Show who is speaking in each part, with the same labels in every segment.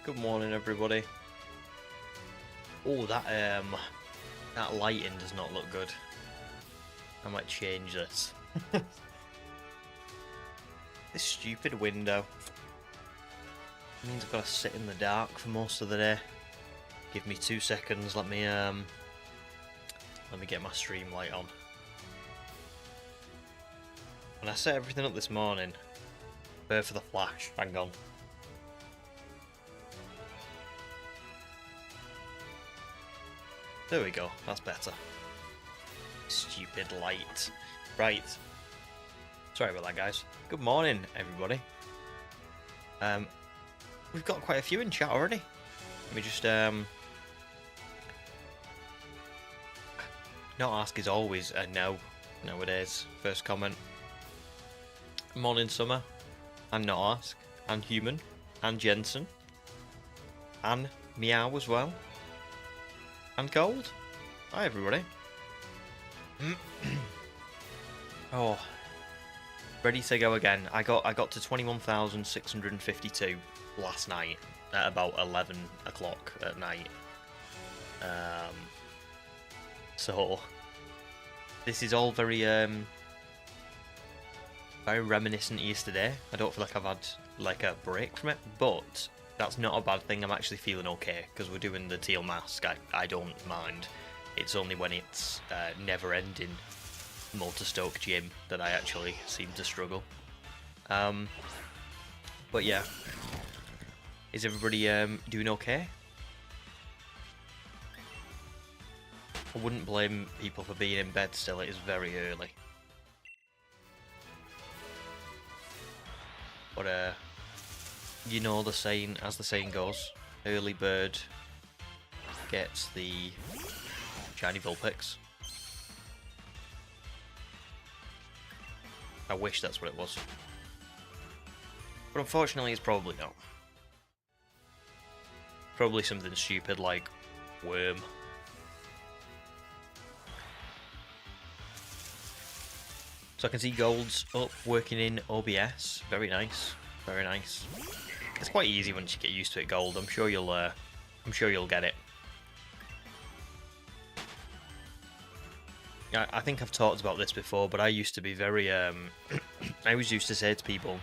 Speaker 1: Good morning, everybody. Oh, that lighting does not look good. I might change this. This stupid window means I've got to sit in the dark for most of the day. Give me 2 seconds. Let me get my stream light on. When I set everything up this morning, prepare for the flash. Hang on. There we go, that's better. Stupid light. Right. Sorry about that, guys. Good morning, everybody. We've got quite a few in chat already. Let me just, not ask is always a no, nowadays. First comment. Morning, Summer. And not ask. And Human. And Jensen. And Meow as well. And Gold. Hi, everybody. Oh, ready to go again. I got to 21,652 last night at about 11 o'clock at night. So this is all very very reminiscent of yesterday. I don't feel like I've had like a break from it, but that's not a bad thing. I'm actually feeling okay because we're doing the teal mask. I don't mind. It's only when it's never-ending Motostoke Gym that I actually seem to struggle. But yeah, is everybody doing okay? I wouldn't blame people for being in bed still. It is very early. But you know the saying, as the saying goes, early bird gets the shiny Vulpix. I wish that's what it was. But unfortunately it's probably not. Probably something stupid like worm. So I can see Gold's up working in OBS. Very nice. Very nice. It's quite easy once you get used to it, Gold. I'm sure you'll get it. I think I've talked about this before, but I used to be very I always used to say to people,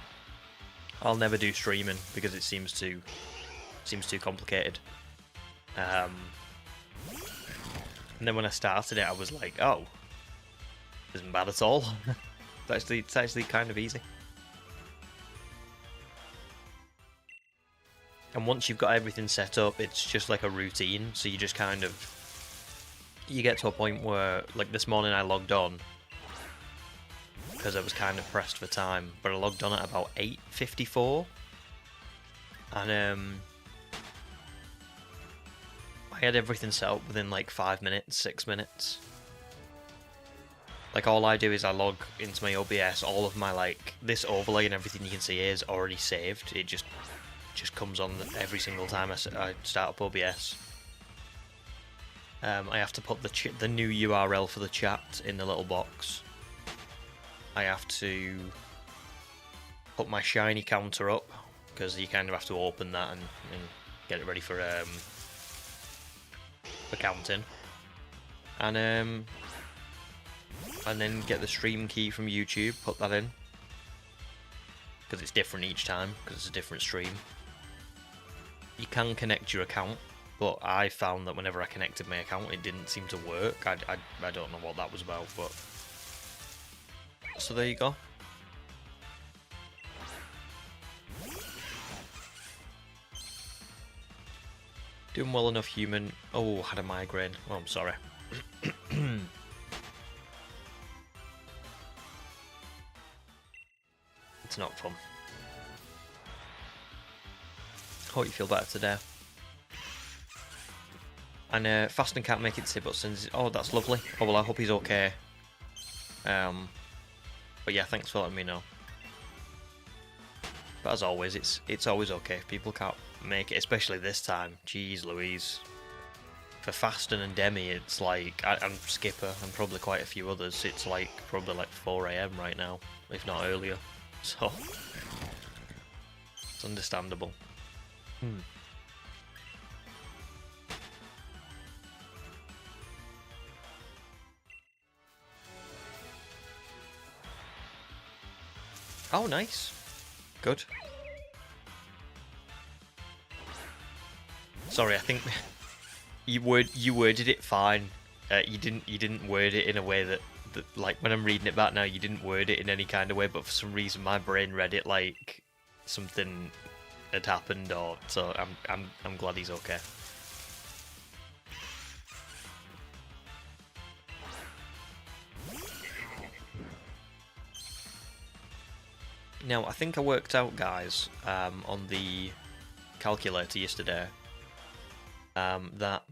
Speaker 1: I'll never do streaming because it seems too complicated. And then when I started it, I was like, oh, it isn't bad at all. It's actually kind of easy. And once you've got everything set up, it's just like a routine. So you just kind of, you get to a point where, like this morning I logged on because I was kind of pressed for time, but I logged on at about 8:54, and I had everything set up within like 5 minutes, 6 minutes. Like all I do is I log into my OBS, all of my like this overlay and everything you can see here is already saved. It just comes on every single time I start up OBS. I have to put the new URL for the chat in the little box. I have to put my shiny counter up because you kind of have to open that and get it ready for counting. And then get the stream key from YouTube, put that in because it's different each time because it's a different stream. You can connect your account, but I found that whenever I connected my account, it didn't seem to work. I don't know what that was about, but so there you go. Doing well enough, Human. Oh, had a migraine. Oh, I'm sorry. It's not fun. Hope you feel better today. And Fasting can't make it today, but sends. Oh, that's lovely. Oh well, I hope he's okay. But yeah, thanks for letting me know. But as always, it's always okay if people can't make it, especially this time. Jeez Louise. For Fasting and Demi, it's like, and Skipper, and probably quite a few others, it's like probably like 4 AM right now, if not earlier. So it's understandable. Oh, nice. Good. Sorry, I think you worded it fine. You didn't word it in a way that like when I'm reading it back now, you didn't word it in any kind of way, but for some reason my brain read it like something had happened, or so I'm glad he's okay. Now, I think I worked out, guys, on the calculator yesterday, that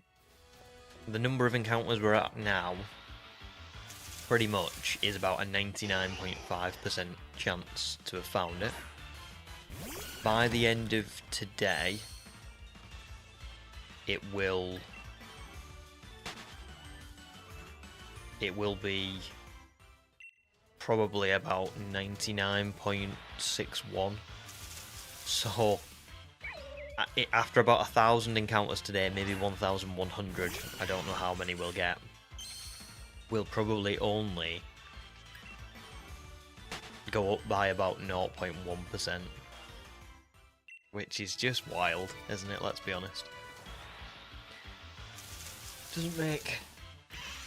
Speaker 1: the number of encounters we're at now pretty much is about a 99.5% chance to have found it. By the end of today, it will be probably about 99.61. So after about 1,000 encounters today, maybe 1,100, I don't know how many we'll get, we'll probably only go up by about 0.1%, which is just wild, isn't it? Let's be honest. Doesn't make...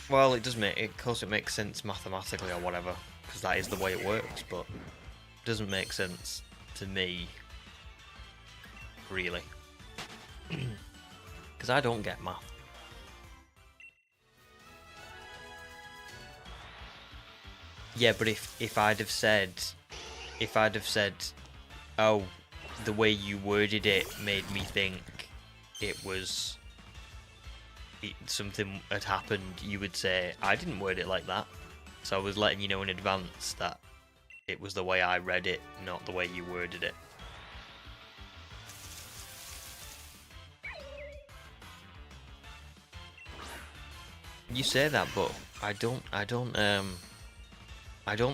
Speaker 1: Well, it does make... Of course it makes sense mathematically or whatever, because that is the way it works, but it doesn't make sense to me, really. Because I don't get math. Yeah, but if I'd have said, oh, the way you worded it made me think something had happened, you would say, I didn't word it like that. So I was letting you know in advance that it was the way I read it, not the way you worded it. You say that, but I don't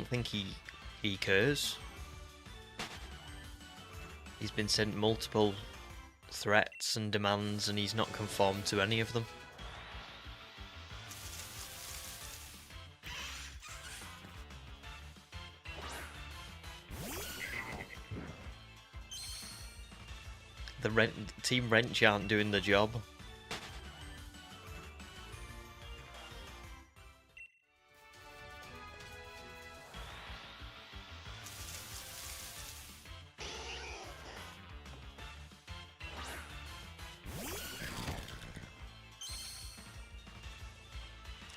Speaker 1: think he cares. He's been sent multiple threats and demands, and he's not conformed to any of them. The Team Wrench aren't doing the job.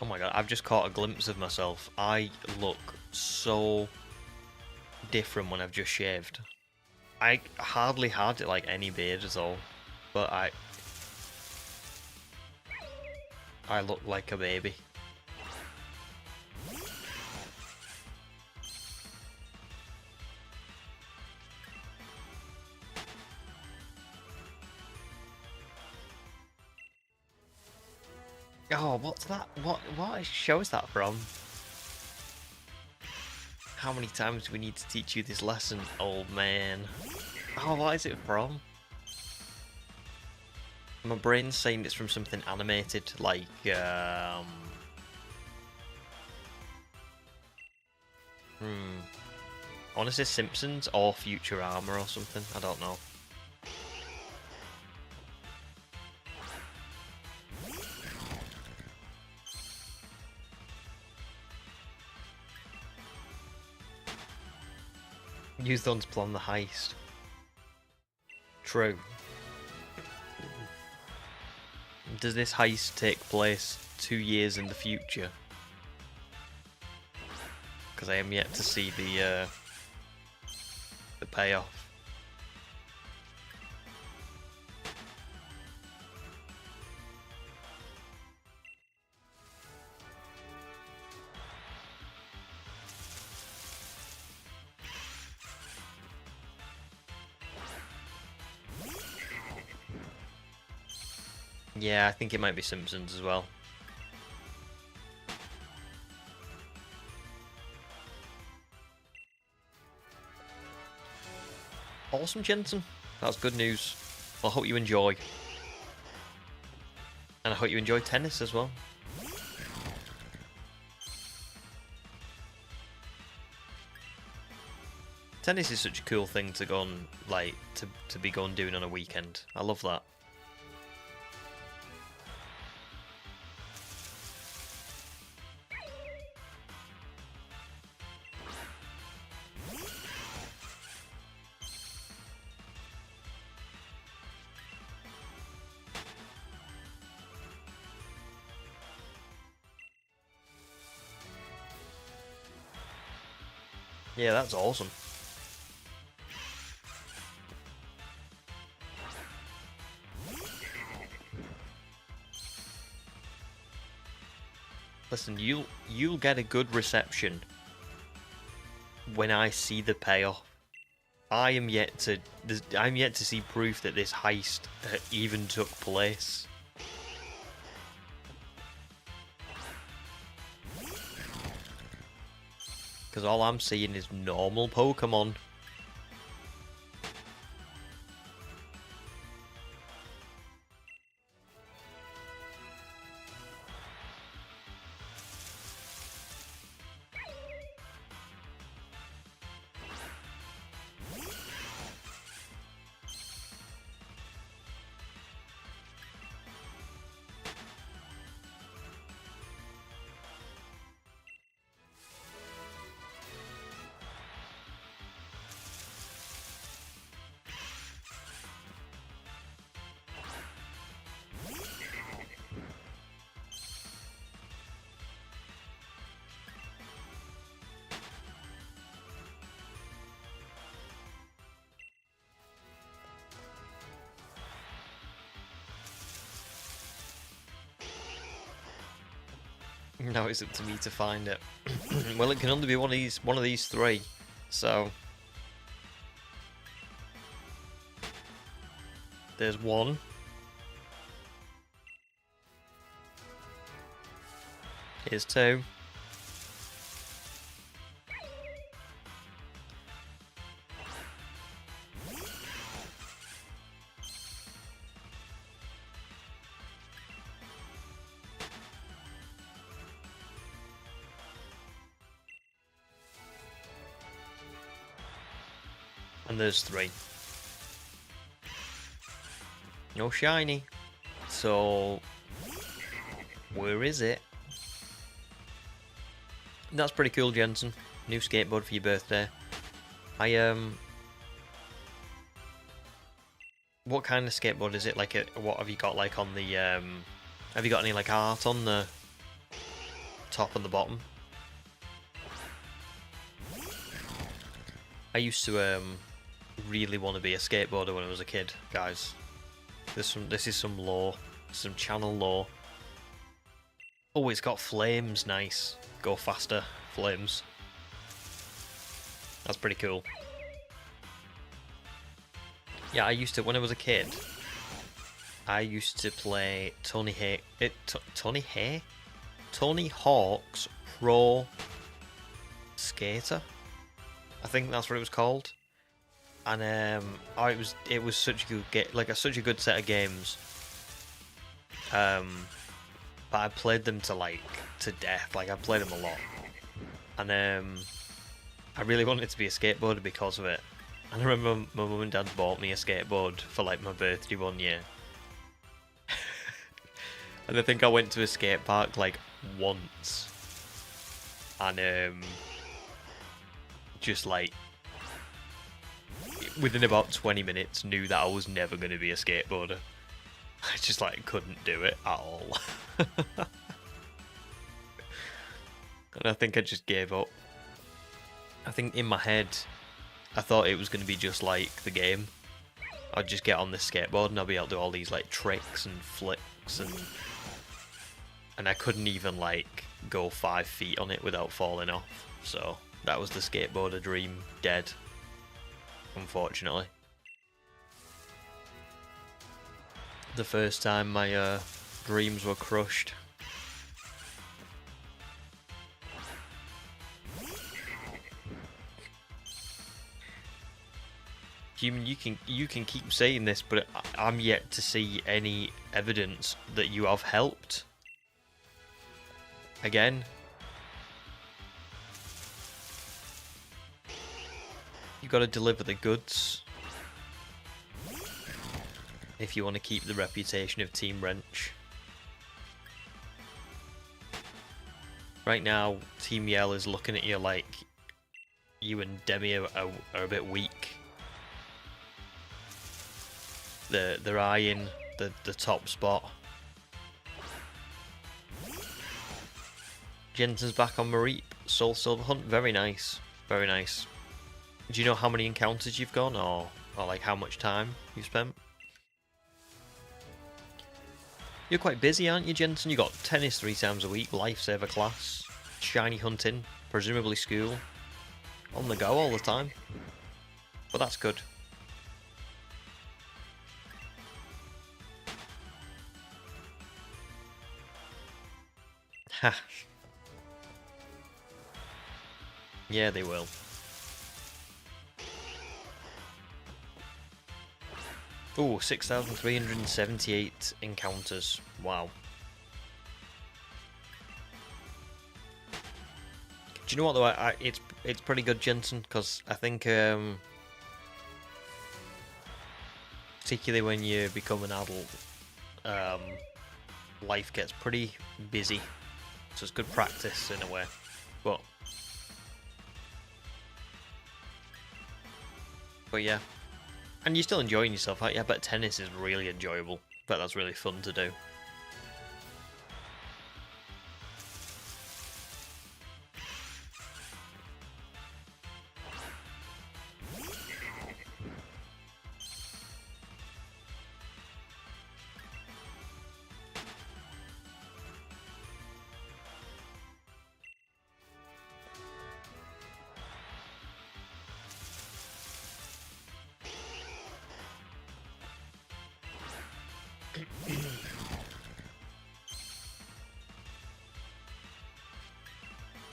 Speaker 1: Oh my god, I've just caught a glimpse of myself. I look so different when I've just shaved. I hardly had like any beard at all, but I look like a baby. Oh, what's that? What show is that from? How many times do we need to teach you this lesson, old man? Oh, what is it from? My brain's saying it's from something animated, like, I want to say Simpsons or Futurama or something, I don't know. Use them to plan the heist. True. Does this heist take place 2 years in the future? Because I am yet to see the payoff. Yeah, I think it might be Simpsons as well. Awesome, Jensen. That's good news. Well, I hope you enjoy. And I hope you enjoy tennis as well. Tennis is such a cool thing to go on, like, to be going doing on a weekend. I love that. Yeah, that's awesome. Listen, you'll get a good reception when I see the payoff. I'm yet to see proof that this heist even took place. Because all I'm seeing is normal Pokemon. Now it's up to me to find it. Well, it can only be one of these three. So there's one. Here's two. And there's three. No shiny. So where is it? That's pretty cool, Jensen. New skateboard for your birthday. What kind of skateboard is it? Like, what have you got? Like on the have you got any like art on the top and the bottom? I used to really want to be a skateboarder when I was a kid, guys. This is some lore, some channel lore. Oh, it's got flames, nice. Go faster, flames. That's pretty cool. Yeah, I used to, when I was a kid, I used to play Tony Hawk's Pro Skater. I think that's what it was called. And it was such a good such a good set of games. But I played them to death. Like, I played them a lot. And I really wanted to be a skateboarder because of it. And I remember my mum and dad bought me a skateboard for like my birthday one year. And I think I went to a skate park like once. And just like within about 20 minutes knew that I was never going to be a skateboarder. I just like couldn't do it at all. And I think I just gave up. I think in my head I thought it was going to be just like the game. I'd just get on this skateboard and I'll be able to do all these like tricks and flicks and I couldn't even like go 5 feet on it without falling off. So that was the skateboarder dream dead, unfortunately. The first time my dreams were crushed. Human, you can keep saying this, but I'm yet to see any evidence that you have helped. Again. You got to deliver the goods if you want to keep the reputation of Team Wrench. Right now, Team Yell is looking at you like you and Demi are a bit weak. They're eyeing the top spot. Jensen's back on Mareep. Soul Silver Hunt, very nice, very nice. Do you know how many encounters you've gone, or like how much time you've spent? You're quite busy, aren't you, Jensen? You got tennis 3 times a week, lifesaver class, shiny hunting, presumably school, on the go all the time. But that's good. Ha. Yeah, they will. Ooh, 6,378 encounters. Wow. Do you know what though? It's pretty good, Jensen, because I think particularly when you become an adult, life gets pretty busy. So it's good practice in a way. But yeah. And you're still enjoying yourself, aren't you? I bet tennis is really enjoyable. I bet that's really fun to do.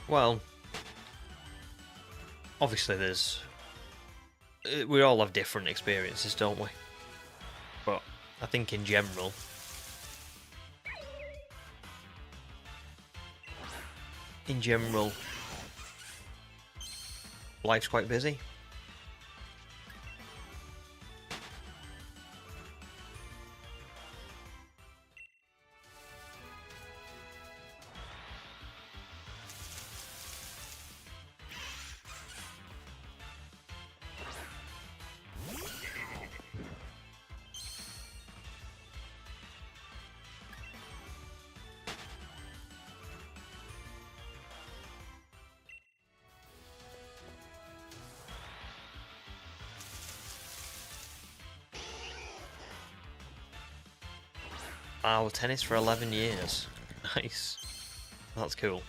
Speaker 1: Well, obviously we all have different experiences, don't we? But I think in general, life's quite busy. Wow, tennis for 11 years. Nice. That's cool.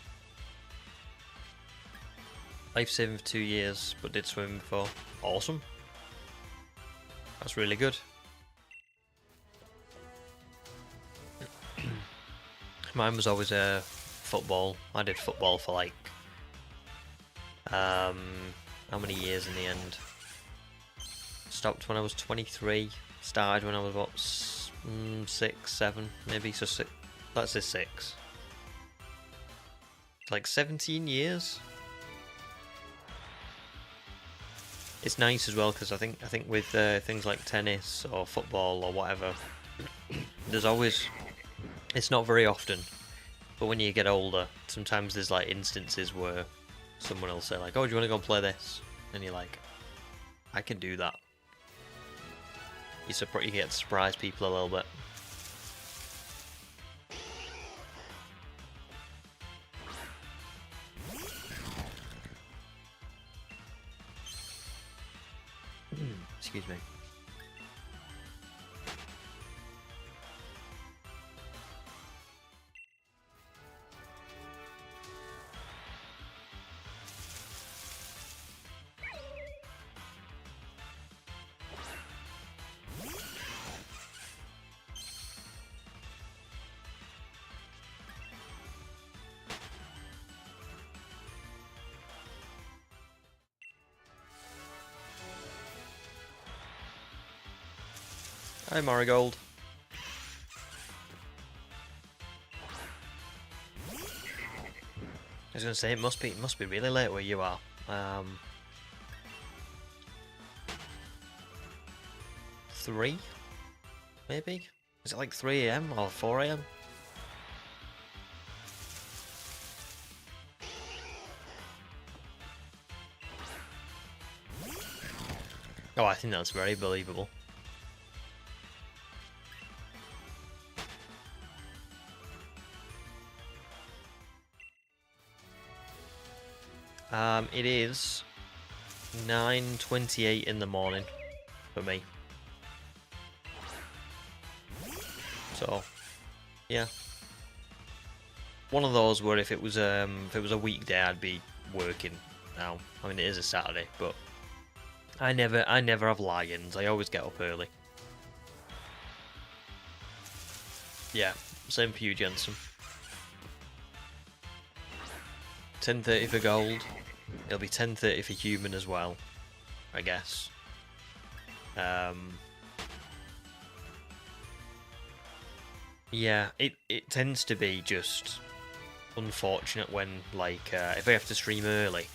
Speaker 1: Lifesaving for 2 years, but did swim before. Awesome. That's really good. Mine was always football. I did football for like how many years in the end? Stopped when I was 23. Started when I was about 6, 7, maybe. So 6. Let's say 6. Like 17 years. It's nice as well because I think with things like tennis or football or whatever, there's always, it's not very often, but when you get older, sometimes there's like instances where someone will say like, "Oh, do you want to go and play this?" And you're like, "I can do that." You get to surprise people a little bit. Excuse me. Hi, Marigold. I was gonna say it must be really late where you are. 3, maybe? Is it like 3 AM or 4 AM? Oh, I think that's very believable. It is 9:28 in the morning for me. So, yeah. One of those where if it was a weekday, I'd be working now. I mean, it is a Saturday, but I never have lions. I always get up early. Yeah, same for you, Jensen. 10:30 for gold. It'll be 10:30 for human as well, I guess. Yeah, it tends to be just unfortunate when, like, if I have to stream early,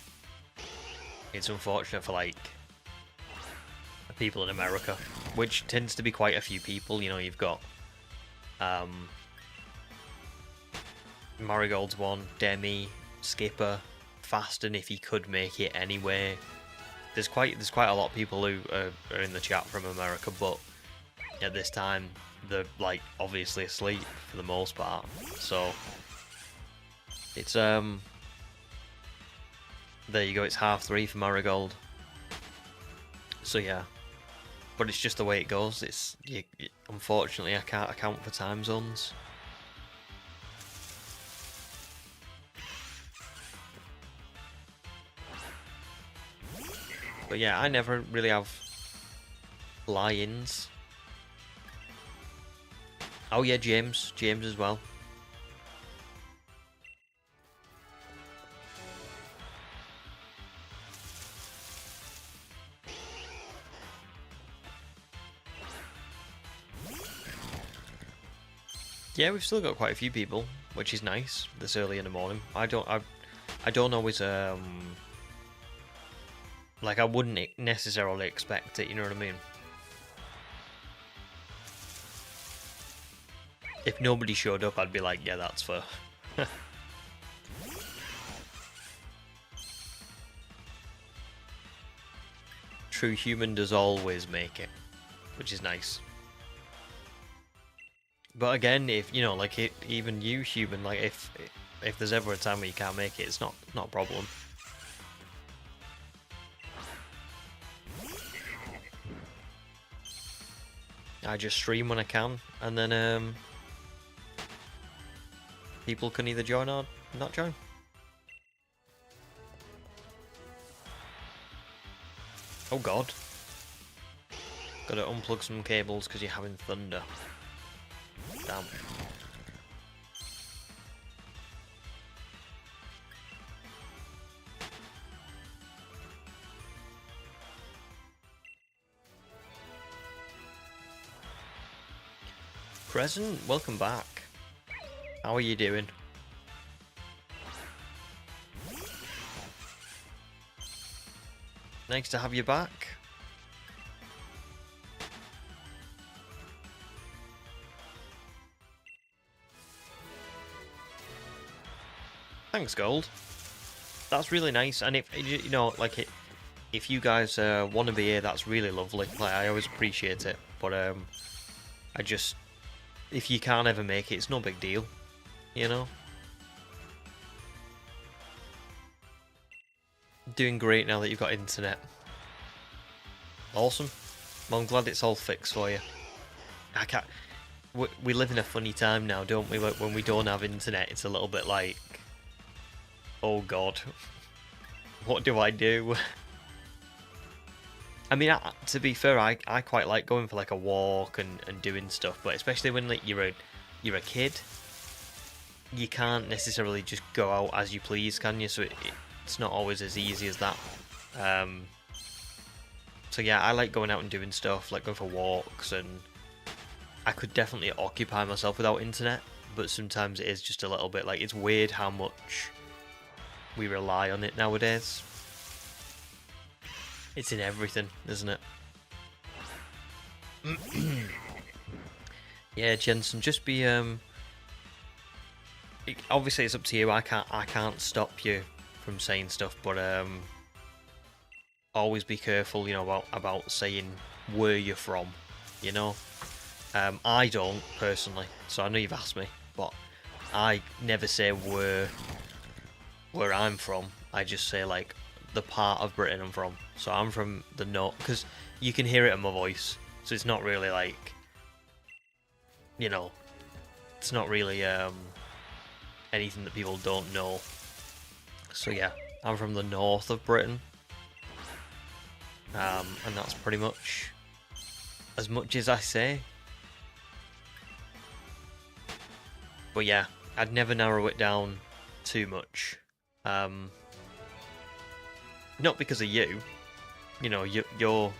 Speaker 1: it's unfortunate for, like, people in America, which tends to be quite a few people. You know, you've got Marigold's one, Demi, Skipper, Fasten if he could make it anyway. There's quite a lot of people who are in the chat from America, but at this time they're, like, obviously asleep for the most part. So it's there you go. It's 3:30 for Marigold. So yeah, but it's just the way it goes. It's unfortunately I can't account for time zones. But yeah, I never really have lions. Oh yeah, James as well. Yeah, we've still got quite a few people, which is nice this early in the morning. I don't always like, I wouldn't necessarily expect it, you know what I mean? If nobody showed up, I'd be like, yeah, that's fair. True human does always make it, which is nice. But again, if you know, like, even you human, like, if there's ever a time where you can't make it, it's not a problem. I just stream when I can, and then people can either join or not join. Oh god. Gotta unplug some cables because you're having thunder. Damn. Crescent, welcome back. How are you doing? Nice to have you back. Thanks, Gold. That's really nice, and if you know, like, if you guys want to be here, that's really lovely. Like, I always appreciate it. But I just, if you can't ever make it, it's no big deal, you know. Doing great now that you've got internet. Awesome. Well, I'm glad it's all fixed for you. I can't. We live in a funny time now, don't we? Like, when we don't have internet, it's a little bit like, oh god, what do I do? I mean, to be fair, I quite like going for, like, a walk and doing stuff, but especially when, like, you're a kid, you can't necessarily just go out as you please, can you? So it's not always as easy as that. So yeah, I like going out and doing stuff, like going for walks, and I could definitely occupy myself without internet, but sometimes it is just a little bit like, it's weird how much we rely on it nowadays. It's in everything, isn't it? Yeah, Jensen, just be obviously it's up to you. I can't stop you from saying stuff, but always be careful, you know, about saying where you're from, you know. I don't personally, so I know you've asked me, but I never say where I'm from. I just say like the part of Britain I'm from. So I'm from the north, because you can hear it in my voice. So it's not really like, you know, it's not really anything that people don't know. So yeah, I'm from the north of Britain, and that's pretty much as I say. But yeah, I'd never narrow it down too much. Not because of you. You know, you're...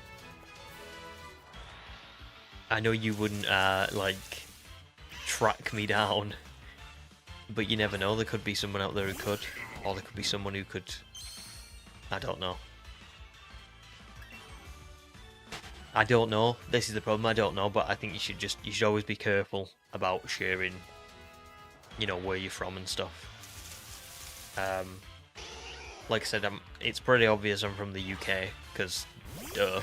Speaker 1: I know you wouldn't, like, track me down. But you never know, there could be someone out there who could. Or there could be someone who could... I don't know. I don't know. This is the problem, I don't know. But I think you should always be careful about sharing, you know, where you're from and stuff. Like I said, it's pretty obvious I'm from the UK, because, duh.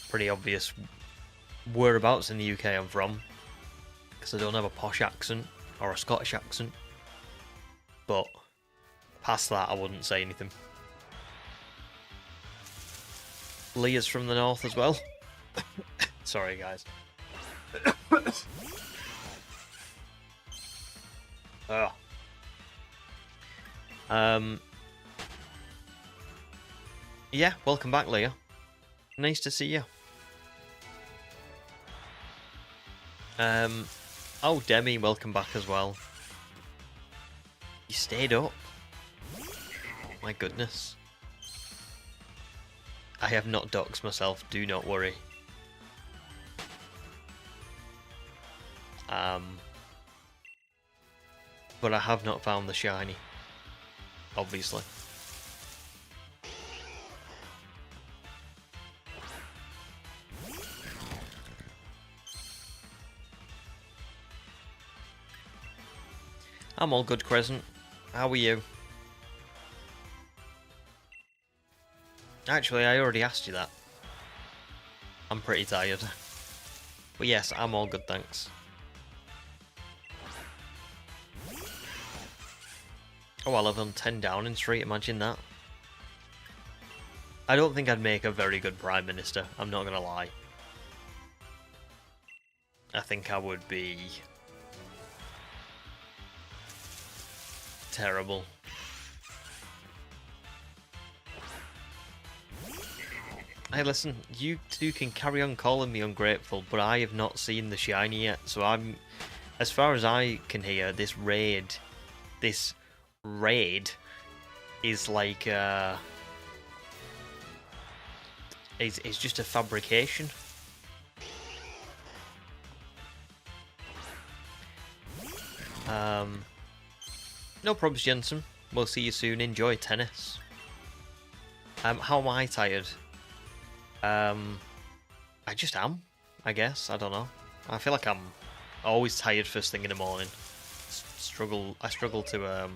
Speaker 1: Pretty obvious whereabouts in the UK I'm from, because I don't have a posh accent, or a Scottish accent. But, past that, I wouldn't say anything. Leah's from the north as well. Sorry, guys. Oh. Yeah, welcome back, Leah. Nice to see you. Oh, Demi, welcome back as well. You stayed up? My goodness. I have not doxed myself, do not worry. But I have not found the shiny. Obviously. I'm all good, Crescent. How are you? Actually, I already asked you that. I'm pretty tired. But yes, I'm all good, thanks. Oh, I'll have on 10 Downing Street, imagine that. I don't think I'd make a very good Prime Minister, I'm not gonna lie. I think I would be... terrible. Hey, listen, you two can carry on calling me ungrateful, but I have not seen the shiny yet, so I'm... As far as I can hear, this raid is like, it's just a fabrication. No problems, Jensen. We'll see you soon. Enjoy tennis. How am I tired? I just am, I guess. I don't know. I feel like I'm always tired first thing in the morning. I struggle to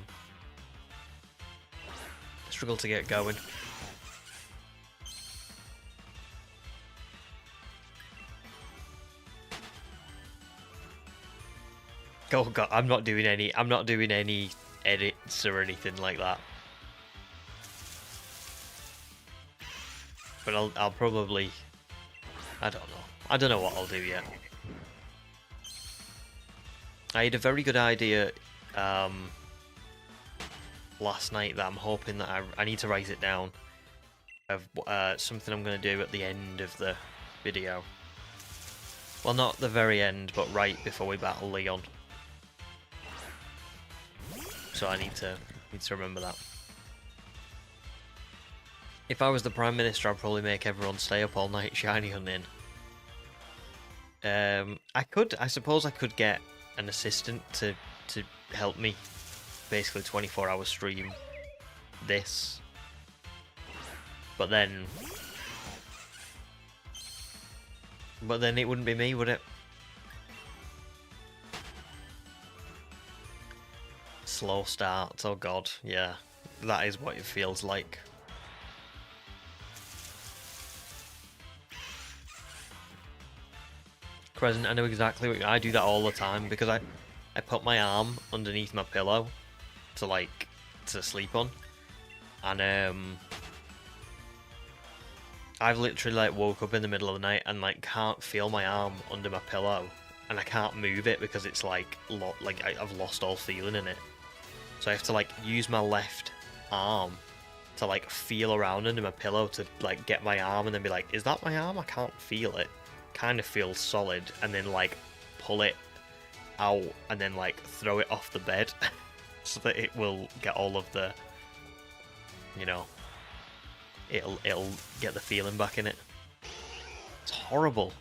Speaker 1: get going. Oh god, I'm not doing any edits or anything like that. But I'll probably, I don't know what I'll do yet. I had a very good idea last night that I'm hoping that I need to write it down, of something I'm going to do at the end of the video. Well, not the very end, but right before we battle Leon. So I need to remember that. If I was the Prime Minister, I'd probably make everyone stay up all night shiny hunting. I suppose I could get an assistant to help me, basically 24-hour stream this. But then But then it wouldn't be me, would it? Slow start, oh god, yeah. That is what it feels like. Crescent, I know exactly what I do that all the time because I put my arm underneath my pillow to sleep on, and I've literally like woke up in the middle of the night and like can't feel my arm under my pillow, and I can't move it because it's like I've lost all feeling in it. So I have to like use my left arm to like feel around under my pillow to like get my arm, and then be like, is that my arm? I can't feel it. Kind of feels solid, and then like pull it out and then like throw it off the bed so that it will get all of the, you know, it'll get the feeling back in it. It's horrible.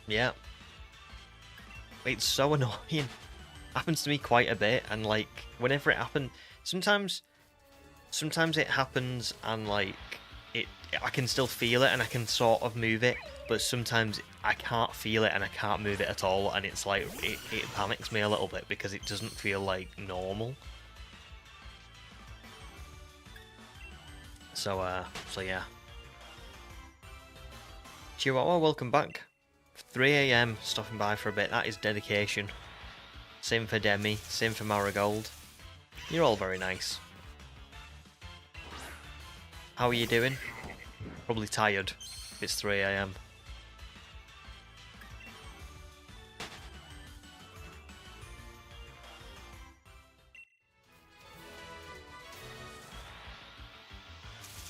Speaker 1: Yeah. It's so annoying. Happens to me quite a bit, and like whenever it happens, sometimes it happens and like I can still feel it and I can sort of move it, but sometimes I can't feel it and I can't move it at all, and it's like it panics me a little bit because it doesn't feel like normal. So yeah. Chihuahua, welcome back. 3 AM stopping by for a bit, that is dedication. Same for Demi, same for Marigold. You're all very nice. How are you doing? Probably tired. It's 3 AM.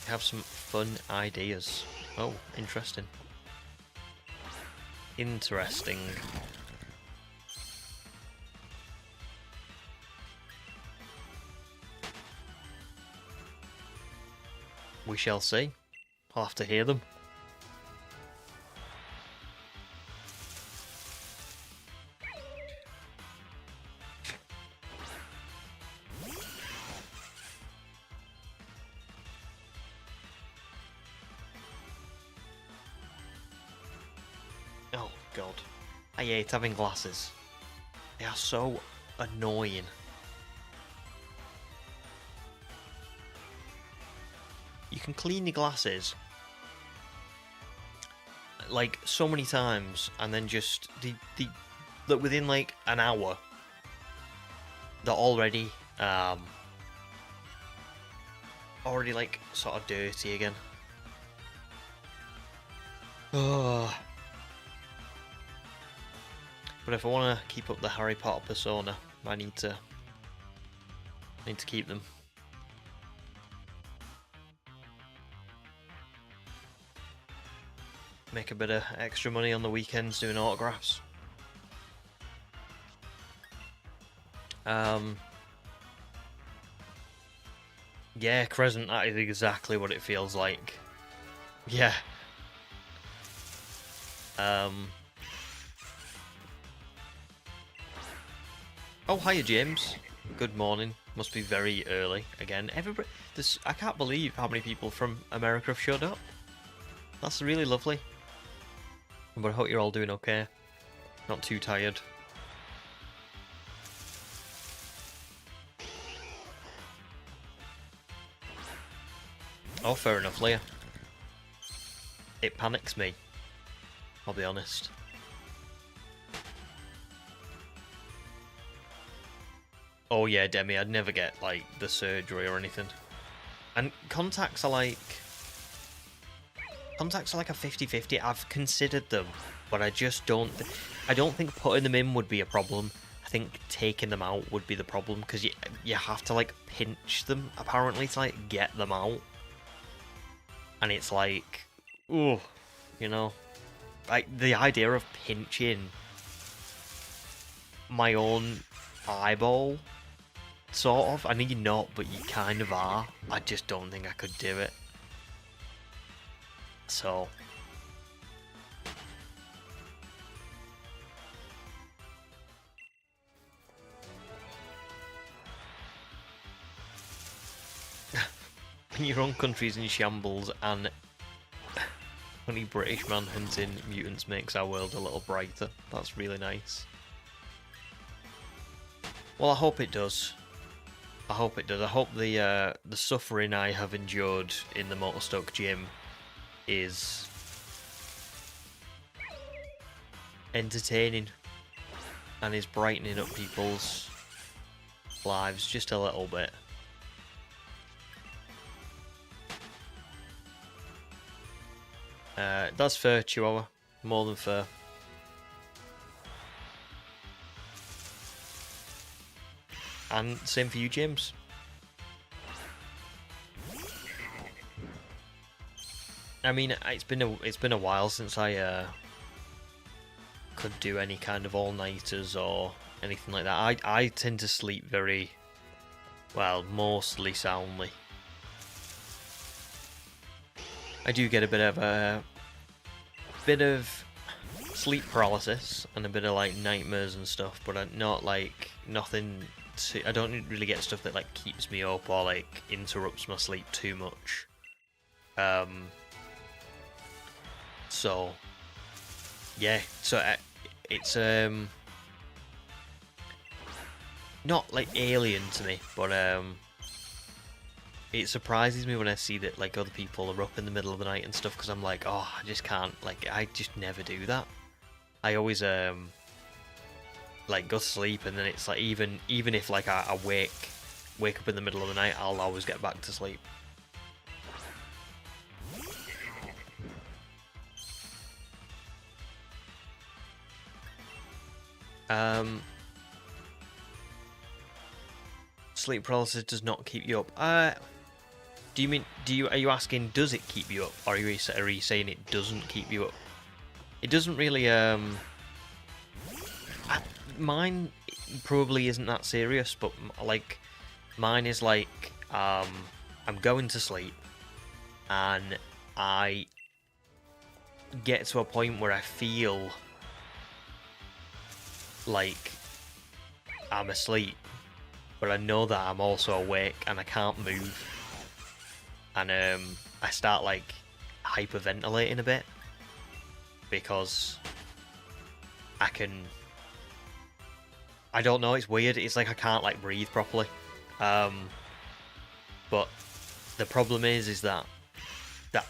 Speaker 1: Have some fun ideas. Oh, interesting. Interesting. We shall see. I'll have to hear them. Oh god. I hate having glasses. They are so annoying. You can clean your glasses like so many times, and then just that within like an hour they're already like sort of dirty again. Oh. But if I want to keep up the Harry Potter persona, I need to keep them. Make a bit of extra money on the weekends doing autographs. Yeah, Crescent, that is exactly what it feels like. Yeah. Oh, hiya, James. Good morning. Must be very early again. Everybody, I can't believe how many people from America have showed up. That's really lovely. But I hope you're all doing okay. Not too tired. Oh, fair enough, Leah. It panics me. I'll be honest. Oh yeah, Demi, I'd never get, like, the surgery or anything. And contacts are like a 50-50. I've considered them, but I just don't... I don't think putting them in would be a problem. I think taking them out would be the problem, because you have to, like, pinch them, apparently, to, like, get them out. And it's like... ooh, you know? Like, the idea of pinching my own eyeball, sort of. I know you're not, but you kind of are. I just don't think I could do it. So... When your own country's in shambles and only British man hunting mutants makes our world a little brighter. That's really nice. Well, I hope it does. I hope it does. I hope the suffering I have endured in the Motostoke gym is entertaining and is brightening up people's lives just a little bit. That's fair, Chihuahua. More than fair. And same for you, James. I mean, it's been a while since I could do any kind of all-nighters or anything like that. I tend to sleep very well, mostly soundly. I do get a bit of sleep paralysis and a bit of like nightmares and stuff, but I'm not like nothing. I don't really get stuff that like keeps me up or like interrupts my sleep too much. So yeah, so it's not like alien to me, but it surprises me when I see that like other people are up in the middle of the night and stuff, because I'm like, oh, I just can't, like, I just never do that. I always like go to sleep, and then it's like even if like I wake up in the middle of the night, I'll always get back to sleep. Sleep paralysis does not keep you up. Do you mean, are you asking does it keep you up, or are you saying it doesn't keep you up? It doesn't really, mine probably isn't that serious, but like, mine is like, I'm going to sleep, and I get to a point where I feel like I'm asleep, but I know that I'm also awake and I can't move. And I start like hyperventilating a bit because I don't know, it's weird, it's like I can't like breathe properly. But the problem is that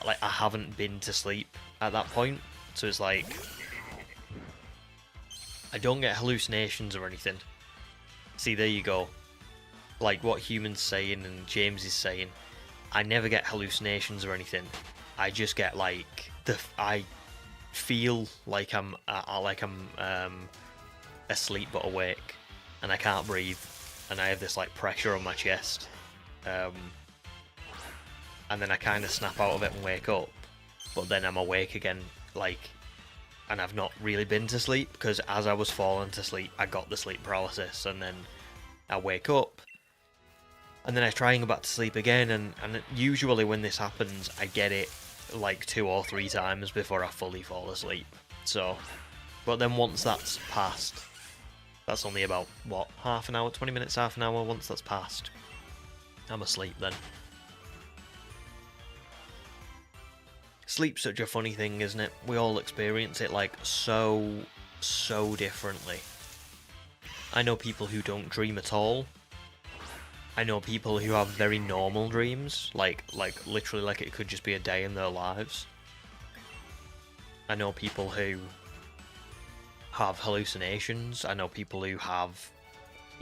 Speaker 1: like I haven't been to sleep at that point, so it's like I don't get hallucinations or anything. See, there you go. Like what Human's saying and James is saying, I never get hallucinations or anything. I just get like I feel like I'm asleep but awake, and I can't breathe, and I have this like pressure on my chest, and then I kind of snap out of it and wake up, but then I'm awake again, like, and I've not really been to sleep, because as I was falling to sleep, I got the sleep paralysis, and then I wake up. And then I try and go back to sleep again, and usually when this happens, I get it like 2 or 3 times before I fully fall asleep. So, but then once that's passed, that's only about, what, half an hour, 20 minutes, half an hour, once that's passed, I'm asleep then. Sleep's such a funny thing, isn't it? We all experience it like so differently. I know people who don't dream at all. I know people who have very normal dreams, like literally like it could just be a day in their lives. I know people who have hallucinations. I know people who have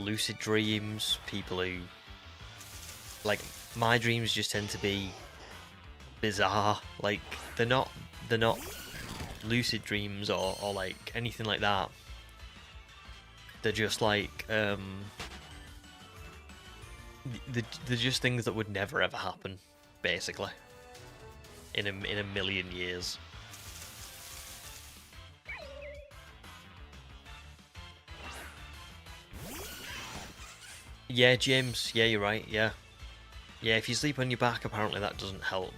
Speaker 1: lucid dreams, people who, like, my dreams just tend to be bizarre. Like, they're not lucid dreams or like anything like that. They're just like they're just things that would never ever happen, basically, in a million years. Yeah, James. Yeah, you're right. Yeah, if you sleep on your back, apparently that doesn't help.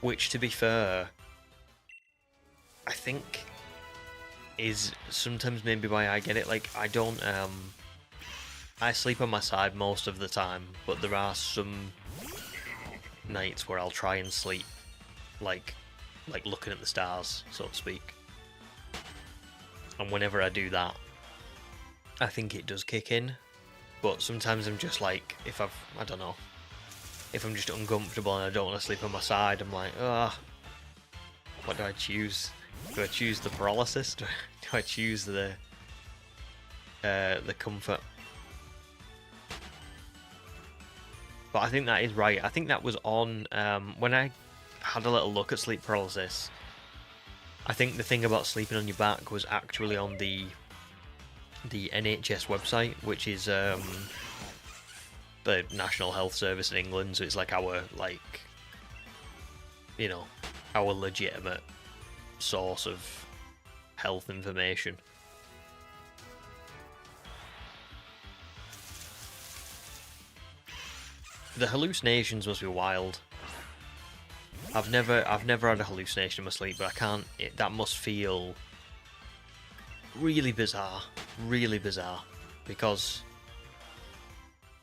Speaker 1: Which, to be fair, I think is sometimes maybe why I get it. Like, I don't I sleep on my side most of the time, but there are some nights where I'll try and sleep like looking at the stars, so to speak. And whenever I do that, I think it does kick in. But sometimes I'm just like, if I don't know, if I'm just uncomfortable and I don't want to sleep on my side, I'm like, what do I choose? Do I choose the paralysis? Do I choose the comfort? But I think that is right. I think that was on when I had a little look at sleep paralysis. I think the thing about sleeping on your back was actually on the NHS website, which is the National Health Service in England. So it's like our our legitimate source of health information. The hallucinations must be wild. I've never had a hallucination in my sleep, but I can't. That must feel really bizarre, because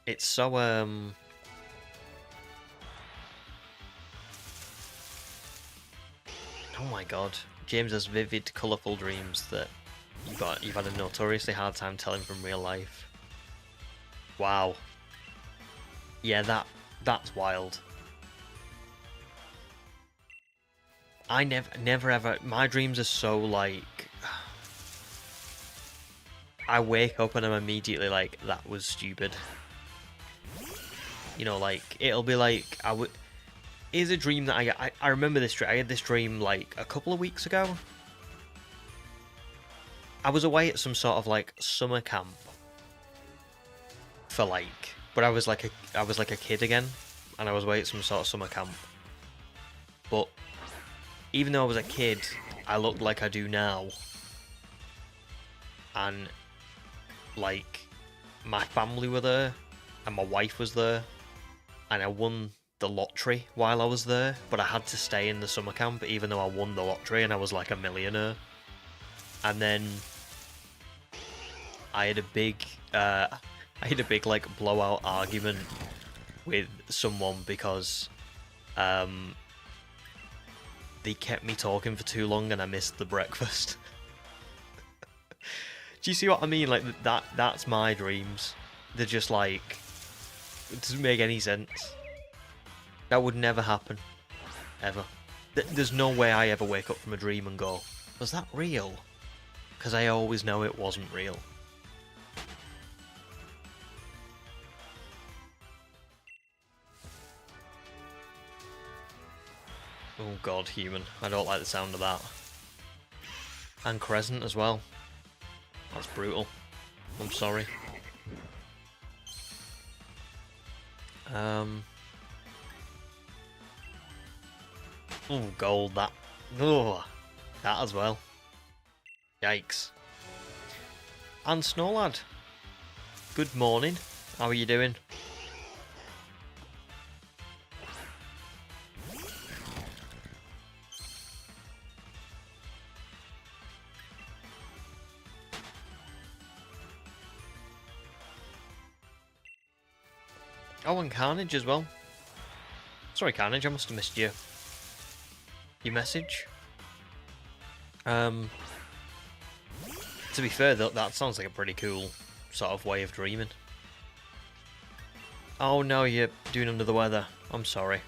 Speaker 1: it's so oh my god, James has vivid, colourful dreams that you've had a notoriously hard time telling from real life. Wow. Yeah, that's wild. I never ever. My dreams are so like. I wake up and I'm immediately like, that was stupid. You know, like it'll be like Here's a dream that I remember this dream. I had this dream like a couple of weeks ago. I was away at some sort of like summer camp for like, but I was like a kid again, and I was away at some sort of summer camp. But even though I was a kid, I looked like I do now, and like my family were there, and my wife was there, and I won the lottery while I was there, but I had to stay in the summer camp even though I won the lottery and I was like a millionaire. And then I had a big like blowout argument with someone because they kept me talking for too long and I missed the breakfast. Do you see what I mean? Like that's my dreams. They're just like, it doesn't make any sense. That would never happen. Ever. There's no way I ever wake up from a dream and go, was that real? Because I always know it wasn't real. Oh god, human. I don't like the sound of that. And Crescent as well. That's brutal. I'm sorry. Oh, gold, that. Oh, that as well. Yikes. And Snowlad. Good morning. How are you doing? Oh, and Carnage as well. Sorry, Carnage, I must have missed your message. To be fair, that sounds like a pretty cool sort of way of dreaming. Oh no, you're doing under the weather. I'm sorry.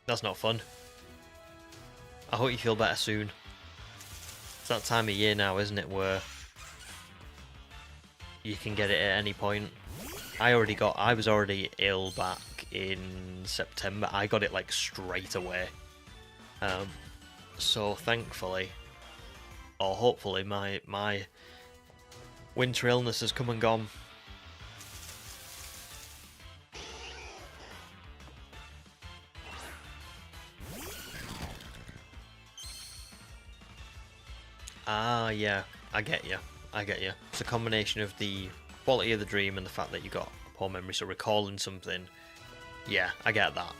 Speaker 1: That's not fun. I hope you feel better soon. It's that time of year now, isn't it, where you can get it at any point. I was already ill back in September. I got it like straight away. So thankfully, or hopefully, my winter illness has come and gone. Ah, yeah, I get you. It's a combination of the quality of the dream and the fact that you got a poor memory, so recalling something. Yeah, I get that.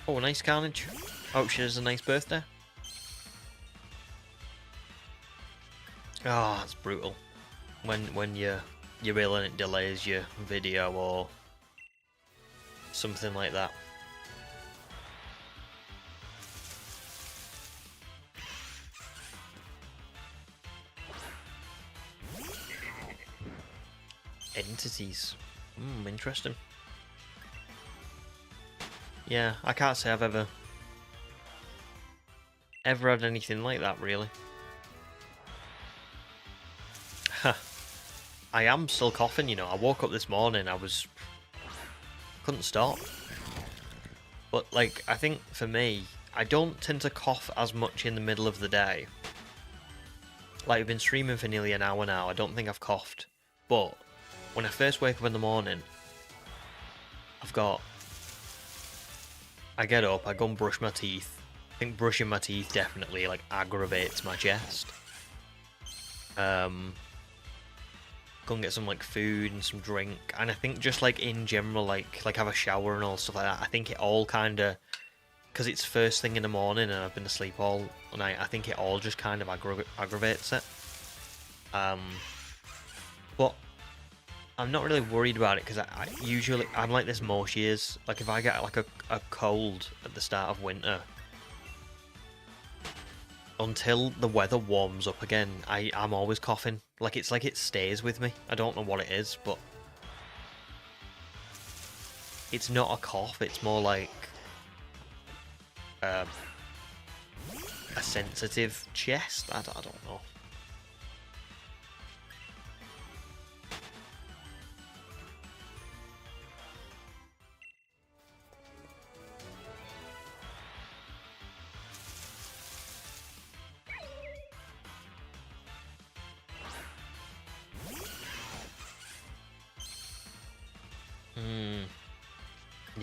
Speaker 1: Oh, nice Carnage. Hope she has a nice birthday. Ah, oh, it's brutal. When you're ill and it delays your video or something like that. Entities. Interesting. Yeah, I can't say I've ever had anything like that, really. I am still coughing, you know. I woke up this morning, couldn't stop. But, like, I think for me, I don't tend to cough as much in the middle of the day. Like, I've been streaming for nearly an hour now, I don't think I've coughed. But when I first wake up in the morning, I get up, I go and brush my teeth. I think brushing my teeth definitely, like, aggravates my chest. Go and get some, like, food and some drink. And I think just, like, in general, like have a shower and all stuff like that. I think it all kind of... Because it's first thing in the morning and I've been asleep all night, I think it all just kind of aggravates it. But I'm not really worried about it because I'm like this most years. Like, if I get, like, a cold at the start of winter, until the weather warms up again, I'm always coughing. Like it stays with me. I don't know what it is, but it's not a cough. It's more like a sensitive chest. I don't know.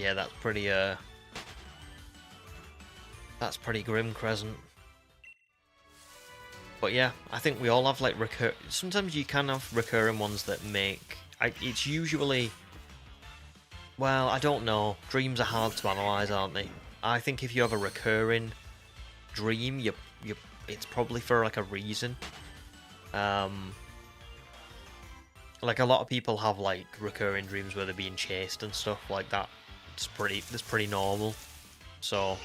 Speaker 1: Yeah, that's pretty grim, Crescent. But yeah, I think we all have, like, sometimes you can have recurring ones that make... it's usually... Well, I don't know. Dreams are hard to analyse, aren't they? I think if you have a recurring dream, it's probably for, like, a reason. Like, a lot of people have, like, recurring dreams where they're being chased and stuff like that. That's pretty normal. So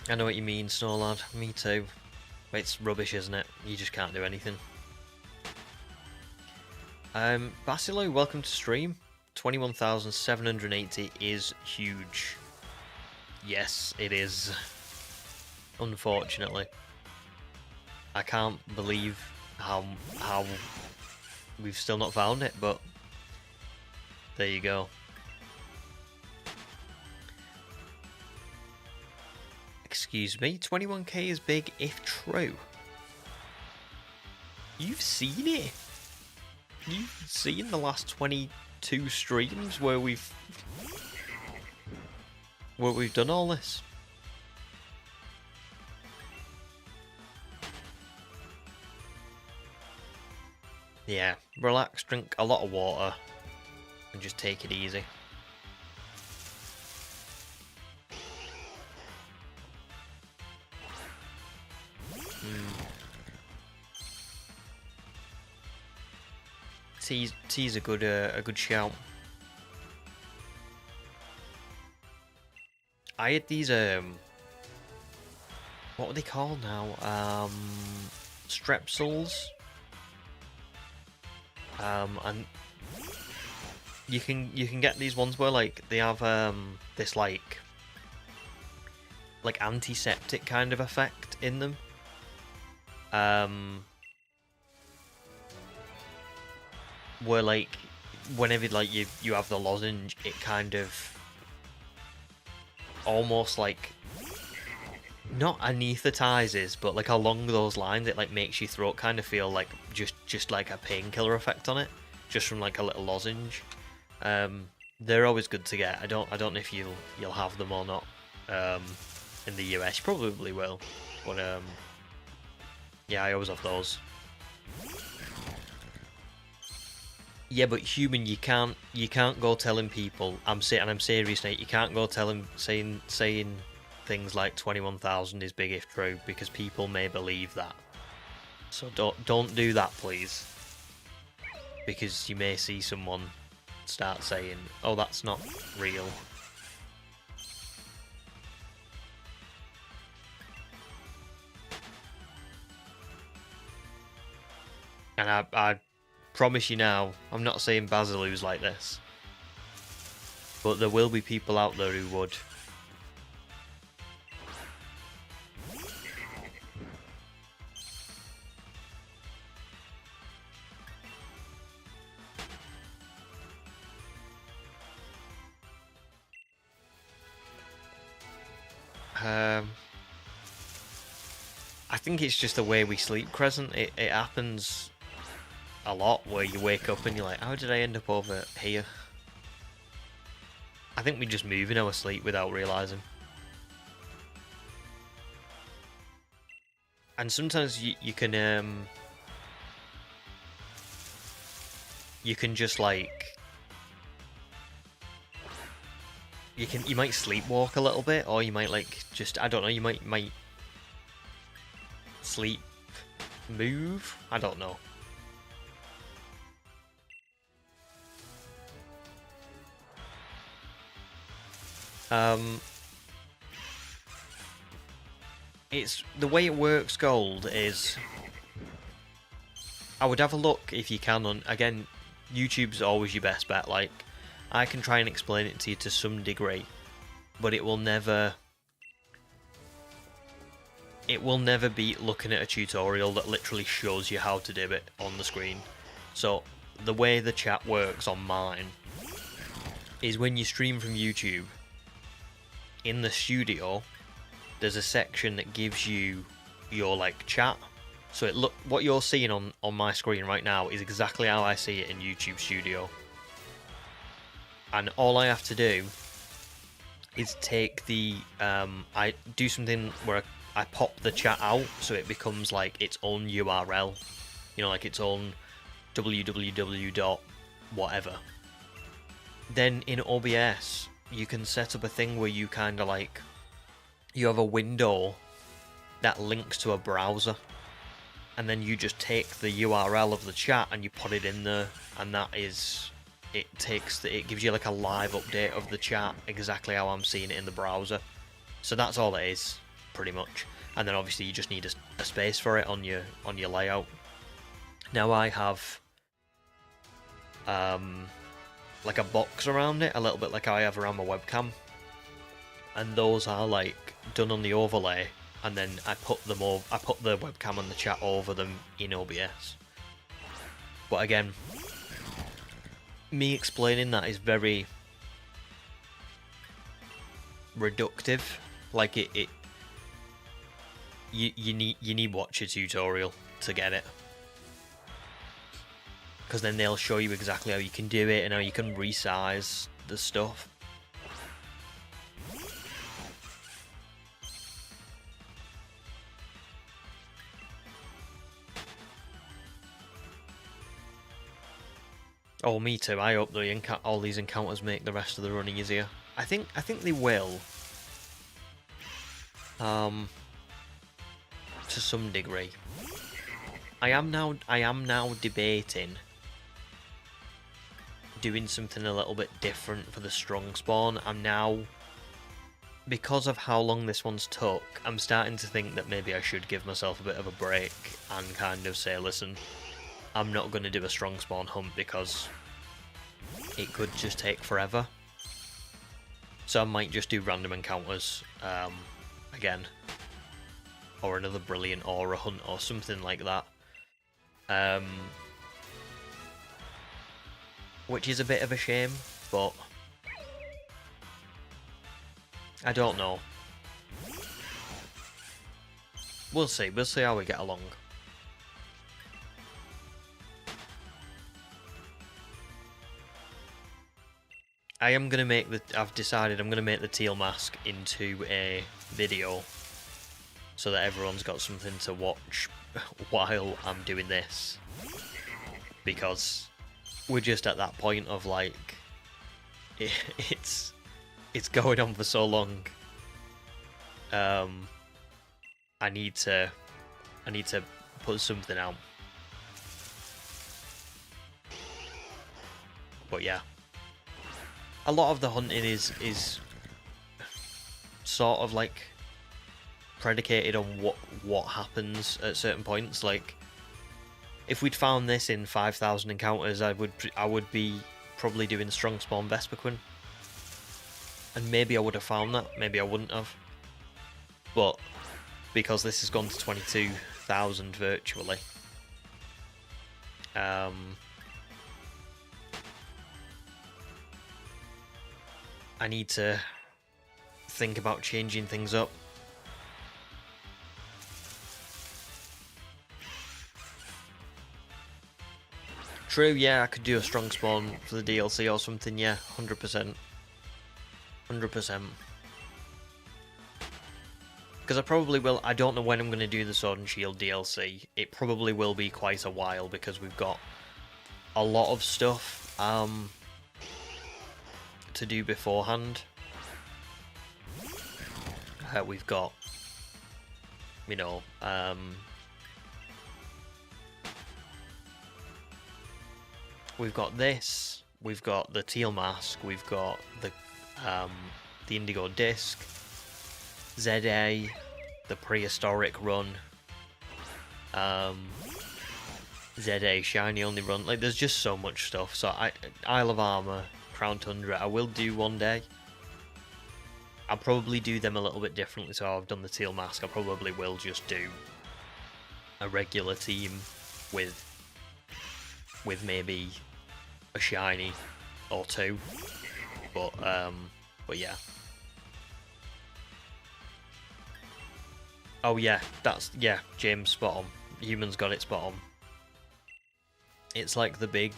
Speaker 1: I know what you mean, Snow Lad. Me too. But it's rubbish, isn't it? You just can't do anything. Basilo, welcome to stream. 21,780 is huge. Yes, it is. Unfortunately. I can't believe how we've still not found it, but there you go. Excuse me, 21k is big if true. You've seen it? You've seen the last 22 streams where we've done all this? Yeah, relax, drink a lot of water, and just take it easy. Tea's a good shout. I had these what are they called now? Strepsils. And you can get these ones where, like, they have this like antiseptic kind of effect in them. Where, like, whenever, like, you have the lozenge, it kind of almost, like, not anesthetizes, but, like, along those lines, it, like, makes your throat kind of feel like just like a painkiller effect on it, just from, like, a little lozenge. They're always good to get. I don't know if you'll have them or not. In the US, you probably will, but yeah, I always have those. Yeah, but human, you can't go telling people. I'm serious, Nate. You can't go telling saying things like 21,000 is big if true, because people may believe that. So don't do that, please, because you may see someone start saying, "Oh, that's not real." And I promise you now, I'm not saying Basilu's like this, but there will be people out there who would. I think it's just the way we sleep, Crescent. It happens a lot where you wake up and you're like, how did I end up over here? I think we just move in our sleep without realising. And sometimes you can just like you might sleepwalk a little bit, or you might like just, I don't know, you might sleep move, I don't know. It's the way it works, Gold, is I would have a look if you can on, again, YouTube's always your best bet. Like, I can try and explain it to you to some degree, but it will never beat looking at a tutorial that literally shows you how to do it on the screen. So the way the chat works on mine is when you stream from YouTube, in the studio there's a section that gives you your like chat. So what you're seeing on my screen right now is exactly how I see it in YouTube Studio. And all I have to do is take the I do something where I pop the chat out so it becomes like its own URL, you know, like its own www. whatever. Then in OBS you can set up a thing where you kind of like, you have a window that links to a browser, and then you just take the URL of the chat and you put it in there, and that is, it gives you like a live update of the chat exactly how I'm seeing it in the browser. So that's all it is, pretty much. And then obviously you just need a space for it on your layout. Now I have like a box around it, a little bit like I have around my webcam, and those are like done on the overlay, and then I put the webcam and the chat over them in OBS. But again, me explaining that is very reductive. Like you need watch a tutorial to get it, because then they'll show you exactly how you can do it and how you can resize the stuff. Oh, me too. I hope all these encounters make the rest of the running easier. I think they will. To some degree. I am now debating doing something a little bit different for the strong spawn. I'm now, because of how long this one's took, I'm starting to think that maybe I should give myself a bit of a break and kind of say, listen, I'm not going to do a strong spawn hunt because it could just take forever. So I might just do random encounters again, or another brilliant aura hunt or something like that. Which is a bit of a shame, but I don't know. We'll see how we get along. I've decided I'm gonna make the teal mask into a video, so that everyone's got something to watch while I'm doing this. Because we're just at that point of like it's going on for so long. I need to put something out. But yeah, a lot of the hunting is sort of like predicated on what happens at certain points. Like, if we'd found this in 5,000 encounters, I would be probably doing strong spawn Vespiquen, and maybe I would have found that, maybe I wouldn't have. But because this has gone to 22,000 virtually, I need to think about changing things up. True, yeah, I could do a strong spawn for the DLC or something, yeah, 100%. 100%. Because I probably will, I don't know when I'm going to do the Sword and Shield DLC. It probably will be quite a while because we've got a lot of stuff to do beforehand. We've got, you know, we've got this, we've got the teal mask, we've got the indigo disc, ZA, the prehistoric run, ZA shiny only run. Like, there's just so much stuff. So Isle of Armor, Crown Tundra, I will do one day. I'll probably do them a little bit differently. So I've done the teal mask, I probably will just do a regular team with maybe a shiny or two. But yeah. Oh yeah, yeah, James, spot on. Humans got it spot on. It's like the big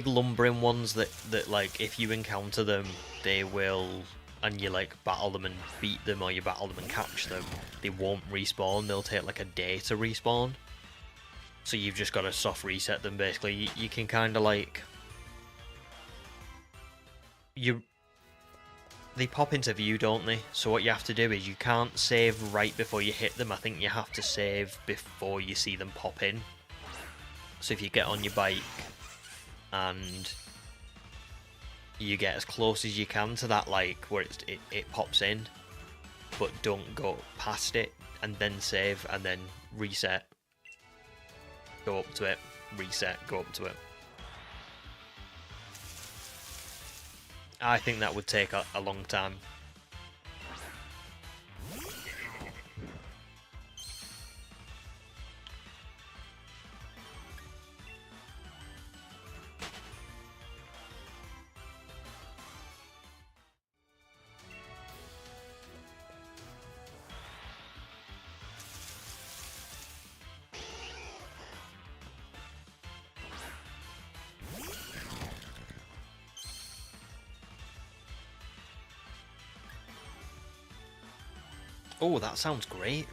Speaker 1: lumbering ones that like, if you encounter them, they will, and you like battle them and beat them, or you battle them and catch them, they won't respawn. They'll take like a day to respawn. So you've just got to soft reset them basically. You can kind of like, they pop into view, don't they? So what you have to do is, you can't save right before you hit them. I think you have to save before you see them pop in. So if you get on your bike and you get as close as you can to that, like, where it pops in, but don't go past it, and then save, and then reset. Go up to it, reset, go up to it. I think that would take a long time. Oh, that sounds great.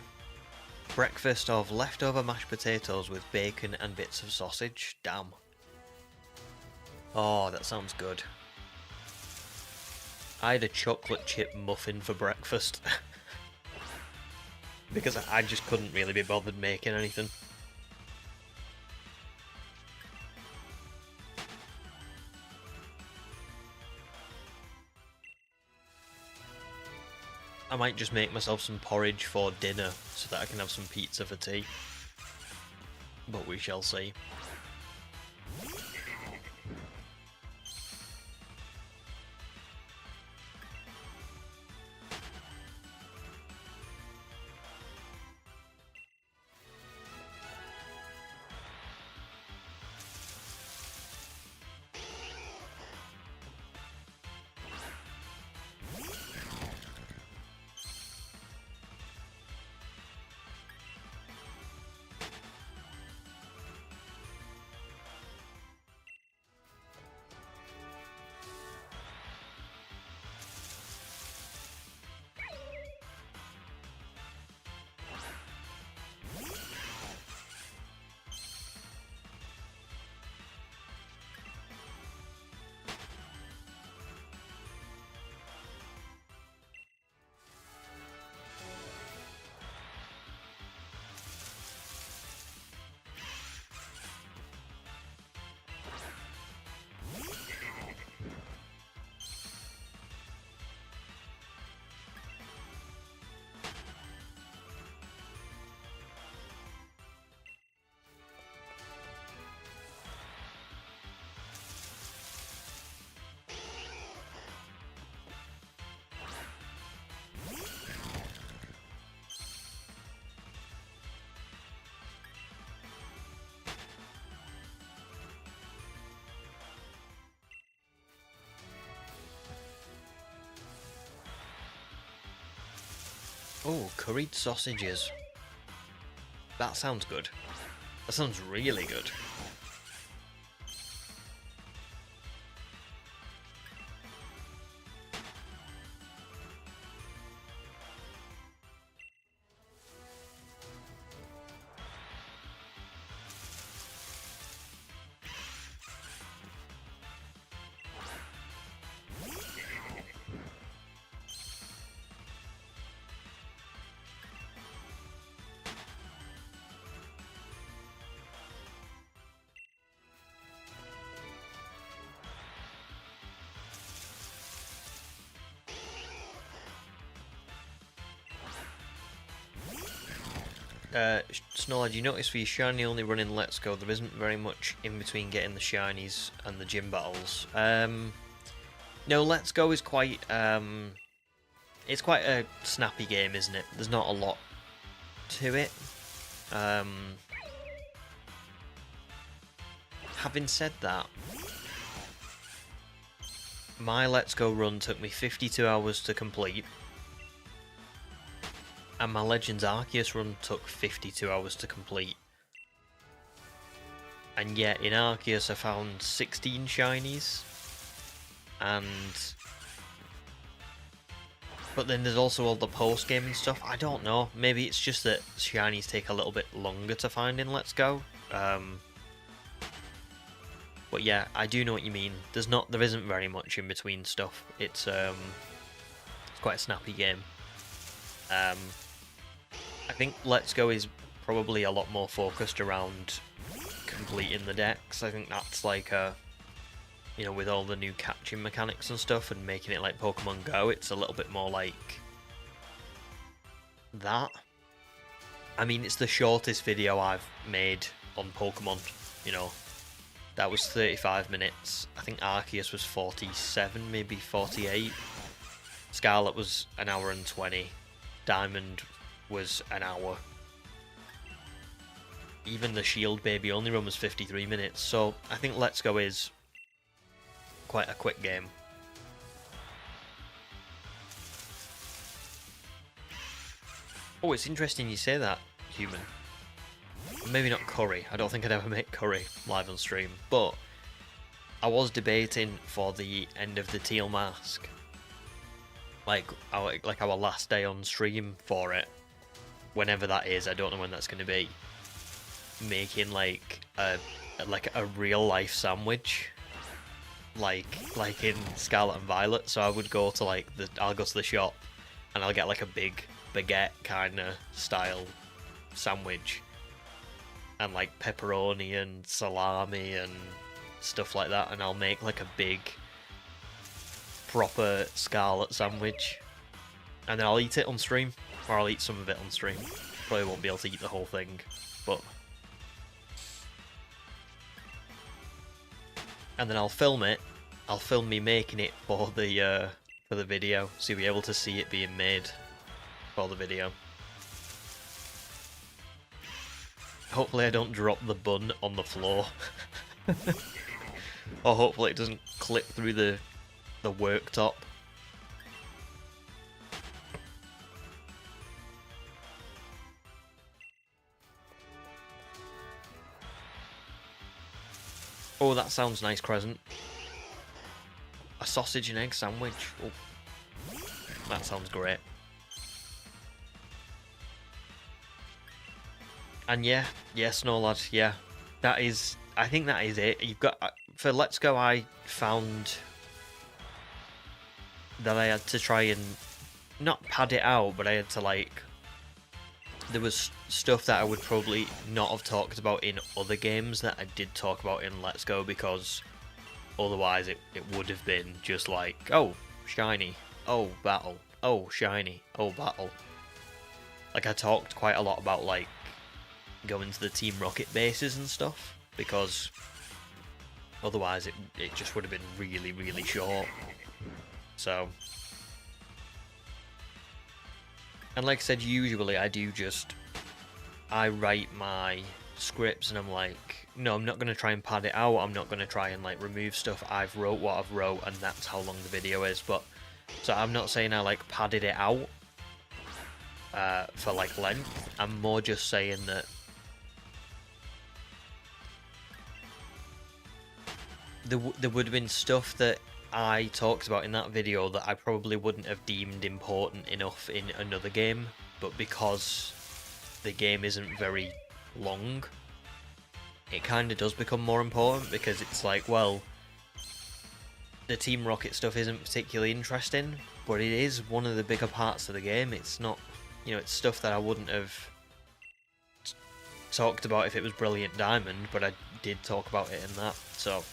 Speaker 1: Breakfast of leftover mashed potatoes with bacon and bits of sausage. Damn. Oh, that sounds good. I had a chocolate chip muffin for breakfast. Because I just couldn't really be bothered making anything. I might just make myself some porridge for dinner so that I can have some pizza for tea. But we shall see. Oh, curried sausages. That sounds good. That sounds really good. Snowlad, you notice for your shiny only running Let's Go, there isn't very much in between getting the shinies and the gym battles. No, Let's Go is quite, it's quite a snappy game, isn't it? There's not a lot to it. Having said that, my Let's Go run took me 52 hours to complete. And my Legends Arceus run took 52 hours to complete. And yet, in Arceus I found 16 shinies. But then there's also all the post-game and stuff. I don't know. Maybe it's just that shinies take a little bit longer to find in Let's Go. But yeah, I do know what you mean. There isn't very much in between stuff. It's quite a snappy game. I think Let's Go is probably a lot more focused around completing the decks. I think that's like you know, with all the new catching mechanics and stuff and making it like Pokemon Go, it's a little bit more like that. I mean, it's the shortest video I've made on Pokemon, you know. That was 35 minutes. I think Arceus was 47, maybe 48. Scarlet was an hour and 20. Diamond was an hour. Even the Shield Baby only run was 53 minutes, so I think Let's Go is quite a quick game. Oh, it's interesting you say that, Human. Maybe not curry. I don't think I'd ever make curry live on stream, but I was debating for the end of the Teal Mask, like our last day on stream for it, whenever that is. I don't know when that's going to be. Making like a real life sandwich, like in Scarlet and Violet. So I would go to I'll go to the shop and I'll get like a big baguette kind of style sandwich, and like pepperoni and salami and stuff like that, and I'll make like a big proper Scarlet sandwich, and then I'll eat it on stream, or I'll eat some of it on stream. Probably won't be able to eat the whole thing, but and then I'll film it. I'll film me making it for the video, so you'll be able to see it being made for the video. Hopefully I don't drop the bun on the floor. Or hopefully it doesn't clip through the worktop. Oh, that sounds nice, Crescent. A sausage and egg sandwich. Oh, that sounds great. And yeah, Snow Lad, yeah. That is, I think that is it. You've got, for Let's Go, I found that I had to try and, not pad it out, but I had to there was stuff that I would probably not have talked about in other games that I did talk about in Let's Go, because otherwise it would have been just like, oh, shiny, oh, battle, oh, shiny, oh, battle. Like, I talked quite a lot about, going to the Team Rocket bases and stuff, because otherwise it just would have been really, really short. So, and like I said, usually I write my scripts and I'm like, no, I'm not going to try and pad it out, I'm not going to try and remove stuff. I've wrote what I've wrote, and that's how long the video is. But so I'm not saying I padded it out, for like length. I'm more just saying that there would have been stuff that I talked about in that video that I probably wouldn't have deemed important enough in another game, but because the game isn't very long, it kind of does become more important, because it's like, well, the Team Rocket stuff isn't particularly interesting, but it is one of the bigger parts of the game. It's not, you know, it's stuff that I wouldn't have talked about if it was Brilliant Diamond, but I did talk about it in that, so...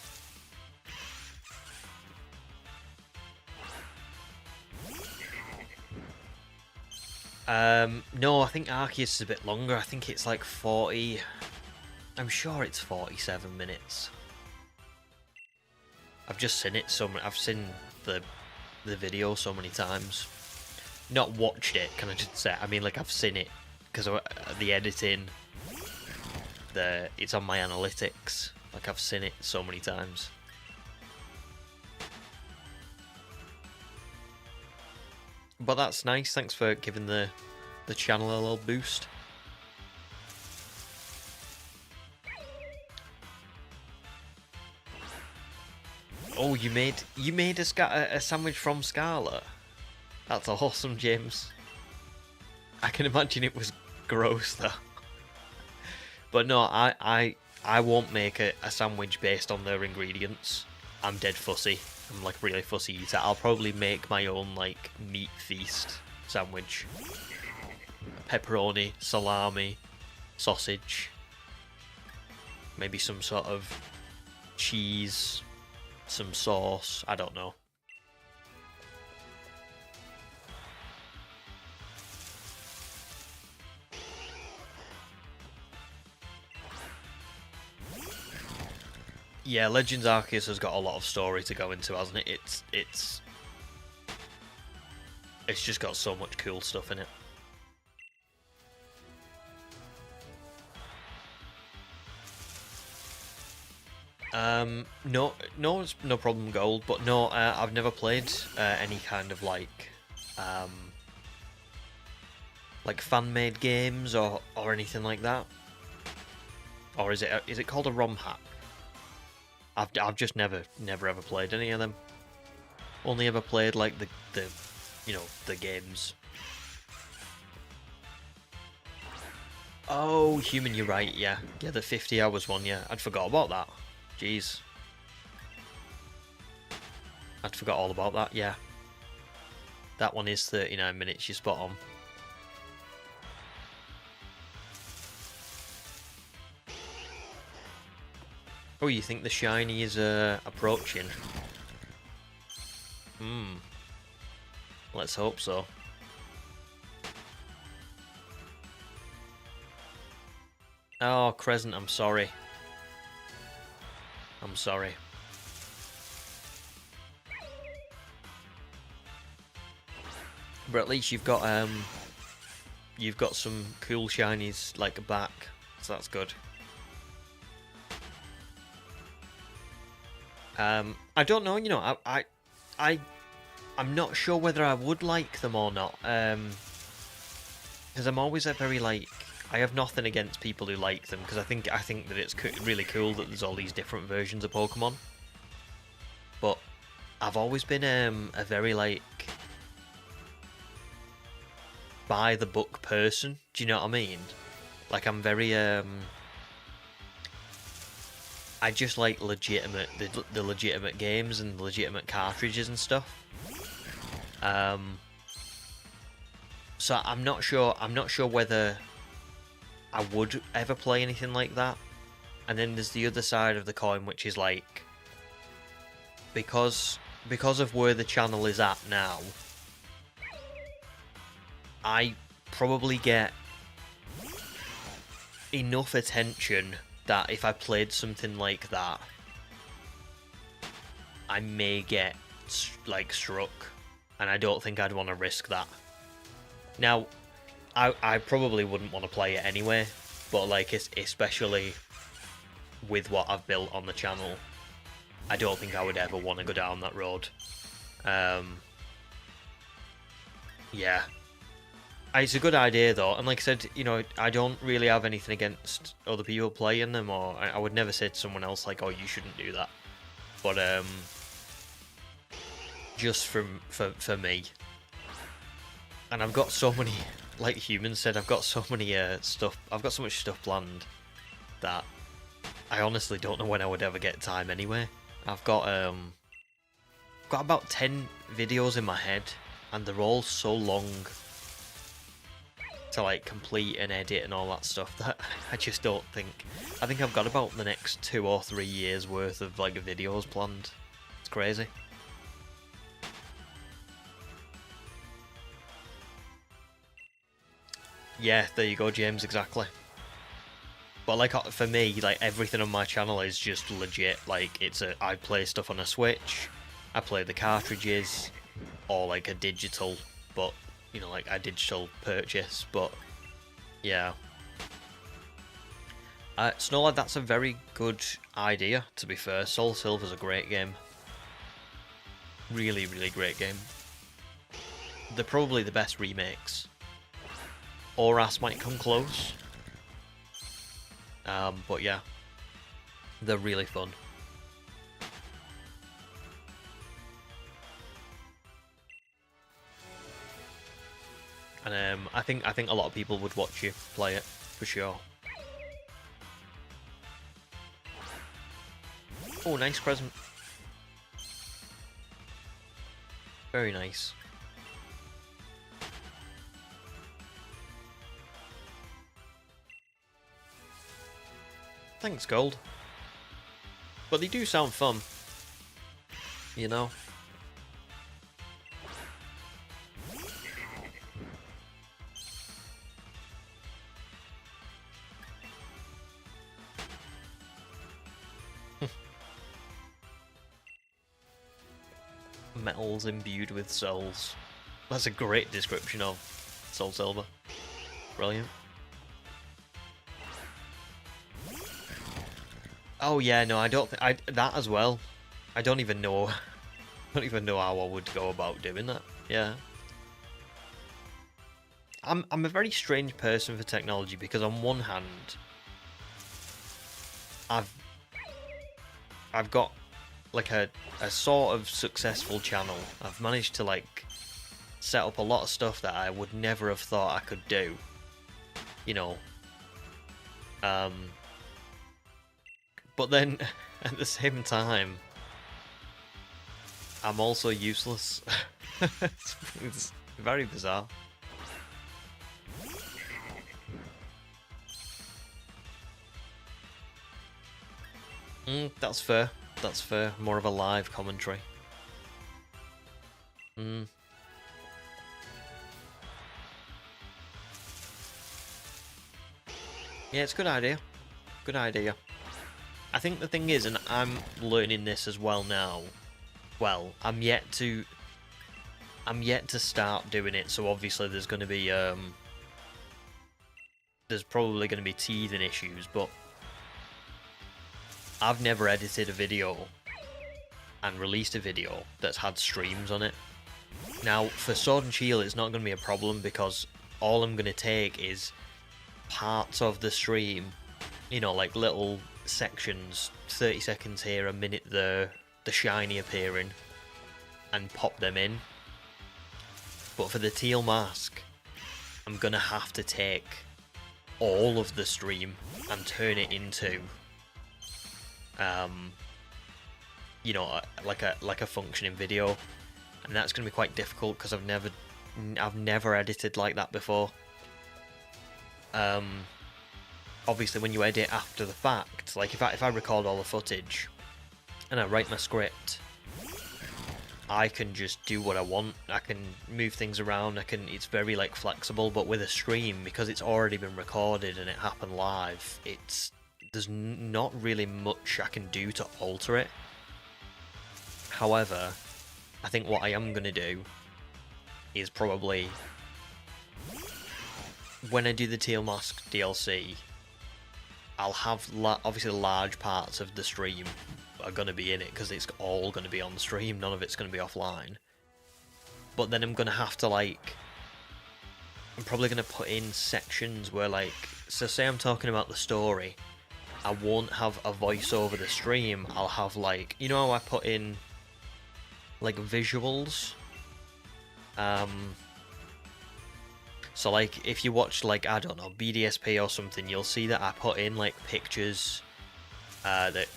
Speaker 1: no, I think Arceus is a bit longer. I think it's like 40... I'm sure it's 47 minutes. I've just seen it so many... I've seen the video so many times. Not watched it, can I just say? I mean, like, I've seen it because of the editing. It's on my analytics. Like, I've seen it so many times. But that's nice. Thanks for giving the channel a little boost. Oh, you made a sandwich from Scarlet. That's awesome, James. I can imagine it was gross though. But no, I won't make a sandwich based on their ingredients. I'm dead fussy. I'm like really fussy eater. I'll probably make my own like meat feast sandwich. Pepperoni, salami, sausage, maybe some sort of cheese, some sauce, I don't know. Yeah, Legends Arceus has got a lot of story to go into, hasn't it? It's just got so much cool stuff in it. No, it's no problem, Gold. But no, I've never played any kind of like fan-made games or anything like that. Or is it called a ROM hack? I've just never ever played any of them. Only ever played like the you know, the games. Oh, Human, you're right. Yeah, the 50 hours one. Yeah, I'd forgot about that. Jeez, I'd forgot all about that. Yeah, that one is 39 minutes. You're spot on. Oh, you think the shiny is approaching? Let's hope so. Oh, Crescent, I'm sorry. I'm sorry. But at least you've got some cool shinies like back, so that's good. I don't know, you know, I'm not sure whether I would like them or not, because I'm always a very like, I have nothing against people who like them, because I think that it's really cool that there's all these different versions of Pokemon. But I've always been a very like by the book person. Do you know what I mean? Like I'm very I just like legitimate the legitimate games and legitimate cartridges and stuff. So I'm not sure whether I would ever play anything like that. And then there's the other side of the coin, which is like, because of where the channel is at now, I probably get enough attention that if I played something like that, I may get like struck, and I don't think I'd want to risk that. Now, I probably wouldn't want to play it anyway, but like especially with what I've built on the channel, I don't think I would ever want to go down that road. Yeah. It's a good idea though, and like I said, you know, I don't really have anything against other people playing them, or I would never say to someone else like, "Oh, you shouldn't do that." But just for me, and I've got so many, like Humans said, I've got so many stuff. I've got so much stuff planned that I honestly don't know when I would ever get time anyway. I've got about 10 videos in my head, and they're all so long to like complete and edit and all that stuff that I just don't think. I think I've got about the next 2 or 3 years worth of like videos planned. It's crazy. Yeah, there you go, James, exactly. But like for me, like everything on my channel is just legit. Like I play stuff on a Switch, I play the cartridges, or like a digital, but you know, like a digital purchase. But yeah, Snowlad, that's a very good idea. To be fair, Soul Silver's a great game. Really, really great game. They're probably the best remakes. Oras might come close. But yeah, they're really fun. And I think a lot of people would watch you play it for sure. Oh, nice present. Very nice. Thanks, Gold. But they do sound fun. You know? Metals imbued with souls. That's a great description of Soul Silver. Brilliant. Oh yeah, no, I don't think that as well. I don't even know. I don't even know how I would go about doing that. Yeah. I'm a very strange person for technology because on one hand, I've got like a sort of successful channel. I've managed to like set up a lot of stuff that I would never have thought I could do. You know. But then, at the same time, I'm also useless. It's very bizarre. That's fair. That's fair. More of a live commentary. Yeah, it's a good idea. Good idea. I think the thing is, and I'm learning this as well now. Well, I'm yet to start doing it. So obviously, there's going to be there's probably going to be teething issues, but I've never edited a video and released a video that's had streams on it. Now, for Sword and Shield, it's not going to be a problem because all I'm going to take is parts of the stream, you know, like little sections, 30 seconds here, a minute there, the shiny appearing, and pop them in. But for the teal mask, I'm gonna have to take all of the stream and turn it into you know, like a functioning video, and that's gonna be quite difficult because I've never edited like that before. Obviously when you edit after the fact, like if I record all the footage and I write my script, I can just do what I want. I can move things around. It's very like flexible. But with a stream, because it's already been recorded and it happened live, there's not really much I can do to alter it. However, I think what I am gonna do is probably when I do the Teal Mask DLC, I'll have obviously large parts of the stream are going to be in it because it's all going to be on the stream, none of it's going to be offline. But then I'm going to have to like I'm probably going to put in sections where, like, so say I'm talking about the story, I won't have a voice over the stream, I'll have, like, you know how I put in, like, visuals? So, like, if you watch, like, I don't know, BDSP or something, you'll see that I put in, like, pictures that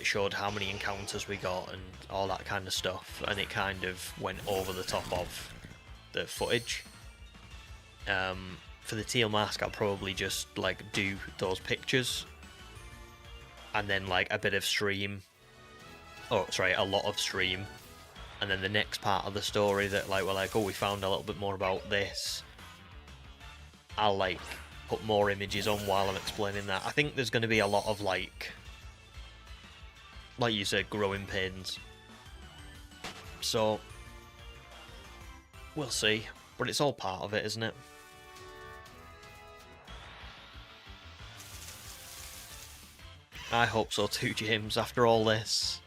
Speaker 1: showed how many encounters we got and all that kind of stuff, and it kind of went over the top of the footage. For the teal mask, I'll probably just, like, do those pictures, and then, like, a bit of stream, oh, sorry, a lot of stream, and then the next part of the story that, like, we're like, oh, we found a little bit more about this, I'll, like, put more images on while I'm explaining that. I think there's going to be a lot of, like you said, growing pains. So, we'll see. But it's all part of it, isn't it? I hope so too, James, after all this.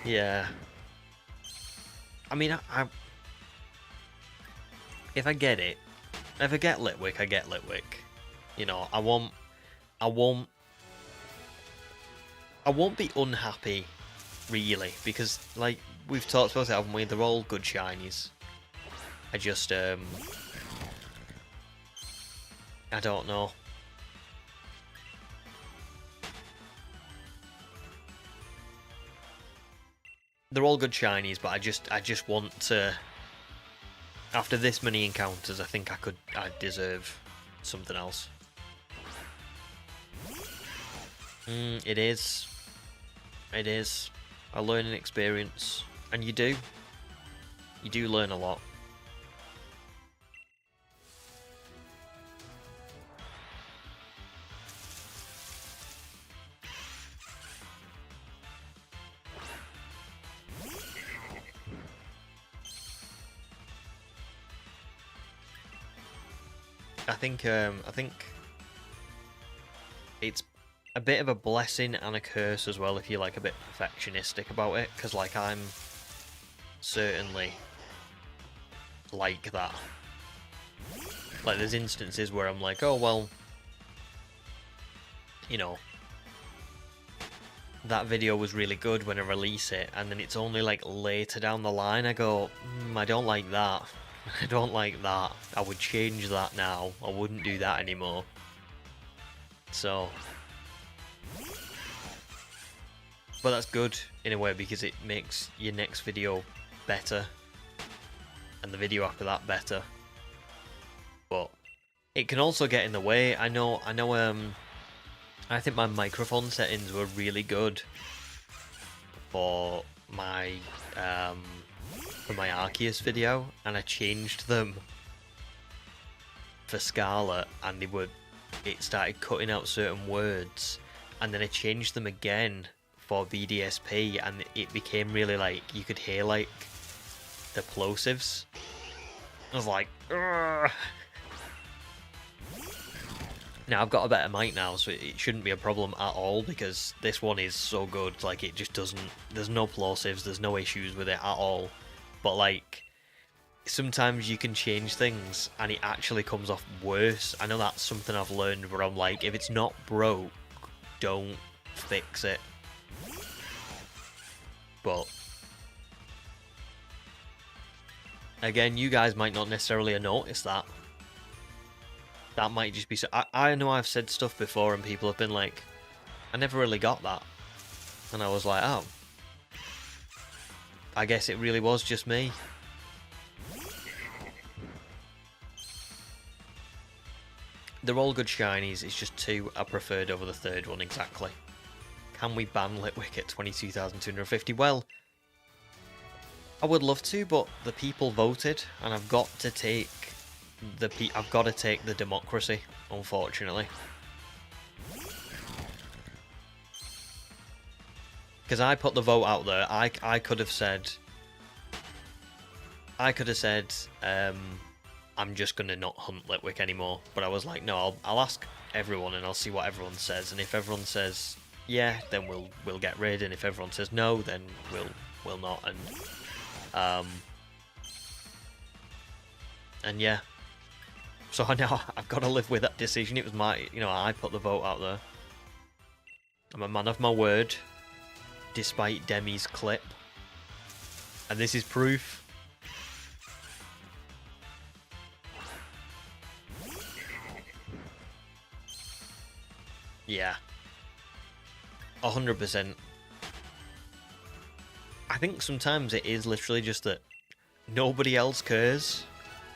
Speaker 1: Yeah. I mean, if I get it, if I get Litwick, I get Litwick. You know, I won't be unhappy, really, because, like, we've talked about it, haven't we? They're all good shinies. I just, I don't know. They're all good shinies, but I just want to. After this many encounters, I think I deserve something else. It is. It is a learning experience, and you do learn a lot. I think it's a bit of a blessing and a curse as well if you're, like, a bit perfectionistic about it, because, like, I'm certainly like that. Like, there's instances where I'm like, oh, well, you know, that video was really good when I release it, and then it's only, like, later down the line I go, I don't like that. I don't like that. I would change that now. I wouldn't do that anymore. So, but that's good in a way, because it makes your next video better, and the video after that better. But it can also get in the way. I know. I think my microphone settings were really good for my Arceus video, and I changed them for Scarlet, and it started cutting out certain words, and then I changed them again for BDSP, and it became really, like, you could hear, like, the plosives. I was like, ugh. Now I've got a better mic now, so it shouldn't be a problem at all, because this one is so good. Like, it just doesn't, there's no plosives, there's no issues with it at all. But, like, sometimes you can change things and it actually comes off worse. I know that's something I've learned, where I'm like, if it's not broke, don't fix it. But again, you guys might not necessarily have noticed that. That might just be so. I know I've said stuff before and people have been like, I never really got that. And I was like, oh, I guess it really was just me. They're all good shinies, it's just two I preferred over the third one, exactly. Can we ban Litwick at 22,250? Well, I would love to, but the people voted, and I've got to take the democracy, unfortunately. Because I put the vote out there. I could have said, I'm just gonna not hunt Litwick anymore. But I was like, no, I'll ask everyone and I'll see what everyone says. And if everyone says yeah, then we'll get rid. And if everyone says no, then we'll not. And And yeah, so now I've got to live with that decision. It was my, I put the vote out there. I'm a man of my word, despite Demi's clip. And this is proof. Yeah. 100%. I think sometimes it is literally just that nobody else cares,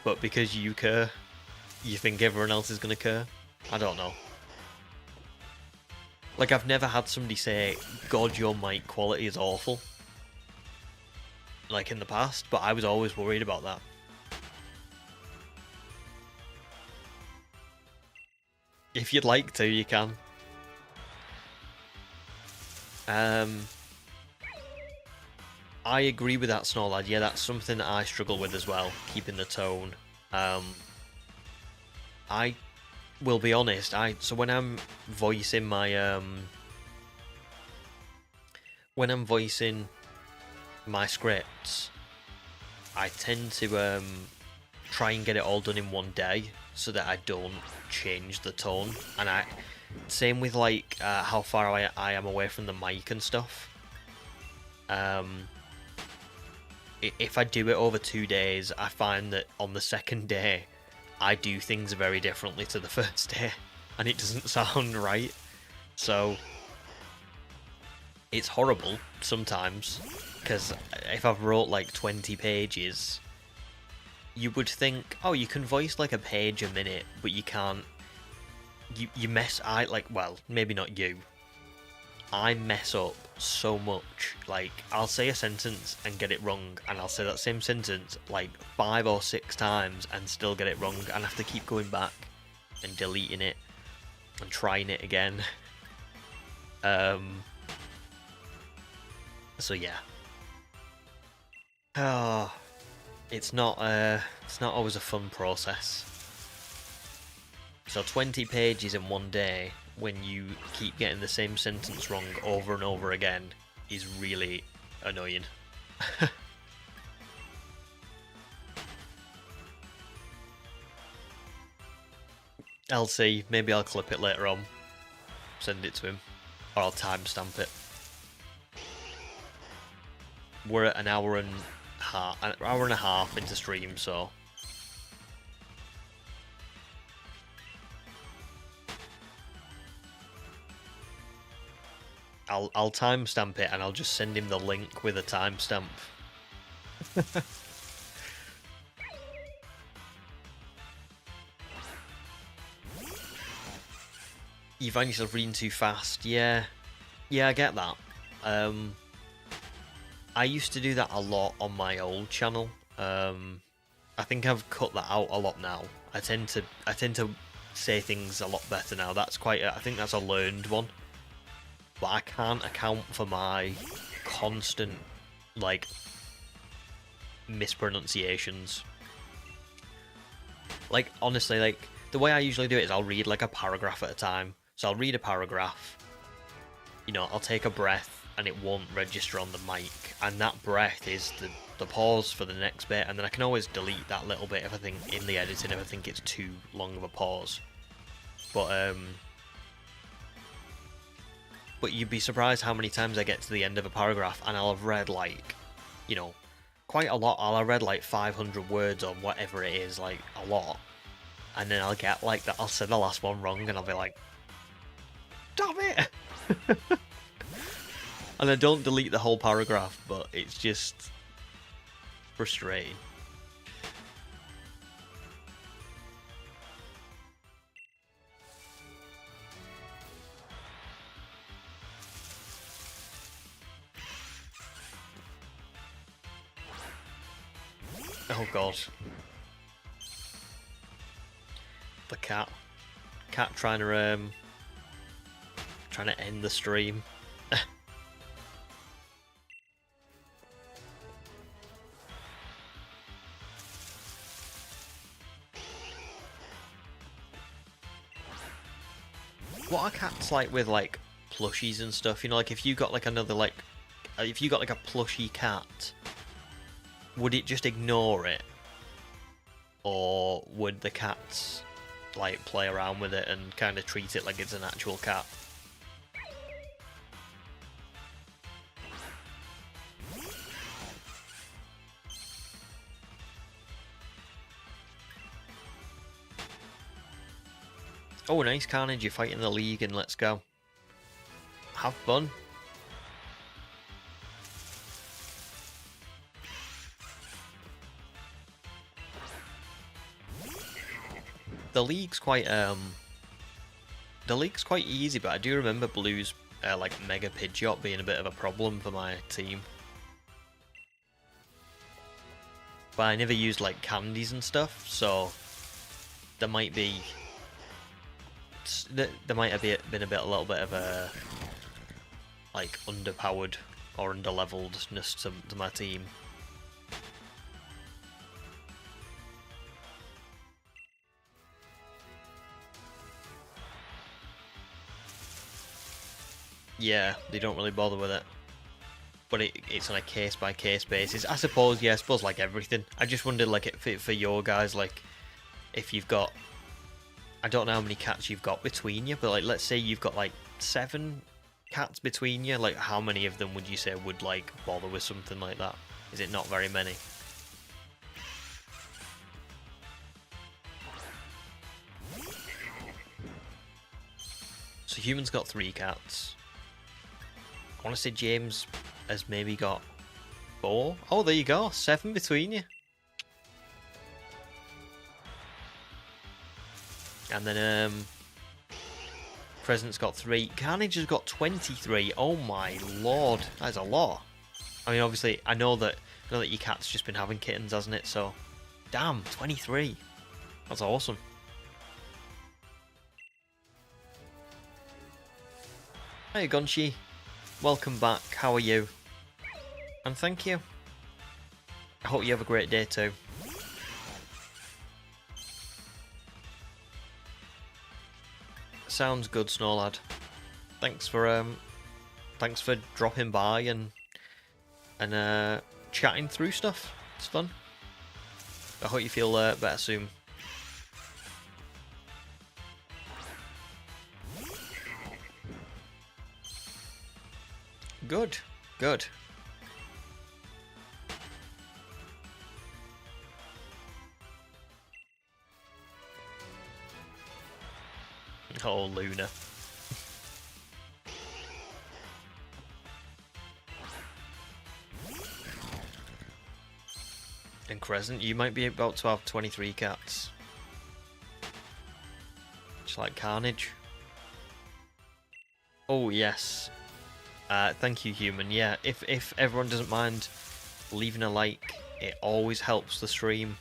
Speaker 1: but because you care, you think everyone else is going to care. I don't know. Like, I've never had somebody say, God, your mic quality is awful. Like in the past, but I was always worried about that. If you'd like to, you can. I agree with that, Snorlad. Yeah, that's something that I struggle with as well, keeping the tone. I will be honest, so when I'm voicing my scripts, I tend to try and get it all done in one day so that I don't change the tone. And same with like how far I am away from the mic and stuff. If I do it over 2 days, I find that on the second day I do things very differently to the first day, and it doesn't sound right. So it's horrible sometimes, because if I've wrote like 20 pages, you would think, oh, you can voice like a page a minute, but you can't. You mess. Well, maybe not you. I mess up so much. Like, I'll say a sentence and get it wrong, and I'll say that same sentence like 5 or 6 times and still get it wrong, and have to keep going back and deleting it and trying it again. So yeah. Oh, it's not always a fun process. So 20 pages in one day, when you keep getting the same sentence wrong over and over again, is really annoying. I'll see. Maybe I'll clip it later on, send it to him, or I'll timestamp it. We're at an hour and a half into stream, so I'll timestamp it, and I'll just send him the link with a timestamp. You find yourself reading too fast. Yeah, I get that. I used to do that a lot on my old channel. I think I've cut that out a lot now. I tend to say things a lot better now. That's I think that's a learned one. But I can't account for my constant, like, mispronunciations. Like, honestly, like, the way I usually do it is I'll read, like, a paragraph at a time. So I'll read a paragraph, I'll take a breath, and it won't register on the mic. And that breath is the pause for the next bit, and then I can always delete that little bit if I think, in the editing, if I think it's too long of a pause. But you'd be surprised how many times I get to the end of a paragraph and I'll have read, like, quite a lot. I'll have read like 500 words or whatever it is, like a lot. And then I'll get like that. I'll say the last one wrong and I'll be like, damn it! And I don't delete the whole paragraph, but it's just frustrating. Oh god. The cat. Cat trying to end the stream. What are cats like with like plushies and stuff? Like if you got like another like, if you got like a plushie cat, would it just ignore it? or would the cats like play around with it and kind of treat it like it's an actual cat? Oh, nice, Carnage, you're fighting the league, and let's go. Have fun. The league's quite easy, but I do remember Blue's like Mega Pidgeot being a bit of a problem for my team. But I never used like candies and stuff, so there might have been a little bit of a like underpowered or underleveledness to my team. Yeah, they don't really bother with it. But it's on a case-by-case basis. I suppose, yeah, I suppose like everything. I just wondered, like, for your guys, like, if you've got... I don't know how many cats you've got between you, but, like, let's say you've got, like, 7 cats between you. Like, how many of them would you say would, like, bother with something like that? Is it not very many? So Human's got 3 cats. I want to say James has maybe got 4. Oh, there you go. 7 between you. And then Present's got 3. Carnage has got 23. Oh my lord, that's a lot. I mean, obviously, I know that your cat's just been having kittens, hasn't it? So, damn, 23. That's awesome. Hey, Gonshi. Welcome back. How are you? And thank you. I hope you have a great day too. Sounds good, Snowlad. Thanks for dropping by and chatting through stuff. It's fun. I hope you feel better soon. Good, good. Oh, Luna. And Crescent, you might be about to have 23 cats. Just like Carnage. Oh, yes. Thank you, Human. Yeah, if everyone doesn't mind leaving a like, it always helps the stream.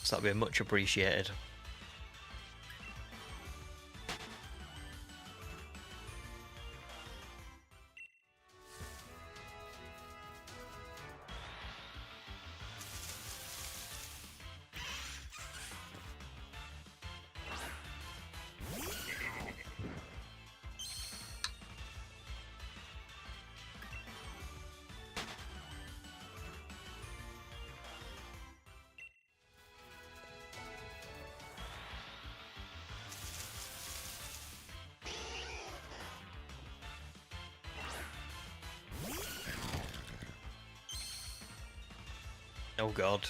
Speaker 1: So that'd be much appreciated. Oh god.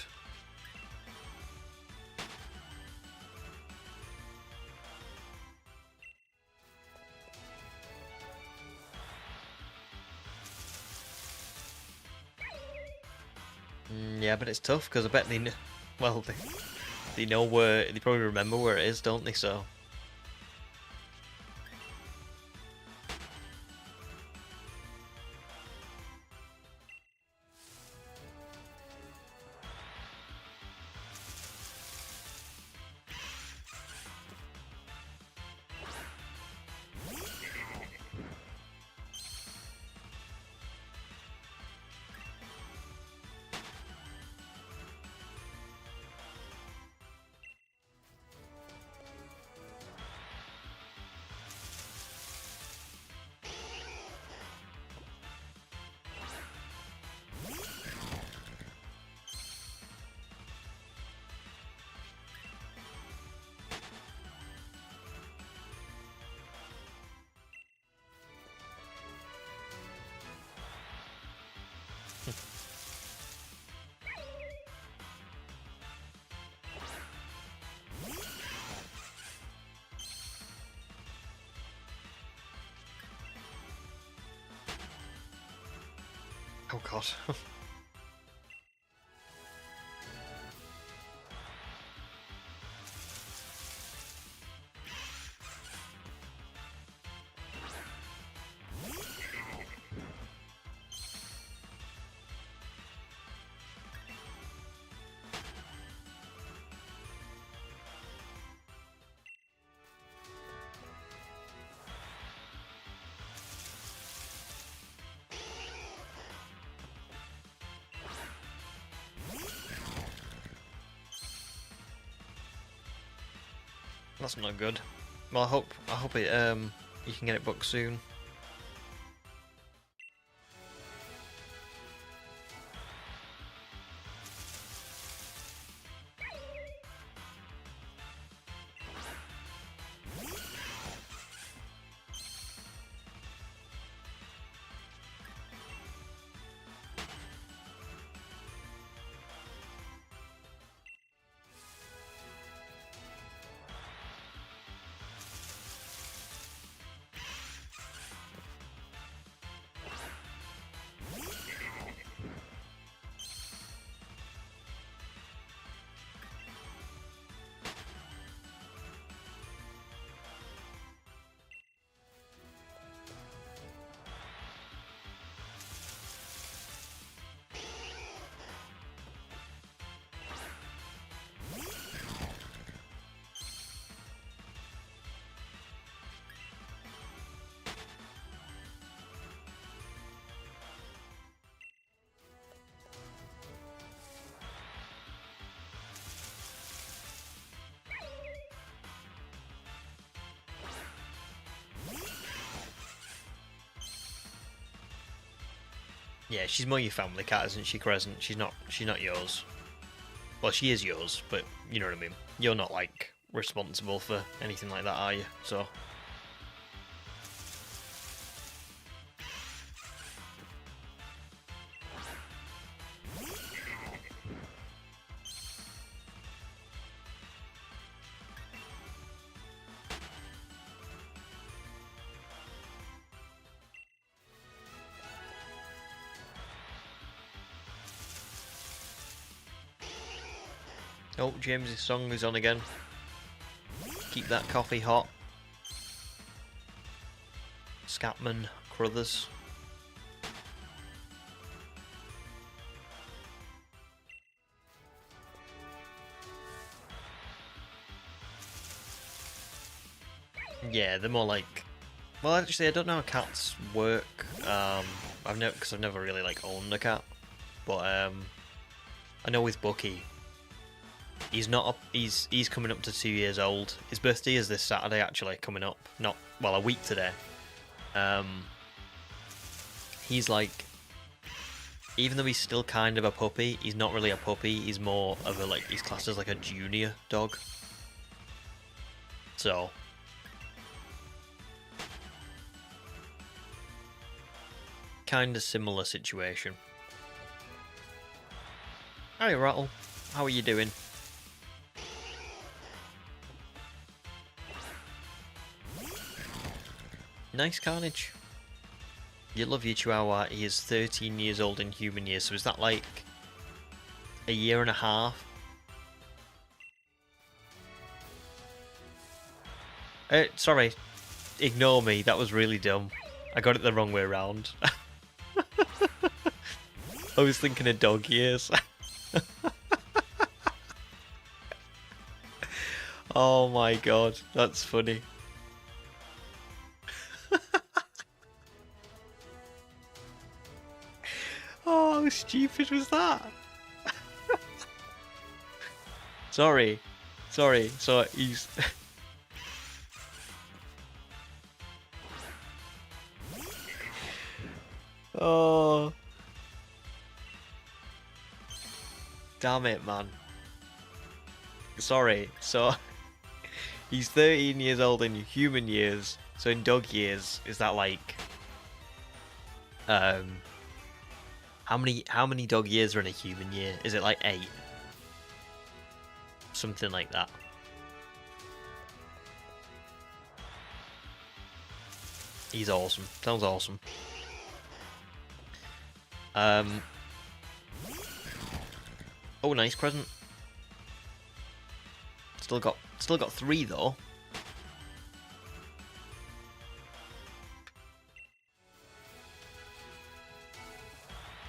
Speaker 1: Yeah, but it's tough because I bet they know, well, they know where, they probably remember where it is, don't they, so... Oh god. That's not good. Well, I hope it you can get it booked soon. Yeah, she's more your family cat, isn't she, Crescent? She's not yours. Well, she is yours, but you know what I mean. You're not like responsible for anything like that, are you? So oh, James's song is on again. Keep that coffee hot. Scatman Crothers. Yeah, they're more like. Well, actually, I don't know how cats work. I've never really like owned a cat, but I know with Bucky. He's not up. He's coming up to 2 years old. His birthday is this Saturday, actually, coming up. Not well, a week today. He's like, even though he's still kind of a puppy, he's not really a puppy. He's more of a like. He's classed as like a junior dog. So, kind of similar situation. Hi, Rattle. How are you doing? Nice Carnage. You love your Chihuahua. He is 13 years old in human years, so is that like a year and a half? Sorry. Ignore me, that was really dumb. I got it the wrong way around. I was thinking of dog years. Oh my god, that's funny. Oh, how stupid was that? Sorry. So he's... Oh. Damn it, man. Sorry, so... He's 13 years old in human years, so in dog years, is that like... How many dog years are in a human year? Is it like 8? Something like that. He's awesome. Sounds awesome. Oh, nice Crescent. Still got 3 though.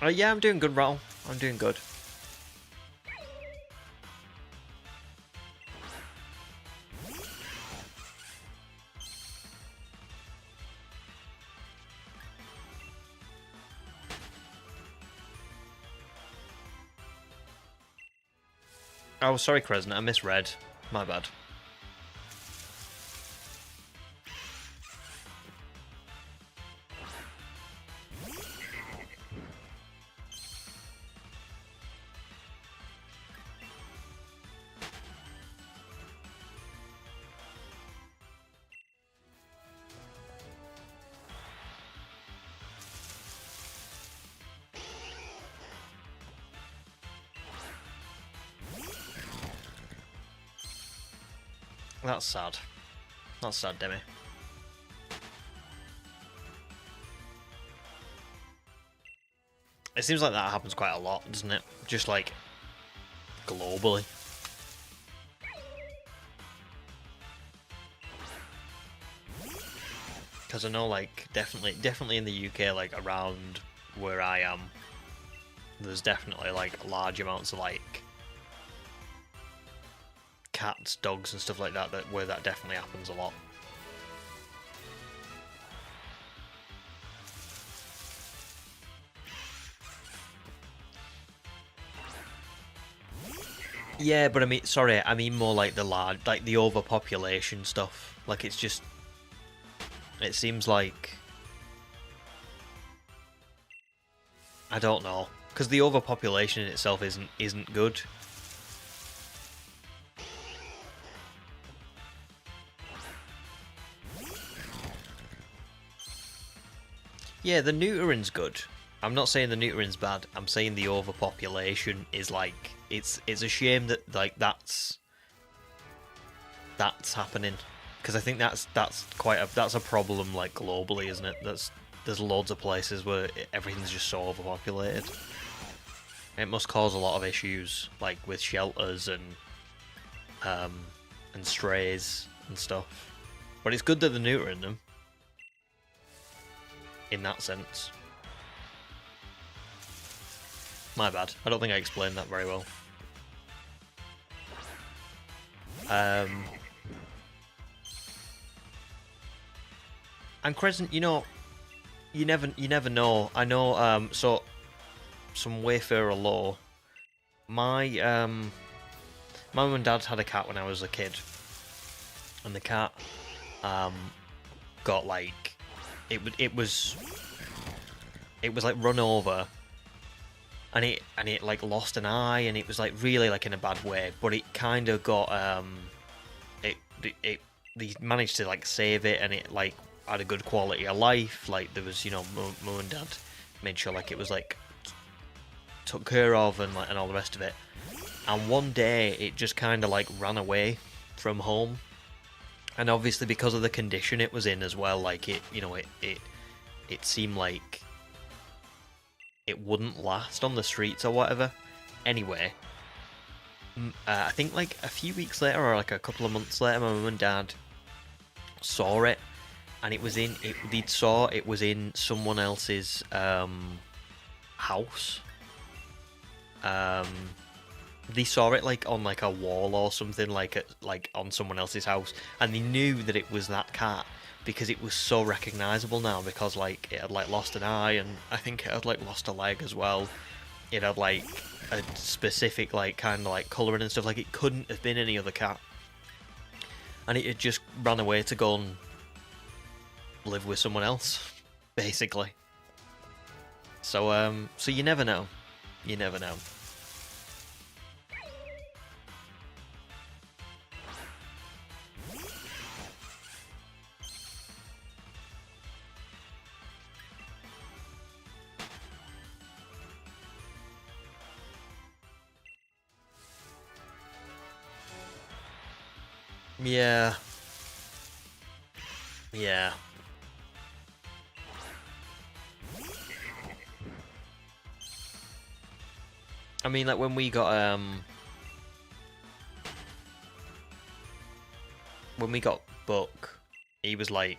Speaker 1: Yeah, I'm doing good, Rattle. I'm doing good. Oh, sorry, Crescent. I misread. My bad. That's sad. That's sad, Demi. It seems like that happens quite a lot, doesn't it? Just like globally. Because I know, like, definitely in the UK, like around where I am, there's definitely like large amounts of like cats, dogs, and stuff like that where that definitely happens a lot. Yeah, but I mean, sorry, I mean more like the large, like the overpopulation stuff. Like it's just, it seems like, I don't know, because the overpopulation in itself isn't good. Yeah, the neuterin's good. I'm not saying the neuterin's bad. I'm saying the overpopulation is like, it's a shame that like that's happening, because I think that's a problem like globally, isn't it? There's loads of places where everything's just so overpopulated. It must cause a lot of issues, like with shelters and strays and stuff. But it's good that they're neutering them, in that sense. My bad. I don't think I explained that very well. And Crescent, you know, you never know. I know. So some Wayfarer lore. My mum and dad had a cat when I was a kid, and the cat got like it was like run over, and it like lost an eye, and it was like really like in a bad way, but it kind of got they managed to like save it, and it like had a good quality of life. Like there was, you know, mum and dad made sure like it was like took care of, and like and all the rest of it. And one day it just kind of like ran away from home, and obviously because of the condition it was in as well, like it, you know, it seemed like it wouldn't last on the streets or whatever. Anyway, I think like a few weeks later, or like a couple of months later, my mum and dad saw it, and it was in someone else's house. They saw it like on like a wall or something, like on someone else's house, and they knew that it was that cat because it was so recognizable now, because like it had like lost an eye, and I think it had like lost a leg as well. It had like a specific like kind of like colouring and stuff. Like it couldn't have been any other cat, and it had just ran away to go and live with someone else, basically. So so you never know. You never know. Yeah. Yeah. I mean, like when we got Buck, he was like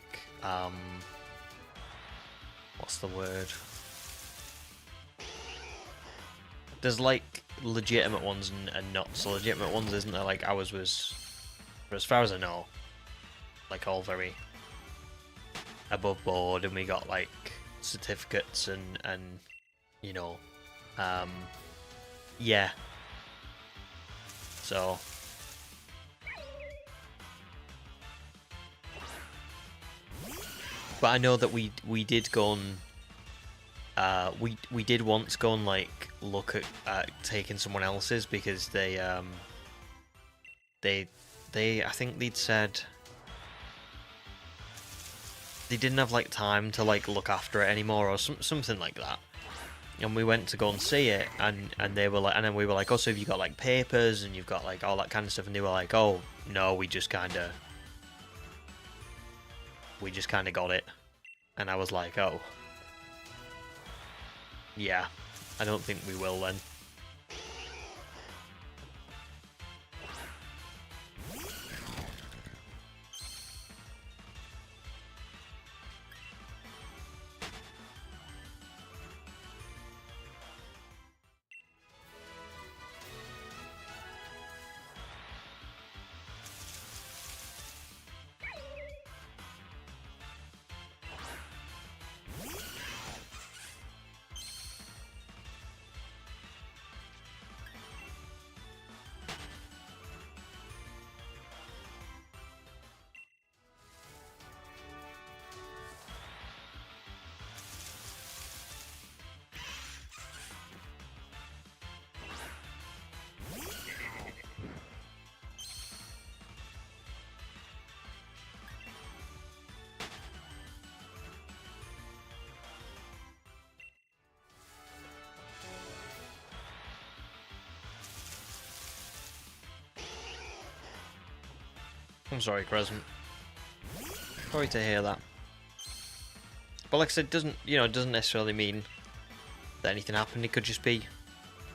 Speaker 1: what's the word? There's like legitimate ones and not so legitimate ones, isn't there? Like ours was, for as far as I know, like all very above board, and we got like certificates and you know, yeah. So but I know that we did go and we did once go and like look at taking someone else's, because they I think they'd said they didn't have like time to like look after it anymore or something like that. And we went to go and see it, and they were like, and then we were like, oh, so have you got like papers and you've got like all that kind of stuff? And they were like, oh no, we just kind of got it. And I was like, oh yeah, I don't think we will then. I'm sorry, Crescent. Sorry to hear that. But like I said, it doesn't necessarily mean that anything happened. It could just be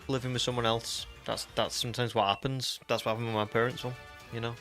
Speaker 1: living with someone else. That's sometimes what happens. That's what happened with my parents, well, you know.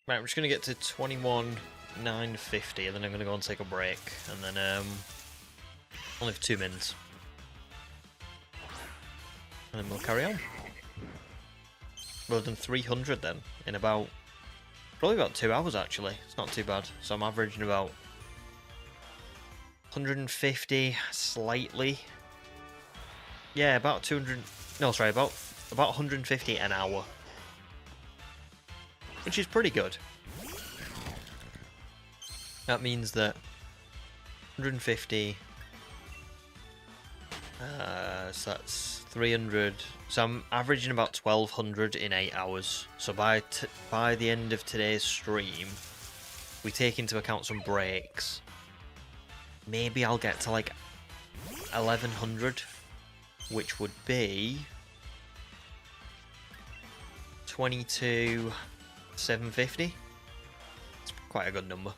Speaker 1: Right, I'm just gonna get to 21,950, and then I'm gonna go and take a break, and then only for 2 minutes, and then we'll carry on. We'll have done 300 then in probably about 2 hours actually. It's not too bad. So I'm averaging about 150 slightly. Yeah, about 200. No, sorry, about 150 an hour, which is pretty good. That means that 150, so that's 300, so I'm averaging about 1200 in 8 hours. So by the end of today's stream, we take into account some breaks, maybe I'll get to like 1100, which would be 22,750. It's quite a good number.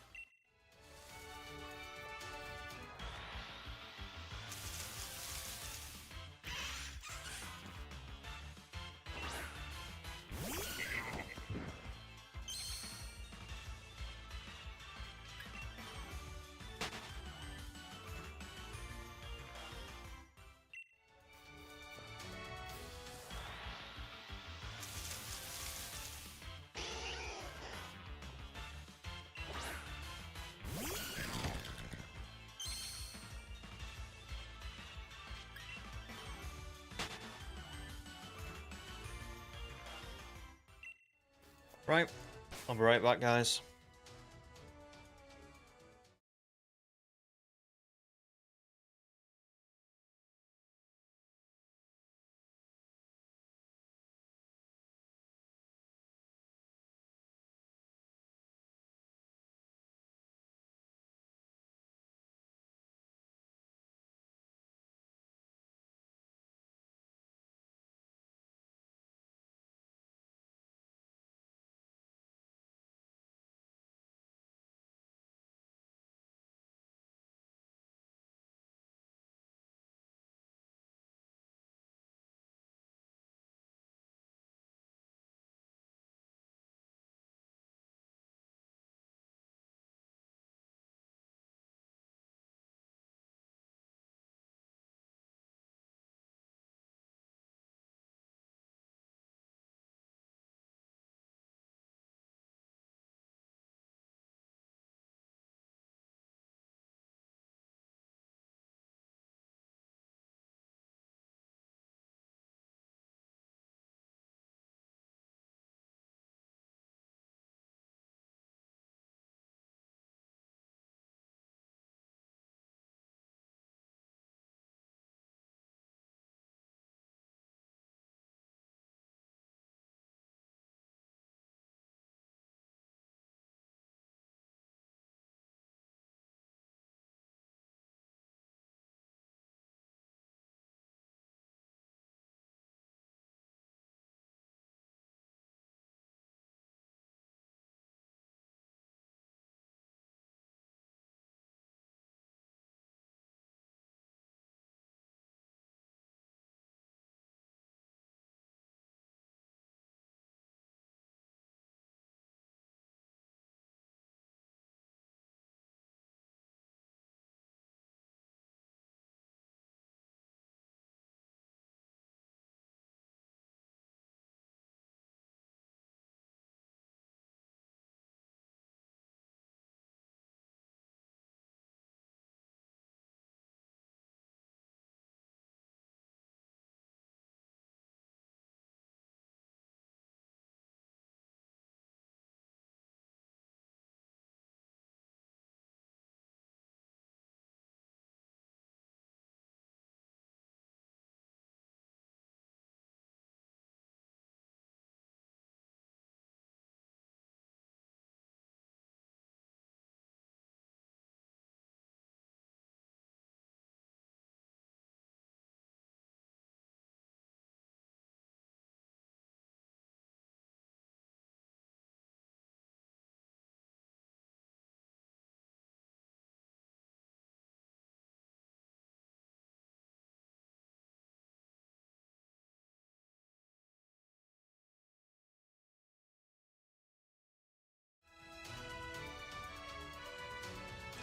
Speaker 1: Right, I'll be right back, guys.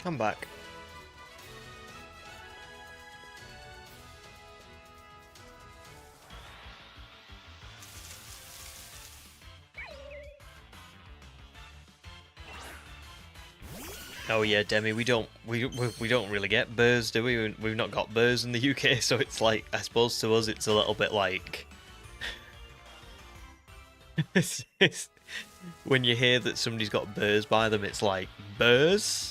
Speaker 1: I'm back. Oh yeah, Demi, we don't really get burrs, do we? We've not got burrs in the UK, so it's like, I suppose to us it's a little bit like when you hear that somebody's got burrs by them, it's like, burrs?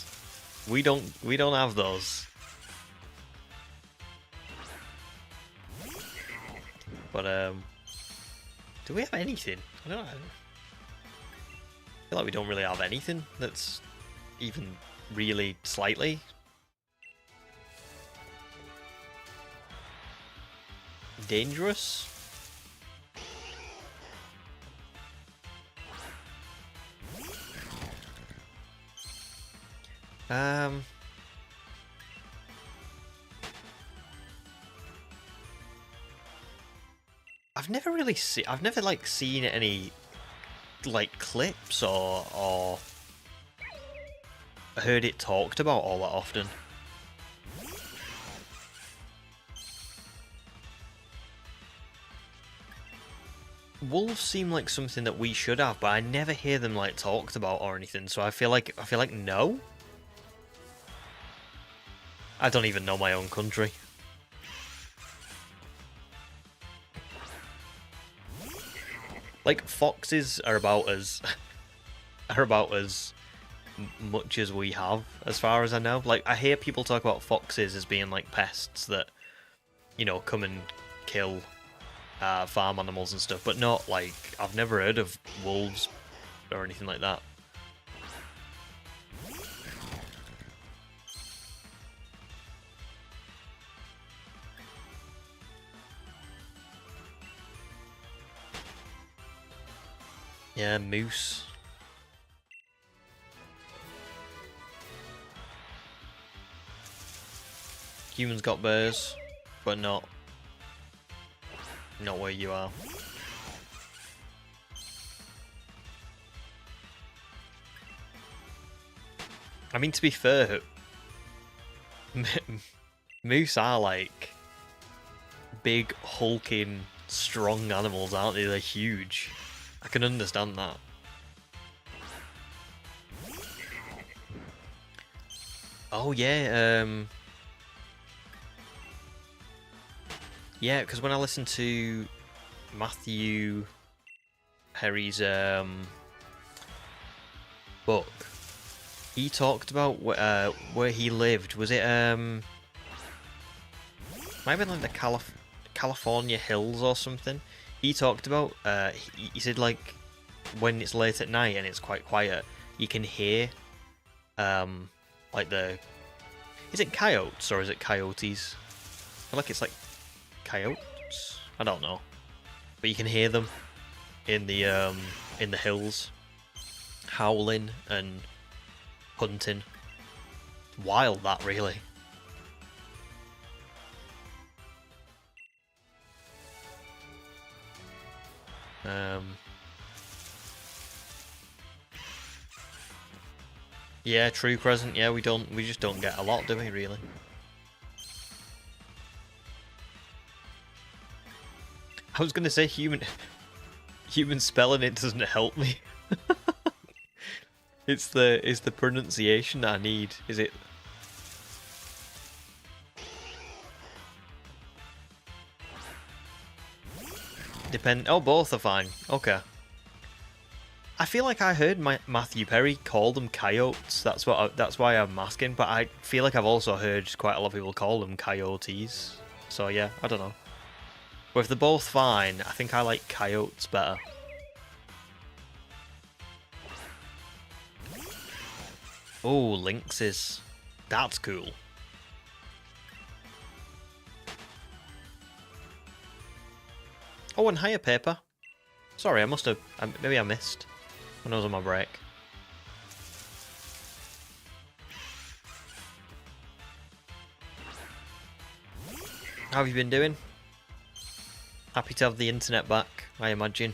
Speaker 1: We don't have those. But do we have anything? I don't know. I feel like we don't really have anything that's even really slightly dangerous. I've never like seen any like clips or heard it talked about all that often. Wolves seem like something that we should have, but I never hear them like talked about or anything. So I feel like no. I don't even know my own country. Like, foxes are about as are about as much as we have, as far as I know. Like, I hear people talk about foxes as being like pests that, you know, come and kill farm animals and stuff, but not like, I've never heard of wolves or anything like that. Yeah, moose. Humans got bears, but not where you are. I mean, to be fair, moose are like big, hulking, strong animals, aren't they? They're huge. I can understand that. Oh yeah, yeah, because when I listened to Matthew Perry's book, he talked about where he lived. Was it might have been like the California hills or something. He talked about he said like when it's late at night and it's quite quiet, you can hear like is it coyotes or is it coyotes? I feel like it's like coyotes. I don't know, but you can hear them in the hills, howling and hunting. Wild, that really. Yeah, true present. Yeah, we just don't get a lot, do we? Really. I was gonna say human spelling. It doesn't help me. It's the pronunciation that I need. Is it? Oh, both are fine. Okay. I feel like I heard Matthew Perry call them coyotes. That's why I'm asking. But I feel like I've also heard quite a lot of people call them coyotes. So yeah, I don't know. But if they're both fine, I think I like coyotes better. Oh, lynxes. That's cool. Oh, and higher paper. Sorry, I must have... maybe I missed when I was on my break. How have you been doing? Happy to have the internet back, I imagine.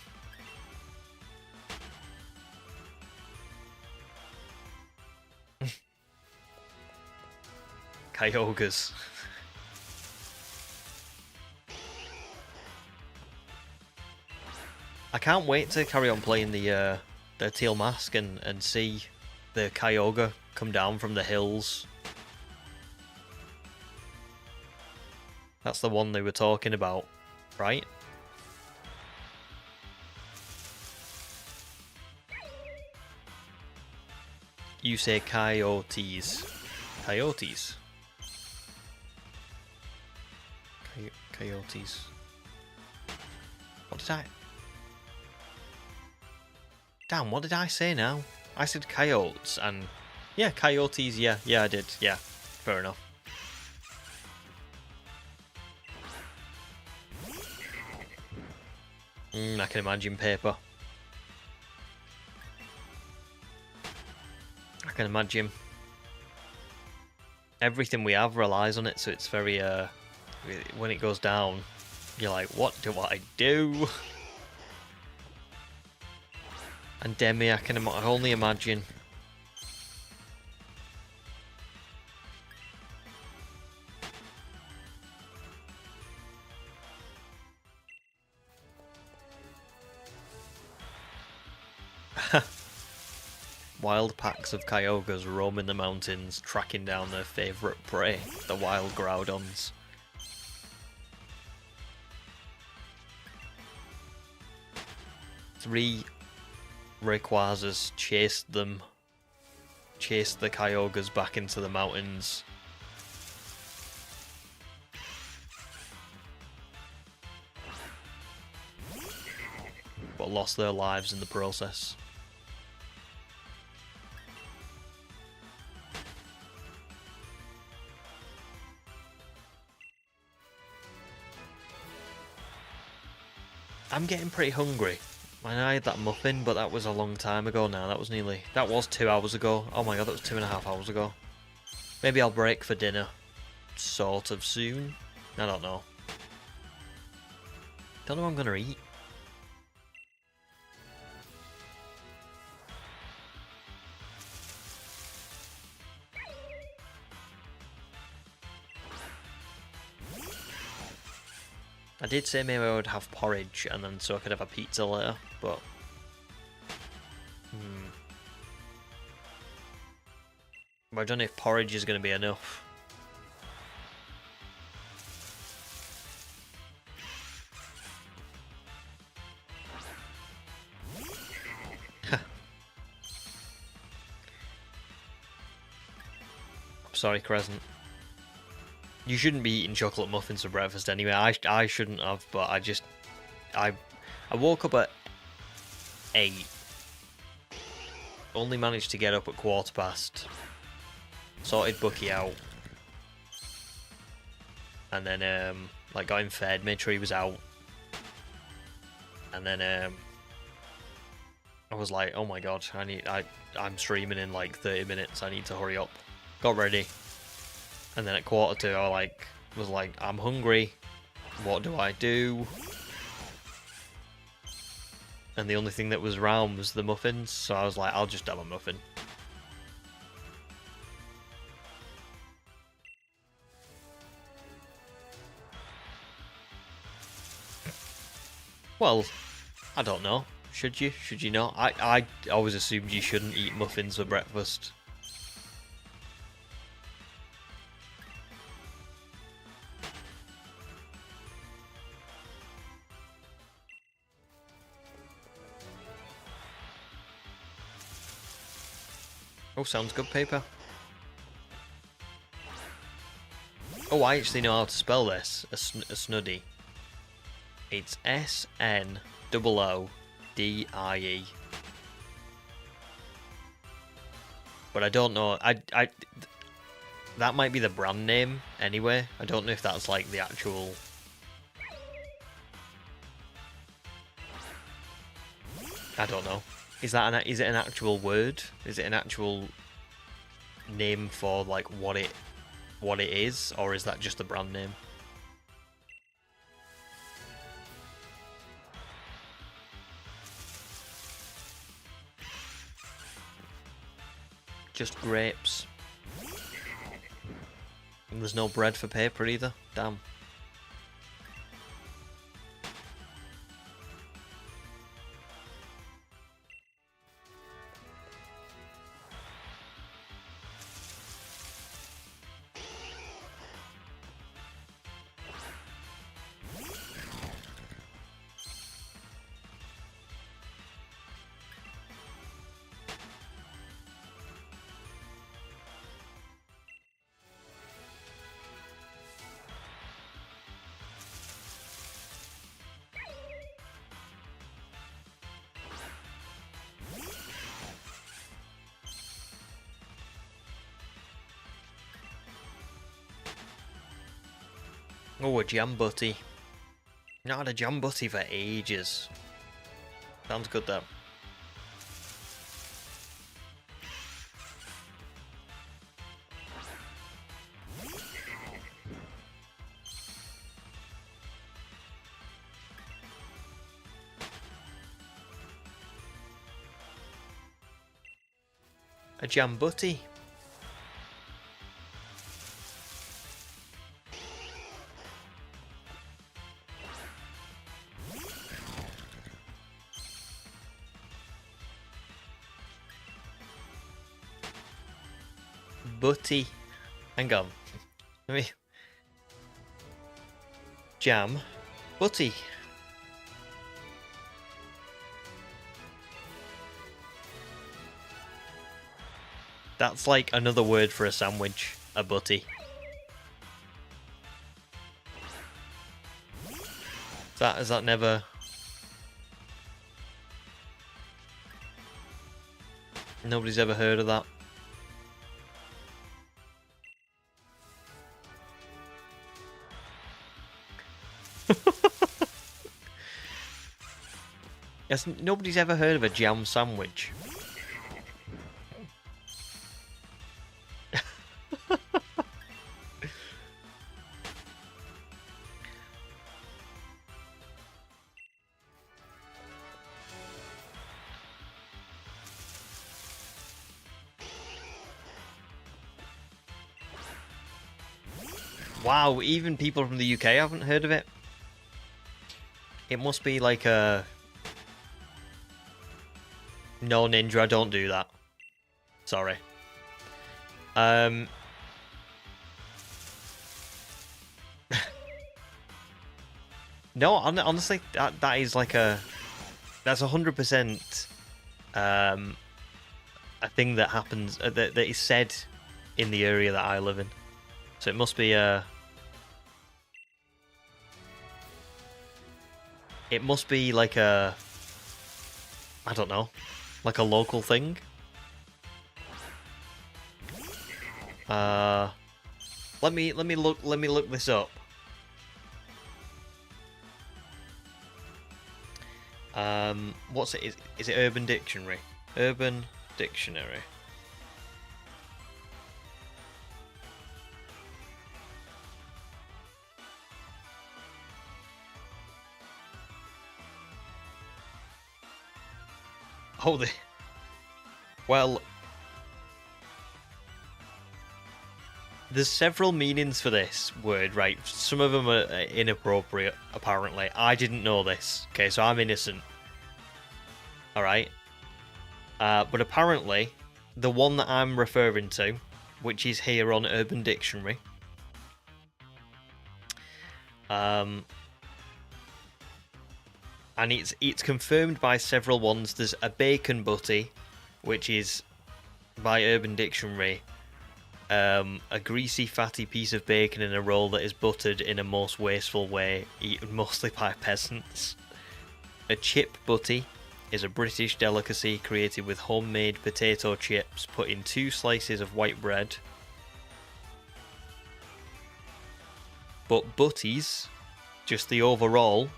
Speaker 1: Kyogres. I can't wait to carry on playing the Teal Mask and see the Kyogre come down from the hills. That's the one they were talking about, right? You say coyotes. Coyotes. Coyotes. What did I... Damn, what did I say now? I said coyotes and... Yeah, coyotes, yeah, I did. Yeah, fair enough. I can imagine paper. I can imagine. Everything we have relies on it, so it's very, when it goes down, you're like, what do I do? And Demi, I can only imagine. Wild packs of Kyogres roam in the mountains, tracking down their favourite prey, the wild Groudons. 3 Rayquazas chased the Kyogres back into the mountains. But lost their lives in the process. I'm getting pretty hungry. I had that muffin, but that was a long time ago now. That was 2 hours ago. Oh my god, that was 2.5 hours ago. Maybe I'll break for dinner sort of soon. I don't know. Don't know what I'm gonna eat. I did say maybe I would have porridge and then so I could have a pizza later, but I don't know if porridge is going to be enough. I'm sorry, Crescent. You shouldn't be eating chocolate muffins for breakfast anyway. I shouldn't have, but I woke up at 8. Only managed to get up at 15:15. Sorted Bucky out. And then like got him fed, made sure he was out. And then I was like, oh my god, I'm streaming in like 30 minutes, I need to hurry up. Got ready. And then at 1:45 I was like, I'm hungry. What do I do? And the only thing that was around was the muffins, so I was like, I'll just have a muffin. Well, I don't know. Should you? Should you not? I always assumed you shouldn't eat muffins for breakfast. Oh, sounds good, paper. Oh, I actually know how to spell this. A snuddy. It's SNOODIE. But I don't know. That might be the brand name anyway. I don't know if that's like the actual. I don't know. Is it an actual word? Is it an actual name for like what it is, or is that just the brand name? Just grapes. And there's no bread for paper either. Damn. Oh, a jam butty. Not had a jam butty for ages. Sounds good though. A jam butty. Butty. Hang on. Let me. Jam. Butty. That's like another word for a sandwich. A butty. Is that never... Nobody's ever heard of that? Yes, nobody's ever heard of a jam sandwich. Wow, even people from the UK haven't heard of it. It must be like a... No, Ninja, I don't do that. Sorry. No, honestly, that is like a... That's 100% a thing that happens, that is said in the area that I live in. So it must be a... It must be like a... I don't know. Like a local thing. Let me look this up. What's it? Is it Urban Dictionary? Urban Dictionary. Oh, well, there's several meanings for this word, right? Some of them are inappropriate, apparently. I didn't know this. Okay, so I'm innocent. Alright. But apparently, the one that I'm referring to, which is here on Urban Dictionary, and it's confirmed by several ones. There's a bacon butty, which is, by Urban Dictionary, a greasy, fatty piece of bacon in a roll that is buttered in a most wasteful way, eaten mostly by peasants. A chip butty is a British delicacy created with homemade potato chips put in 2 slices of white bread. But butties, just the overall...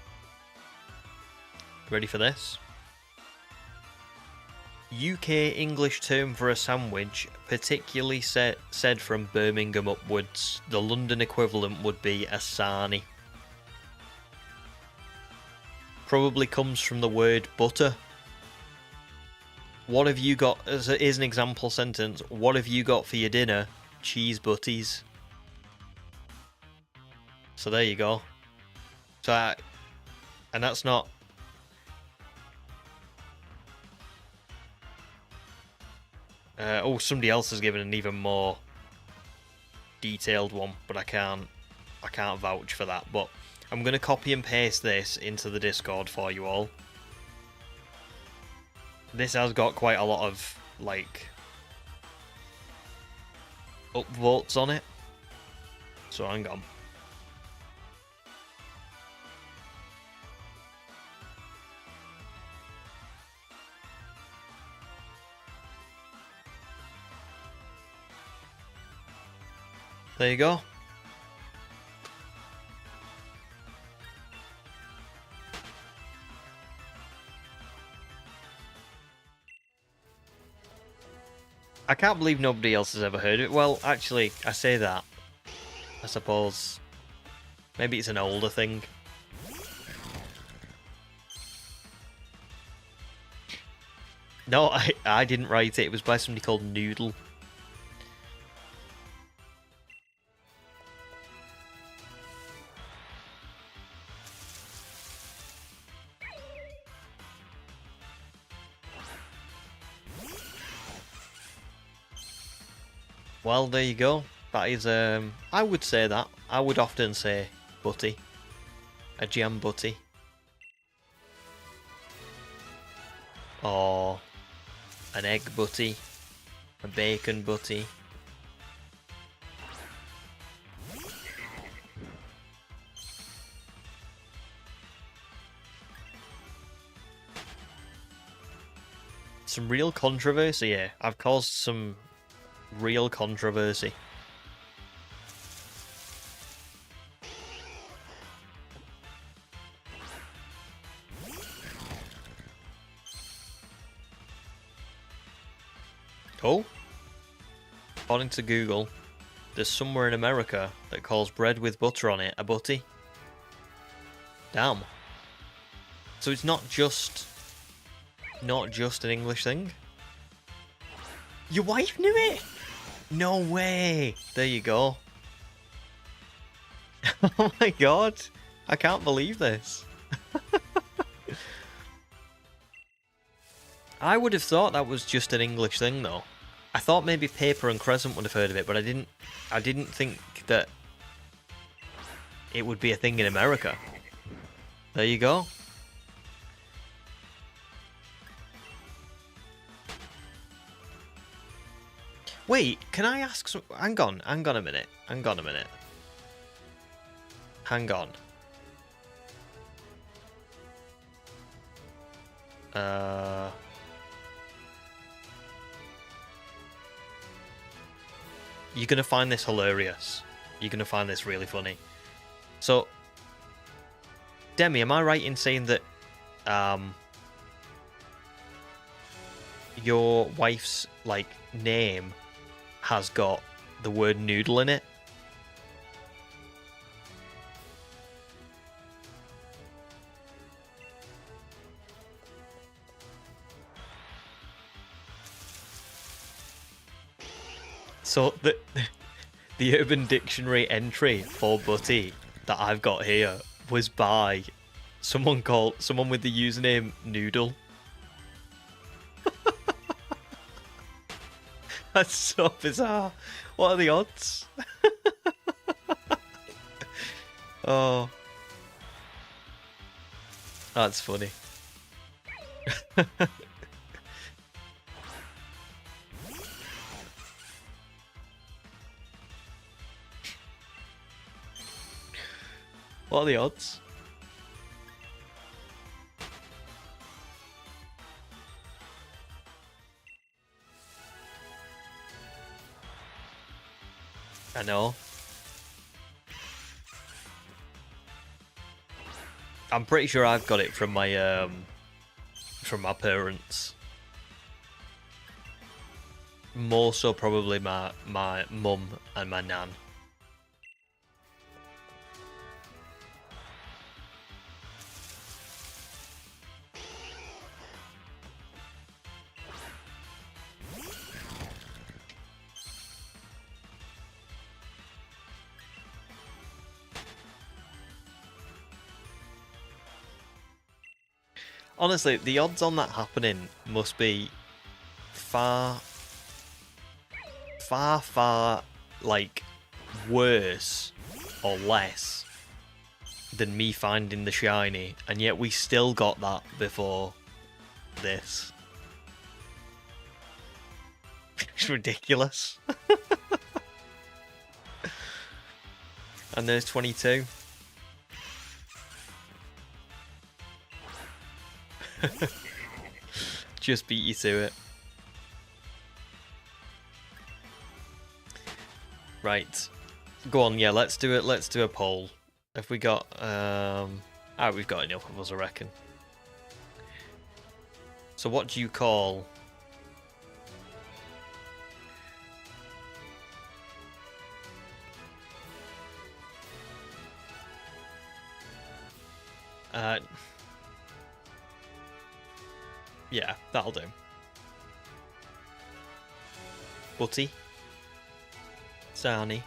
Speaker 1: Ready for this? UK English term for a sandwich, particularly said from Birmingham upwards. The London equivalent would be a sarnie. Probably comes from the word butter. What have you got, here's an example sentence, what have you got for your dinner? Cheese butties. So there you go. So, and that's not... oh, somebody else has given an even more detailed one, but I can't vouch for that. But I'm going to copy and paste this into the Discord for you all. This has got quite a lot of, like, upvotes on it. So hang on. There you go. I can't believe nobody else has ever heard of it. Well, actually, I say that. I suppose maybe it's an older thing. No, I didn't write it. It was by somebody called Noodle. Well, there you go. That is, I would say that. I would often say butty. A jam butty. Or an egg butty. A bacon butty. Some real controversy here. I've caused some real controversy. Oh, according to Google, there's somewhere in America that calls bread with butter on it a butty. Damn. So it's not just an English thing. Your wife knew it? No way. There you go. Oh my god. I can't believe this. I would have thought that was just an English thing though. I thought maybe Paper and Crescent would have heard of it, but I didn't think that it would be a thing in America. There you go. Wait, can I ask some... Hang on a minute. Hang on. You're gonna find this hilarious. You're gonna find this really funny. So, Demi, am I right in saying that your wife's like name has got the word noodle in it? So the Urban Dictionary entry for butty that I've got here was by someone with the username Noodle. That's so bizarre. What are the odds? Oh, that's funny. What are the odds? I know. I'm pretty sure I've got it from my parents. More so probably my mum and my nan. Honestly, the odds on that happening must be far, like, worse or less than me finding the shiny, and yet we still got that before this. It's ridiculous. And there's 22. Just beat you to it. Right. Go on, yeah, let's do it. Let's do a poll. Have we got we've got enough of us, I reckon. So what do you call yeah, that'll do. Butty. Sarnie.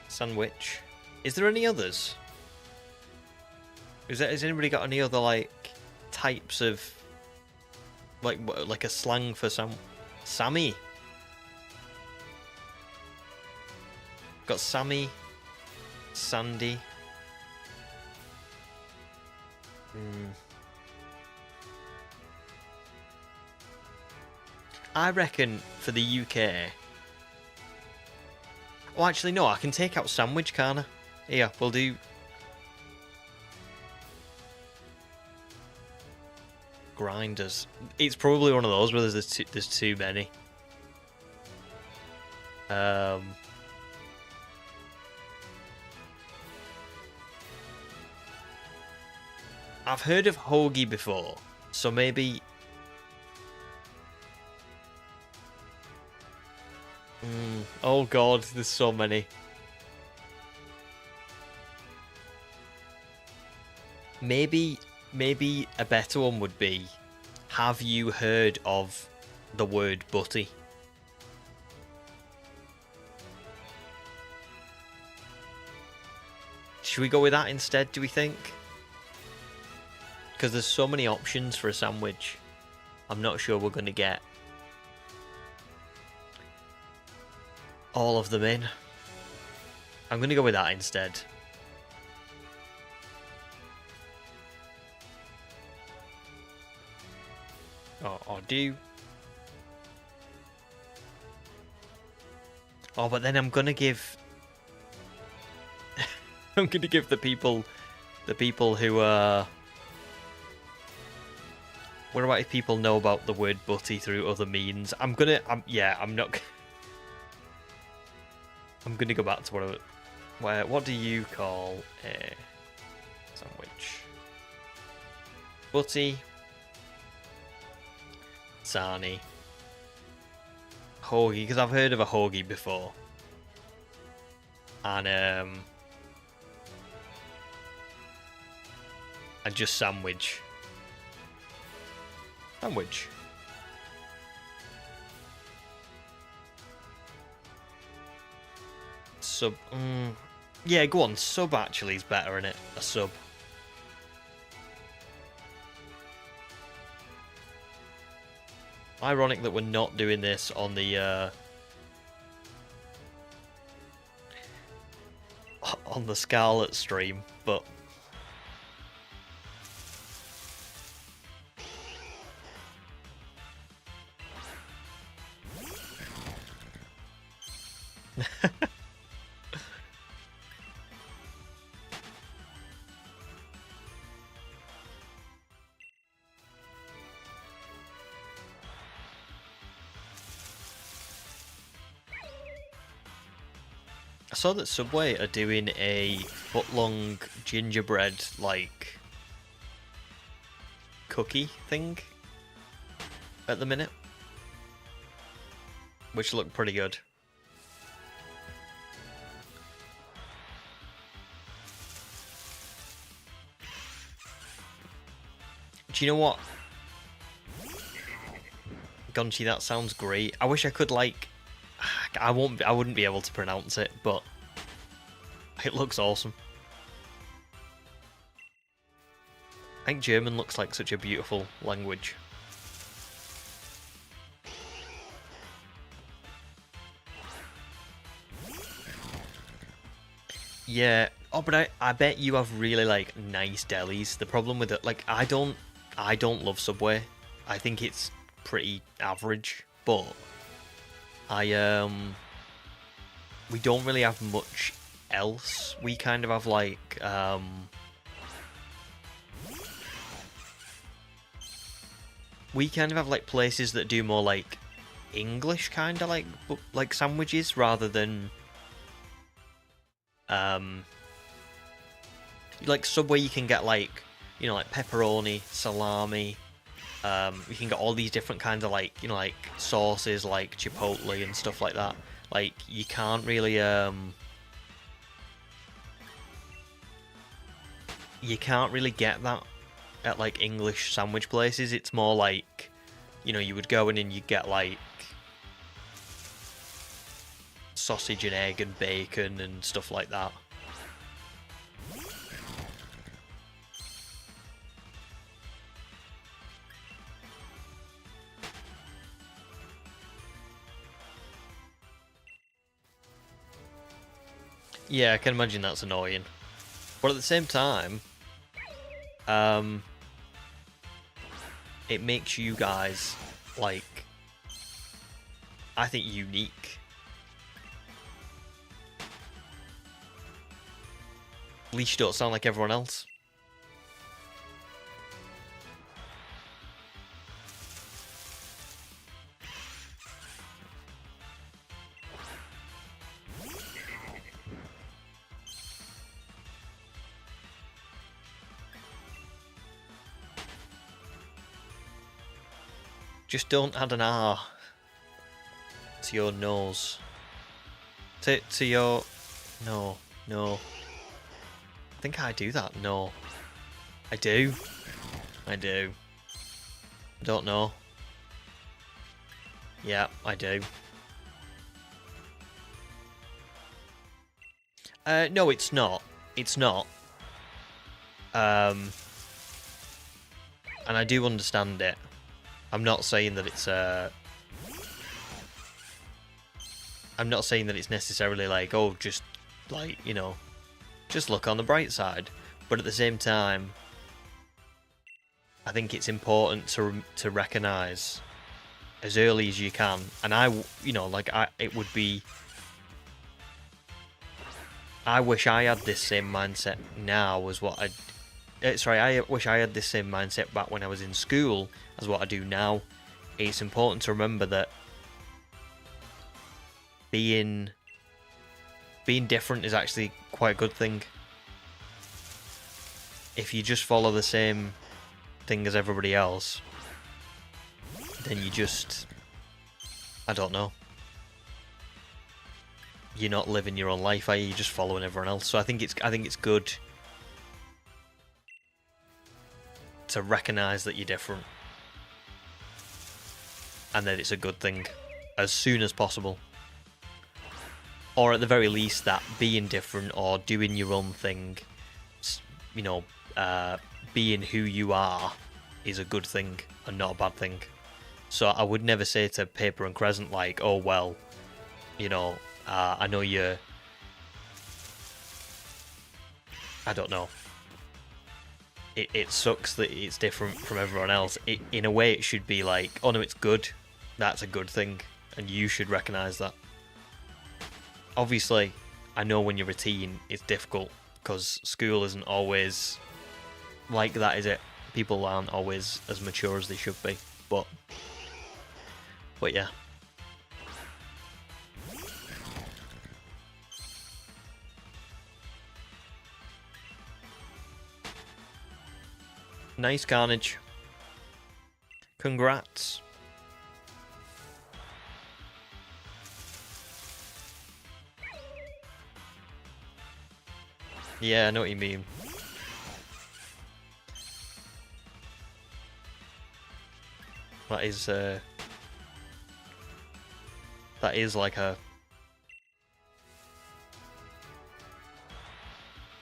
Speaker 1: Sandwich. Is there any others? Has anybody got any other like types of like a slang for Sammy? Got Sammy, Sandy. I reckon for the UK... Oh, actually, no, I can take out sandwich, can't I? Here, we'll do... Grinders. It's probably one of those where there's too many. I've heard of hoagie before, so maybe... Oh god, there's so many. Maybe a better one would be, have you heard of the word butty? Should we go with that instead, do we think? Because there's so many options for a sandwich. I'm not sure we're going to get all of them in. I'm going to go with that instead. Or do... Oh, but then I'm going to give... I'm going to give the people who are... What about if people know about the word butty through other means? I'm not... I'm gonna go back to what do you call a sandwich? Butty, sarnie, hoagie, because I've heard of a hoagie before, and just sandwich. Sandwich. Sub. Yeah, go on. Sub actually is better, innit? A sub. Ironic that we're not doing this on the Scarlet stream, but I saw that Subway are doing a foot-long gingerbread, like, cookie thing at the minute, which looked pretty good. Do you know what? Gonchi, that sounds great. I wish I could, like... I wouldn't be able to pronounce it, but it looks awesome. I think German looks like such a beautiful language. Yeah. Oh, but I bet you have really, like, nice delis. The problem with it, like, I don't love Subway. I think it's pretty average, but we don't really have much else. We kind of have, like, we kind of have, like, places that do more, like, English kind of, like sandwiches rather than, like, Subway you can get, like, you know, like, pepperoni, salami, you can get all these different kinds of, like, you know, like, sauces, like chipotle and stuff like that. Like, you can't really, you can't really get that at, like, English sandwich places. It's more like, you know, you would go in and you'd get, like, sausage and egg and bacon and stuff like that. Yeah, I can imagine that's annoying. But at the same time, it makes you guys, like, I think, unique. At least you don't sound like everyone else. Just don't add an R to your nose. To your... No. I think I do that. No. I do. I don't know. Yeah, I do. No, it's not. It's not. And I do understand it. I'm not saying that it's I'm not saying that it's necessarily like, oh, just like, you know, just look on the bright side. But at the same time, I think it's important to recognise as early as you can. And you know, like it would be. I wish I had this same mindset now as what I. Sorry, I wish I had this same mindset back when I was in school as what I do now. It's important to remember that being different is actually quite a good thing. If you just follow the same thing as everybody else, then you just, I don't know, you're not living your own life, are you? You're just following everyone else. So I think it's good to recognise that you're different, and that it's a good thing as soon as possible. Or at the very least, that being different or doing your own thing, you know, being who you are is a good thing and not a bad thing. So I would never say to Paper and Crescent like, oh, well, you know, I know you're, I don't know, it sucks that it's different from everyone else. In a way, it should be like, oh no, it's good. That's a good thing, and you should recognise that. Obviously, I know when you're a teen, it's difficult, because school isn't always like that, is it? People aren't always as mature as they should be, but yeah. Nice, Carnage. Congrats. Yeah, I know what you mean. That is like a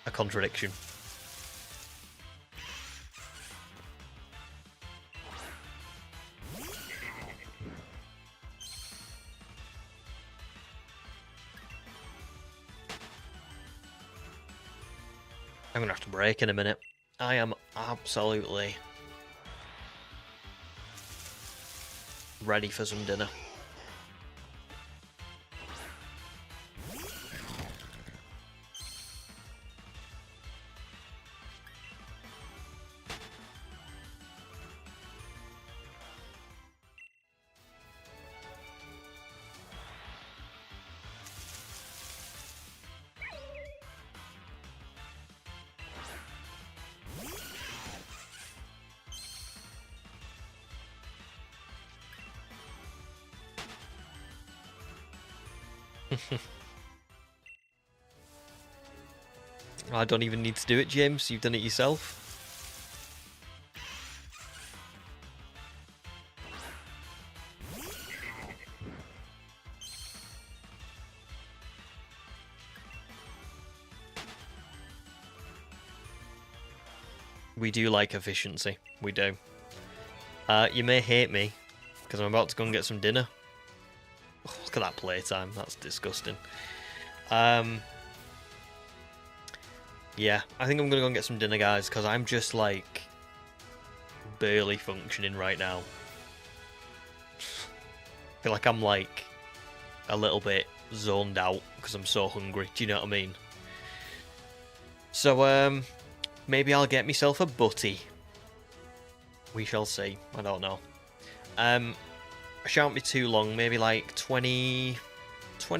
Speaker 1: contradiction. I'm gonna have to break in a minute. I am absolutely ready for some dinner. I don't even need to do it, James. You've done it yourself. We do like efficiency. We do. You may hate me, because I'm about to go and get some dinner. Oh, look at that playtime. That's disgusting. Yeah, I think I'm going to go and get some dinner, guys, because I'm just, like, barely functioning right now. I feel like I'm, like, a little bit zoned out because I'm so hungry. Do you know what I mean? So maybe I'll get myself a butty. We shall see. I don't know. I shan't be too long. Maybe like 20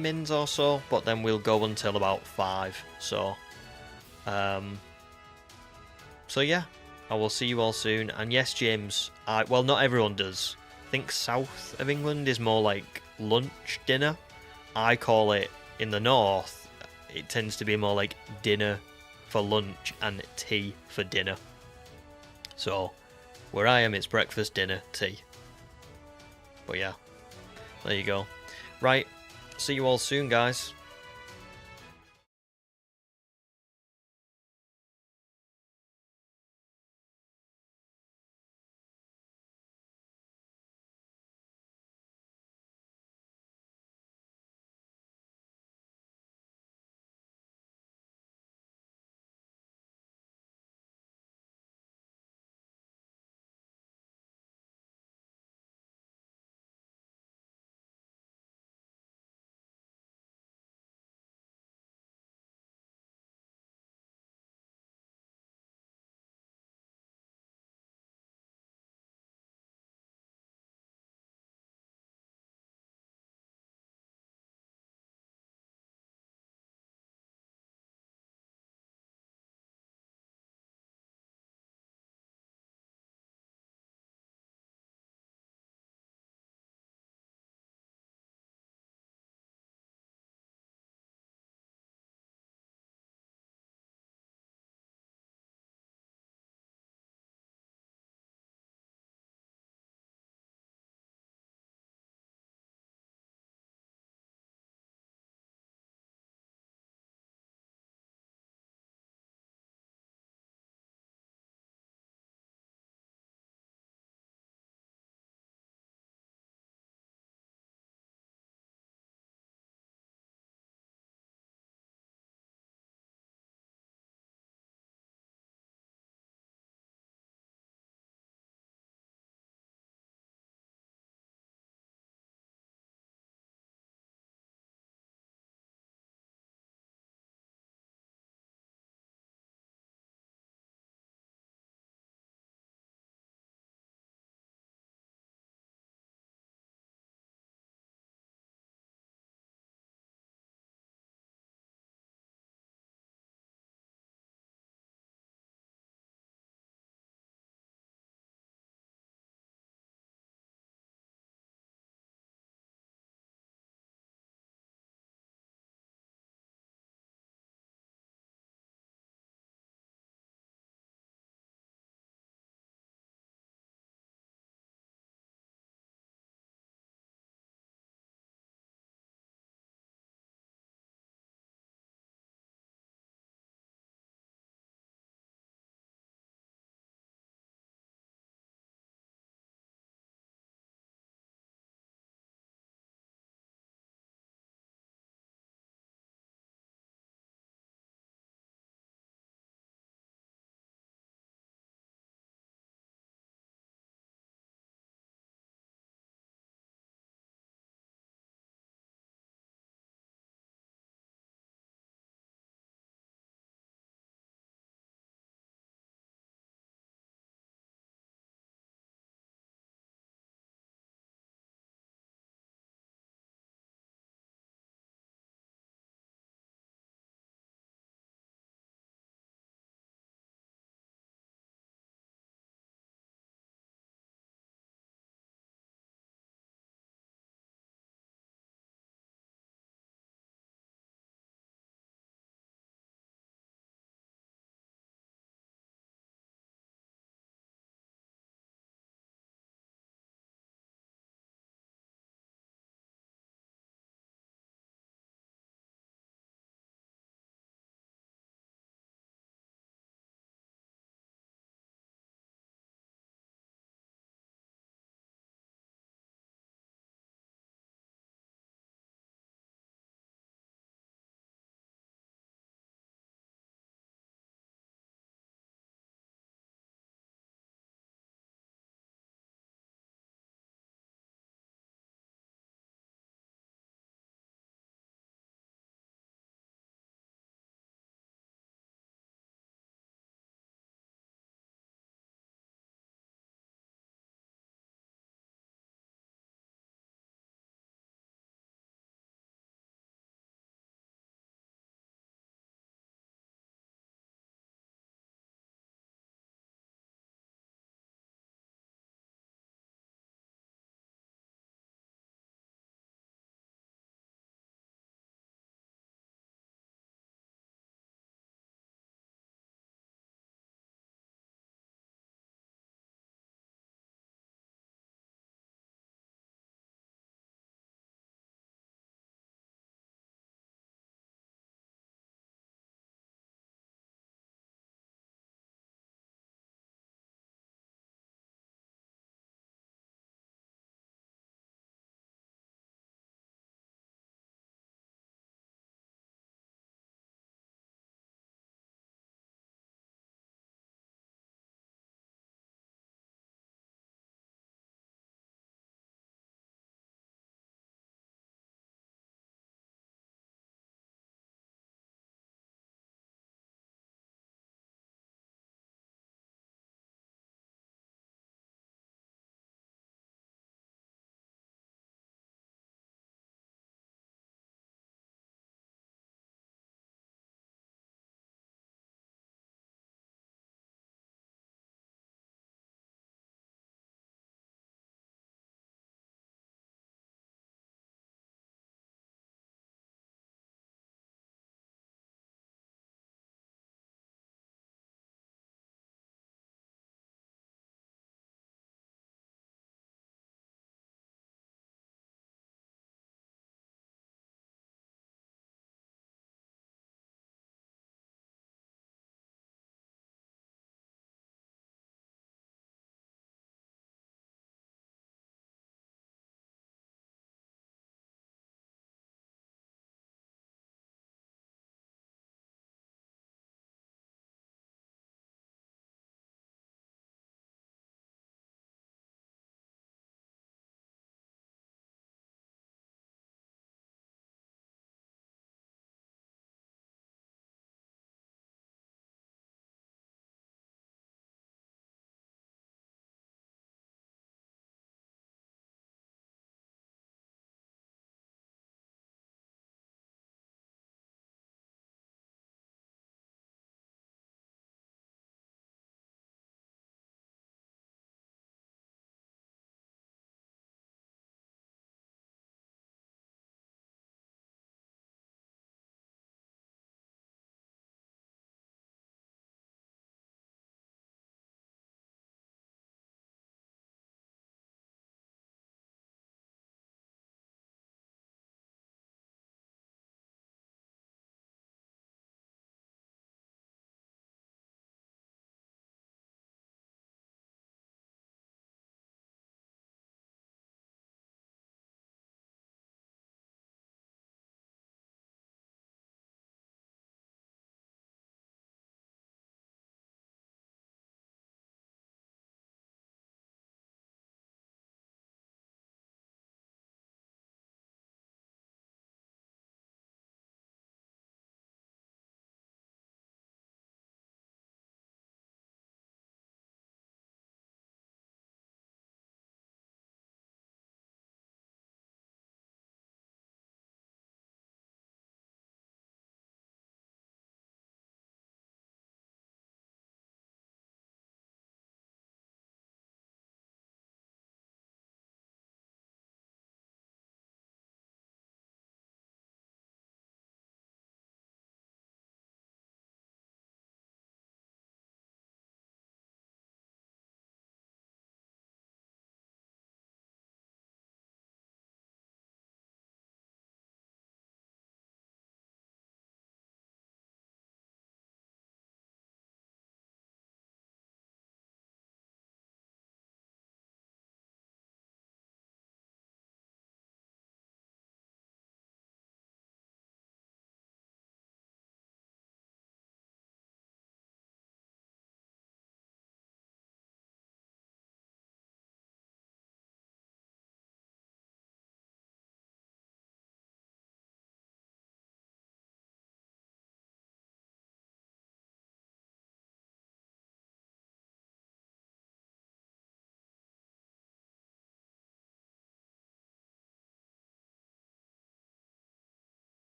Speaker 1: mins or so. But then we'll go until about 5. So yeah. I will see you all soon. And yes, James. Well, not everyone does. I think south of England is more like lunch, dinner. I call it in the north. It tends to be more like dinner for lunch and tea for dinner. So where I am, it's breakfast, dinner, tea. But yeah, there you go. Right, see you all soon, guys.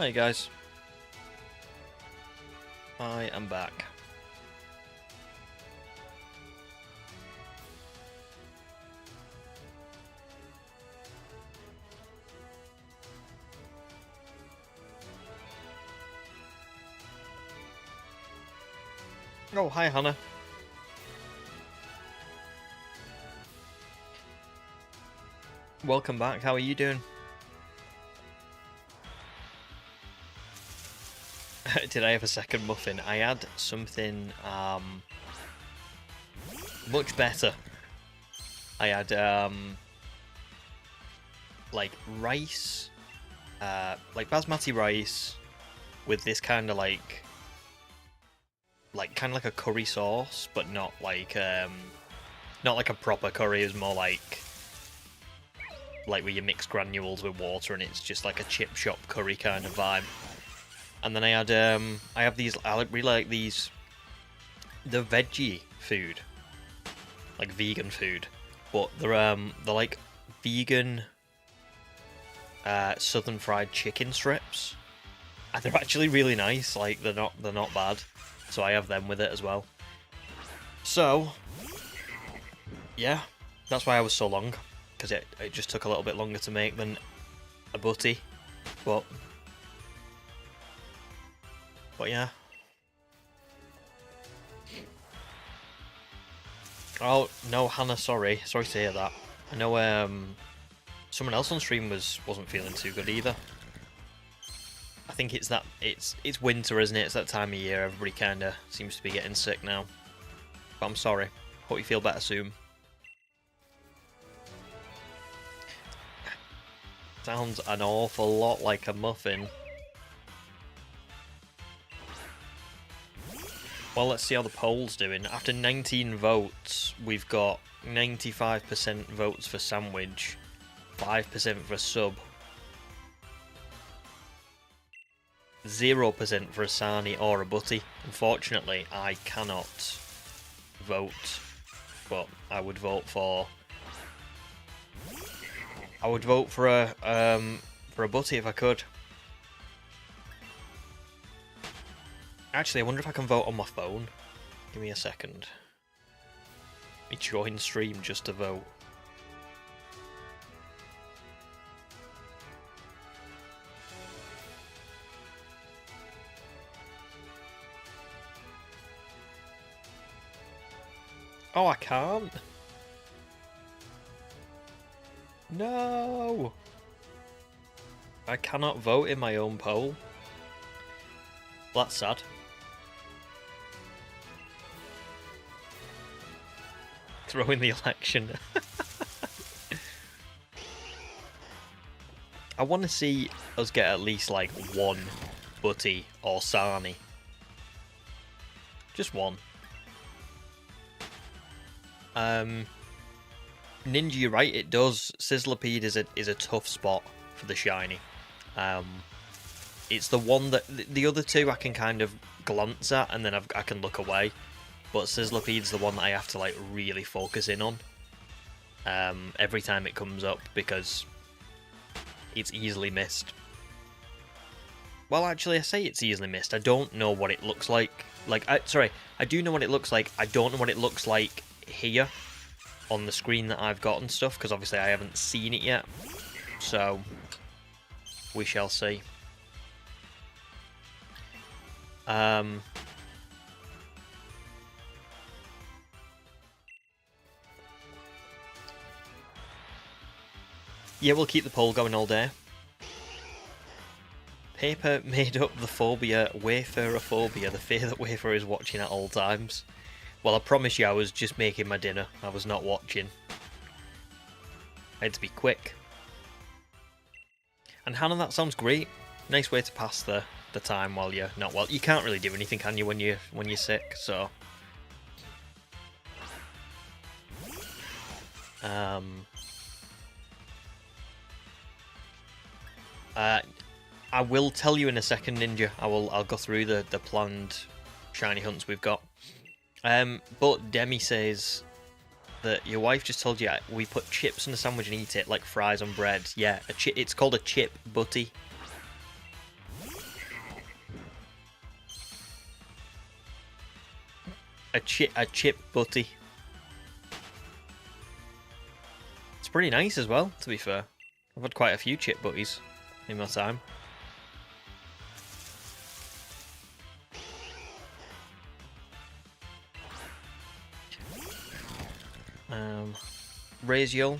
Speaker 1: Hi guys. I am back. Oh, hi Hannah. Welcome back, how are you doing? Did I have a second muffin? I had something much better. I had like rice, like basmati rice with this kind of like kind of like a curry sauce, but not like a proper curry. It was more like where you mix granules with water and it's just like a chip shop curry kind of vibe. And then I have these, I really like these, the veggie food, like vegan food, but they're like vegan southern fried chicken strips, and they're actually really nice. Like they're not bad, so I have them with it as well. So yeah, that's why I was so long, because it just took a little bit longer to make than a butty, but yeah. Oh no, Hannah, sorry to hear that. I know someone else on stream wasn't feeling too good either. I think it's winter, isn't it? It's that time of year. Everybody kind of seems to be getting sick now. But I'm sorry. Hope you feel better soon. Sounds an awful lot like a muffin. Well, let's see how the poll's doing. After 19 votes, we've got 95% votes for sandwich, 5% for sub, 0% for a sarnie or a butty. Unfortunately, I cannot vote, but I would vote for a butty if I could. Actually, I wonder if I can vote on my phone. Give me a second. Let me join stream just to vote. Oh, I can't. No! I cannot vote in my own poll. That's sad. Throw in the election. I want to see us get at least like one butty or sarnie. Just one. Ninja, you're right, it does. Sizzlipede is a tough spot for the shiny. It's the one that the other two I can kind of glance at and then I can look away. But Sizzlipede's the one that I have to like really focus in on every time it comes up, because it's easily missed. Well, actually, I say it's easily missed. I don't know what it looks like. I do know what it looks like. I don't know what it looks like here on the screen that I've got and stuff, because obviously I haven't seen it yet. So we shall see. Yeah, we'll keep the poll going all day. Paper made up the phobia, waferophobia, the fear that wafer is watching at all times. Well, I promise you I was just making my dinner. I was not watching. I had to be quick. And Hannah, that sounds great. Nice way to pass the time while you're not well. You can't really do anything, can you, when you're sick, so... I will tell you in a second, Ninja. I'll go through the planned shiny hunts we've got. But Demi says that your wife just told you we put chips in a sandwich and eat it like fries on bread. Yeah, it's called a chip butty. A chip butty. It's pretty nice as well, to be fair. I've had quite a few chip butties in my time. Raziel,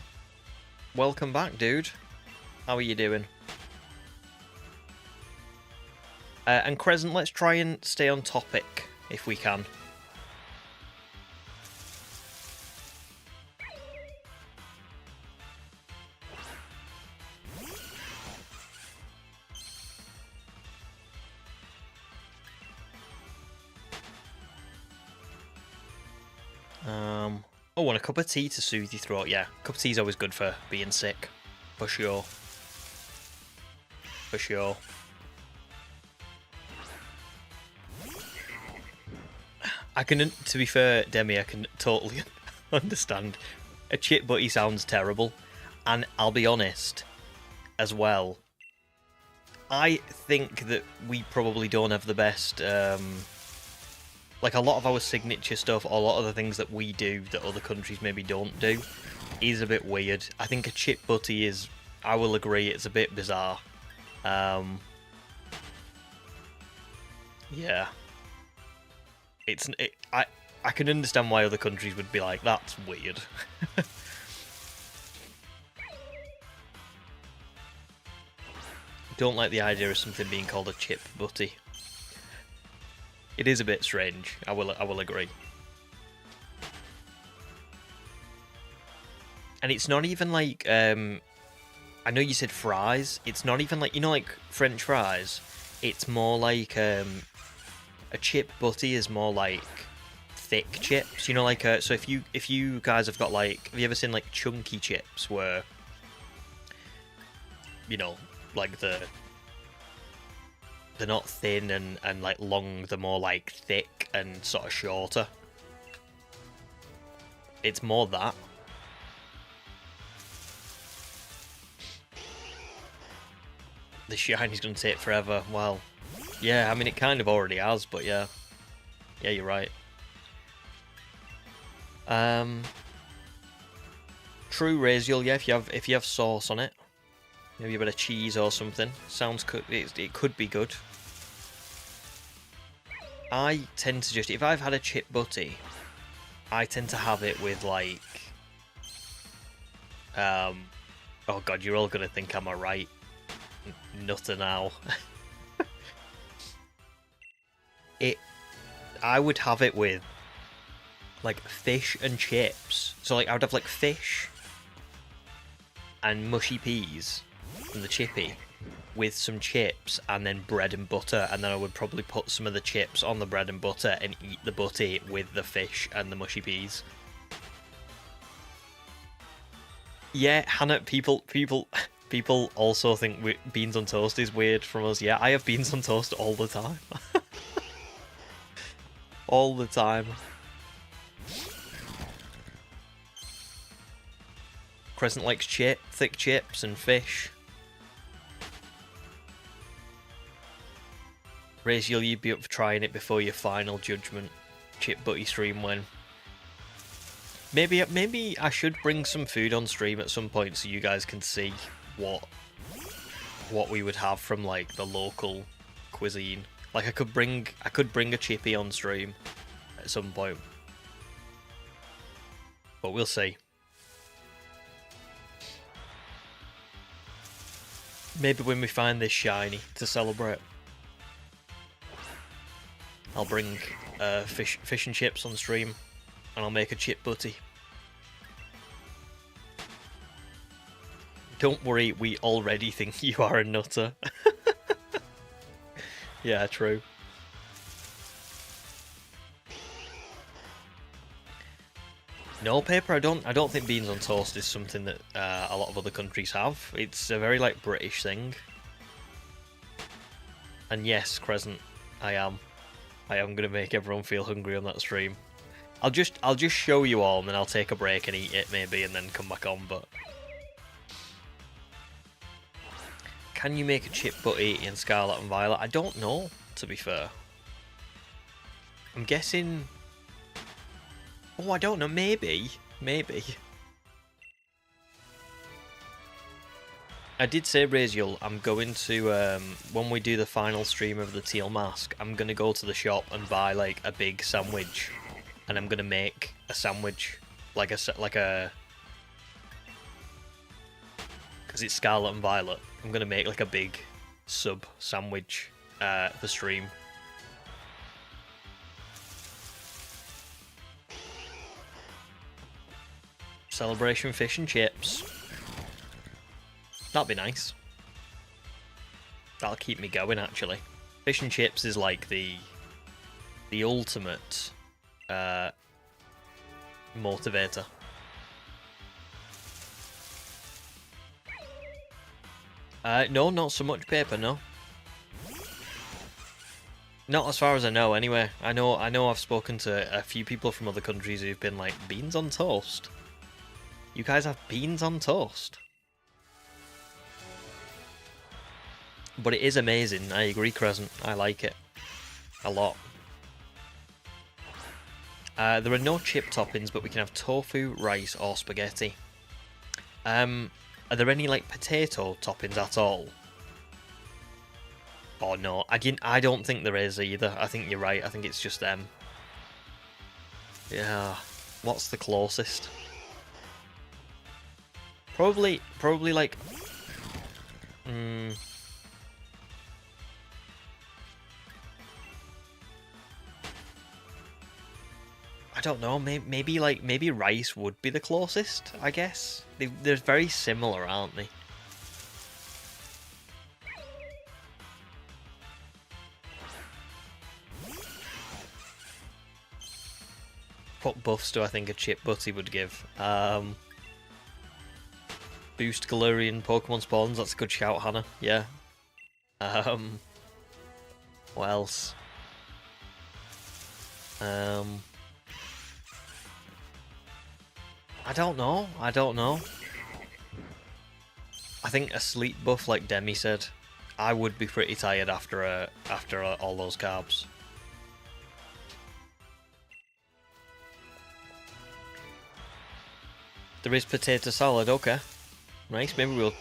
Speaker 1: welcome back, dude. How are you doing? And Crescent, let's try and stay on topic if we can. Oh, and a cup of tea to soothe your throat. Yeah, a cup of tea is always good for being sick. For sure. For sure. I can, to be fair, Demi, I can totally understand. A chip butty sounds terrible. And I'll be honest, as well, I think that we probably don't have the best... like, a lot of our signature stuff, or a lot of the things that we do that other countries maybe don't do, is a bit weird. I think a chip butty is, I will agree, it's a bit bizarre. Yeah. I can understand why other countries would be like, that's weird. Don't like the idea of something being called a chip butty. It is a bit strange, I will agree. And it's not even like, I know you said fries, it's not even like, you know, like French fries? It's more like, a chip butty is more like thick chips, you know, like, so if you guys have got like, have you ever seen like chunky chips where, you know, like they're not thin and like long, they're more like thick and sort of shorter. It's more that. The shiny's gonna take forever. Well, yeah, I mean it kind of already has, but yeah. Yeah, you're right. True, Raziel, yeah, if you have sauce on it. Maybe a bit of cheese or something. Sounds good. It could be good. I tend to just, if I've had a chip butty, I tend to have it with like, oh god, you're all gonna think I'm a right nutter now. I would have it with like fish and chips. So like I would have like fish and mushy peas from the chippy with some chips and then bread and butter, and then I would probably put some of the chips on the bread and butter and eat the butty with the fish and the mushy peas. Yeah, Hannah, people also think beans on toast is weird from us. Yeah, I have beans on toast all the time. All the time. Crescent likes thick chips and fish. Raziel, you'd be up for trying it before your final judgment. Chip butty stream when. Maybe I should bring some food on stream at some point so you guys can see what we would have from like the local cuisine. Like I could bring a chippy on stream at some point. But we'll see. Maybe when we find this shiny to celebrate. I'll bring fish and chips on stream, and I'll make a chip butty. Don't worry, we already think you are a nutter. Yeah, true. No, Paper, I don't think beans on toast is something that a lot of other countries have. It's a very like British thing. And yes, Crescent, I am gonna make everyone feel hungry on that stream. I'll just show you all, and then I'll take a break and eat it maybe, and then come back on. But can you make a chip butty in Scarlet and Violet? I don't know, to be fair. I'm guessing Oh, I don't know. Maybe. Maybe. I did say, Raziel, I'm going to, when we do the final stream of the Teal Mask, I'm going to go to the shop and buy, like, a big sandwich. And I'm going to make a sandwich. Like a... Because it's Scarlet and Violet. I'm going to make, like, a big sub sandwich for stream. Celebration fish and chips. That'd be nice. That'll keep me going, actually. Fish and chips is like the ultimate motivator. No, not so much paper, no. Not as far as I know, anyway. I know I've spoken to a few people from other countries who've been like, beans on toast? You guys have beans on toast? But it is amazing. I agree, Crescent. I like it a lot. There are no chip toppings, but we can have tofu, rice, or spaghetti. Are there any like potato toppings at all? Or no? I don't think there is either. I think you're right. I think it's just them. Yeah. What's the closest? Probably like. I don't know. Maybe rice would be the closest. I guess they're very similar, aren't they? What buffs do I think a chip butty would give? Boost Galarian Pokemon spawns. That's a good shout, Hannah. Yeah. What else? I don't know. I think a sleep buff, like Demi said. I would be pretty tired after all those carbs. There is potato salad. Okay, nice. Maybe we'll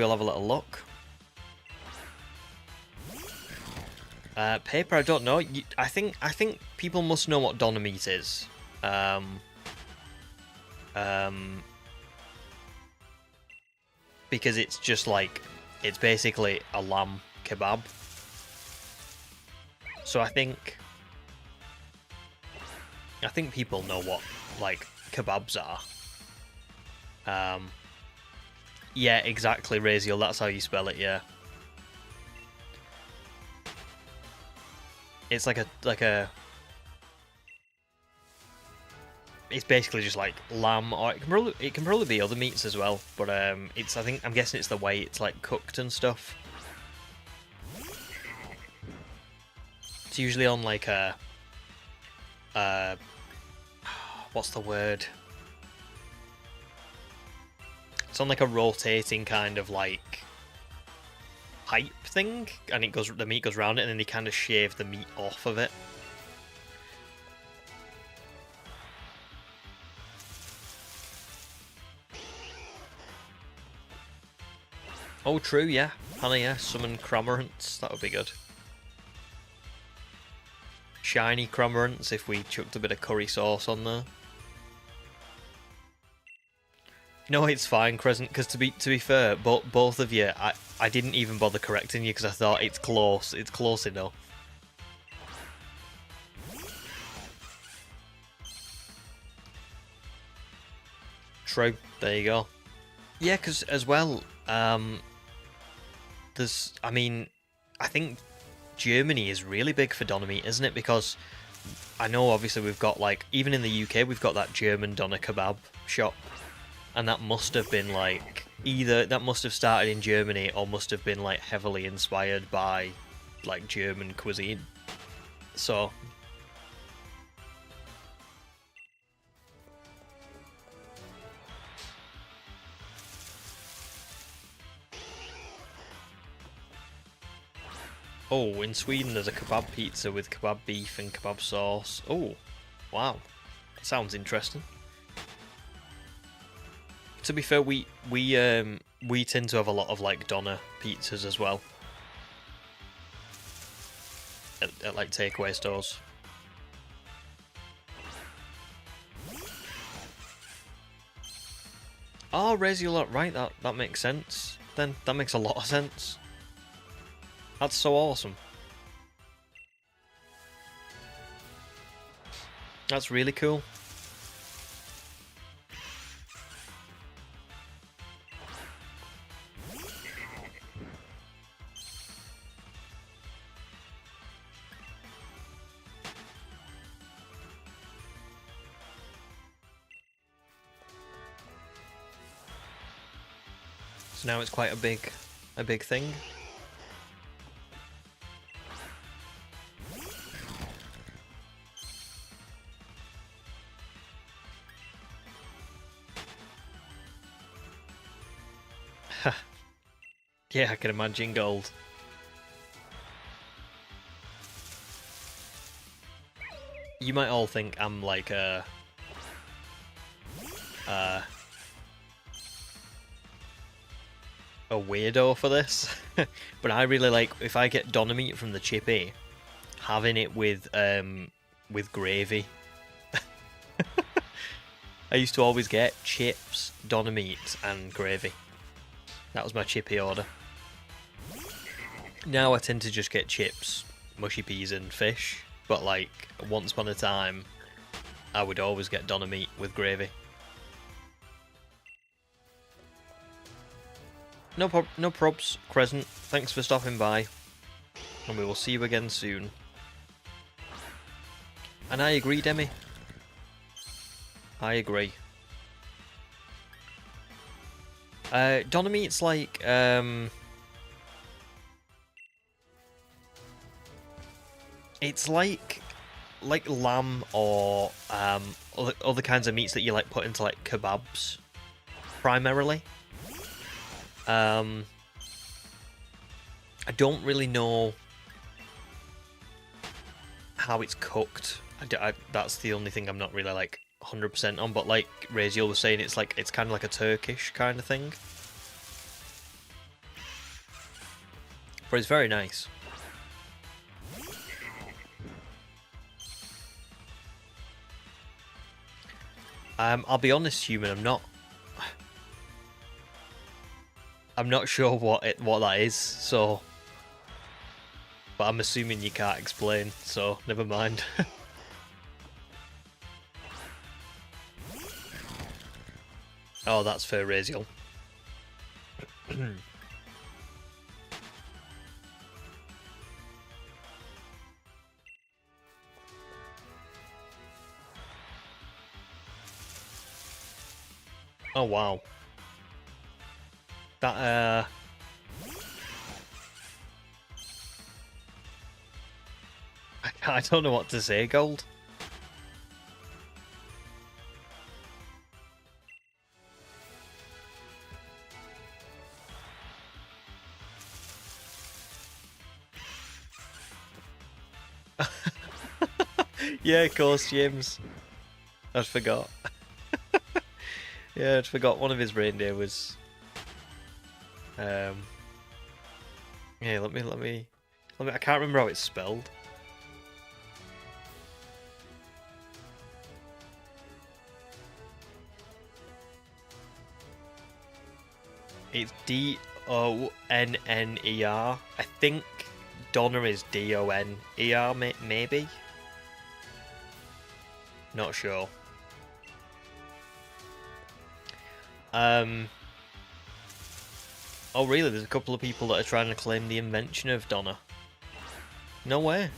Speaker 1: have a little look. Paper. I don't know. I think people must know what doner meat is. Because it's just like, it's basically a lamb kebab. So I think people know what like kebabs are. Yeah, exactly, Raziel. That's how you spell it. Yeah. It's like a. It's basically just like lamb, or it can probably be other meats as well. But I'm guessing it's the way it's like cooked and stuff. It's usually on like a what's the word? It's on like a rotating kind of like pipe thing, and the meat goes around it, and then they kind of shave the meat off of it. Oh, true, yeah. Hannah, yeah. Summon Cramorants. That would be good. Shiny Cramorants if we chucked a bit of curry sauce on there. No, it's fine, Crescent, because to be fair, both of you, I didn't even bother correcting you because I thought it's close. It's close enough. True. There you go. Yeah, because as well, I think Germany is really big for doner meat, isn't it? Because I know obviously we've got like, even in the UK, we've got that German doner kebab shop. And that must have been like, either that must have started in Germany or must have been like heavily inspired by like German cuisine. So. Oh, in Sweden there's a kebab pizza with kebab beef and kebab sauce. Oh, wow. Sounds interesting. To be fair, we tend to have a lot of like Donna pizzas as well at like takeaway stores. Oh, Razor, right? That makes sense. Then that makes a lot of sense. That's so awesome. That's really cool. So now it's quite a big thing. Yeah, I can imagine gold. You might all think I'm like a weirdo for this, but I really like, if I get Donna meat from the chippy, having it with gravy. I used to always get chips, Donna meat, and gravy. That was my chippy order. Now I tend to just get chips, mushy peas, and fish. But like once upon a time, I would always get Donna meat with gravy. No probs, Crescent. Thanks for stopping by, and we will see you again soon. And I agree, Demi. I agree. Donna meat's like it's like lamb or other kinds of meats that you like put into like kebabs primarily. I don't really know how it's cooked. That's the only thing I'm not really like 100% on, but like Raziel was saying, it's kind of like a Turkish kind of thing. But it's very nice. I'll be honest, Human, I'm not sure what that is, so, but I'm assuming you can't explain, so never mind. Oh, that's fair, Raziel. Oh wow. That I don't know what to say, Gold. Yeah, of course, James. I forgot. Yeah, I forgot one of his reindeer was. Yeah, let me. I can't remember how it's spelled. It's Donner. I think Donner is Doner, maybe. Not sure. Oh really, there's a couple of people that are trying to claim the invention of Donner. No way.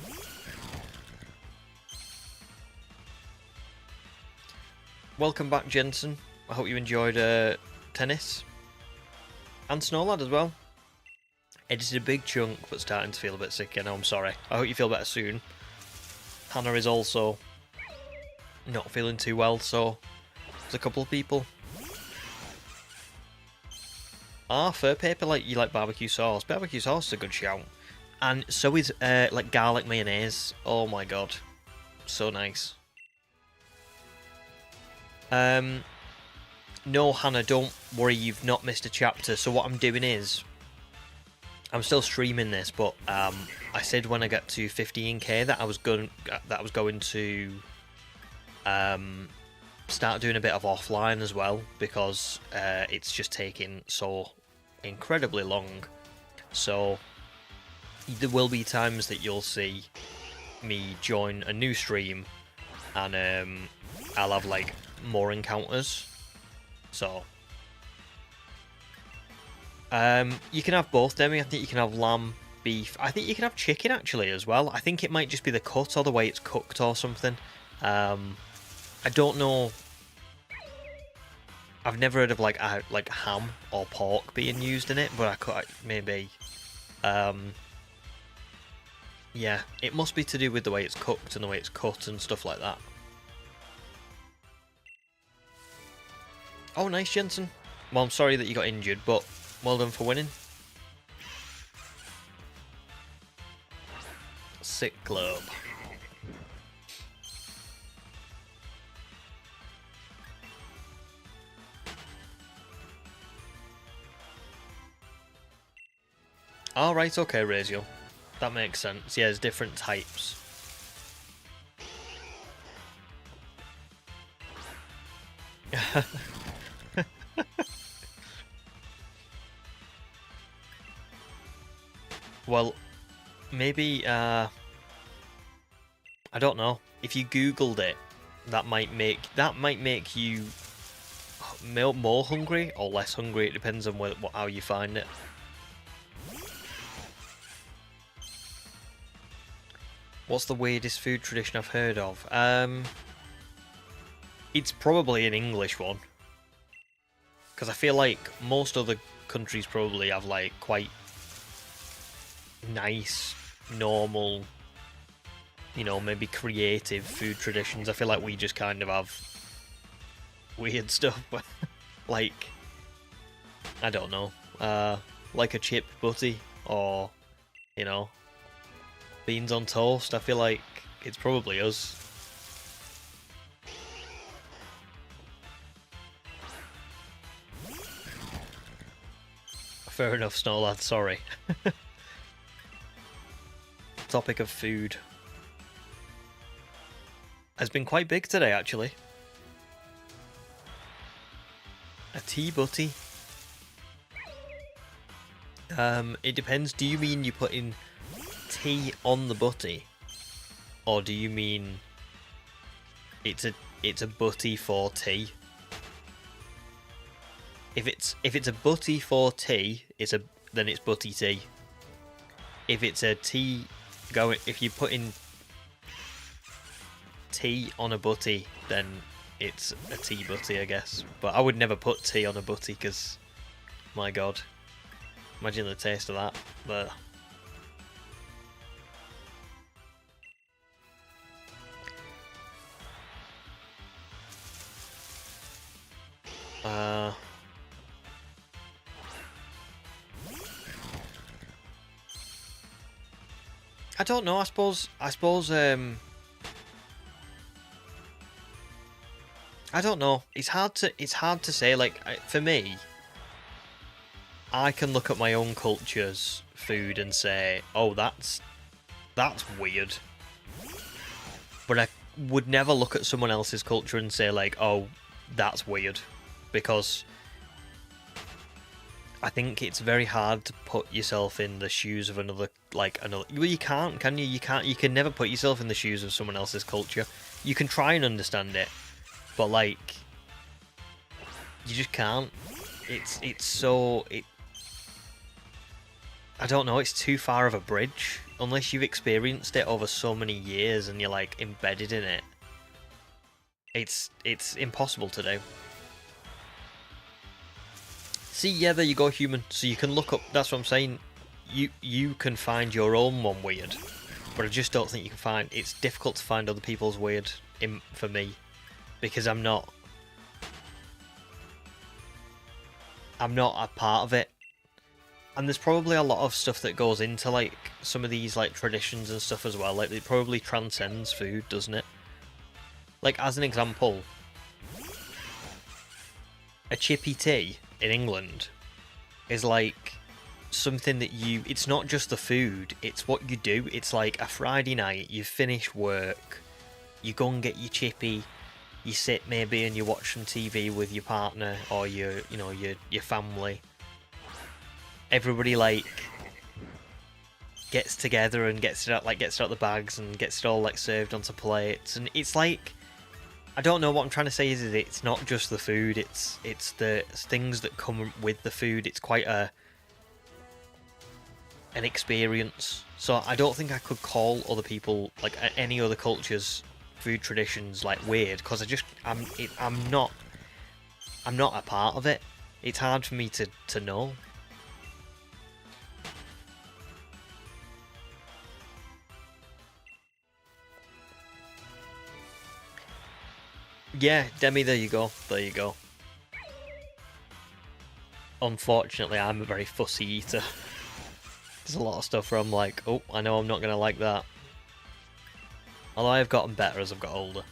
Speaker 1: Welcome back, Jensen. I hope you enjoyed tennis. And Snowlad as well. Edited a big chunk, but starting to feel a bit sick. I know, I'm sorry. I hope you feel better soon. Hannah is also not feeling too well, so there's a couple of people. Ah, fur paper, like you like barbecue sauce. Barbecue sauce is a good shout. And so is like garlic mayonnaise. Oh my god. So nice. No, Hannah, don't worry, you've not missed a chapter. So what I'm doing is, I'm still streaming this, but I said when I get to 15k that I was going to start doing a bit of offline as well, because it's just taking so incredibly long. So there will be times that you'll see me join a new stream and I'll have like more encounters. So you can have both, Demi. I think you can have lamb, beef. I think you can have chicken actually as well. I think it might just be the cut or the way it's cooked or something. I don't know. I've never heard of like ham or pork being used in it, but I could maybe. Yeah, it must be to do with the way it's cooked and the way it's cut and stuff like that. Oh, nice, Jensen. Well, I'm sorry that you got injured, but well done for winning. Sick club. Alright, okay, Razio. That makes sense. Yeah, there's different types. Well, maybe, I don't know. If you Googled it, that might make you more hungry or less hungry. It depends on how you find it. What's the weirdest food tradition I've heard of? It's probably an English one. Because I feel like most other countries probably have like quite nice, normal, you know, maybe creative food traditions. I feel like we just kind of have weird stuff. Like, I don't know. Like a chip butty or, you know, beans on toast. I feel like it's probably us. Fair enough, Snowlad, sorry. Topic of food has been quite big today, actually. A tea butty. It depends. Do you mean you put in tea on the butty, or do you mean it's a butty for tea? If it's a butty for tea, then it's butty tea. If it's a tea if you put in tea on a butty, then it's a tea butty, I guess. But I would never put tea on a butty because, my God, imagine the taste of that. But I don't know. I suppose. I don't know. It's hard to say. Like, for me, I can look at my own culture's food and say, "Oh, that's weird." But I would never look at someone else's culture and say, like, "Oh, that's weird," because I think it's very hard to put yourself in the shoes of another. Well, you can't, can you? You can never put yourself in the shoes of someone else's culture. You can try and understand it, but like, you just can't. I don't know. It's too far of a bridge unless you've experienced it over so many years and you're like embedded in it. It's impossible to do. See, yeah, there you go, human. So you can look up. That's what I'm saying. You can find your own one weird, but I just don't think you can find. It's difficult to find other people's weird for me, because I'm not a part of it. And there's probably a lot of stuff that goes into like some of these like traditions and stuff as well. Like, it probably transcends food, doesn't it? Like, as an example, a chippy tea in England is like something that it's not just the food, it's what you do. It's like a Friday night, you finish work, you go and get your chippy, you sit maybe and you watch some TV with your partner or your family. Everybody like gets together and gets it out the bags and gets it all like served onto plates, and it's like, I don't know, what I'm trying to say is it's not just the food, it's the things that come with the food. It's quite an experience. So I don't think I could call other people, like any other culture's food traditions, like weird, because I'm not a part of it. It's hard for me to know. Yeah, Demi, there you go. There you go. Unfortunately, I'm a very fussy eater. There's a lot of stuff where I'm like, oh, I know I'm not going to like that. Although I've gotten better as I've got older.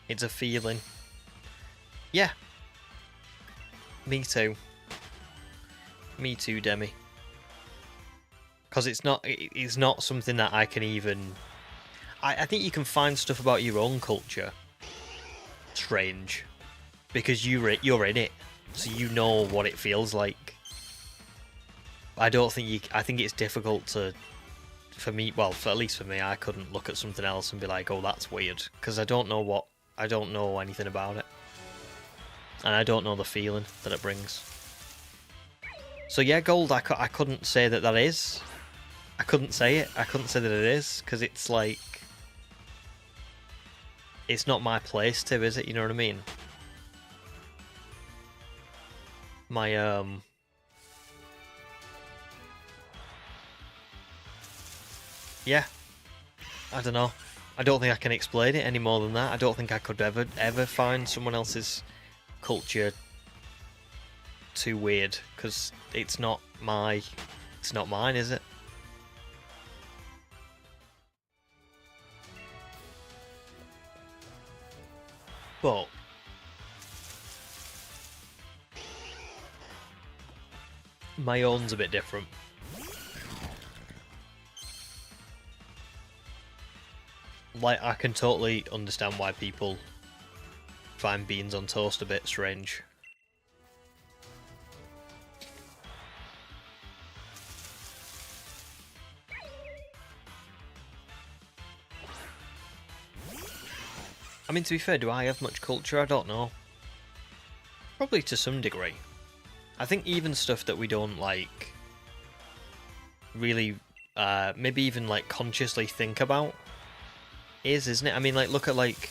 Speaker 1: It's a feeling. Yeah. Me too. Me too, Demi. Because it's not something that I can even... I think you can find stuff about your own culture strange, because you're in it, so you know what it feels like. I don't think I think it's difficult to, for me, well, at least for me, I couldn't look at something else and be like, oh, that's weird, because I don't know anything about it, and I don't know the feeling that it brings. So yeah, gold, I couldn't say that is. I couldn't say it. I couldn't say that it is, because it's like, it's not my place to, is it? You know what I mean? My, yeah. I don't know. I don't think I can explain it any more than that. I don't think I could ever find someone else's culture too weird, because it's not mine, is it? But my own's a bit different. Like, I can totally understand why people find beans on toast a bit strange. I mean, to be fair, do I have much culture? I don't know. Probably to some degree. I think even stuff that we don't, like, really, maybe even, like, consciously think about isn't it? I mean, like, look at, like,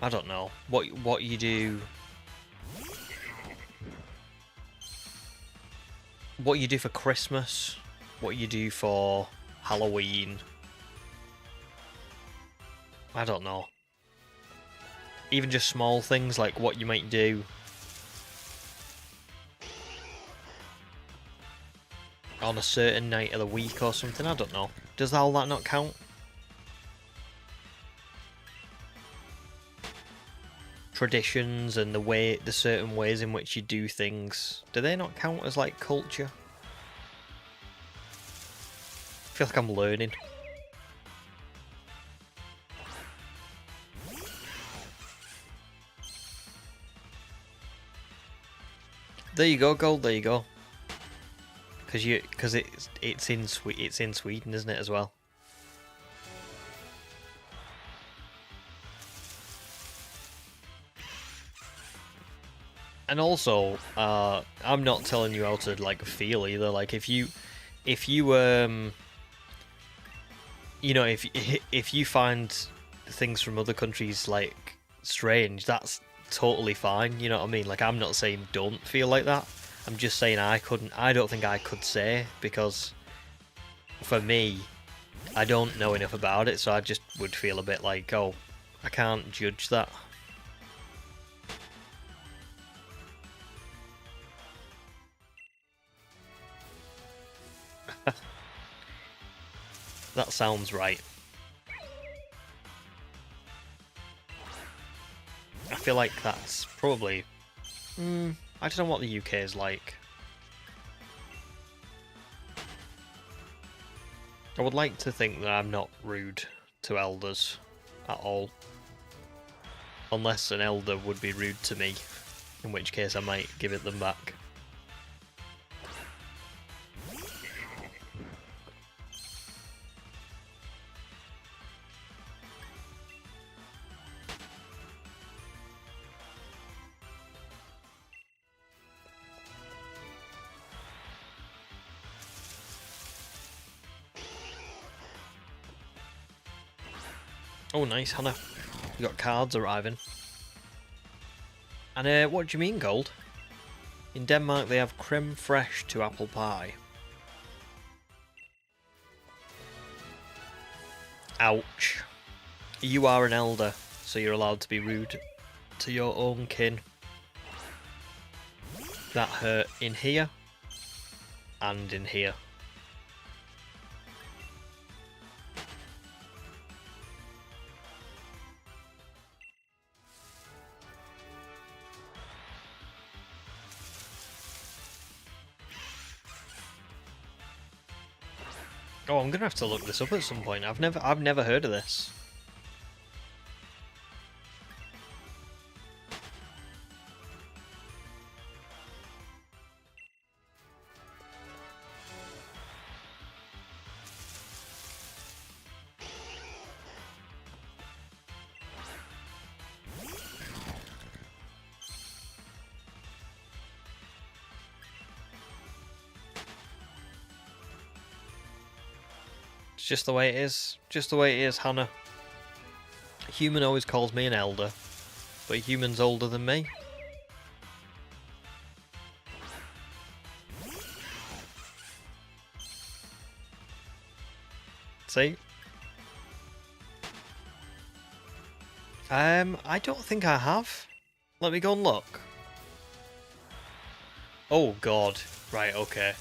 Speaker 1: I don't know, what you do... What you do for Christmas, what you do for Halloween... I don't know. Even just small things, like what you might do on a certain night of the week or something, I don't know. Does all that not count? Traditions and the certain ways in which you do things, do they not count as like culture? I feel like I'm learning. There you go, gold. There you go. Because it's in Sweden, isn't it, as well? And also, I'm not telling you how to like feel either. Like if you you know, if you find things from other countries like strange, that's totally fine, you know what I mean? Like, I'm not saying don't feel like that. I'm just saying I don't think I could say, because for me, I don't know enough about it, so I just would feel a bit like, oh, I can't judge that. That sounds right. I feel like that's probably... I don't know what the UK is like. I would like to think that I'm not rude to elders at all. Unless an elder would be rude to me, in which case I might give it them back. Oh nice, Hannah. You got cards arriving. And what do you mean gold? In Denmark they have creme fraiche to apple pie. Ouch. You are an elder, so you're allowed to be rude to your own kin. That hurt in here and in here. Oh, I'm gonna have to look this up at some point. I've never heard of this. Just the way it is. Just the way it is, Hannah. Human always calls me an elder, but human's older than me. See? I don't think I have. Let me go and look. Oh god. Right, okay.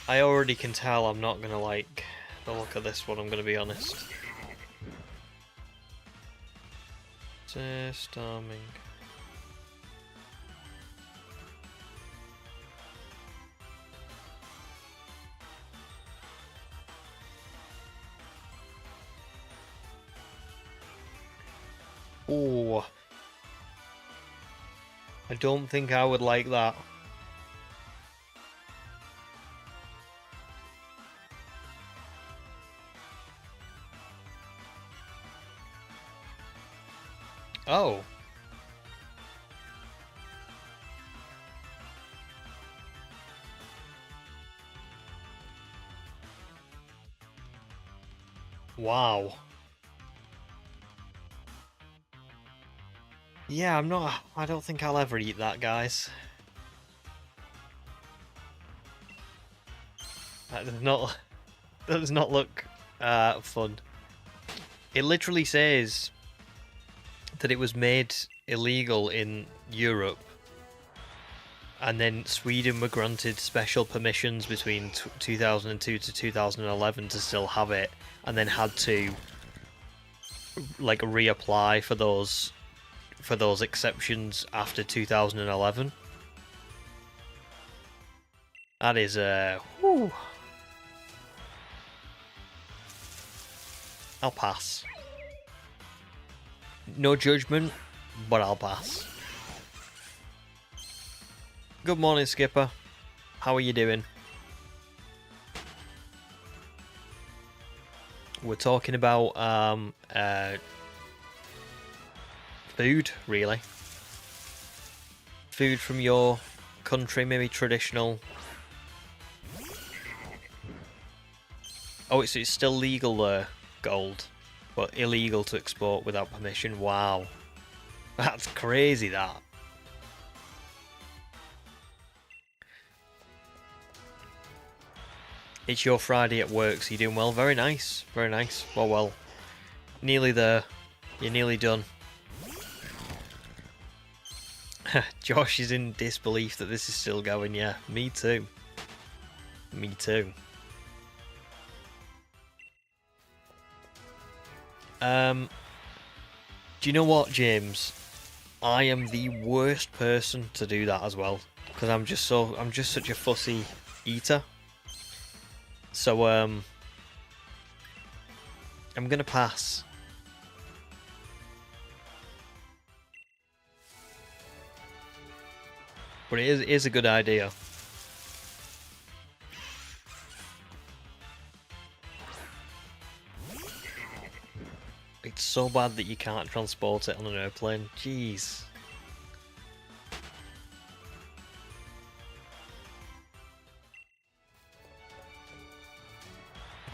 Speaker 1: I already can tell I'm not gonna like the look of this one, I'm gonna be honest. Storming. Oh, I don't think I would like that. Oh. Wow. Yeah, I don't think I'll ever eat that, guys. That does not look fun. It literally says that it was made illegal in Europe, and then Sweden were granted special permissions between 2002 to 2011 to still have it, and then had to like reapply for those exceptions after 2011. That is whew. I'll pass. No judgment, but I'll pass. Good morning, Skipper. How are you doing? We're talking about food, really. Food from your country, maybe traditional. Oh, it's still legal there, gold. But illegal to export without permission. Wow. That's crazy, that. It's your Friday at work, so you're doing well. Very nice. Very nice. Well. Nearly there. You're nearly done. Josh is in disbelief that this is still going. Yeah, me too. Me too. Do you know what, James? I am the worst person to do that as well, because I'm just such a fussy eater. So I'm gonna pass. But it is a good idea. It's so bad that you can't transport it on an airplane. Jeez.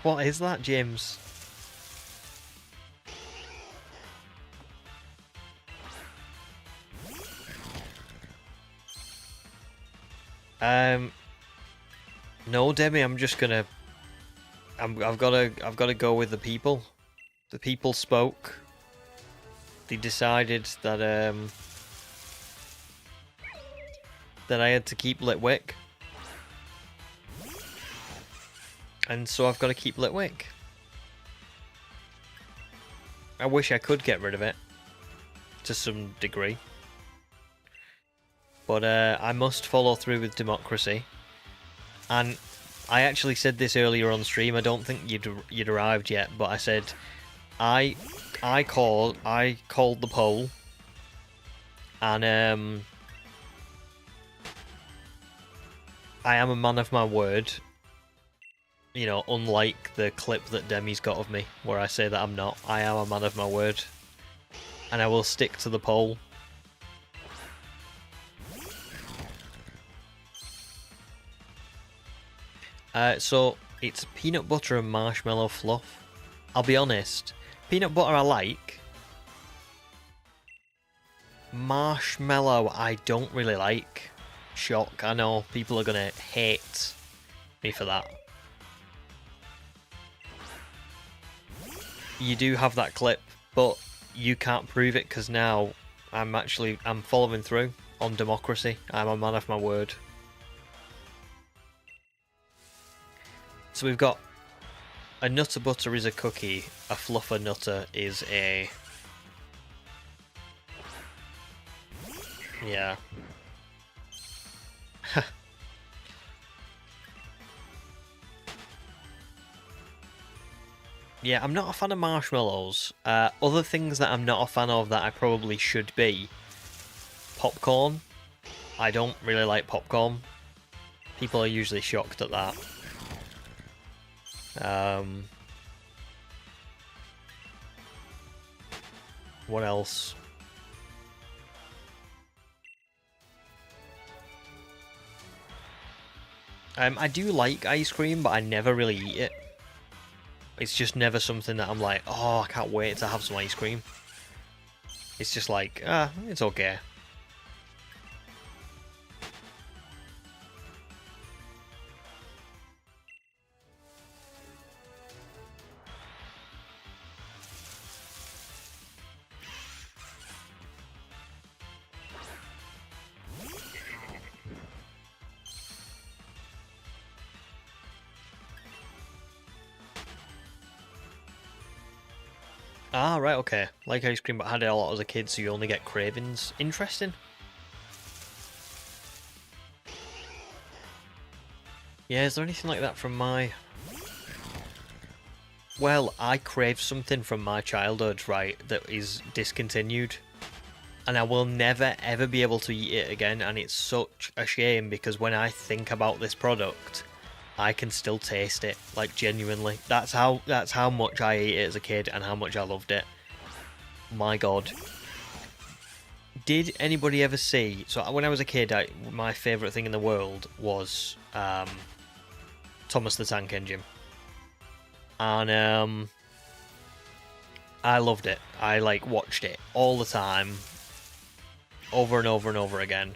Speaker 1: What is that, James? No, Demi. I'm just gonna. I've gotta go with the people. The people spoke. They decided that that I had to keep Litwick, and so I've got to keep Litwick. I wish I could get rid of it to some degree, but I must follow through with democracy. And I actually said this earlier on stream. I don't think you'd arrived yet, but I said I called the poll, and I am a man of my word. You know, unlike the clip that Demi's got of me, where I say that I'm not. I am a man of my word, and I will stick to the poll. So it's peanut butter and marshmallow fluff. I'll be honest, peanut butter I like. Marshmallow I don't really like. Shock, I know people are gonna hate me for that. You do have that clip, but you can't prove it because now I'm following through on democracy. I'm a man of my word. So we've got a nutter butter is a cookie, a fluffer nutter is a... Yeah. Yeah, I'm not a fan of marshmallows. Other things that I'm not a fan of that I probably should be. Popcorn. I don't really like popcorn. People are usually shocked at that. What else? I do like ice cream, but I never really eat it. It's just never something that I'm like, oh, I can't wait to have some ice cream. It's just like, it's okay. Ah, right, okay. Like ice cream, but had it a lot as a kid, so you only get cravings. Interesting. Yeah, is there anything like that from my... Well, I crave something from my childhood, right, that is discontinued. And I will never, ever be able to eat it again, and it's such a shame, because when I think about this product, I can still taste it, like, genuinely. That's how much I ate it as a kid, and how much I loved it. My god. Did anybody ever see... So, when I was a kid, my favourite thing in the world was Thomas the Tank Engine. And I loved it. I like watched it all the time, over and over and over again.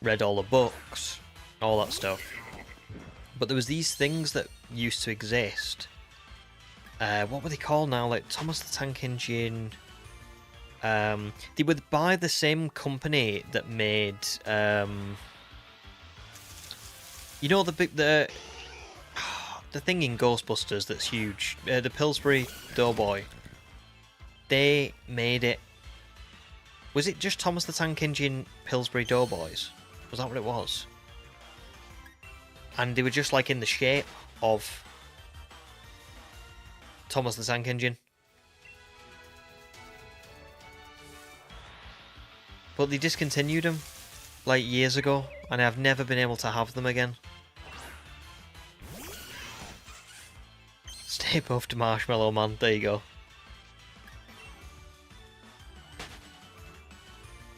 Speaker 1: Read all the books, all that stuff. But there was these things that used to exist. What were they called now? Like Thomas the Tank Engine. They were by the same company that made you know the thing in Ghostbusters that's huge, the Pillsbury Doughboy. they made it... Was it just Thomas the Tank Engine Pillsbury Doughboys? Was that what it was? And they were just like in the shape of Thomas the Tank Engine. But they discontinued them like years ago, and I've never been able to have them again. Stay puffed, Marshmallow Man. There you go.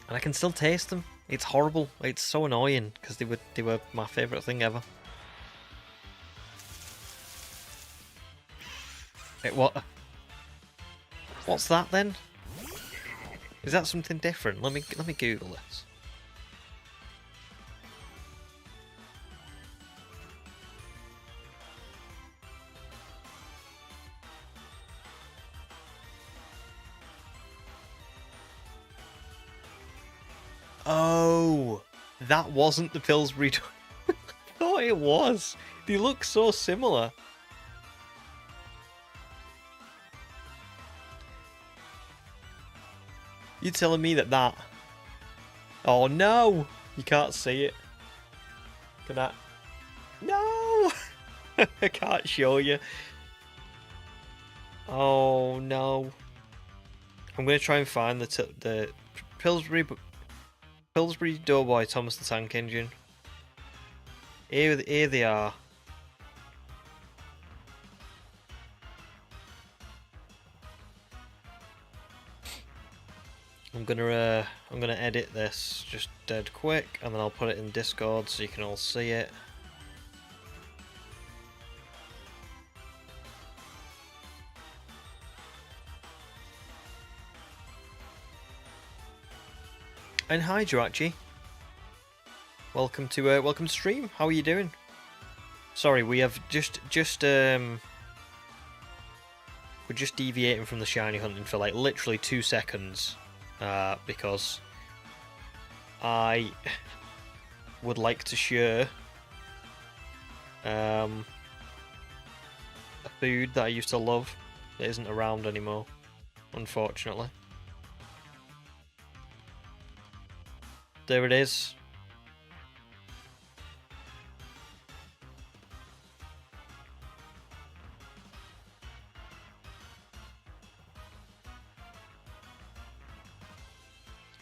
Speaker 1: And I can still taste them. It's horrible. It's so annoying because they were my favourite thing ever. Wait, what? What's that then? Is that something different? Let me Google this. Oh, that wasn't the Pillsbury. I thought it was. They look so similar. You telling me that? Oh no! You can't see it. Can I? No! I can't show you. Oh no! I'm gonna try and find the Pillsbury Doughboy Thomas the Tank Engine. Here they are. I'm gonna edit this just dead quick, and then I'll put it in Discord so you can all see it. And hi, Jirachi. Welcome to stream. How are you doing? Sorry, we have we're just deviating from the shiny hunting for like literally 2 seconds, because I would like to share a food that I used to love that isn't around anymore, unfortunately. There it is.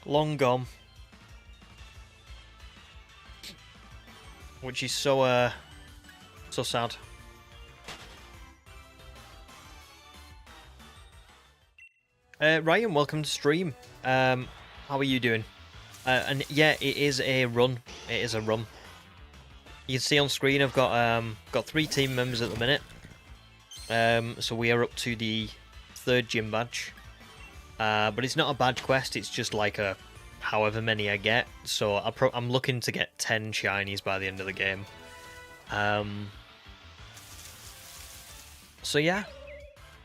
Speaker 1: Long gone. Which is so sad. Ryan, welcome to stream. How are you doing? And yeah, it is a run. It is a run. You can see on screen I've got 3 team members at the minute. So we are up to the 3rd gym badge. But it's not a badge quest, it's just like a however many I get. So I'm looking to get 10 shinies by the end of the game. So yeah,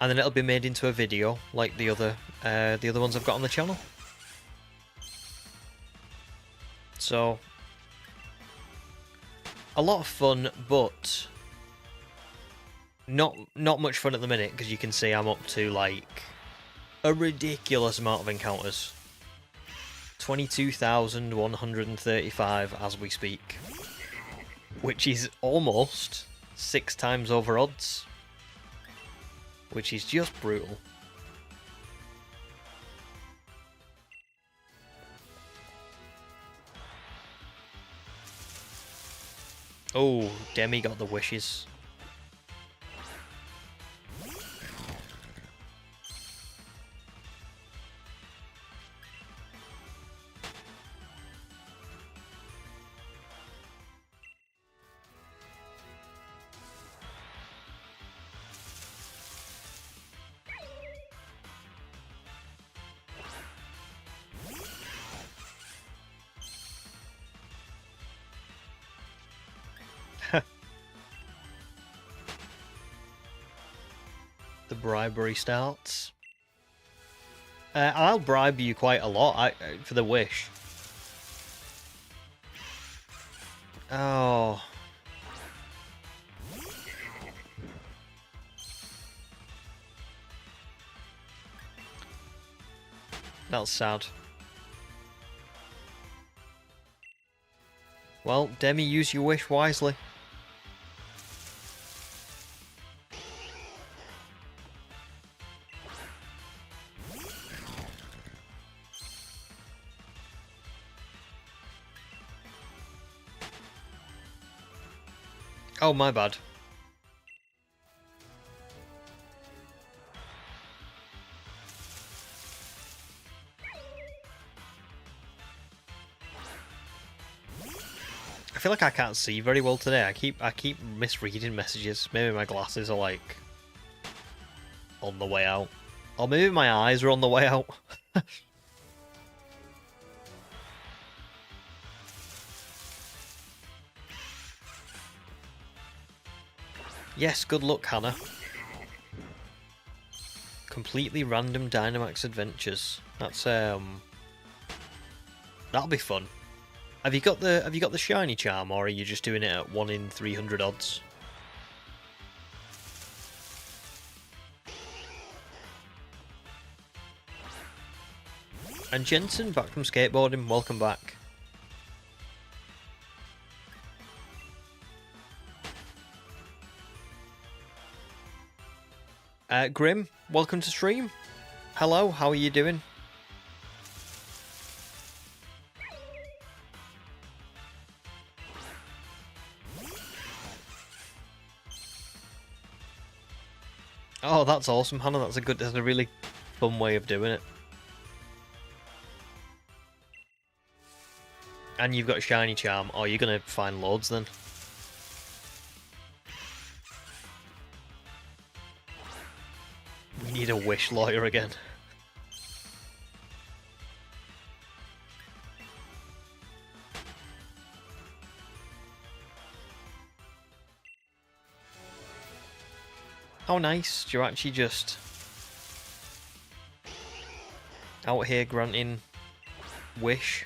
Speaker 1: and then it'll be made into a video like the other ones I've got on the channel. So a lot of fun, but not much fun at the minute, because you can see I'm up to like a ridiculous amount of encounters. 22,135 as we speak, which is almost 6 times over odds, which is just brutal. Oh, Demi got the wishes. The bribery starts. I'll bribe you quite a lot for the wish. Oh. That's sad. Well, Demi, use your wish wisely. Oh, my bad. I feel like I can't see very well today. I keep misreading messages. Maybe my glasses are like on the way out. Or maybe my eyes are on the way out. Yes, good luck, Hannah. Completely random Dynamax adventures. That's that'll be fun. Have you got the shiny charm, or are you just doing it at 1 in 300 odds? And Jensen, back from skateboarding, welcome back. Grim, welcome to stream. Hello, how are you doing? Oh, that's awesome, Hannah. That's a really fun way of doing it. And you've got a shiny charm. Oh, you're gonna find loads then. We need a wish lawyer again. How nice. You're actually just out here granting wish.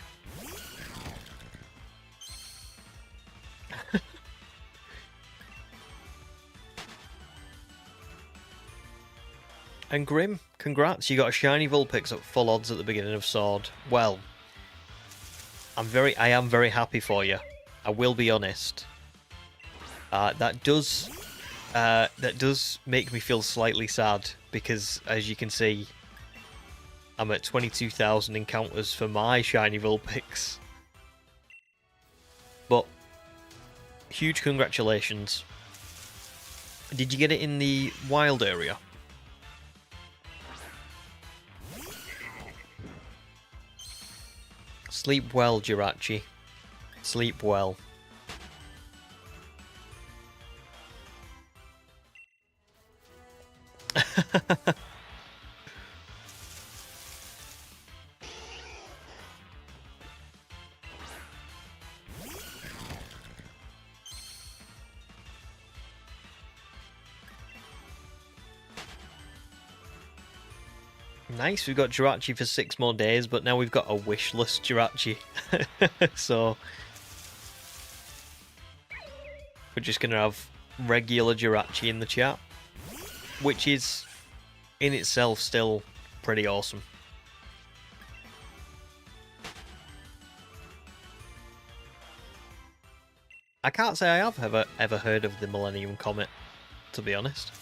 Speaker 1: And Grim, congrats, you got a shiny Vulpix at full odds at the beginning of Sword. Well, I am very happy for you. I will be honest. That does make me feel slightly sad, because as you can see, I'm at 22,000 encounters for my shiny Vulpix. But huge congratulations. Did you get it in the wild area? Sleep well, Jirachi. Sleep well. Nice, we've got Jirachi for 6 more days, but now we've got a wishless Jirachi. So we're just going to have regular Jirachi in the chat, which is in itself still pretty awesome. I can't say I have ever heard of the Millennium Comet, to be honest.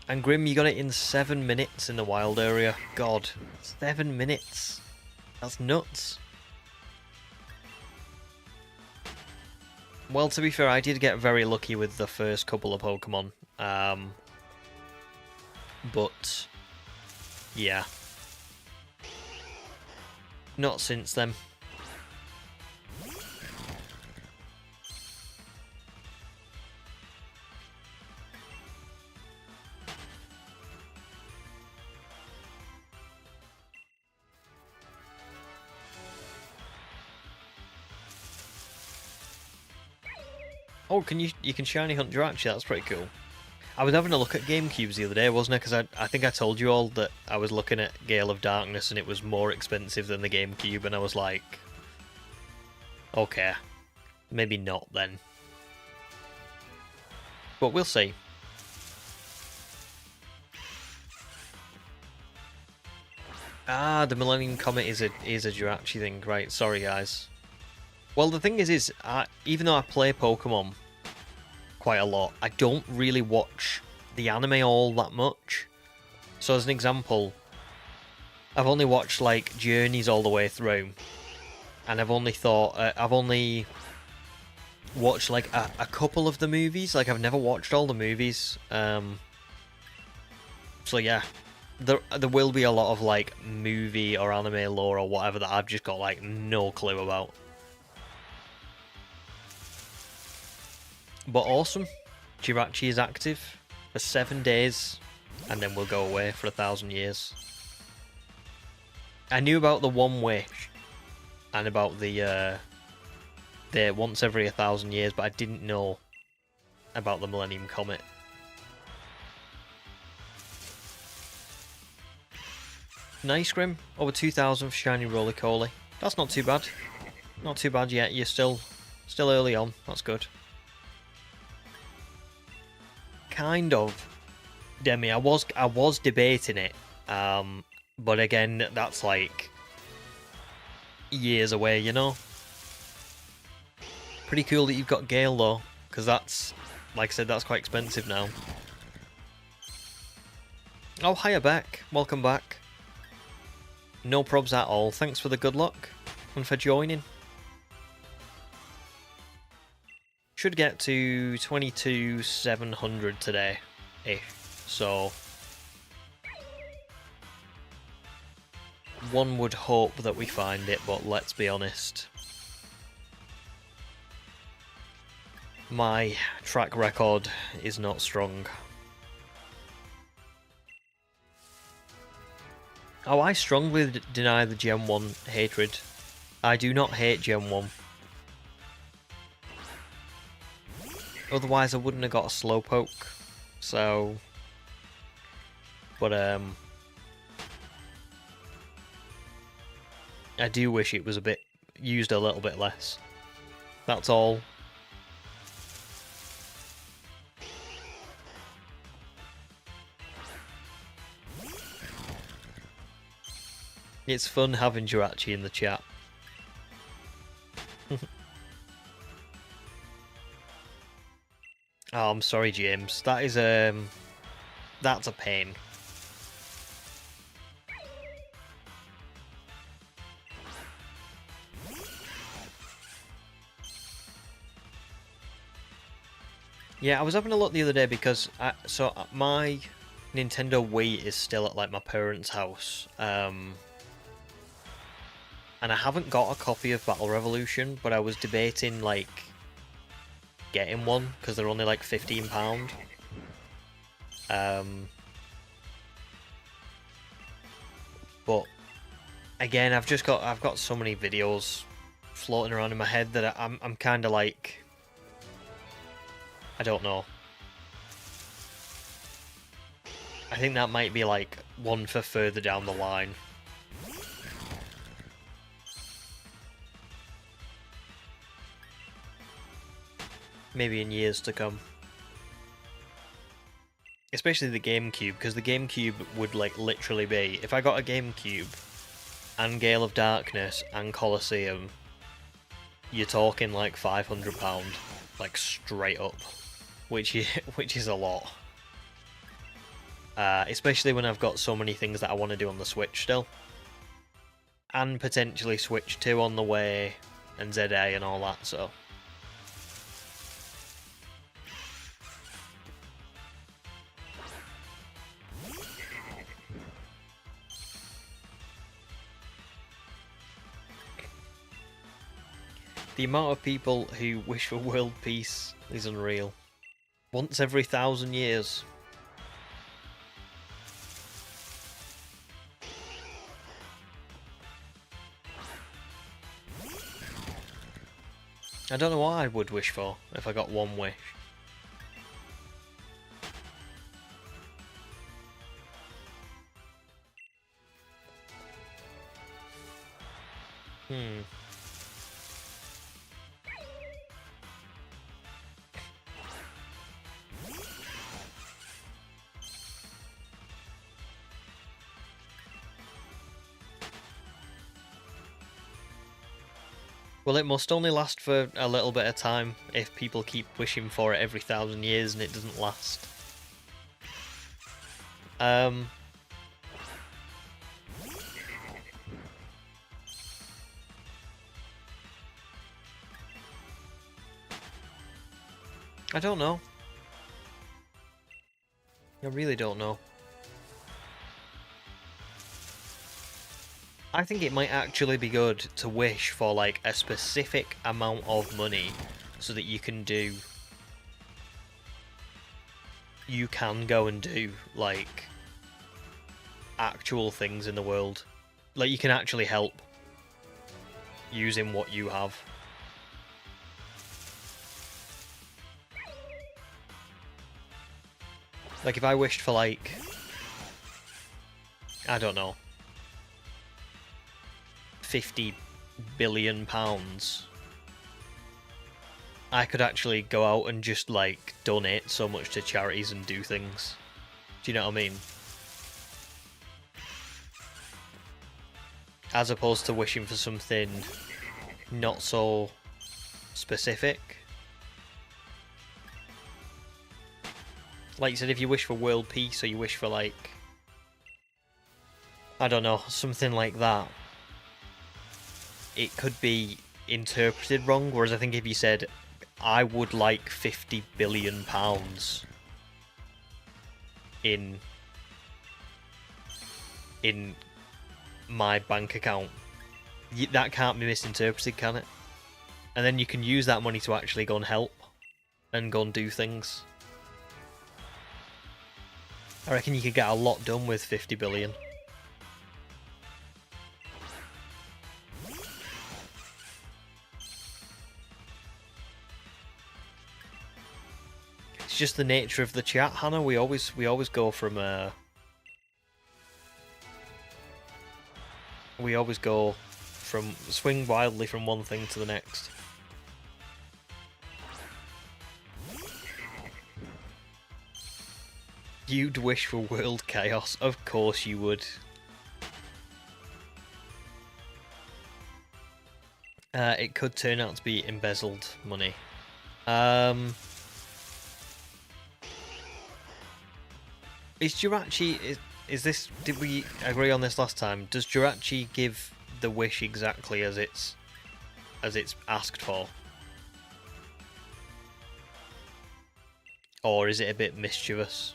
Speaker 1: And Grim, you got it in 7 minutes in the wild area. God, 7 minutes. That's nuts. Well, to be fair, I did get very lucky with the first couple of Pokemon. But, yeah. Not since then. Oh, you can shiny hunt Jirachi, that's pretty cool. I was having a look at GameCubes the other day, wasn't I? Because I think I told you all that I was looking at Gale of Darkness and it was more expensive than the GameCube, and I was like, okay, maybe not then. But we'll see. Ah, the Millennium Comet is a Jirachi thing, right? Sorry, guys. Well, the thing is even though I play Pokemon quite a lot, I don't really watch the anime all that much. So, as an example, I've only watched like Journeys all the way through, and I've only watched like a couple of the movies. Like, I've never watched all the movies. So yeah, there will be a lot of like movie or anime lore or whatever that I've just got like no clue about. But awesome, Jirachi is active for 7 days, and then we'll go away for 1,000 years. I knew about the One Wish and about the once every 1,000 years, but I didn't know about the Millennium Comet. Nice, Grim. Over 2,000 for Shiny Roly-Coly. That's not too bad. Not too bad yet. You're still early on. That's good. Kind of. Demi, I was debating it. But again, that's like years away, you know? Pretty cool that you've got Gale though, because that's, like I said, that's quite expensive now. Oh, hiya back. Welcome back. No probs at all. Thanks for the good luck and for joining. Should get to 22,700 today-ish, so one would hope that we find it, but let's be honest. My track record is not strong. Oh, I strongly deny the Gen 1 hatred. I do not hate Gen 1. Otherwise I wouldn't have got a Slowpoke. So... But, I do wish it was used a little bit less. That's all. It's fun having Jirachi in the chat. Oh, I'm sorry, James. That is that's a pain. Yeah, I was having a look the other day because my Nintendo Wii is still at like my parents' house, and I haven't got a copy of Battle Revolution, but I was debating like getting one because they're only like £15. But again, I've got so many videos floating around in my head that I'm kind of like, I don't know. I think that might be like one for further down the line. Maybe in years to come. Especially the GameCube, because the GameCube would like literally be, if I got a GameCube and Gale of Darkness and Colosseum, you're talking like £500, like straight up, which is a lot. Especially when I've got so many things that I want to do on the Switch still, and potentially Switch 2 on the way, and ZA and all that. So. The amount of people who wish for world peace is unreal. Once every 1,000 years. I don't know what I would wish for if I got one wish. Well, it must only last for a little bit of time if people keep wishing for it every 1,000 years and it doesn't last. I don't know. I really don't know. I think it might actually be good to wish for like a specific amount of money so that you can go and do like actual things in the world. Like you can actually help using what you have. Like if I wished for like, I don't know, £50 billion, I could actually go out and just like donate so much to charities and do things. Do you know what I mean? As opposed to wishing for something not so specific. Like you said, if you wish for world peace or you wish for like, I don't know, something like that, it could be interpreted wrong, whereas I think if you said, I would like £50 billion in my bank account, that can't be misinterpreted, can it? And then you can use that money to actually go and help and go and do things. I reckon you could get a lot done with 50 billion. It's just the nature of the chat, Hannah. We always go from swing wildly from one thing to the next. You'd wish for world chaos. Of course you would. It could turn out to be embezzled money. Is Jirachi... Is this... Did we agree on this last time? Does Jirachi give the wish exactly as it's asked for? Or is it a bit mischievous?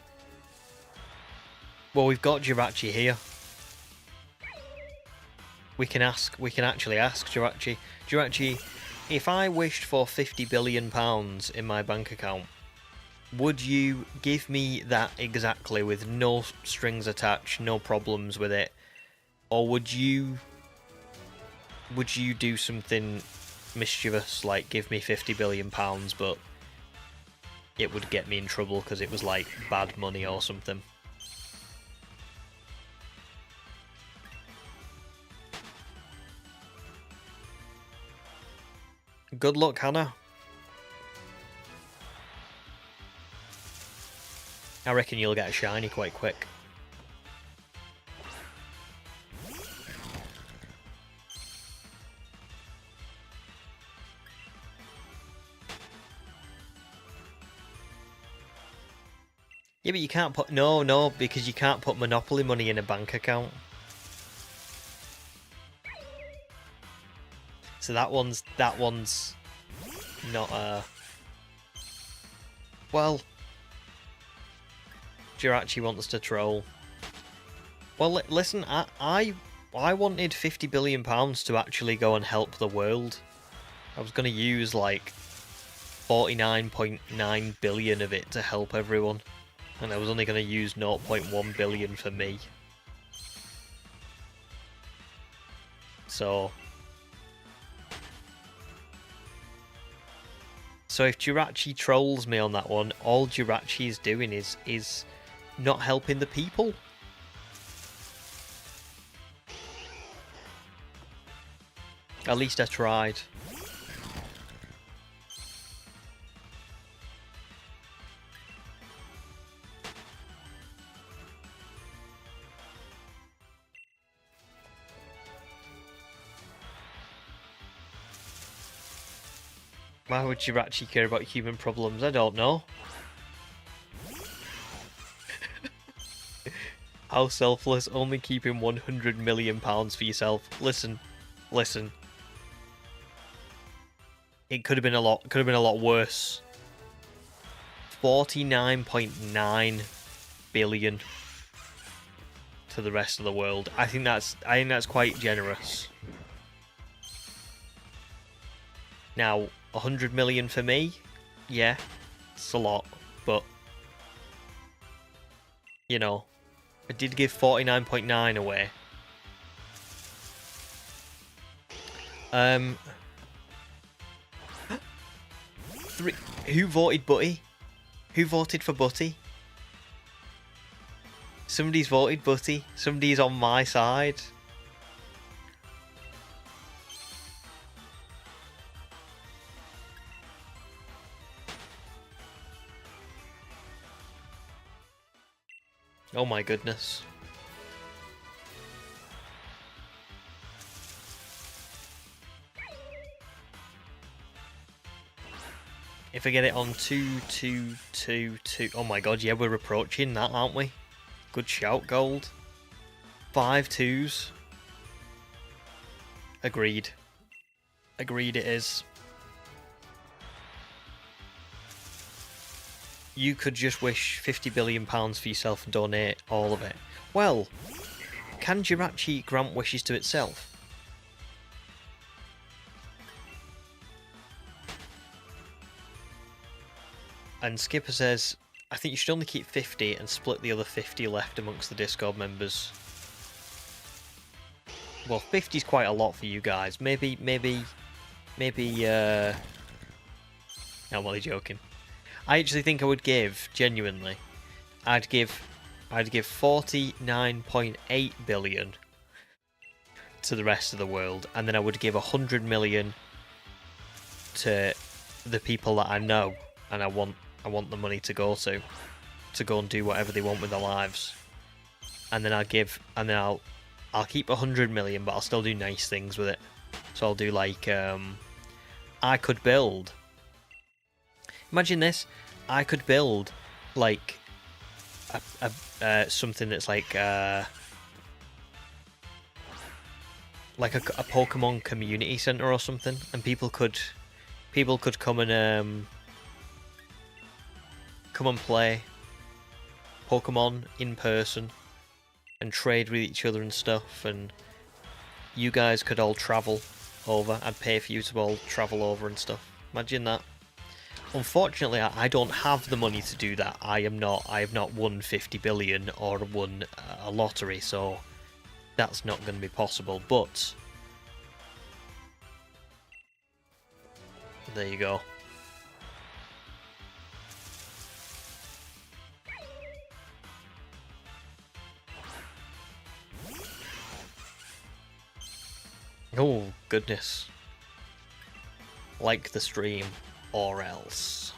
Speaker 1: Well, we've got Jirachi here. We can actually ask Jirachi. Jirachi, if I wished for £50 billion in my bank account, would you give me that exactly with no strings attached, no problems with it? Or would you do something mischievous, like give me £50 billion, but it would get me in trouble because it was like bad money or something? Good luck, Hannah. I reckon you'll get a shiny quite quick. Yeah, but you can't put... No, because you can't put Monopoly money in a bank account. So that one's not well, Jirachi wants to troll. Well, listen, I wanted £50 billion to actually go and help the world. I was going to use like 49.9 billion of it to help everyone, and I was only going to use 0.1 billion for me. So if Jirachi trolls me on that one, all Jirachi is doing is not helping the people. At least I tried. Why would you actually care about human problems? I don't know. How selfless, only keeping £100 million for yourself. Listen. It could have been a lot worse. 49.9 billion to the rest of the world. I think that's quite generous. Now, 100 million for me, yeah, it's a lot, but you know, I did give 49.9 away. Who voted Butty? Who voted for Butty? Somebody's voted Butty. Somebody's on my side. Oh my goodness. If I get it on 2222, oh my god, yeah, we're approaching that, aren't we? Good shout, Gold. 5 2s. Agreed. Agreed it is. You could just wish £50 billion for yourself and donate all of it. Well, can Jirachi grant wishes to itself? And Skipper says, I think you should only keep 50 and split the other 50 left amongst the Discord members. Well, 50 is quite a lot for you guys. Maybe, no, I'm only joking. I actually think I would give, genuinely, I'd give 49.8 billion to the rest of the world, and then I would give 100 million to the people that I know, and I want the money to go and do whatever they want with their lives. And then I'll keep 100 million, but I'll still do nice things with it. So I'll do like, I could build. Imagine this, I could build like something that's like a Pokemon community center or something, and people could come and play Pokemon in person and trade with each other and stuff, and you guys could all travel over. I'd pay for you to all travel over and stuff. Imagine that. Unfortunately, I don't have the money to do that. I have not won 50 billion or won a lottery, so that's not going to be possible. But there you go. Oh, goodness. Like the stream, or else.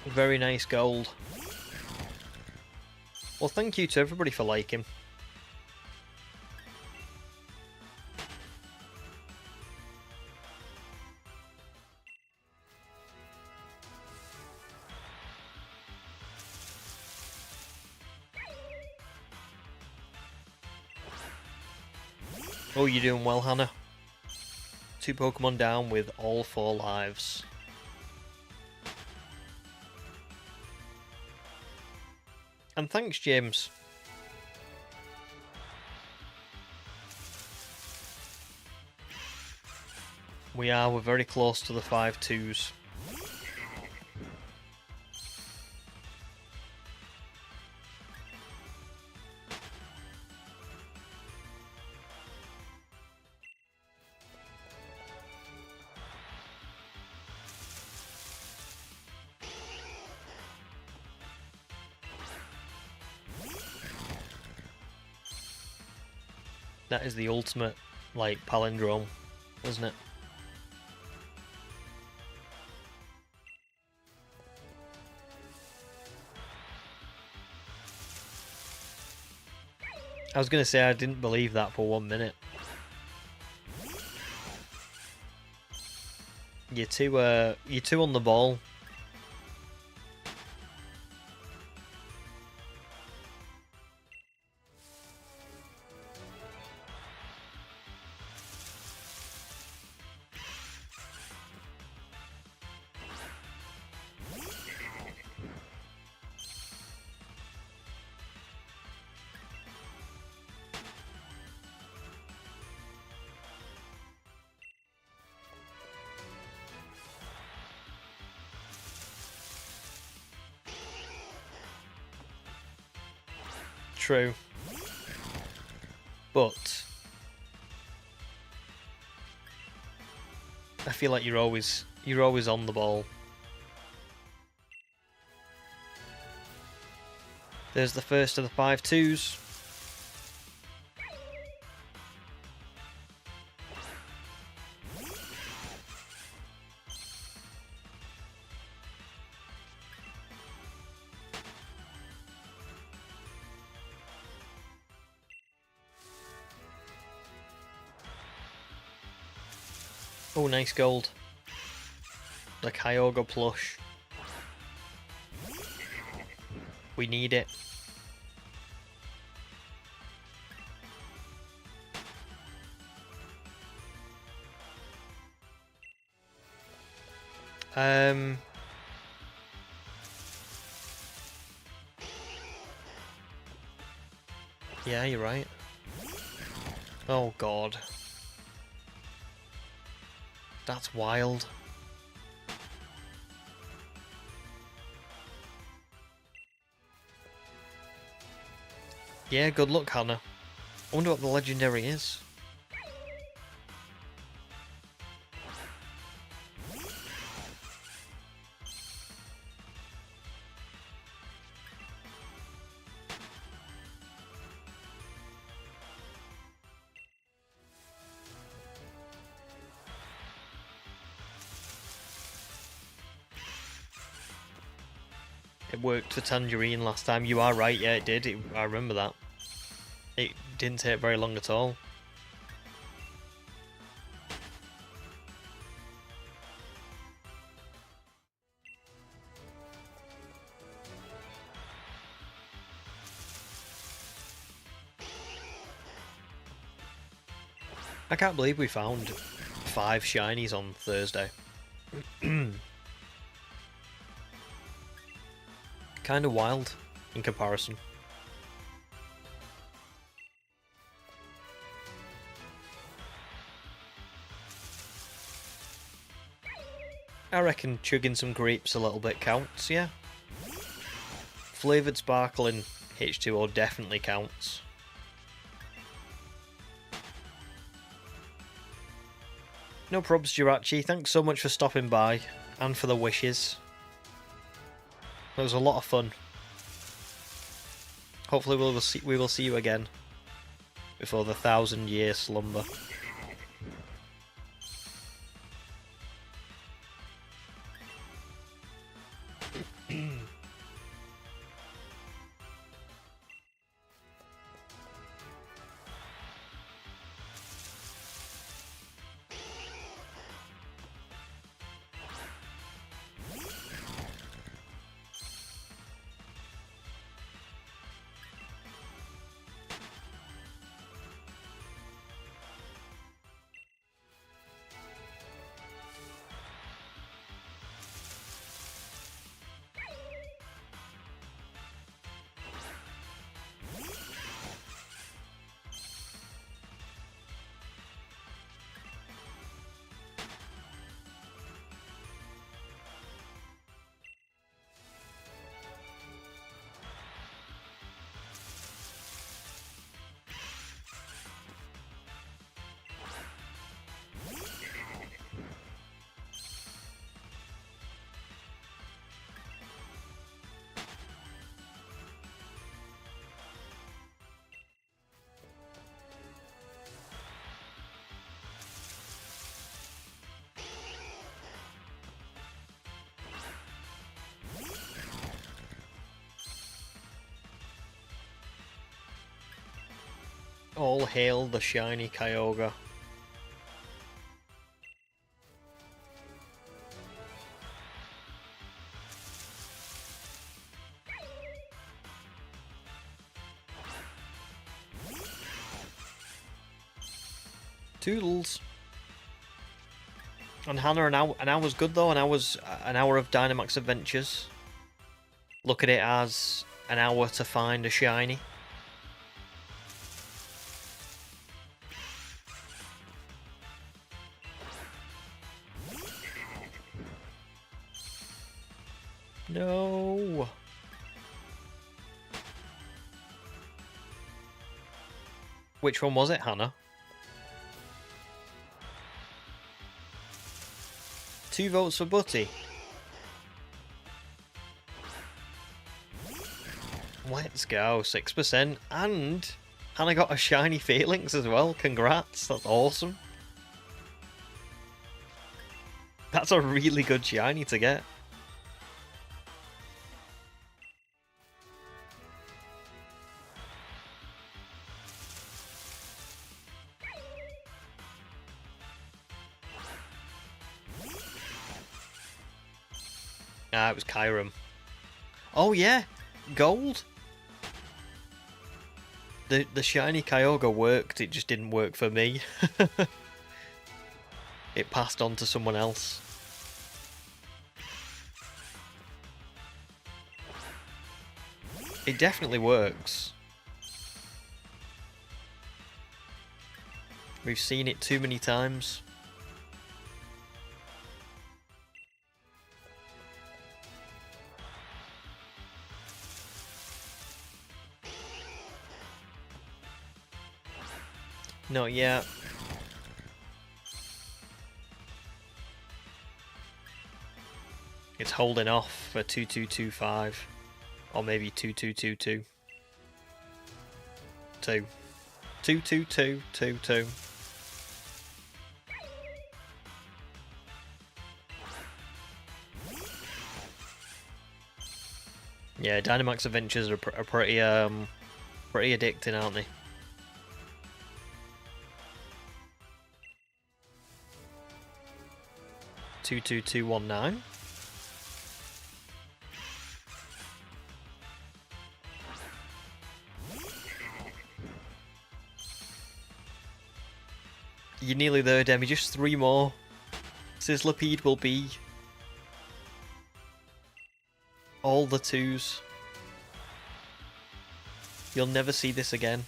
Speaker 1: Very nice gold. Well, thank you to everybody for liking. Oh, you're doing well, Hannah. 2 Pokemon down with all 4 lives. And thanks, James. We're very close to the 5 2s. That is the ultimate, like, palindrome, isn't it? I was gonna say I didn't believe that for 1 minute. You're too on the ball. True. But I feel like you're always on the ball. There's the first of the 5-2s. Oh, nice gold. The Kyogre plush. We need it. Yeah, you're right. Oh god. That's wild. Yeah, good luck, Hannah. I wonder what the legendary is. It worked for Tangerine last time. You are right, yeah, it did. I remember that. It didn't take very long at all. I can't believe we found 5 shinies on Thursday. Kind of wild in comparison. I reckon chugging some grapes a little bit counts, yeah. Flavoured sparkling H2O definitely counts. No probs, Jirachi. Thanks so much for stopping by and for the wishes. It was a lot of fun. Hopefully we will see you again before the 1,000-year slumber. All hail the shiny Kyogre. Toodles. And Hannah, an hour's good though. An hour of Dynamax adventures. Look at it as an hour to find a shiny. No. Which one was it, Hannah? 2 votes for Butty. Let's go, 6%. And Hannah got a shiny Phalanx as well. Congrats, that's awesome. That's a really good shiny to get. Ah, it was Kyurem. Oh yeah, gold. The shiny Kyogre worked, it just didn't work for me. It passed on to someone else. It definitely works. We've seen it too many times. Not yet. It's holding off for 2225. Or maybe 2222. 2. 22222. Yeah, Dynamax Adventures are pretty addicting, aren't they? Two 22219. You're nearly there, Demi. Just 3 more. Sizzlipede will be all the 2s. You'll never see this again.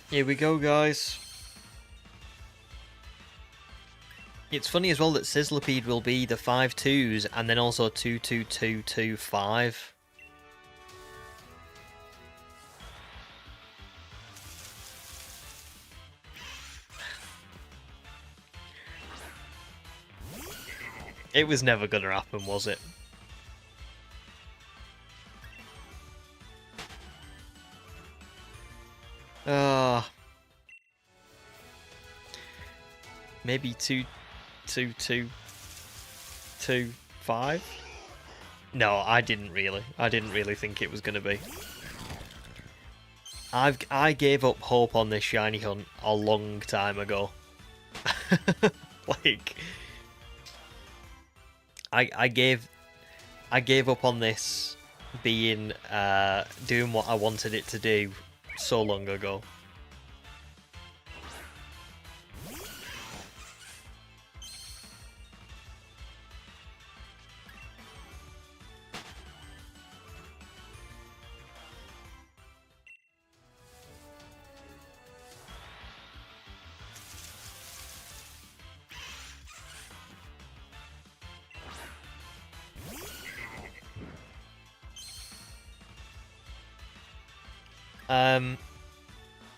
Speaker 1: Here we go, guys. It's funny as well that Sizzlipede will be the 5 2s and then also 22225. It was never gonna happen, was it? Maybe 22225. No, I didn't really think it was gonna be. I gave up hope on this shiny hunt a long time ago. Like, I gave up on this being doing what I wanted it to do so long ago.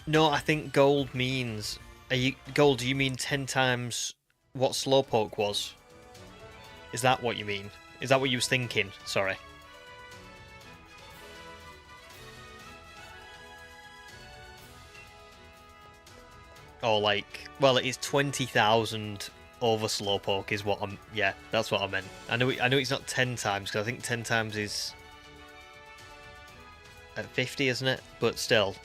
Speaker 1: No, I think gold means... Gold, do you mean 10 times what Slowpoke was? Is that what you mean? Is that what you was thinking? Sorry. Or like, well, it is 20,000 over Slowpoke is what I'm... Yeah, that's what I meant. I know it's not 10 times, because I think 10 times is... at 50, isn't it? But still.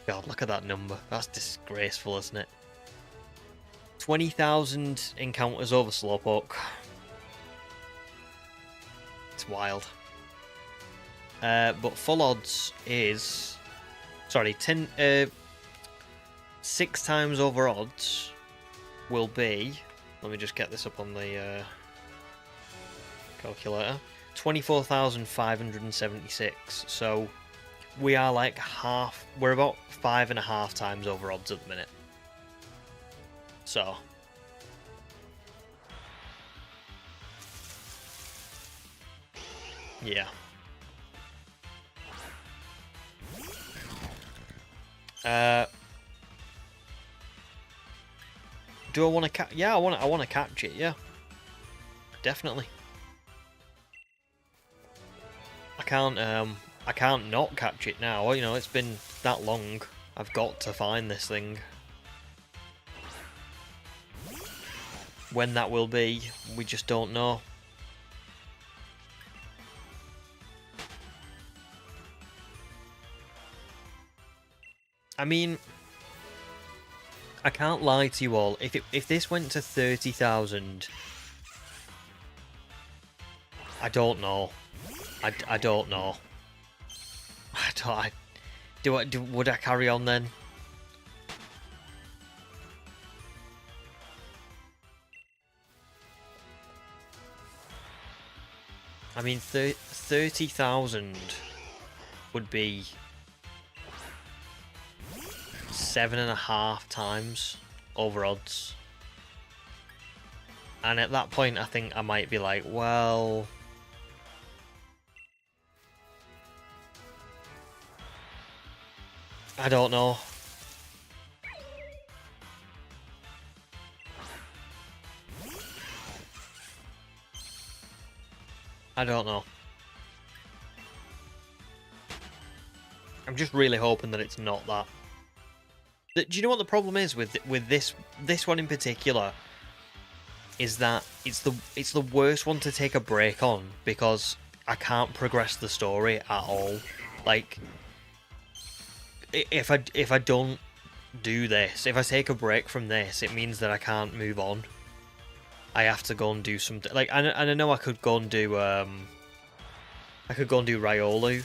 Speaker 1: God, look at that number. That's disgraceful, isn't it? 20,000 encounters over Slowpoke. It's wild. But full odds is... Sorry, 6 times over odds will be... Let me just get this up on the calculator. 24,576. So we are like half... We're about 5.5 times over odds at the minute. So... Yeah. Do I want to catch? Yeah, I want to catch it. Yeah, definitely. I can't not catch it now. You know, it's been that long. I've got to find this thing. When that will be, we just don't know. I mean, I can't lie to you all. If this went to 30,000, I don't know. I don't know. Would I carry on then? I mean, 30,000 would be 7.5 times over odds. And at that point, I think I might be like, well... I don't know. I don't know. I'm just really hoping that it's not that. Do you know what the problem is with this one in particular? Is that it's the worst one to take a break on because I can't progress the story at all. Like, if I don't do this, if I take a break from this, it means that I can't move on. I have to go and do something. Like, and I know I could go and do Riolu,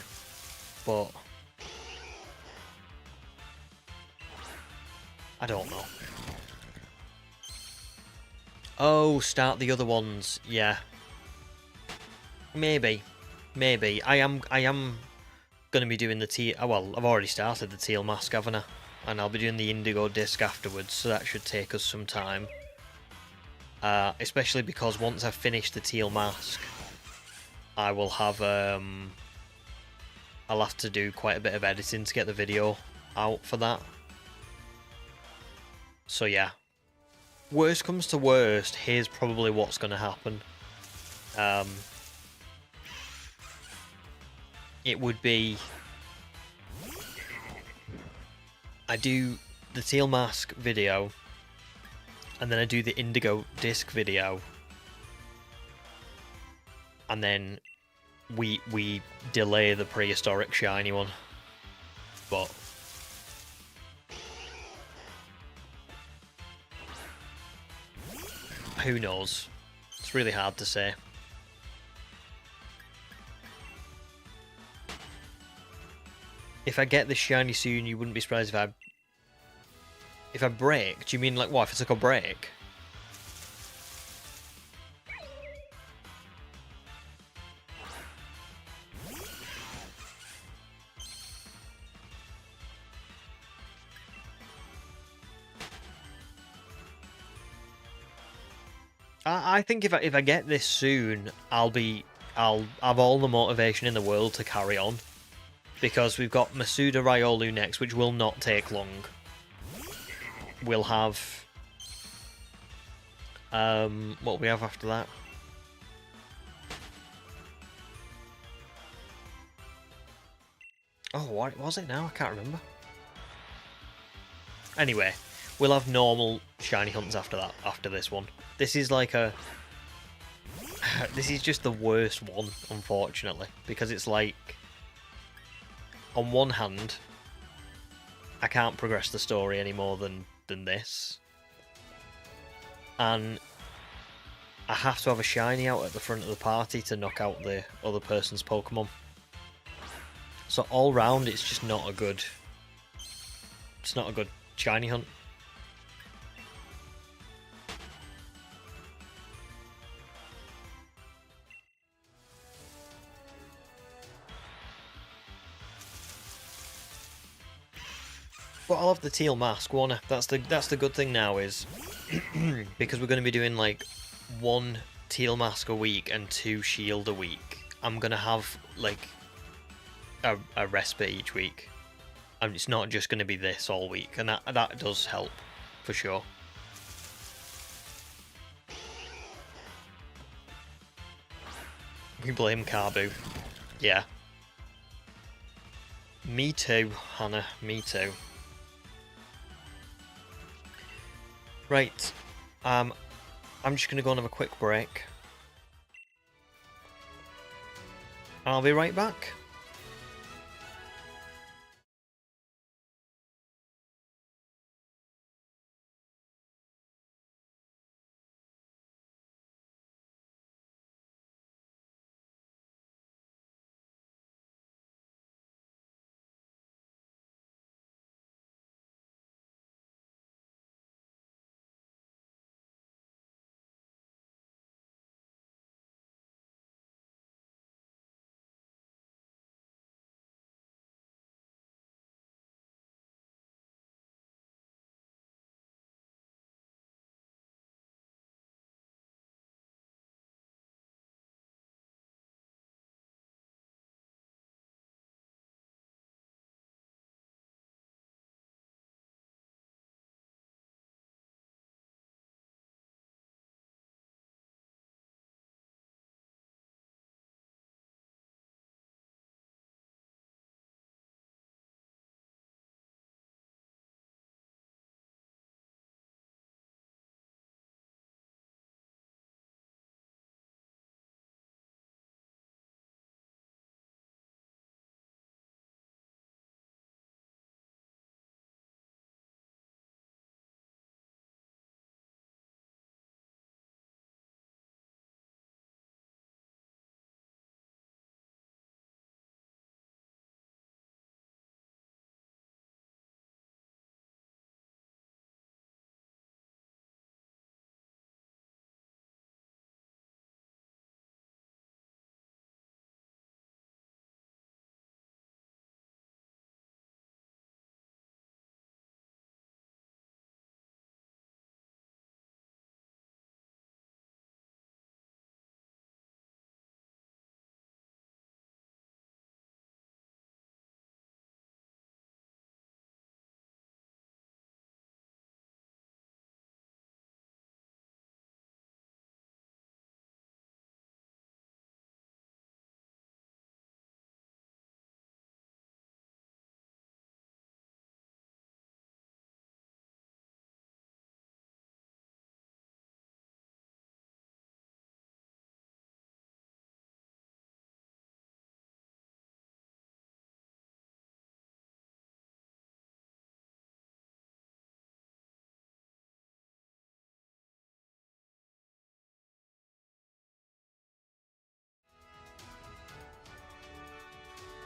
Speaker 1: but I don't know. Oh, start the other ones. Yeah. Maybe. I am going to be doing the teal... Well, I've already started the teal mask, haven't I? And I'll be doing the indigo disc afterwards, so that should take us some time. Especially because once I've finished the teal mask, I will have... I'll have to do quite a bit of editing to get the video out for that. So yeah, worst comes to worst, here's probably what's going to happen. It would be... I do the teal mask video, and then I do the indigo disc video, and then we delay the prehistoric shiny one. But... who knows? It's really hard to say. If I get this shiny soon, you wouldn't be surprised if I break. Do you mean like what? If I took a break? I think if I get this soon, I'll have all the motivation in the world to carry on, because we've got Masuda Riolu next, which will not take long. We'll have What we have after that? Oh, what was it now? I can't remember. Anyway, we'll have normal shiny hunts after that, after this one. This is like a... This is just the worst one, unfortunately, because it's like... On one hand, I can't progress the story any more than this. And I have to have a shiny out at the front of the party to knock out the other person's Pokemon. So all round, it's just not a good... It's not a good shiny hunt. But I'll have the teal mask, won't I? That's the good thing now is because we're going to be doing like 1 teal mask a week and 2 shield a week. I'm going to have like a respite each week, and it's not just going to be this all week, and that does help for sure. We blame Carbu. Yeah. Me too, Hannah. Me too. Right, I'm just going to go and have a quick break. I'll be right back.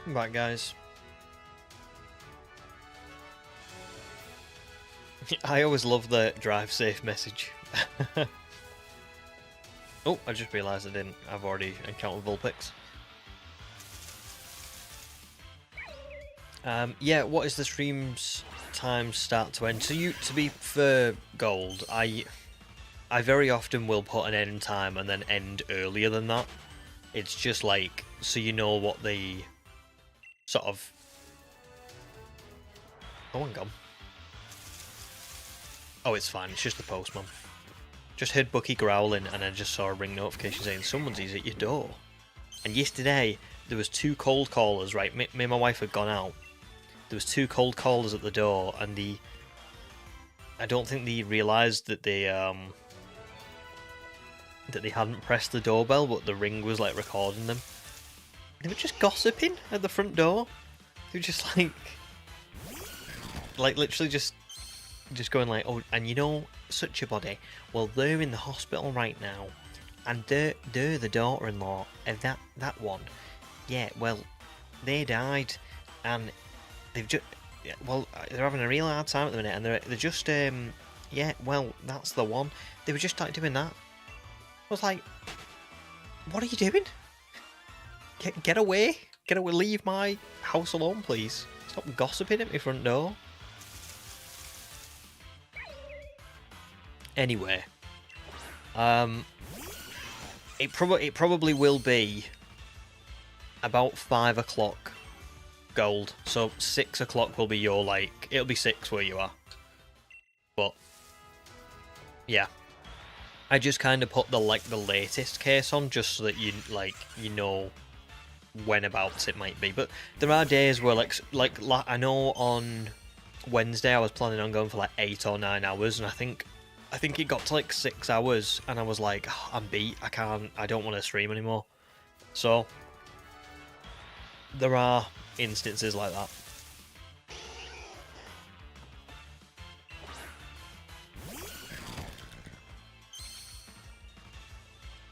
Speaker 1: Right, guys. I always love the drive safe message. Oh, I just realised I've already encountered Vulpix. Yeah, what is the stream's time start to end? So to be for gold, I very often will put an end time and then end earlier than that. It's just like, so you know what the sort of... Oh, hang on. Oh, it's fine, it's just the postman. Just heard Bucky growling, and I just saw a ring notification saying someone's at your door. And yesterday there was 2 cold callers. Right, me and my wife had gone out. There was 2 cold callers at the door, and I don't think they realised that they hadn't pressed the doorbell, but the ring was like recording them. They were just gossiping at the front door. They were just like literally just going like, oh, and you know, such a body. Well, they're in the hospital right now, and they're the daughter-in-law of that one. Yeah, well, they died, and they've just, well, they're having a real hard time at the minute, and they're just yeah, well, that's the one. They were just like doing that. I was like, what are you doing? Get away! Get away! Leave my house alone, please. Stop gossiping at my front door. Anyway, it probably will be about 5 o'clock gold. So 6 o'clock will be your, like, it'll be 6 where you are. But yeah, I just kind of put the latest case on just so that you know when about it might be. But there are days where like I know on Wednesday I was planning on going for like 8 or 9 hours, and I think it got to like 6 hours, and I was like, oh, I'm beat. I don't want to stream anymore. So there are instances like that.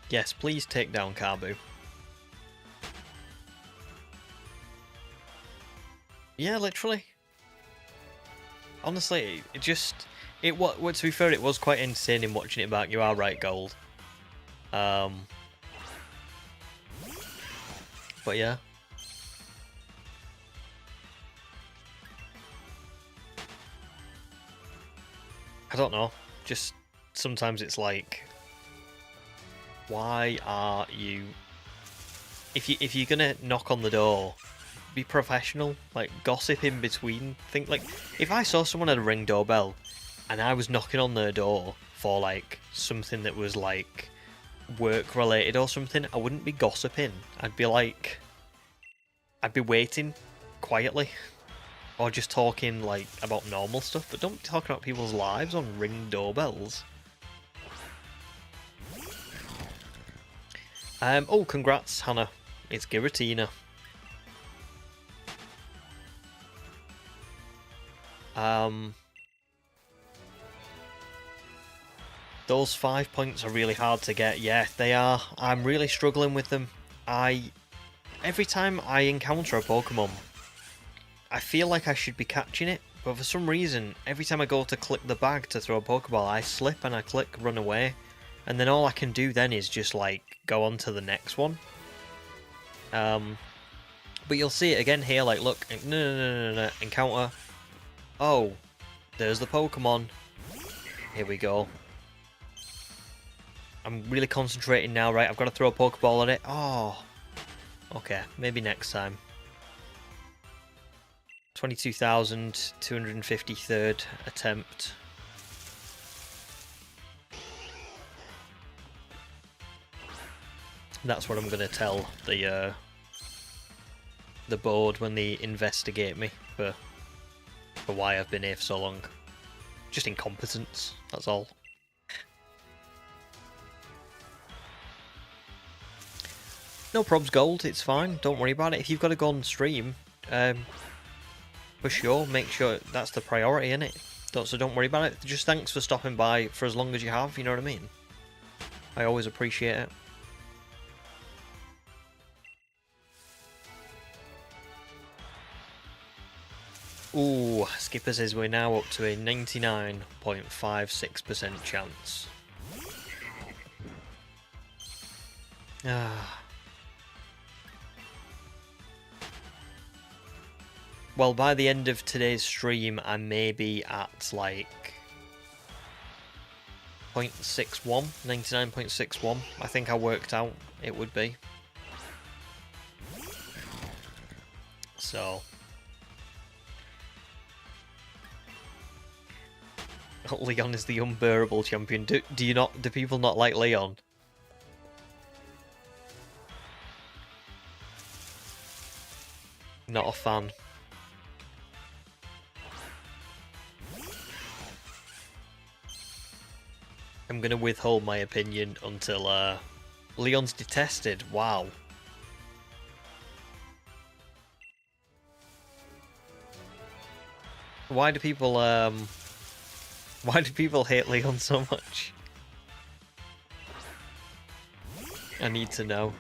Speaker 1: Yes, please take down Carbu. Yeah, literally. Honestly, to be fair, it was quite entertaining watching it back. You are right, Gold. But yeah. I don't know. Just sometimes it's like, why are you? If you're gonna knock on the door, be professional. Like, gossip in between. Think, like, if I saw someone at a Ring doorbell and I was knocking on their door for like something that was like work related or something, I wouldn't be gossiping. I'd be waiting quietly, or just talking like about normal stuff. But don't be talking about people's lives on Ring doorbells. Oh, congrats, Hannah. It's Giratina. Those 5 points are really hard to get. Yeah, they are. I'm really struggling with them. Every time I encounter a Pokemon, I feel like I should be catching it, but for some reason, every time I go to click the bag to throw a Pokeball, I slip and I click run away, and then all I can do then is just like go on to the next one. But you'll see it again here. Like, look, no, encounter. Oh, there's the Pokemon. Here we go. I'm really concentrating now, right? I've got to throw a Pokeball at it. Oh, okay, maybe next time. 22,253rd attempt. That's what I'm going to tell the board when they investigate me for why I've been here for so long. Just incompetence, that's all. No probs, Gold, it's fine, don't worry about it. If you've got to go on stream, for sure, make sure that's the priority, innit? So don't worry about it. Just thanks for stopping by for as long as you have, you know what I mean? I always appreciate it. Ooh, Skipper says we're now up to a 99.56% chance. Well, by the end of today's stream, I may be at like 0.61, 99.61. I think I worked out it would be. So Leon is the unbearable champion. Do people not like Leon? Not a fan. I'm gonna withhold my opinion until Leon's detested. Wow. Why do people hate Leon so much? I need to know.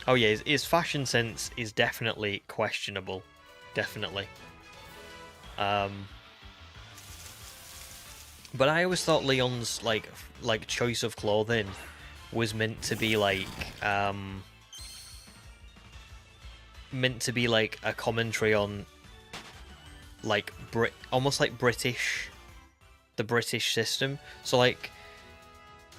Speaker 1: Oh yeah, his fashion sense is definitely questionable. Definitely. But I always thought Leon's like choice of clothing was meant to be like a commentary on like almost like the British system. So like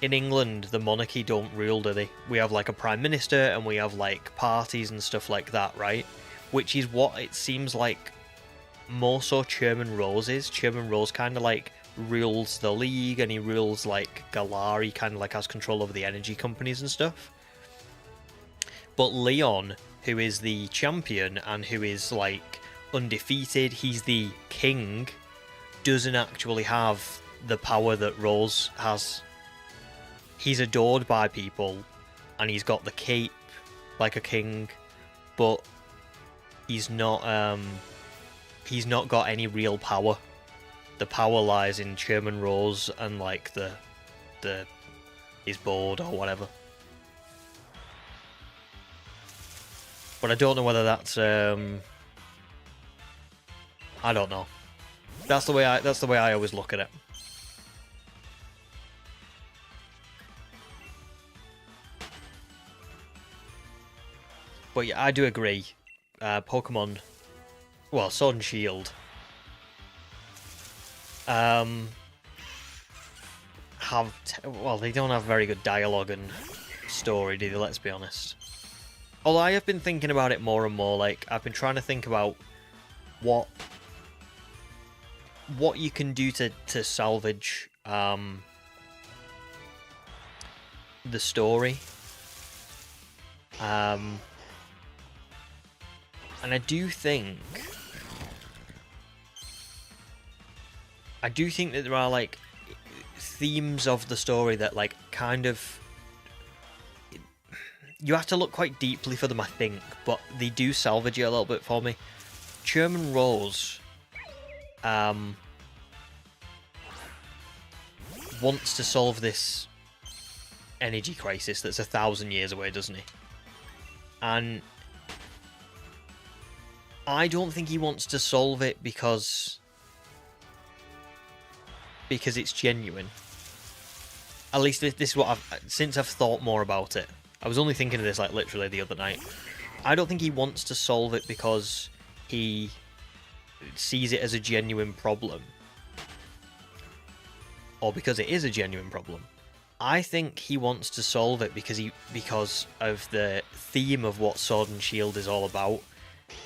Speaker 1: in England, the monarchy don't rule, do they? We have like a prime minister and we have like parties and stuff like that, right? Which is what it seems like more so Chairman Rose is. Chairman Rose kind of like rules the league, and he rules like Galar. He kind of like has control over the energy companies and stuff. But Leon, who is the champion and who is like undefeated, he's the king, doesn't actually have the power that Rose has. He's adored by people and he's got the cape like a king, but he's not got any real power. The power lies in Chairman Rose and like his board or whatever. But I don't know whether that's I don't know. That's the way I always look at it. But yeah, I do agree. Pokemon, well, Sword and Shield, they don't have very good dialogue and story, do they? Let's be honest. Although I have been thinking about it more and more. Like, I've been trying to think about what you can do to salvage the story. And I do think that there are like themes of the story that like kind of, you have to look quite deeply for them, I think, but they do salvage it a little bit for me. Chairman Rose wants to solve this energy crisis that's 1,000 years away, doesn't he? And I don't think he wants to solve it because it's genuine. At least this is what since I've thought more about it. I was only thinking of this like literally the other night. I don't think he wants to solve it because he sees it as a genuine problem, or because it is a genuine problem. I think he wants to solve it because of the theme of what Sword and Shield is all about.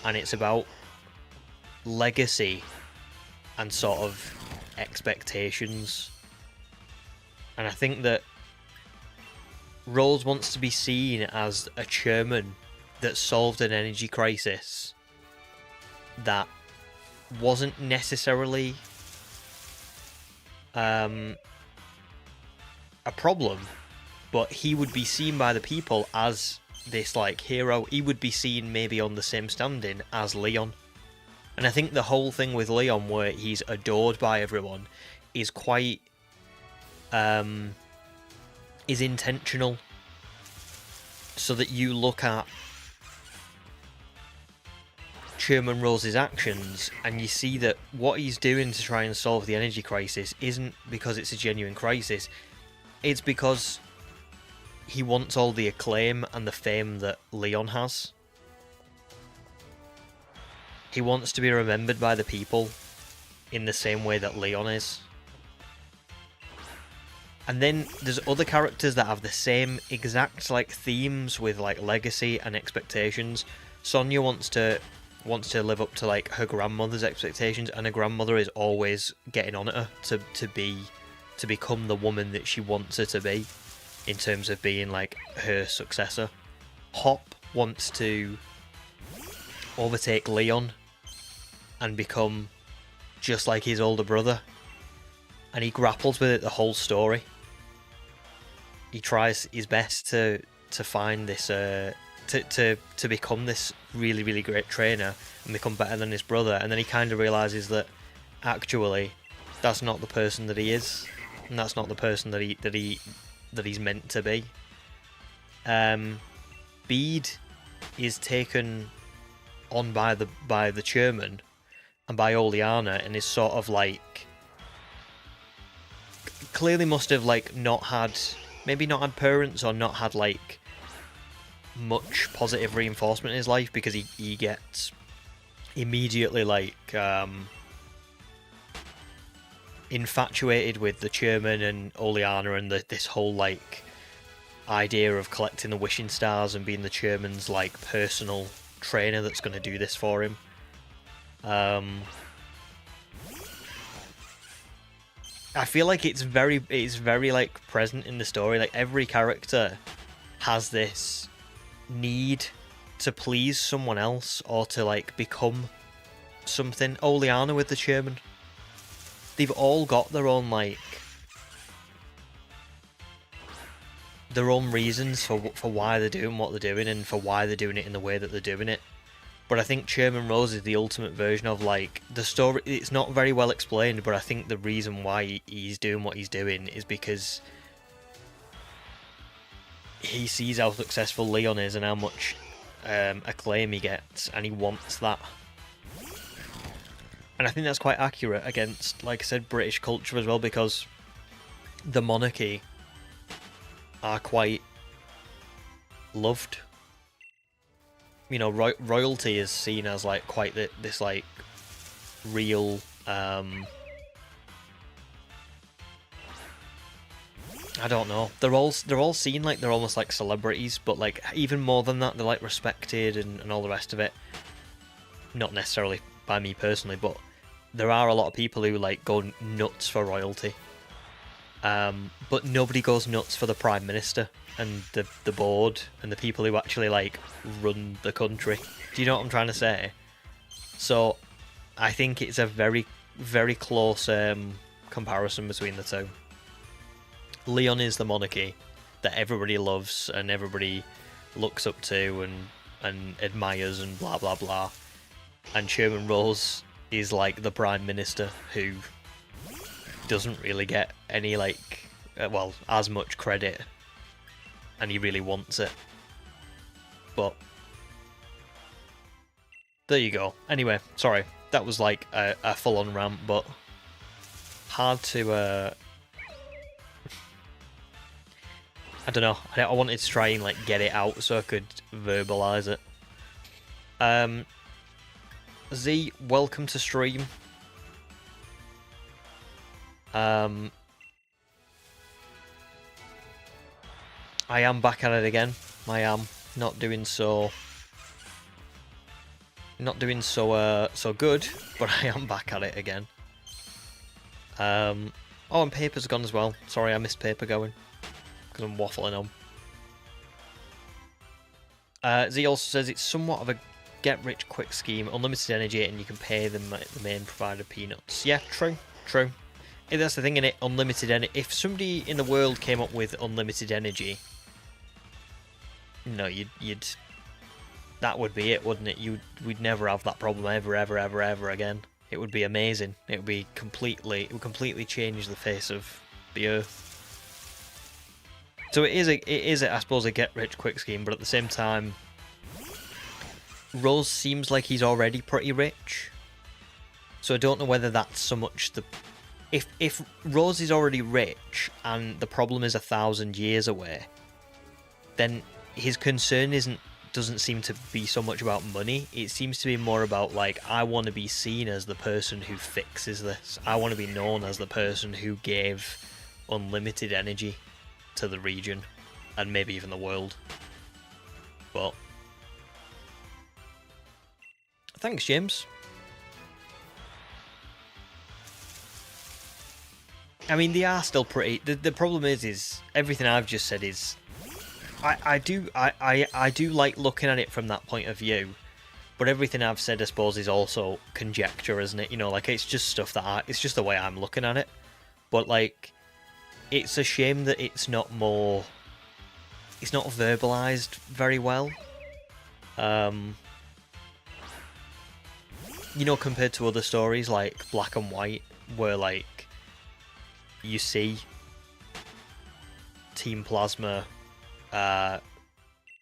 Speaker 1: And it's about legacy and sort of expectations. And I think that Rose wants to be seen as a chairman that solved an energy crisis that wasn't necessarily a problem, but he would be seen by the people as this like hero. He would be seen maybe on the same standing as Leon. And I think the whole thing with Leon, where he's adored by everyone, is quite is intentional, so that you look at Chairman Rose's actions and you see that what he's doing to try and solve the energy crisis isn't because it's a genuine crisis. It's because he wants all the acclaim and the fame that Leon has. He wants to be remembered by the people in the same way that Leon is. And then there's other characters that have the same exact like themes with like legacy and expectations. Sonia wants to live up to like her grandmother's expectations, and her grandmother is always getting on at her to become the woman that she wants her to be, in terms of being like her successor. Hop wants to overtake Leon and become just like his older brother, and he grapples with it the whole story. He tries his best to find this to become this really, really great trainer and become better than his brother, and then he kind of realizes that actually that's not the person that he is, and that's not the person that he's meant to be. Bede is taken on by the chairman and by Oleana, and is sort of like clearly must have like maybe not had parents, or not had like much positive reinforcement in his life, because he gets immediately like infatuated with the chairman and Oleana, and this whole like idea of collecting the wishing stars and being the chairman's like personal trainer that's going to do this for him. I feel like it's very like present in the story. Like every character has this need to please someone else, or to like become something. Oleana with the chairman, they've all got their own like their own reasons for why they're doing what they're doing, and for why they're doing it in the way that they're doing it. But I think Chairman Rose is the ultimate version of like the story. It's not very well explained, but I think the reason why he's doing what he's doing is because he sees how successful Leon is and how much acclaim he gets, and he wants that. And I think that's quite accurate against, like I said, British culture as well, because the monarchy are quite loved. You know, royalty is seen as like quite this like real I don't know. They're all seen like they're almost like celebrities, but like even more than that, they're like respected and all the rest of it. Not necessarily by me personally, but there are a lot of people who like go nuts for royalty. But nobody goes nuts for the Prime Minister and the board and the people who actually like run the country. Do you know what I'm trying to say? So I think it's a very, very close comparison between the two. Leon is the monarchy that everybody loves and everybody looks up to and admires and blah blah blah. And Chairman Rose is like the Prime Minister who doesn't really get any like well, as much credit, and he really wants it. But there you go. Anyway, sorry, that was like a full-on rant, but hard to I don't know. I wanted to try and like get it out so I could verbalize it. Z, welcome to stream. I am back at it again. I am not doing so good, but I am back at it again. Oh, and Paper's gone as well. Sorry, I missed Paper going because I'm waffling on. Z also says it's somewhat of a get-rich-quick scheme, unlimited energy, and you can pay the main provider peanuts. Yeah, true. That's the thing, innit? Unlimited energy. If somebody in the world came up with unlimited energy, no, you'd that would be it, wouldn't it? We'd never have that problem ever again. It would be amazing. It would completely change the face of the earth. So it is I suppose a get-rich-quick scheme, but at the same time, Rose seems like he's already pretty rich. So I don't know whether that's so much the... If Rose is already rich and the problem is 1,000 years away, then his concern doesn't seem to be so much about money. It seems to be more about like, I want to be seen as the person who fixes this. I want to be known as the person who gave unlimited energy to the region and maybe even the world. But Thanks, James. I mean, they are still pretty. The problem is everything I've just said is, I do like looking at it from that point of view, but everything I've said, I suppose, is also conjecture, isn't it? You know, like, it's just stuff that it's just the way I'm looking at it. But like, it's a shame that it's not verbalized very well. You know, compared to other stories like Black and White, where like you see Team Plasma,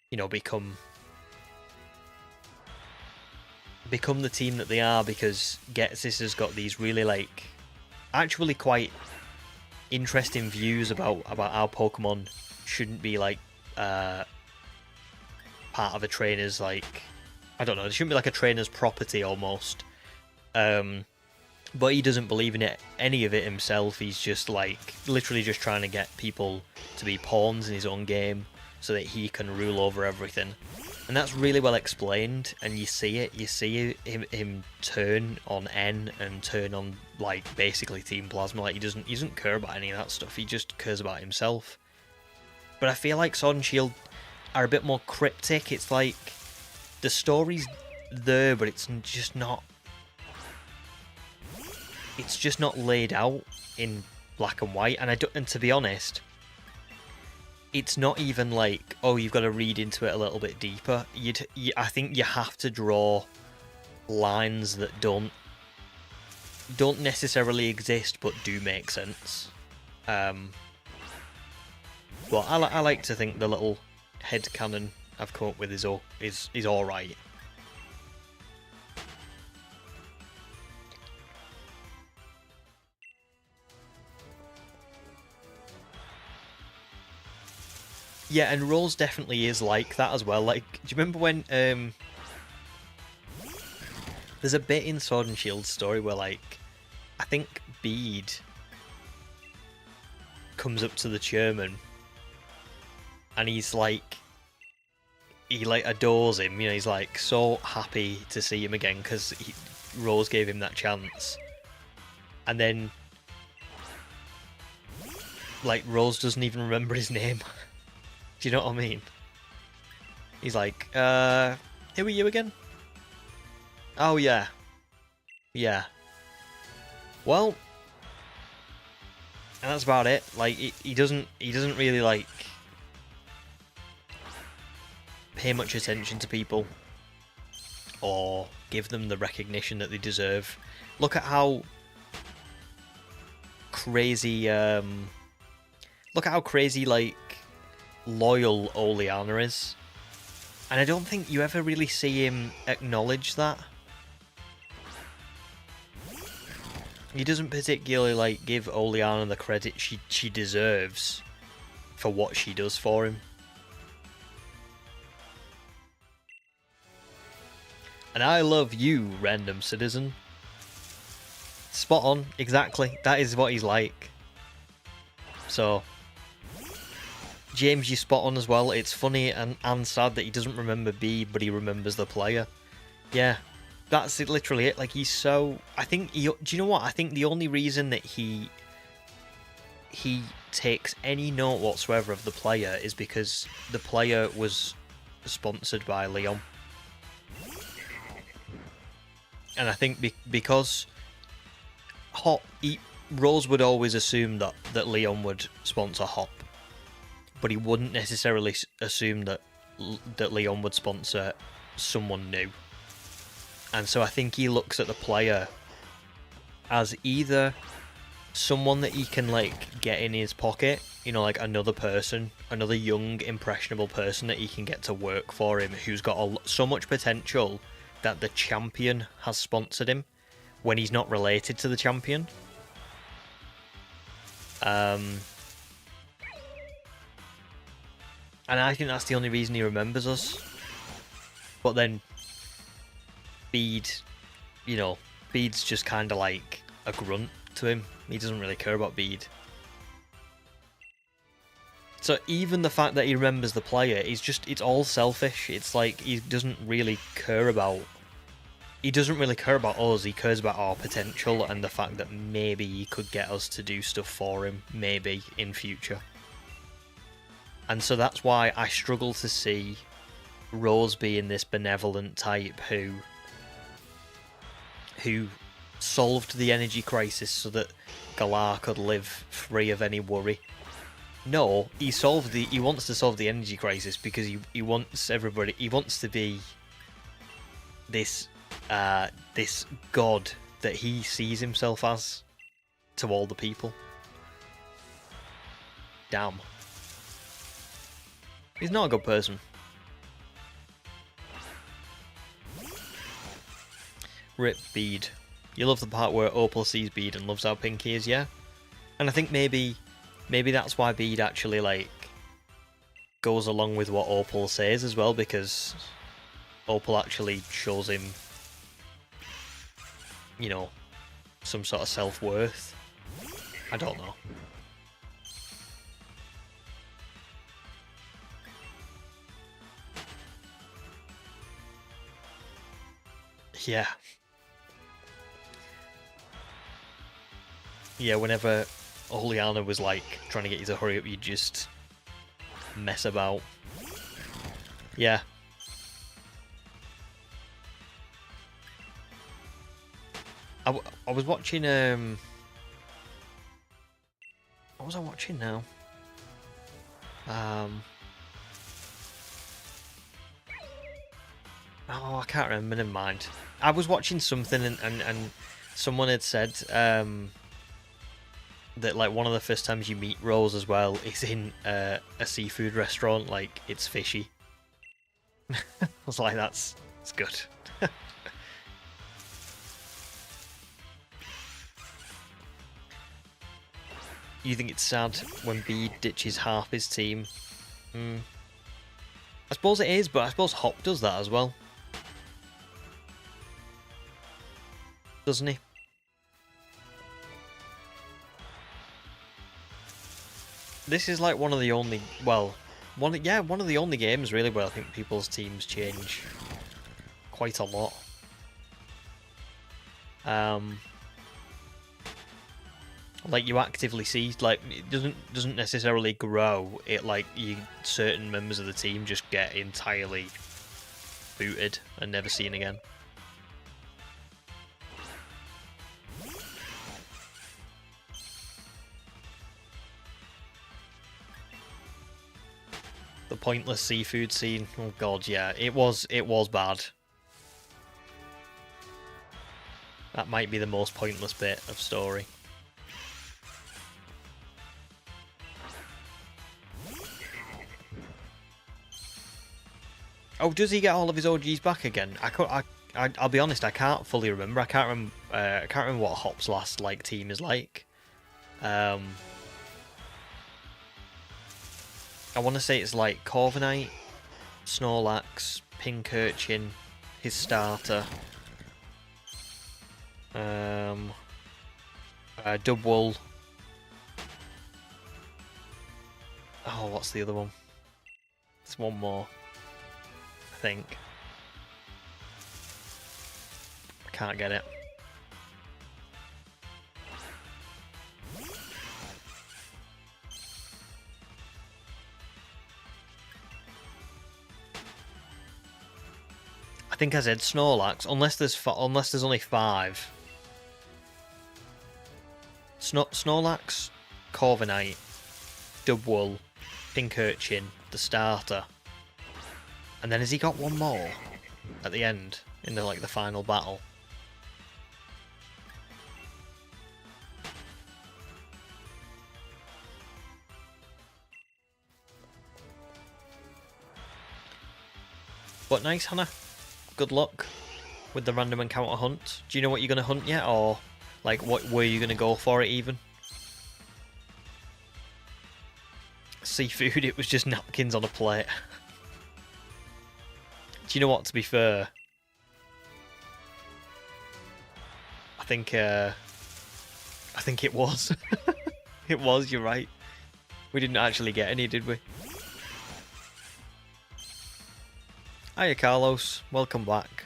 Speaker 1: you know, become the team that they are because Getsis has got these really, like, actually quite interesting views about how Pokemon shouldn't be, like, part of a trainer's, like, I don't know, it shouldn't be like a trainer's property almost. But he doesn't believe in it, any of it himself. He's just, like, literally just trying to get people to be pawns in his own game so that he can rule over everything. And that's really well explained, and you see it. You see him turn on N and turn on, like, basically Team Plasma. Like, he doesn't care about any of that stuff. He just cares about himself. But I feel like Sword and Shield are a bit more cryptic. It's like the story's there, but it's just not. It's just not laid out in Black and White, and to be honest, it's not even like, oh, you've got to read into it a little bit deeper. I think you have to draw lines that don't necessarily exist but do make sense. Well, I like to think the little headcanon I've come up with is all right. Yeah, and Rose definitely is like that as well. Like, do you remember when there's a bit in Sword and Shield's story where, like, I think Bede comes up to the chairman and he's like, he like adores him, you know, he's like so happy to see him again because Rose gave him that chance. And then, like, Rose doesn't even remember his name. Do you know what I mean? He's like, who are you again? Oh, yeah. Yeah. Well, and that's about it. Like, he doesn't really, like, pay much attention to people or give them the recognition that they deserve. Look at how crazy, like, loyal Oleana is, and I don't think you ever really see him acknowledge that. He doesn't particularly, like, give Oleana the credit she deserves for what she does for him. And I love you, random citizen. Spot on, exactly. That is what he's like. So, James, you spot on as well. It's funny and sad that he doesn't remember Bede, but he remembers the player. Yeah, that's literally it. Like, he's so... do you know what? I think the only reason that he takes any note whatsoever of the player is because the player was sponsored by Leon. And I think because Rose would always assume that Leon would sponsor Hop, but he wouldn't necessarily assume that Leon would sponsor someone new. And so I think he looks at the player as either someone that he can, like, get in his pocket, you know, like another person, another young, impressionable person that he can get to work for him, who's got so much potential that the champion has sponsored him when he's not related to the champion. And I think that's the only reason he remembers us. But then Bede, you know, Bede's just kind of like a grunt to him. He doesn't really care about Bede. So even the fact that he remembers the player is just, it's all selfish. It's like he doesn't really care about... he doesn't really care about us, he cares about our potential and the fact that maybe he could get us to do stuff for him, maybe, in future. And so that's why I struggle to see Rose being this benevolent type who solved the energy crisis so that Galar could live free of any worry. No, he wants to solve the energy crisis because he wants everybody, he wants to be this this god that he sees himself as to all the people. Damn. He's not a good person. Rip Bede. You love the part where Opal sees Bede and loves how pink he is, yeah? And I think maybe that's why Bede actually, like, goes along with what Opal says as well, because Opal actually shows him, you know, some sort of self-worth. I don't know. Yeah. Yeah, whenever Oleana was like trying to get you to hurry up, you just mess about. Yeah. I was watching what was I watching now? Oh, I can't remember, never mind. I was watching something and someone had said that, like, one of the first times you meet Rose as well is in a seafood restaurant, like, it's fishy. I was like, it's good. You think it's sad when Bede ditches half his team? I suppose it is, but I suppose Hop does that as well. Doesn't he? This is like one of the only, well, one of the only games really where I think people's teams change quite a lot. Like, you actively see, like, it doesn't necessarily grow. It, like, certain members of the team just get entirely booted and never seen again. The pointless seafood scene. Oh god, yeah, it was bad. That might be the most pointless bit of story. Oh, does he get all of his OGs back again? I'll be honest, I can't fully remember. I can't remember what Hop's last team is like. I want to say it's like Corviknight, Snorlax, Pincurchin, his starter, Dubwool. Oh, what's the other one? There's one more, I think. I can't get it. I think I said Snorlax, unless there's only 5. Snorlax, Corviknight, Dubwool, Pincurchin, the starter, and then has he got one more at the end in the final battle? But nice, Hannah. Good luck with the random encounter hunt. Do you know what you're going to hunt yet, or what were you going to go for it even? Seafood, it was just napkins on a plate. Do you know what, to be fair? I think it was. It was, you're right. We didn't actually get any, did we? Hiya, Carlos. Welcome back.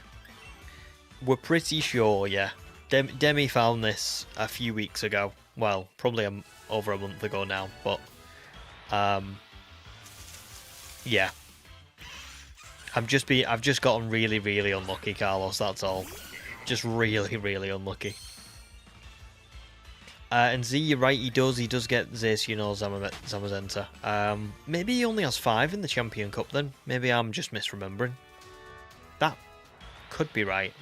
Speaker 1: We're pretty sure, yeah. Demi found this a few weeks ago. Well, probably over a month ago now, but yeah. I've just gotten really, really unlucky, Carlos, that's all. Just really, really unlucky. And Z, you're right, he does get Zacian or Zamazenta. Maybe he only has 5 in the Champion Cup then. Maybe I'm just misremembering. That could be right.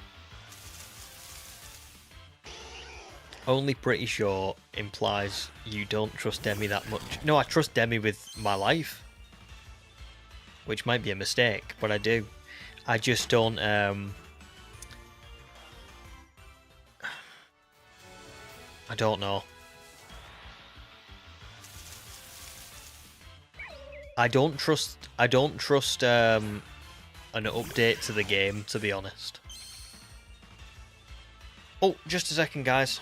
Speaker 1: Only pretty sure implies you don't trust Demi that much. No, I trust Demi with my life. Which might be a mistake, but I do. I just don't, I don't know. I don't trust an update to the game, to be honest. Oh, just a second, guys.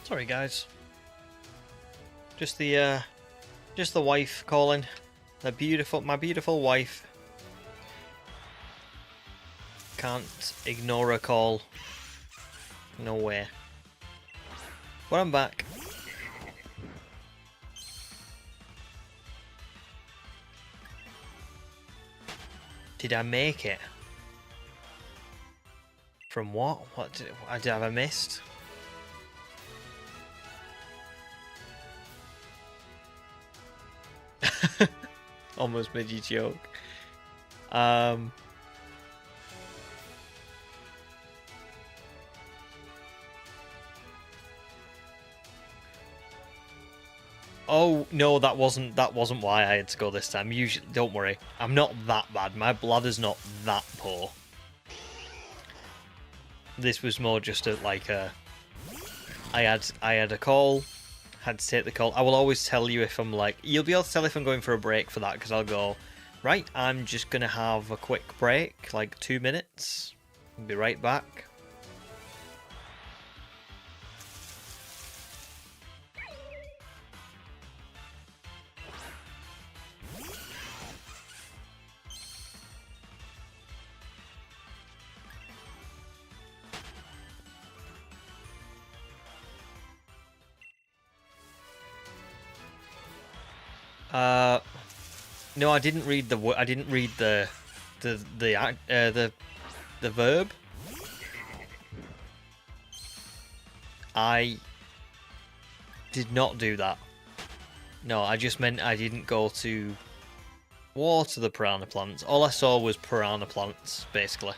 Speaker 1: Sorry, guys. Just the wife calling. My beautiful wife. Can't ignore a call. No way. But I'm back. Did I make it? From what? What have I missed? Almost made you joke. Oh no, that wasn't why I had to go this time. Usually, don't worry, I'm not that bad. My bladder's not that poor. This was more just I had a call, had to take the call. I will always tell you if I'm like, you'll be able to tell if I'm going for a break for that, because I'll go, right, I'm just gonna have a quick break, like 2 minutes, be right back. No, I didn't read the verb. I did not do that. No, I just meant I didn't go to water the piranha plants. All I saw was piranha plants, basically.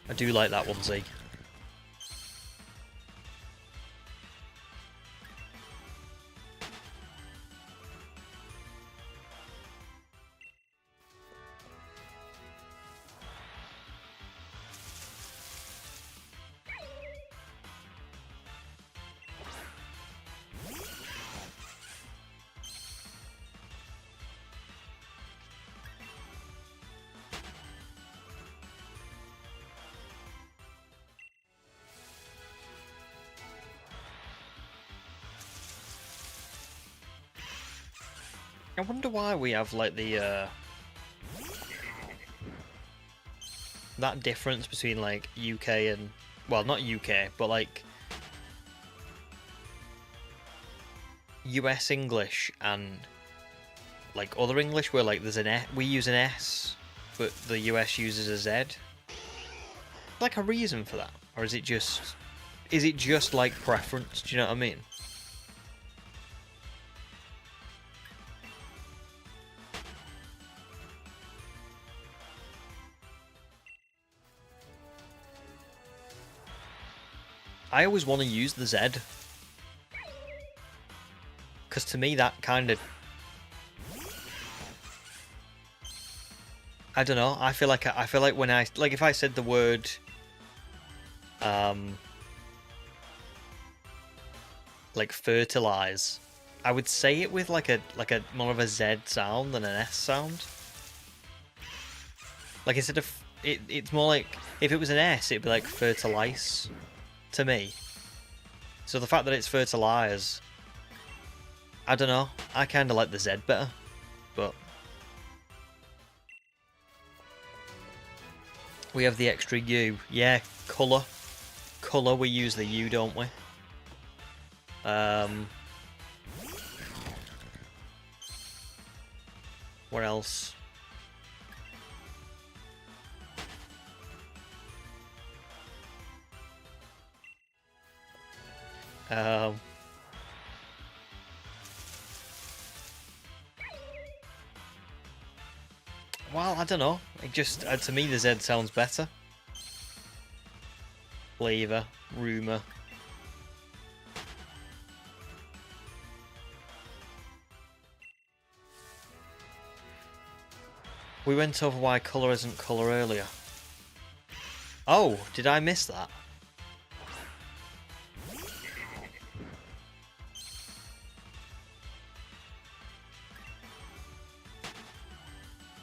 Speaker 1: I do like that one, Z. I wonder why we have like the that difference between like UK and, well, not UK, but like US English and like other English, where like there's an S, we use an S, but the US uses a Z. Like a reason for that, or is it just like preference? Do you know what I mean? I always want to use the Z, because to me that kind of, I don't know. I feel like when I, like, if I said the word, like fertilize, I would say it with like a more of a Z sound than an S sound. Like instead of it's more like, if it was an S, it'd be like fertilize to me. So the fact that it's fertilize, I don't know. I kind of like the Z better, but we have the extra U. Yeah, colour. Colour, we use the U, don't we? What else? Well, I don't know. It just, to me, the Z sounds better. Flavour, rumour. We went over why colour isn't colour earlier. Oh, did I miss that?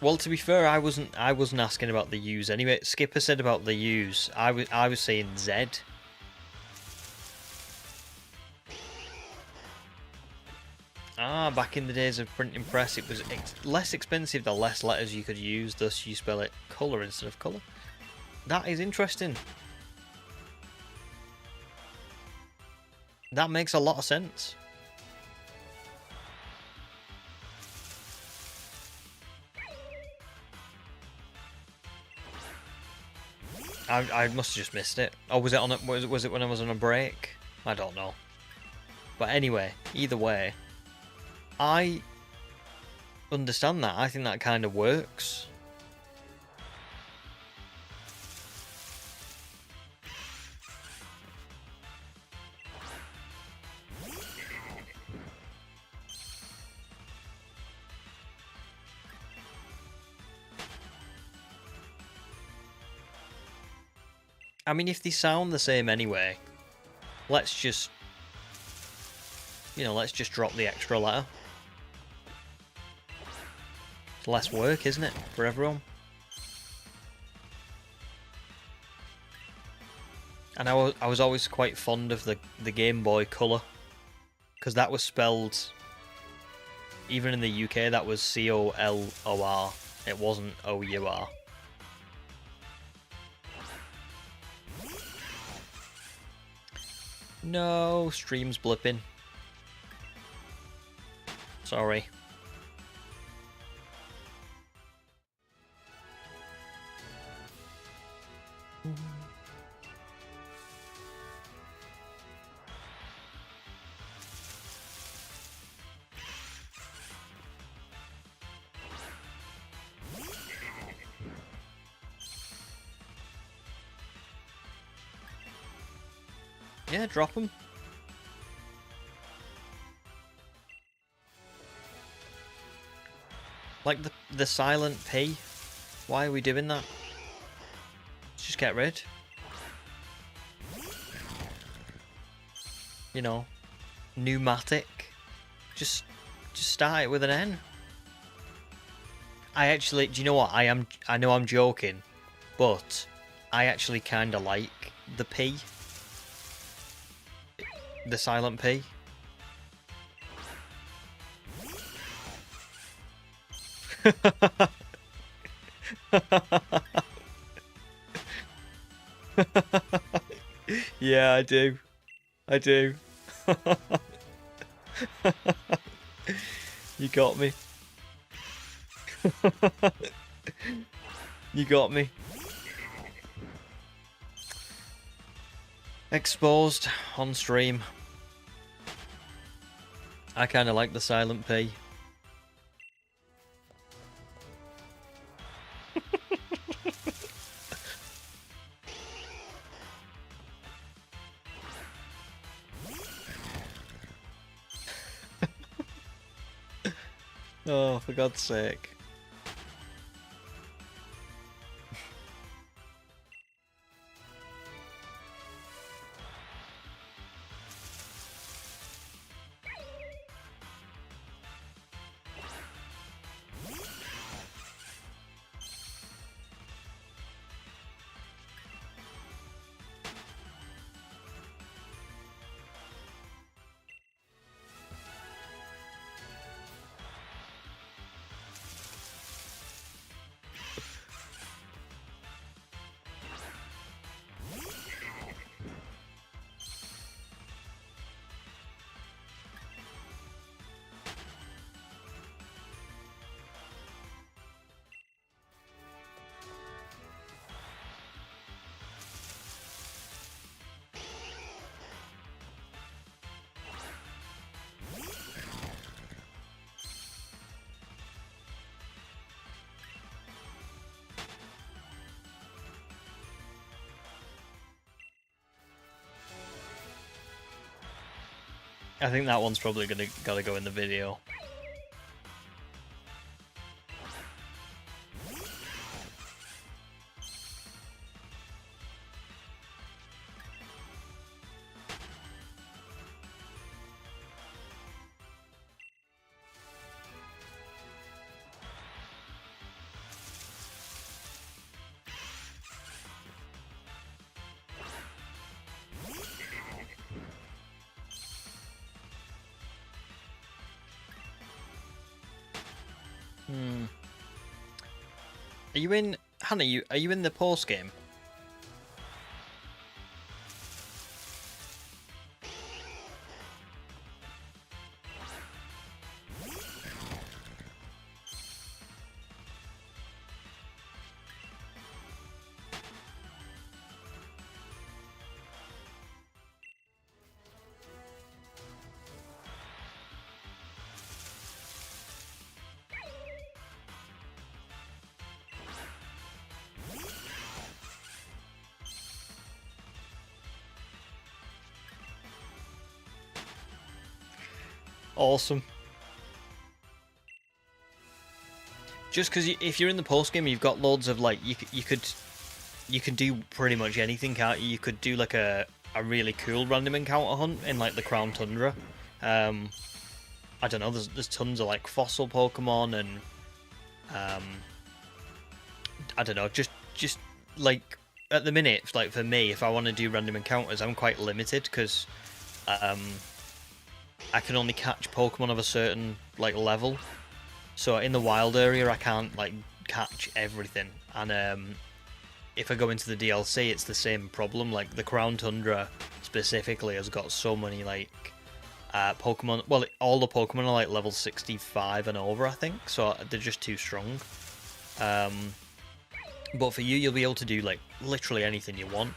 Speaker 1: Well, to be fair, I wasn't asking about the U's anyway. Skipper said about the U's. I was saying Z. Ah, back in the days of printing press, it was less expensive the less letters you could use, thus you spell it colour instead of colour. That is interesting. That makes a lot of sense. I must have just missed it. Or was it on? Was it when I was on a break? I don't know. But anyway, either way, I understand that. I think that kind of works. I mean, if they sound the same anyway, let's just, let's just drop the extra letter. It's less work, isn't it, for everyone? And I was always quite fond of the Game Boy Color, because that was spelled, even in the UK, that was C-O-L-O-R. It wasn't O-U-R. No, stream's blipping. Sorry. Yeah, drop them. Like the silent P. Why are we doing that? Let's just get rid. You know, pneumatic. Just start it with an N. I actually, do you know what? I know I'm joking, but I actually kind of like the P. The silent P. Yeah, I do. I do. You got me. You got me. Exposed on stream. I kind of like the silent P. Oh, for God's sake. I think that one's probably gotta go in the video. Are you in, Hannah? Are you in the post game? Awesome. Just because if you're in the post game, you've got loads of like you can do pretty much anything, can't you? You could do like a really cool random encounter hunt in like the Crown Tundra. I don't know. There's tons of like fossil Pokemon and I don't know. Just like at the minute, like for me, if I want to do random encounters, I'm quite limited because I can only catch Pokemon of a certain like level. So in the wild area, I can't like catch everything. And if I go into the DLC, it's the same problem. Like the Crown Tundra specifically has got so many like Pokemon. Well, all the Pokemon are like level 65 and over, I think. So they're just too strong. But for you, you'll be able to do like literally anything you want.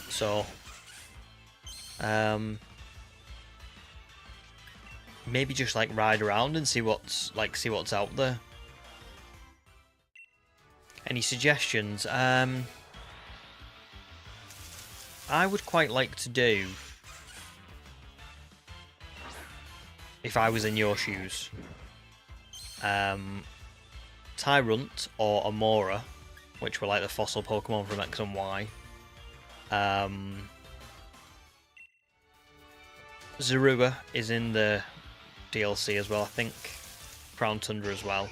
Speaker 1: So maybe just like ride around and see what's out there. Any suggestions? I would quite like to do, if I was in your shoes, Tyrunt or Amora, which were like the fossil Pokemon from X and Y. Zorua is in the DLC as well, I think. Crown Tundra as well.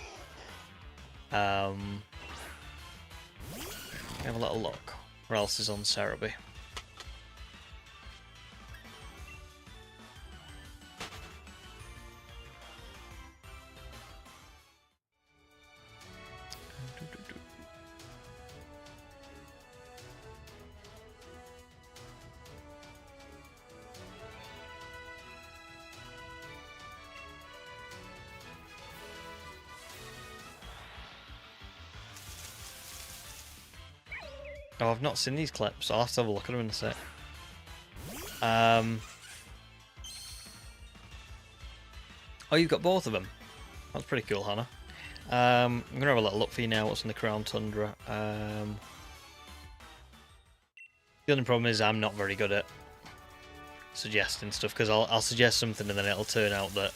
Speaker 1: Have a little look. Where else is on Cerebi? Oh, I've not seen these clips. I'll have to have a look at them in a sec. Oh, you've got both of them. That's pretty cool, Hannah. I'm going to have a little look for you now what's in the Crown Tundra. The only problem is I'm not very good at suggesting stuff, because I'll suggest something and then it'll turn out that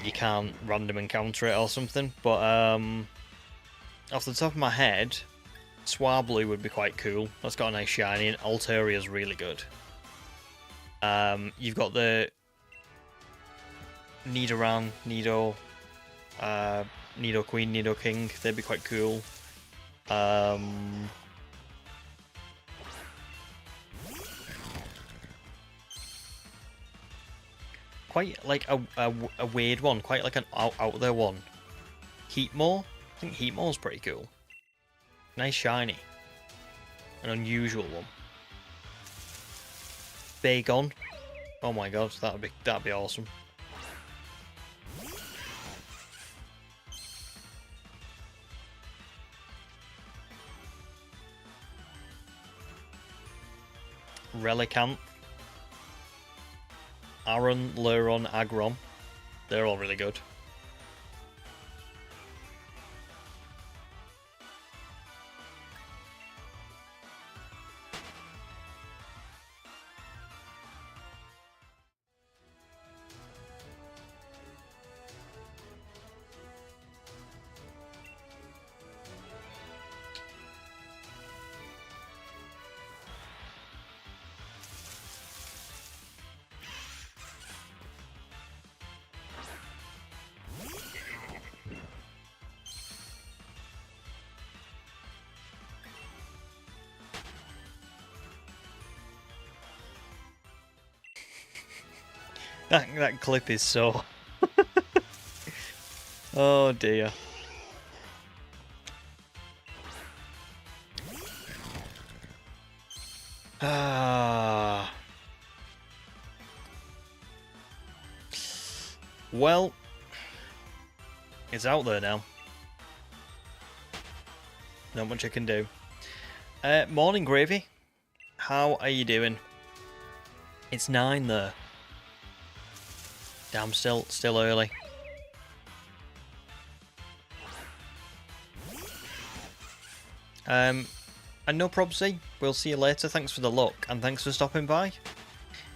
Speaker 1: you can't random encounter it or something. But off the top of my head, Swablu would be quite cool. That's got a nice shiny, and Altaria's really good. You've got the Nidoran, Nido Queen, Nido King. They'd be quite cool. Quite like a weird one, quite like an out there one. Heatmore? I think Heatmore's pretty cool. Nice shiny. An unusual one. Bagon. Oh my god, that'd be awesome. Relicanth. Aron, Luron, Agrom. They're all really good. That clip is so... Oh dear. Ah. Well, it's out there now. Not much I can do. Morning, Gravy. How are you doing? It's 9 there. Damn, still early. And no probsy. We'll see you later. Thanks for the look and thanks for stopping by.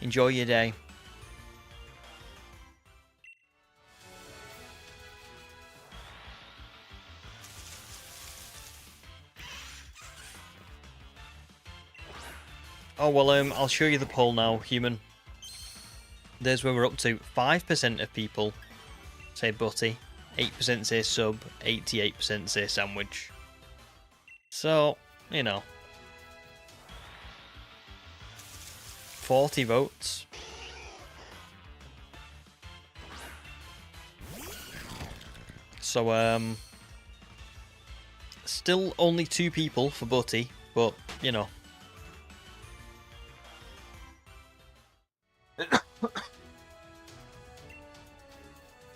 Speaker 1: Enjoy your day. Oh well, I'll show you the poll now, human. There's where we're up to. 5% of people say butty, 8% say sub, 88% say sandwich. So, you know. 40 votes. So, still only 2 people for butty, but, you know.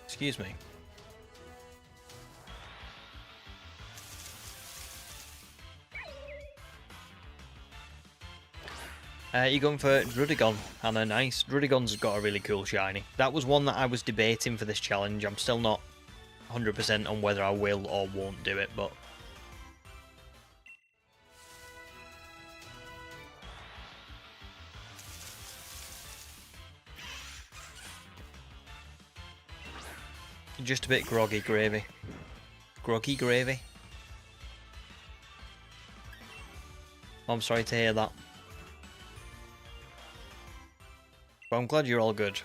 Speaker 1: Excuse me. You're going for Drudigon, Hannah, nice. Drudigon's got a really cool shiny. That was one that I was debating for this challenge. I'm still not 100% on whether I will or won't do it, but... Just a bit groggy, Gravy. Groggy Gravy. I'm sorry to hear that. But I'm glad you're all good.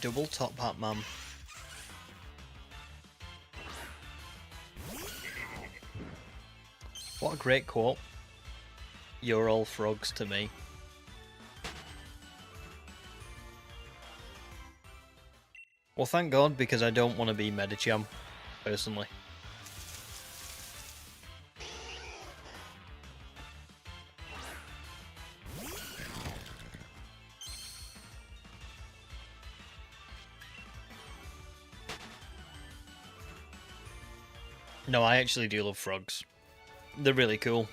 Speaker 1: Double top hat, man. What a great quote. You're all frogs to me. Well, thank God, because I don't want to be Medicham, personally. No, I actually do love frogs. They're really cool.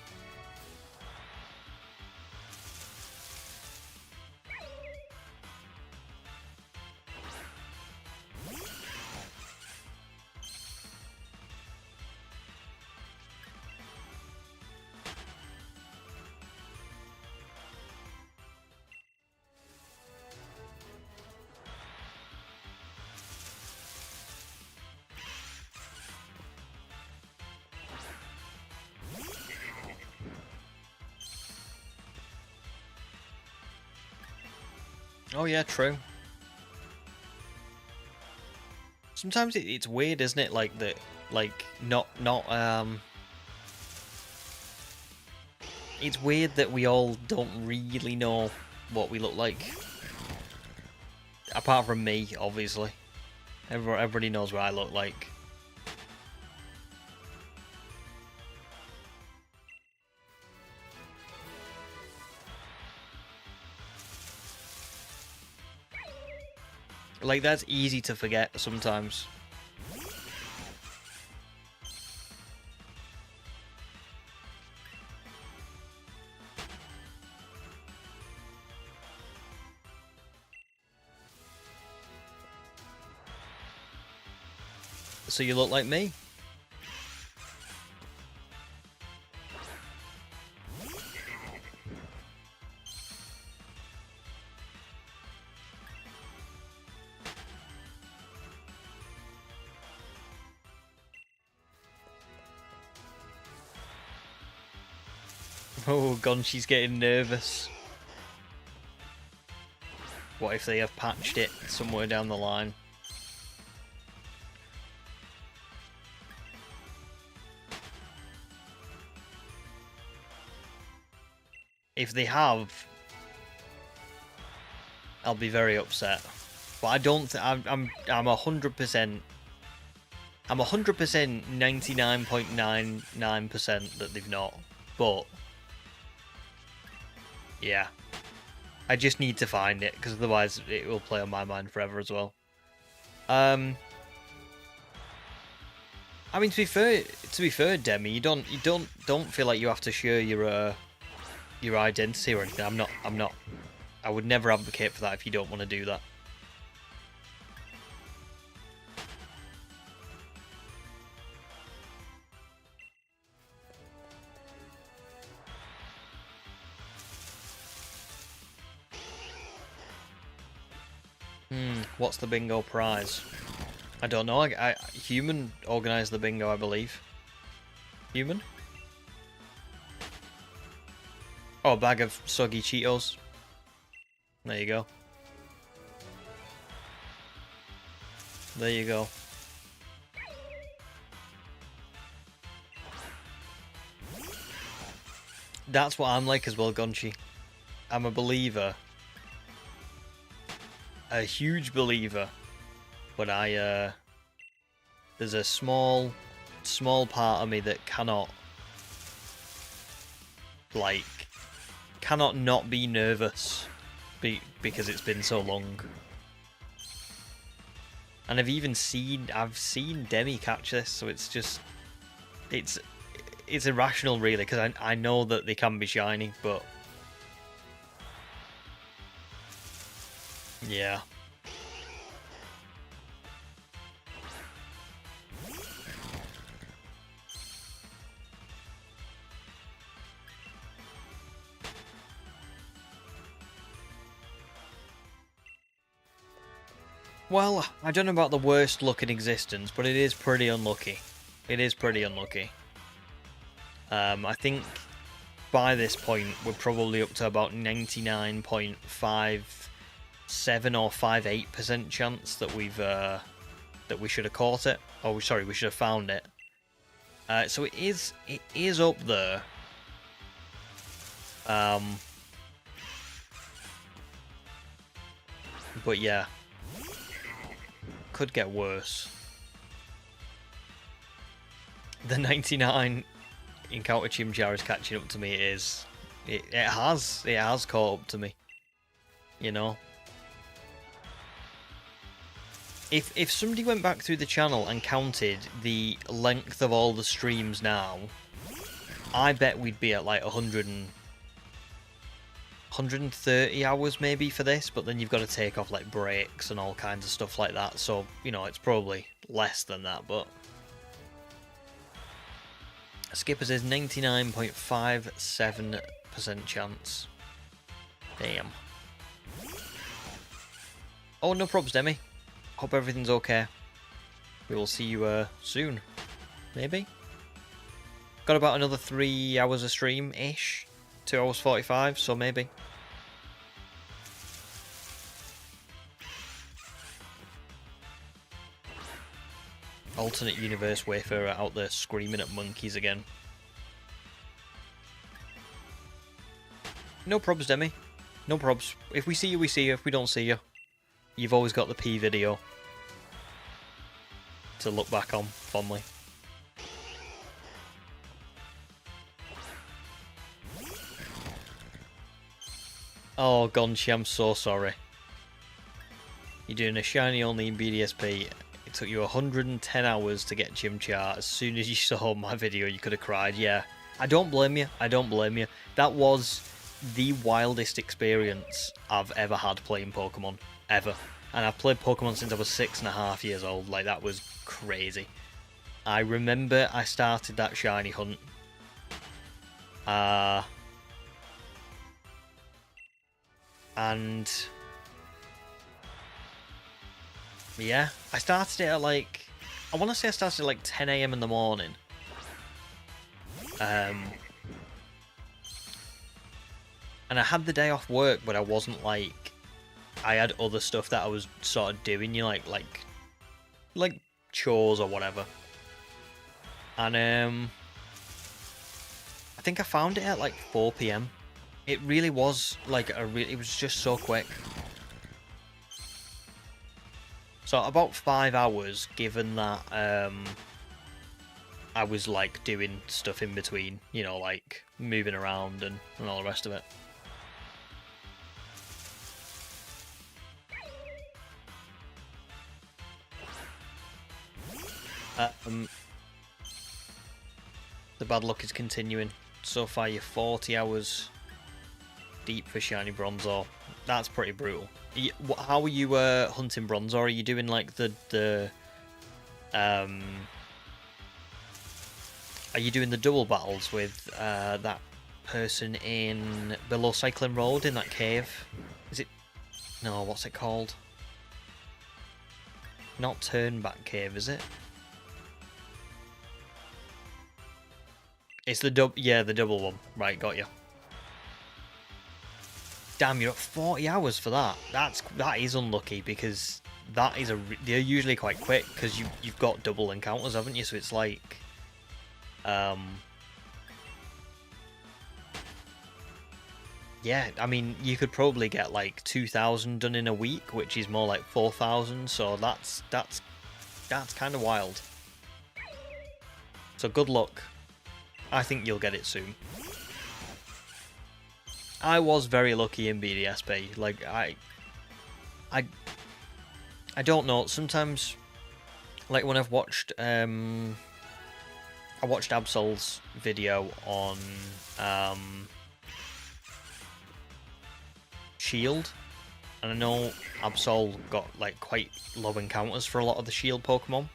Speaker 1: Oh yeah, true. Sometimes it's weird, isn't it? Like that, like it's weird that we all don't really know what we look like. Apart from me, obviously. Everybody knows what I look like. Like, that's easy to forget sometimes. so you look like me. Oh, Gonshi's getting nervous. What if they have patched it somewhere down the line? If they have, I'll be very upset. But I don't. I'm 100%. I'm 100% 99.99% that they've not. But yeah, I just need to find it because otherwise it will play on my mind forever as well. I mean, to be fair, Demi, you don't feel like you have to share your identity or anything. I'm not. I would never advocate for that if you don't want to do that. What's the bingo prize? I don't know. Human organised the bingo, I believe. Human? Oh, a bag of soggy Cheetos. There you go. There you go. That's what I'm like as well, Gonchi. I'm a believer. A huge believer. But there's a small part of me that cannot not be nervous because it's been so long. And I've seen Demi catch this, so it's just it's irrational really, because I know that they can be shiny, but yeah. Well, I don't know about the worst luck in existence, but it is pretty unlucky. It is pretty unlucky. I think by this point we're probably up to about 99.57 or 58% chance that we should have caught it. Oh, sorry, we should have found it. So it is up there. But yeah. Could get worse. The 99 encounter Chimchar is catching up to me. It has caught up to me. You know. If somebody went back through the channel and counted the length of all the streams now, I bet we'd be at like 130 hours maybe for this, but then you've got to take off like breaks and all kinds of stuff like that, so you know it's probably less than that. But Skipper says 99.57% chance. Damn. Oh, no probs, Demi. Hope everything's okay. We will see you soon, maybe. Got about another 3 hours of stream ish. 2 hours 45, so maybe. Alternate universe Wayfarer out there screaming at monkeys again. No probs, Demi. No probs. If we see you, we see you. If we don't see you, you've always got the P video to look back on fondly. Oh, Gonchi, I'm so sorry. You're doing a shiny only in BDSP. It took you 110 hours to get Chimchar. As soon as you saw my video, you could have cried. Yeah, I don't blame you. I don't blame you. That was the wildest experience I've ever had playing Pokemon. Ever. And I've played Pokemon since I was 6.5 years old. Like, that was crazy. I remember I started that shiny hunt. And yeah, I started it at like, I want to say I started at like 10 AM in the morning. And I had the day off work, but I wasn't like, I had other stuff that I was sort of doing, you know, like chores or whatever. And I think I found it at like 4 PM. It really was like it was just so quick. So about 5 hours, given that I was like doing stuff in between, you know, like moving around and all the rest of it. The bad luck is continuing. So far you're 40 hours deep for shiny Bronzor. That's pretty brutal. How are you hunting Bronzor? Are you doing like are you doing the double battles with that person in below Cycling Road in that cave? Is it? No, what's it called? Not Turnback Cave, is it? It's the the double one. Right, got you. Damn, you're at 40 hours for that. That is unlucky, because that is they're usually quite quick, because you've got double encounters, haven't you? So it's like yeah, I mean, you could probably get like 2,000 done in a week, which is more like 4,000. So that's kind of wild. So good luck. I think you'll get it soon. I was very lucky in BDSP. Like I don't know. Sometimes, like when I've watched, I watched Absol's video on Shield, and I know Absol got like quite low encounters for a lot of the Shield Pokemon.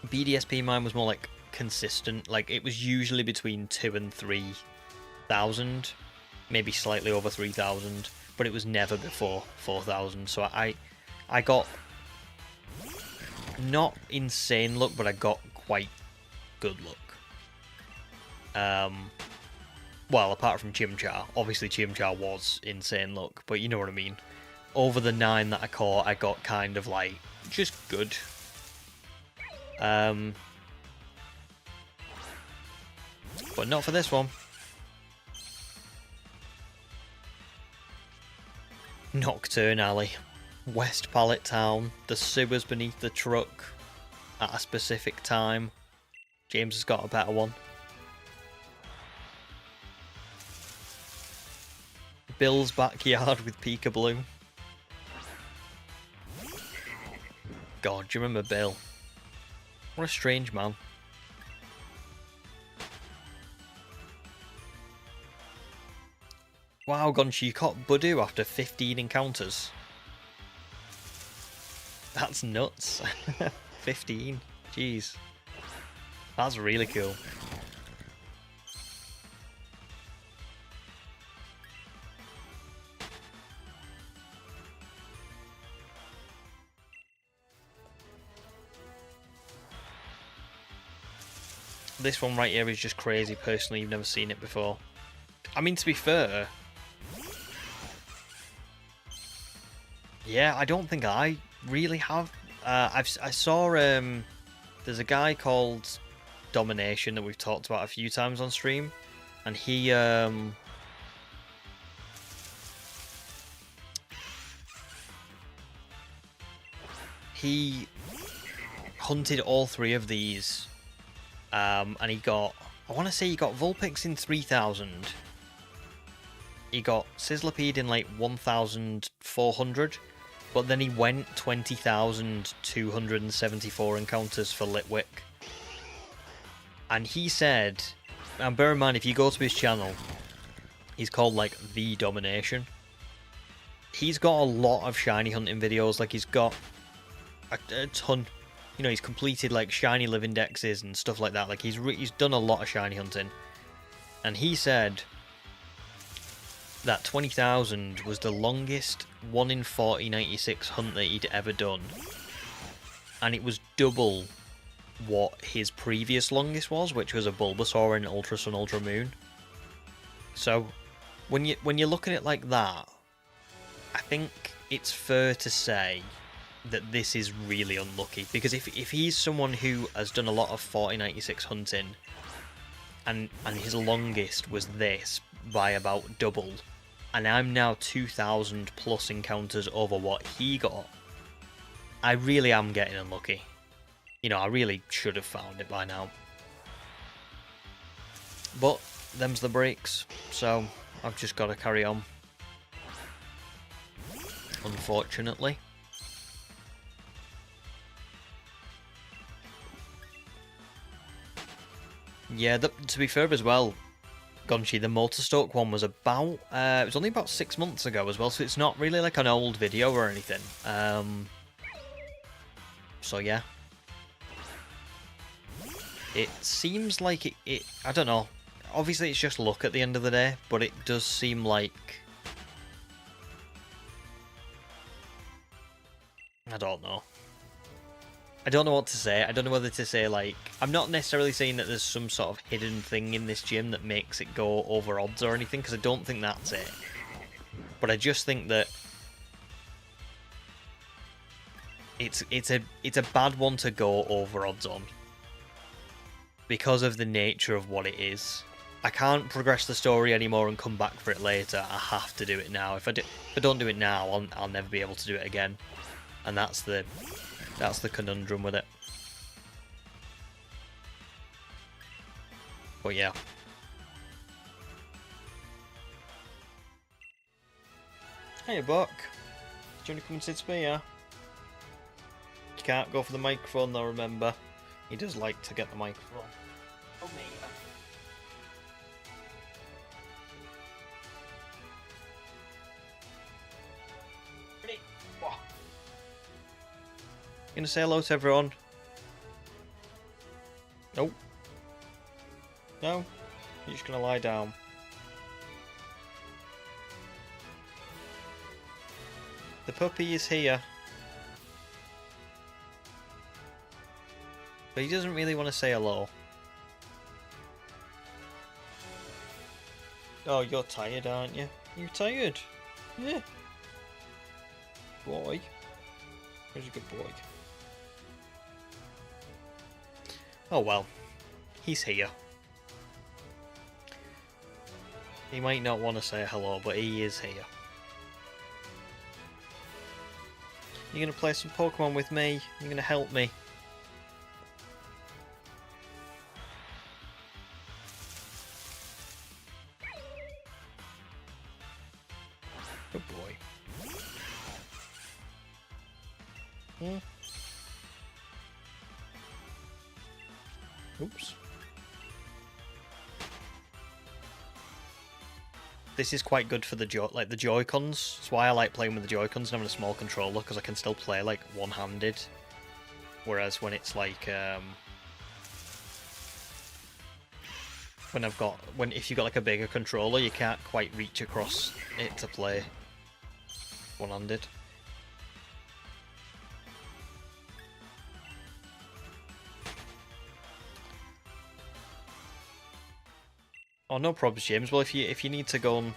Speaker 1: BDSP mine was more like consistent. Like it was usually between 2,000 and 3,000, maybe slightly over 3,000, but it was never before 4,000. So I got not insane luck, but I got quite good luck. Well, apart from Chimchar. Obviously Chimchar was insane luck, but you know what I mean. Over the 9 that I caught, I got kind of like just good. But not for this one. Nocturne Alley. West Pallet Town. The sewers beneath the truck. At a specific time. James has got a better one. Bill's backyard with Peekaboo. God, do you remember Bill? What a strange man. Wow, Gonchi, you caught Budu after 15 encounters. That's nuts. 15. Jeez. That's really cool. This one right here is just crazy. Personally, you've never seen it before. I mean, to be fair, yeah, I don't think I really have. I saw there's a guy called Domination that we've talked about a few times on stream, and he hunted all 3 of these. And he got, I want to say he got Vulpix in 3,000. He got Sizzlipede in like 1,400. But then he went 20,274 encounters for Litwick. And he said, and bear in mind, if you go to his channel, he's called like The Domination. He's got a lot of shiny hunting videos. Like he's got a ton. You know, he's completed like shiny live indexes and stuff like that. Like he's done a lot of shiny hunting, and he said that 20,000 was the longest 1 in 4096 hunt that he'd ever done, and it was double what his previous longest was, which was a Bulbasaur in Ultra Sun Ultra Moon. So when you look at it like that, I think it's fair to say that this is really unlucky, because if he's someone who has done a lot of 4096 hunting and his longest was this by about double, and I'm now 2,000 plus encounters over what he got, I really am getting unlucky. You know, I really should have found it by now. But them's the breaks, so I've just got to carry on. Unfortunately. Yeah, to be fair as well, Gonchi, the Motostoke one was about, it was only about 6 months ago as well, so it's not really like an old video or anything. So yeah. It seems like it, I don't know, obviously it's just luck at the end of the day, but it does seem like, I don't know. I don't know what to say. I don't know whether to say, like, I'm not necessarily saying that there's some sort of hidden thing in this gym that makes it go over odds or anything, because I don't think that's it. But I just think that it's a bad one to go over odds on, because of the nature of what it is. I can't progress the story anymore and come back for it later. I have to do it now. If I don't do it now, I'll never be able to do it again. And that's the conundrum with it. But yeah. Hey, Buck. Do you want to come and sit to me, yeah? You can't go for the microphone though, remember. He does like to get the microphone. Oh, me. Gonna say hello to everyone? Nope. No? You're just gonna lie down. The puppy is here. But he doesn't really want to say hello. Oh, you're tired, aren't you? You're tired? Yeah. Boy. Where's a good boy? Oh well, he's here. He might not want to say hello, but he is here. You're gonna play some Pokemon with me? You're gonna help me? Good boy. Hmm. Oops. This is quite good for the Joy-Cons. That's why I like playing with the Joy-Cons and having a small controller, because I can still play like one-handed. Whereas when it's like if you've got like a bigger controller, you can't quite reach across it to play one-handed. Oh, no problems, James. Well, if you need to go and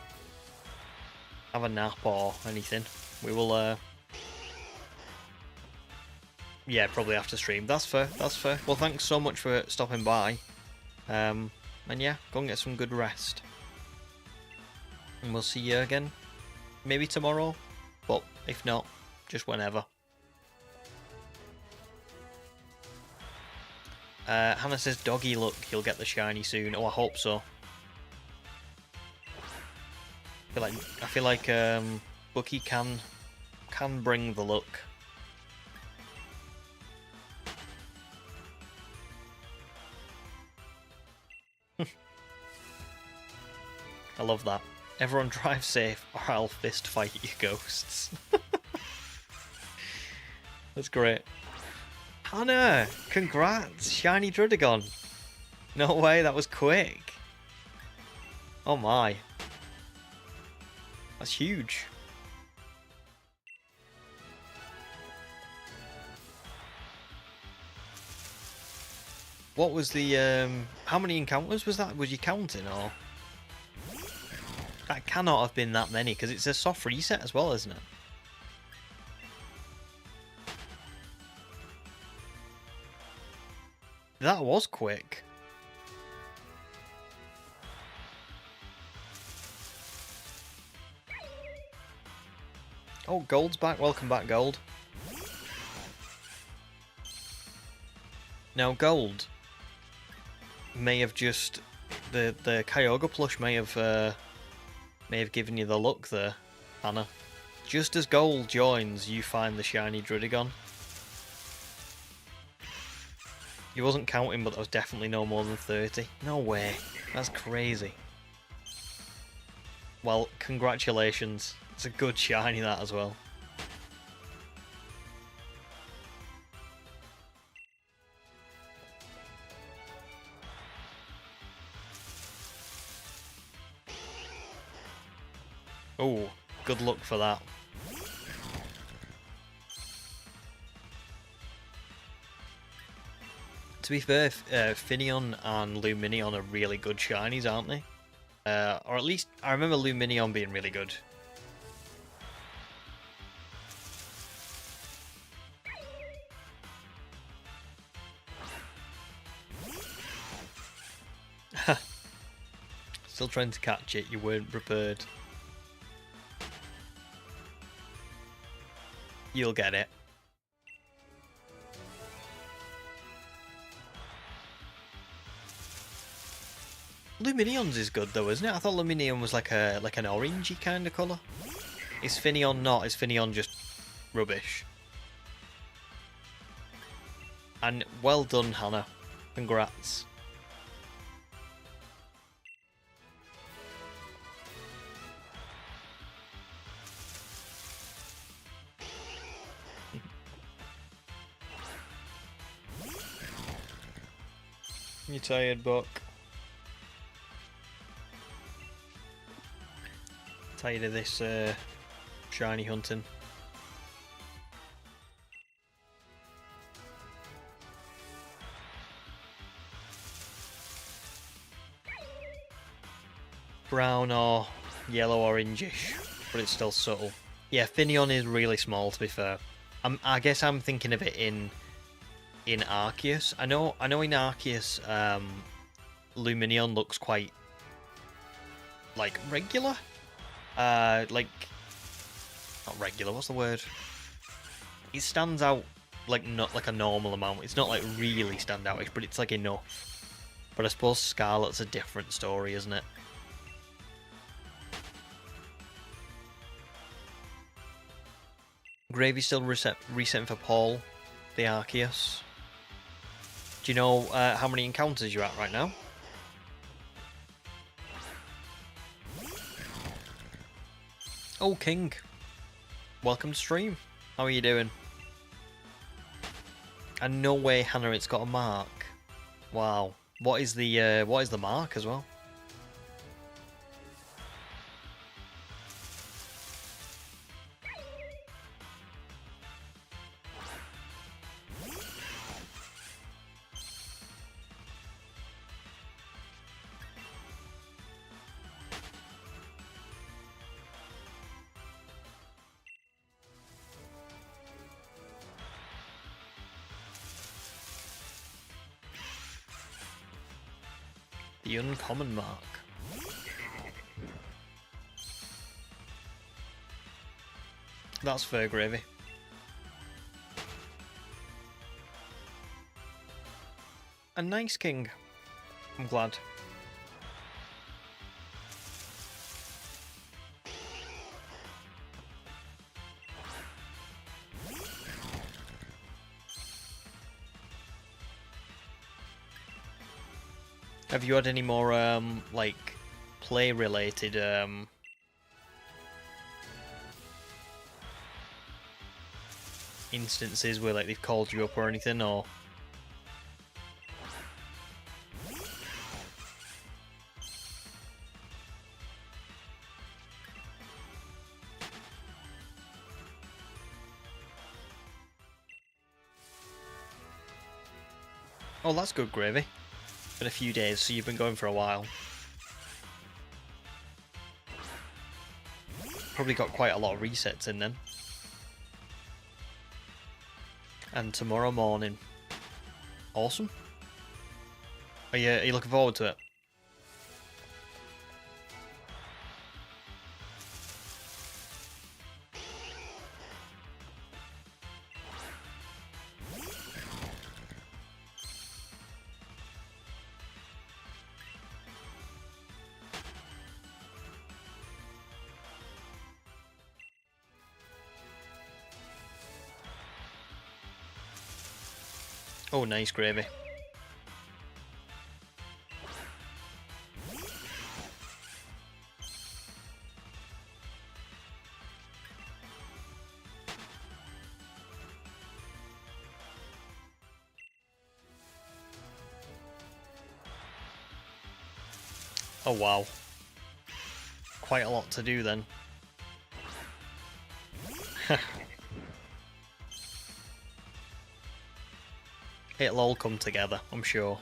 Speaker 1: have a nap or anything, we will. Yeah, probably after stream. That's fair. That's fair. Well, thanks so much for stopping by. And yeah, go and get some good rest. And we'll see you again, maybe tomorrow, but if not, just whenever. Hannah says, "Doggy, look, he'll get the shiny soon." Oh, I hope so. I feel like Bucky can bring the luck. I love that. Everyone drive safe or I'll fist fight you ghosts. That's great. Hannah, congrats! Shiny Druddigon. No way, that was quick. Oh my. That's huge. What was the, how many encounters was that? Was you counting, or? That cannot have been that many, because it's a soft reset as well, isn't it? That was quick. Oh, Gold's back. Welcome back, Gold. Now, Gold may have just... The Kyogre plush may have given you the look there, Hannah. Just as Gold joins, you find the shiny Druddigon. You wasn't counting, but that was definitely no more than 30. No way. That's crazy. Well, congratulations. It's a good shiny, that, as well. Oh, good luck for that. To be fair, Finneon and Lumineon are really good shinies, aren't they? Or at least, I remember Lumineon being really good. Still trying to catch it, you weren't prepared. You'll get it. Lumineon's is good though, isn't it? I thought Lumineon was like an orangey kind of colour. Is Finneon not? Is Finneon just rubbish? And well done, Hannah. Congrats. You tired, Buck? Tired of this shiny hunting? Brown or yellow orangish, but it's still subtle. Yeah, Finneon is really small, to be fair. I guess I'm thinking of it in Arceus. I know in Arceus, Lumineon looks quite like regular. Like not regular. What's the word? It stands out like not like a normal amount. It's not like really standoutish, but it's like enough. But I suppose Scarlet's a different story, isn't it? Gravy's still resetting for Paul, the Arceus. Do you know how many encounters you're at right now? Oh, King. Welcome to stream. How are you doing? And no way, Hannah, it's got a mark. Wow. What is the mark as well? The uncommon mark. That's fair, Gravy. A nice king. I'm glad. Have you had any more, like, play-related, instances where like they've called you up or anything, or? Oh, that's good gravy. Been a few days, so you've been going for a while. Probably got quite a lot of resets in then. And tomorrow morning. Awesome. Are you looking forward to it? Oh, nice gravy. Oh wow. Quite a lot to do then. It'll all come together, I'm sure.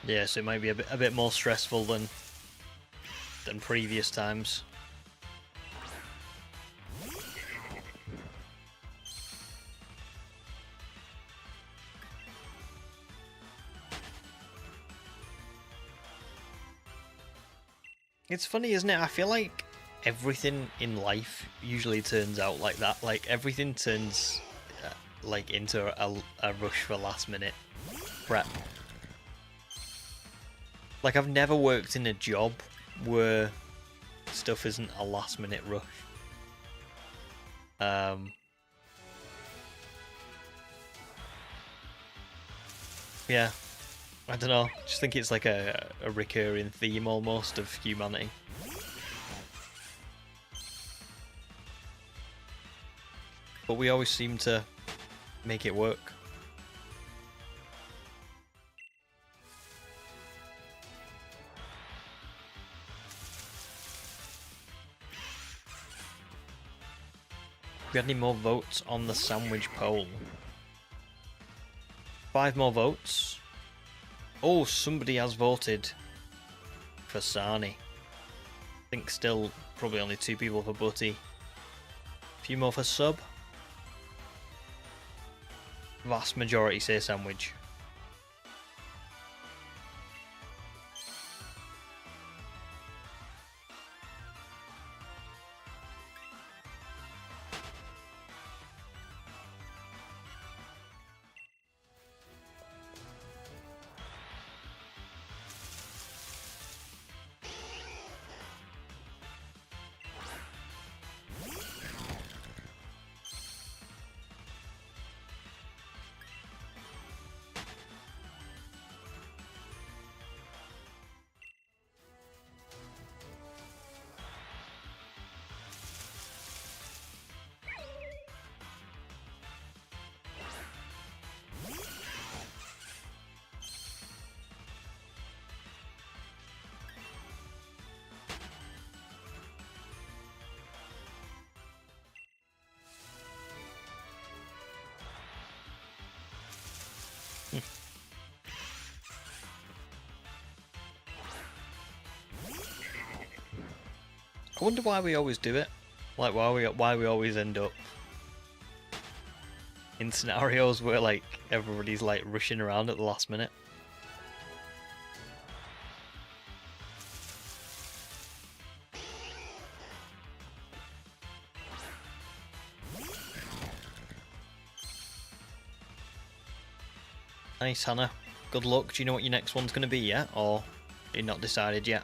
Speaker 1: Yeah, so it might be a bit more stressful than previous times. It's funny, isn't it? I feel like everything in life usually turns out like that. Like everything turns like into a rush for last minute prep. Like I've never worked in a job where stuff isn't a last minute rush. Yeah, I don't know. Just think it's like a recurring theme almost of humanity. But we always seem to make it work. We had any more votes on the sandwich poll? 5 more votes. Oh, somebody has voted for Sarnie. I think still probably only 2 people for Butty. A few more for Sub. Vast majority say sandwich. I wonder why we always do it. Like why we always end up in scenarios where like everybody's like rushing around at the last minute. Nice, Hannah. Good luck. Do you know what your next one's going to be yet? Or are you not decided yet?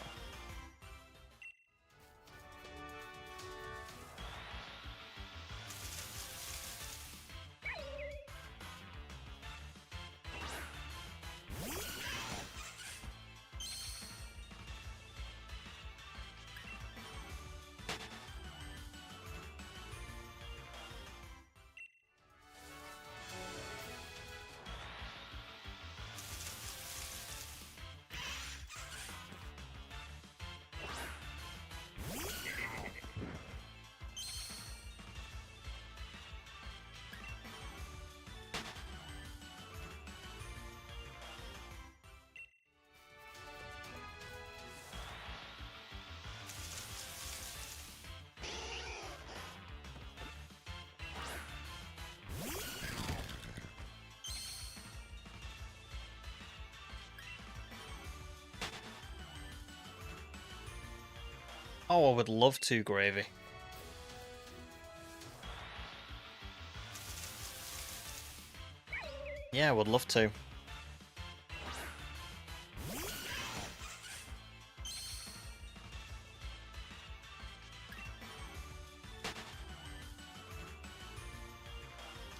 Speaker 1: Oh, I would love to, Gravy. Yeah, I would love to.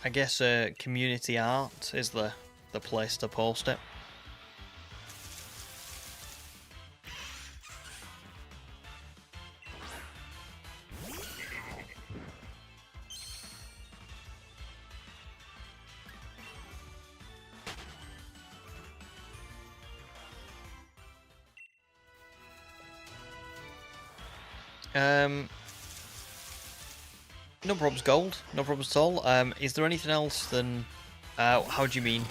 Speaker 1: I guess community art is the place to post it. No problems, Gold. No problems at all. Is there anything else than... how do you mean?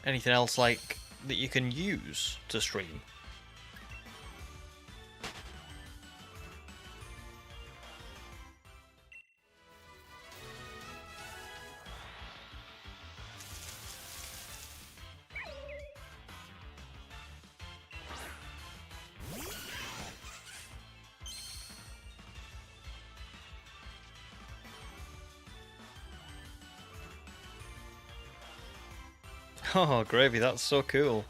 Speaker 1: Anything else, like, that you can use to stream? Oh, Gravy, that's so cool.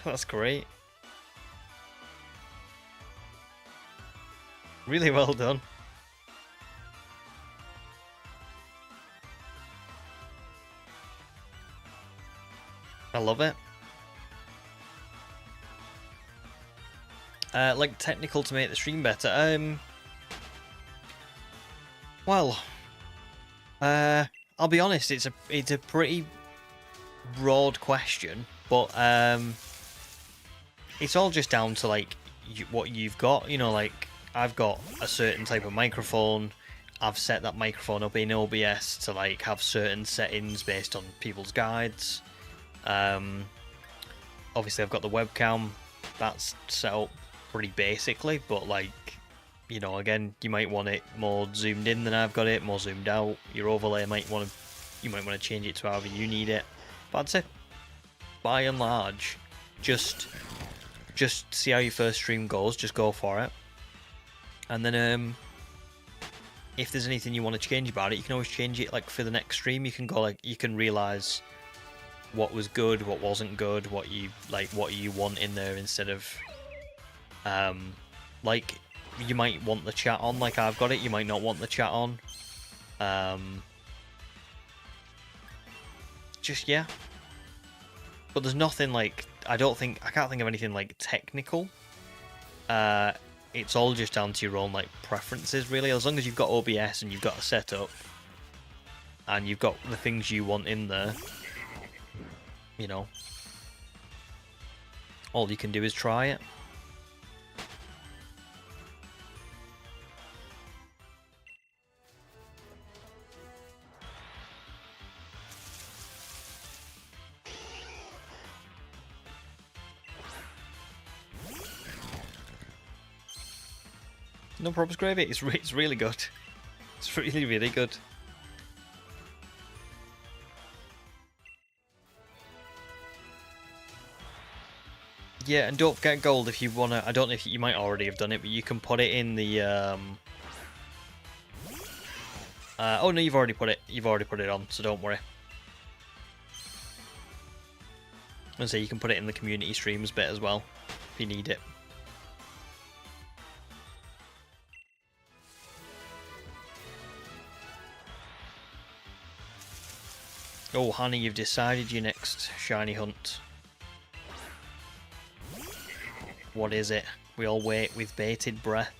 Speaker 1: That's great. Really well done. I love it. Like technical to make the stream better. Well, I'll be honest. It's a pretty broad question, but it's all just down to like what you've got. You know, like I've got a certain type of microphone. I've set that microphone up in OBS to like have certain settings based on people's guides. Obviously, I've got the webcam. That's set up pretty basically, but like. You know, again, you might want it more zoomed in than I've got it, more zoomed out. Your overlay you might want to change it to however you need it. But I'd say, by and large, just see how your first stream goes. Just go for it, and then if there's anything you want to change about it, you can always change it. Like for the next stream, you can go like you can realize what was good, what wasn't good, what you want in there instead of like. You might want the chat on, like I've got it. You might not want the chat on. Just yeah. But there's nothing like I can't think of anything like technical. It's all just down to your own like preferences, really. As long as you've got OBS and you've got a setup, and you've got the things you want in there, you know, all you can do is try it. No problems, Gravy. It's really good. It's really, really good. Yeah, and don't forget gold if you wanna. I don't know if you might already have done it, but you can put it in the. Oh no, you've already put it. You've already put it on, so don't worry. And so you can put it in the community streams bit as well, if you need it. Oh, Hannah, you've decided your next shiny hunt. What is it? We all wait with bated breath.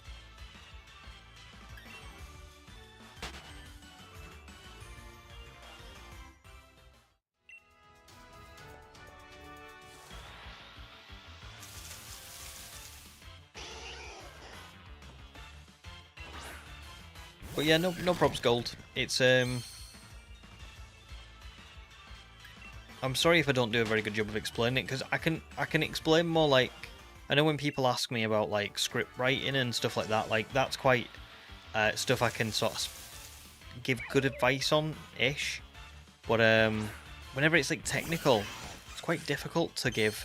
Speaker 1: But yeah, no probs, Gold. It's I'm sorry if I don't do a very good job of explaining it, because I can explain more. Like, I know when people ask me about like script writing and stuff like that, like that's quite stuff I can sort of give good advice on ish. But whenever it's like technical, it's quite difficult to give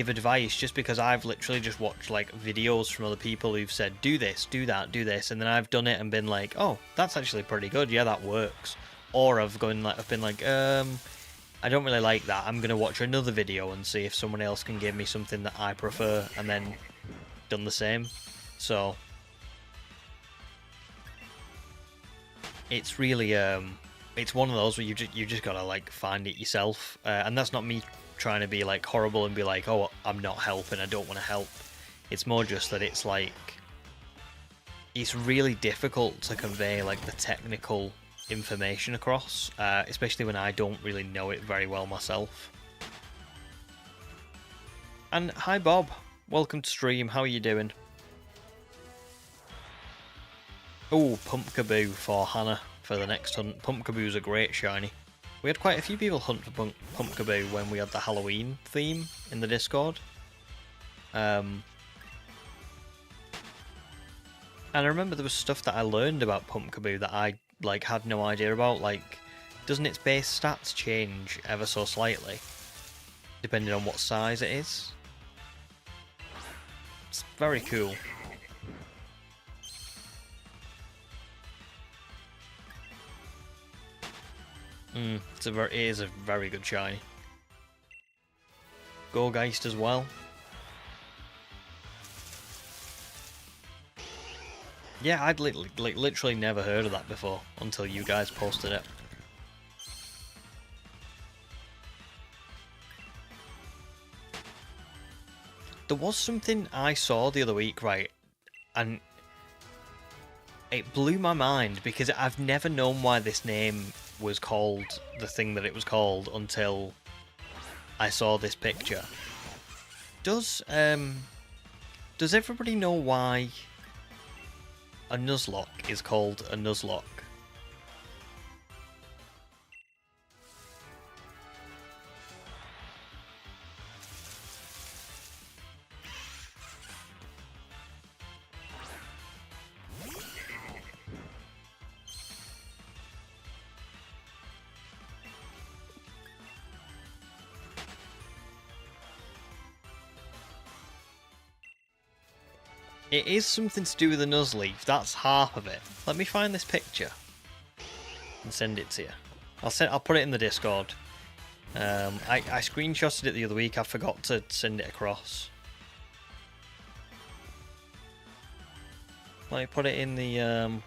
Speaker 1: advice, just because I've literally just watched like videos from other people who've said do this, do that, do this, and then I've done it and been like, oh, that's actually pretty good, yeah, that works. Or I've been like, I don't really like that, I'm gonna watch another video and see if someone else can give me something that I prefer, and then done the same. So it's really it's one of those where you just gotta like find it yourself, and that's not me trying to be like horrible and be like, oh, I'm not helping, I don't want to help. It's more just that it's like, it's really difficult to convey like the technical information across, especially when I don't really know it very well myself. And hi Bob, welcome to stream, how are you doing? Oh, Pumpkaboo for Hannah for the next hunt. Pumpkaboo's a great shiny. We had quite a few people hunt for Pumpkaboo when we had the Halloween theme in the Discord. And I remember there was stuff that I learned about Pumpkaboo that I like had no idea about. Like, doesn't its base stats change ever so slightly, depending on what size it is? It's very cool. It is a very good shiny. Gorgeist as well. Yeah, I'd literally never heard of that before until you guys posted it. There was something I saw the other week, right, and it blew my mind because I've never known why this name was called the thing that it was called until I saw this picture. Does everybody know why a Nuzlocke is called a Nuzlocke? It is something to do with the Nuzleaf, that's half of it. Let me find this picture and send it to you. I'll put it in the Discord. I screenshotted it the other week, I forgot to send it across. Let me put it in the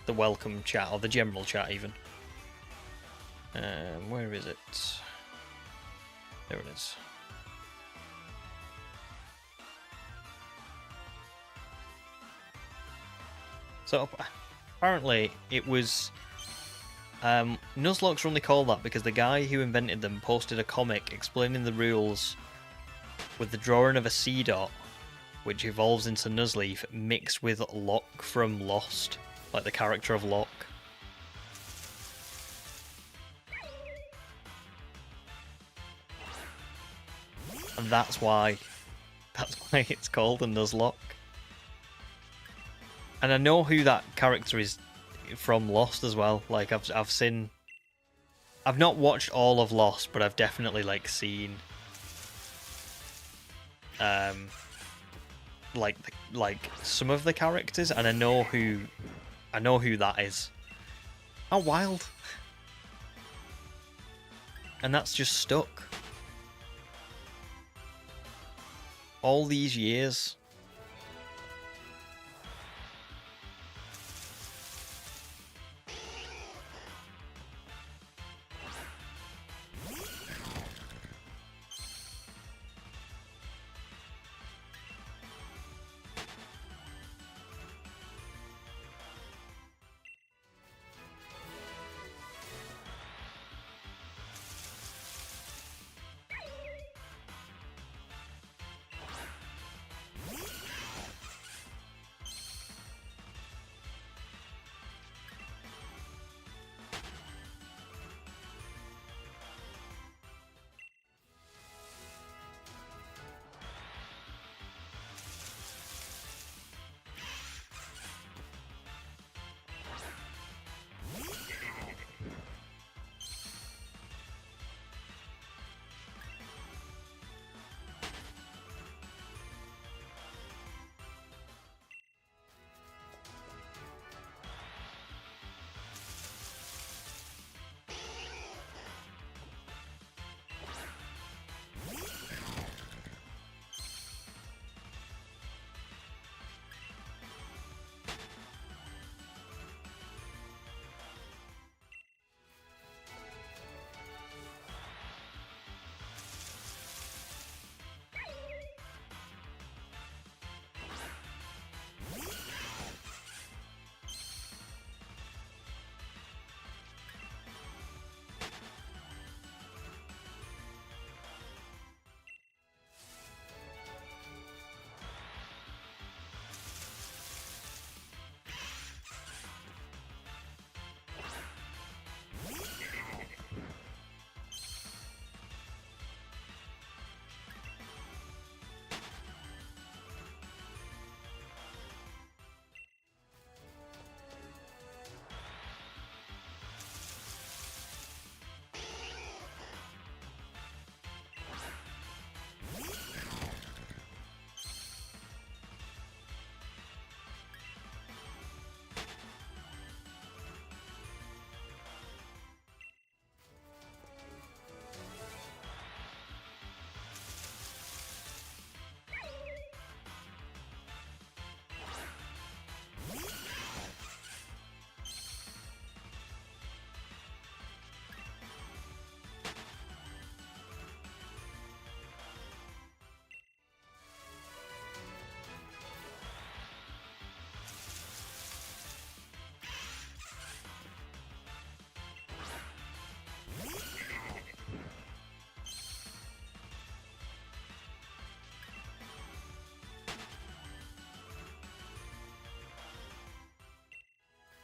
Speaker 1: the welcome chat, or the general chat even. Where is it? There it is. So apparently it was Nuzlockes are only called that because the guy who invented them posted a comic explaining the rules with the drawing of a sea dot, which evolves into Nuzleaf, mixed with Locke from Lost, like the character of Locke. And that's why it's called a Nuzlocke. And I know who that character is from Lost as well. Like I've seen, I've not watched all of Lost, but I've definitely like seen like some of the characters, and I know who that is. How wild. And that's just stuck. All these years.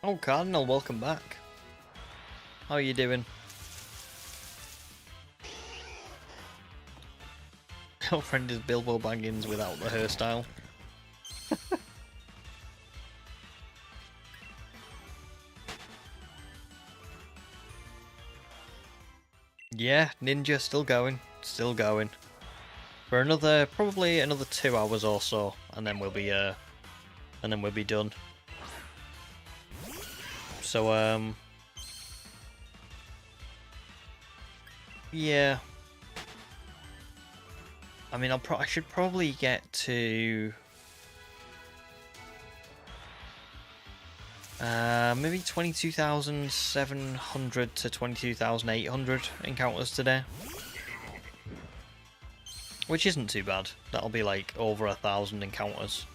Speaker 1: Oh, Cardinal, welcome back. How are you doing? Your friend is Bilbo Baggins without the hairstyle. Yeah, Ninja still going. Still going. For another, probably another 2 hours or so, and then we'll be done. So, yeah. I mean, I should probably get to maybe 22,700 to 22,800 encounters today, which isn't too bad. That'll be like over 1,000 encounters.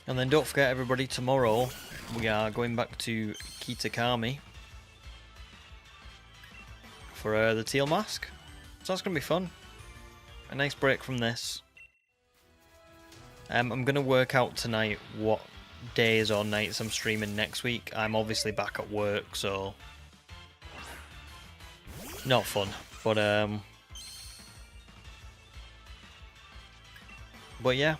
Speaker 1: And then don't forget, everybody, tomorrow we are going back to Kitakami for the teal mask. So that's going to be fun. A nice break from this. I'm going to work out tonight what days or nights I'm streaming next week. I'm obviously back at work, so... not fun, but yeah.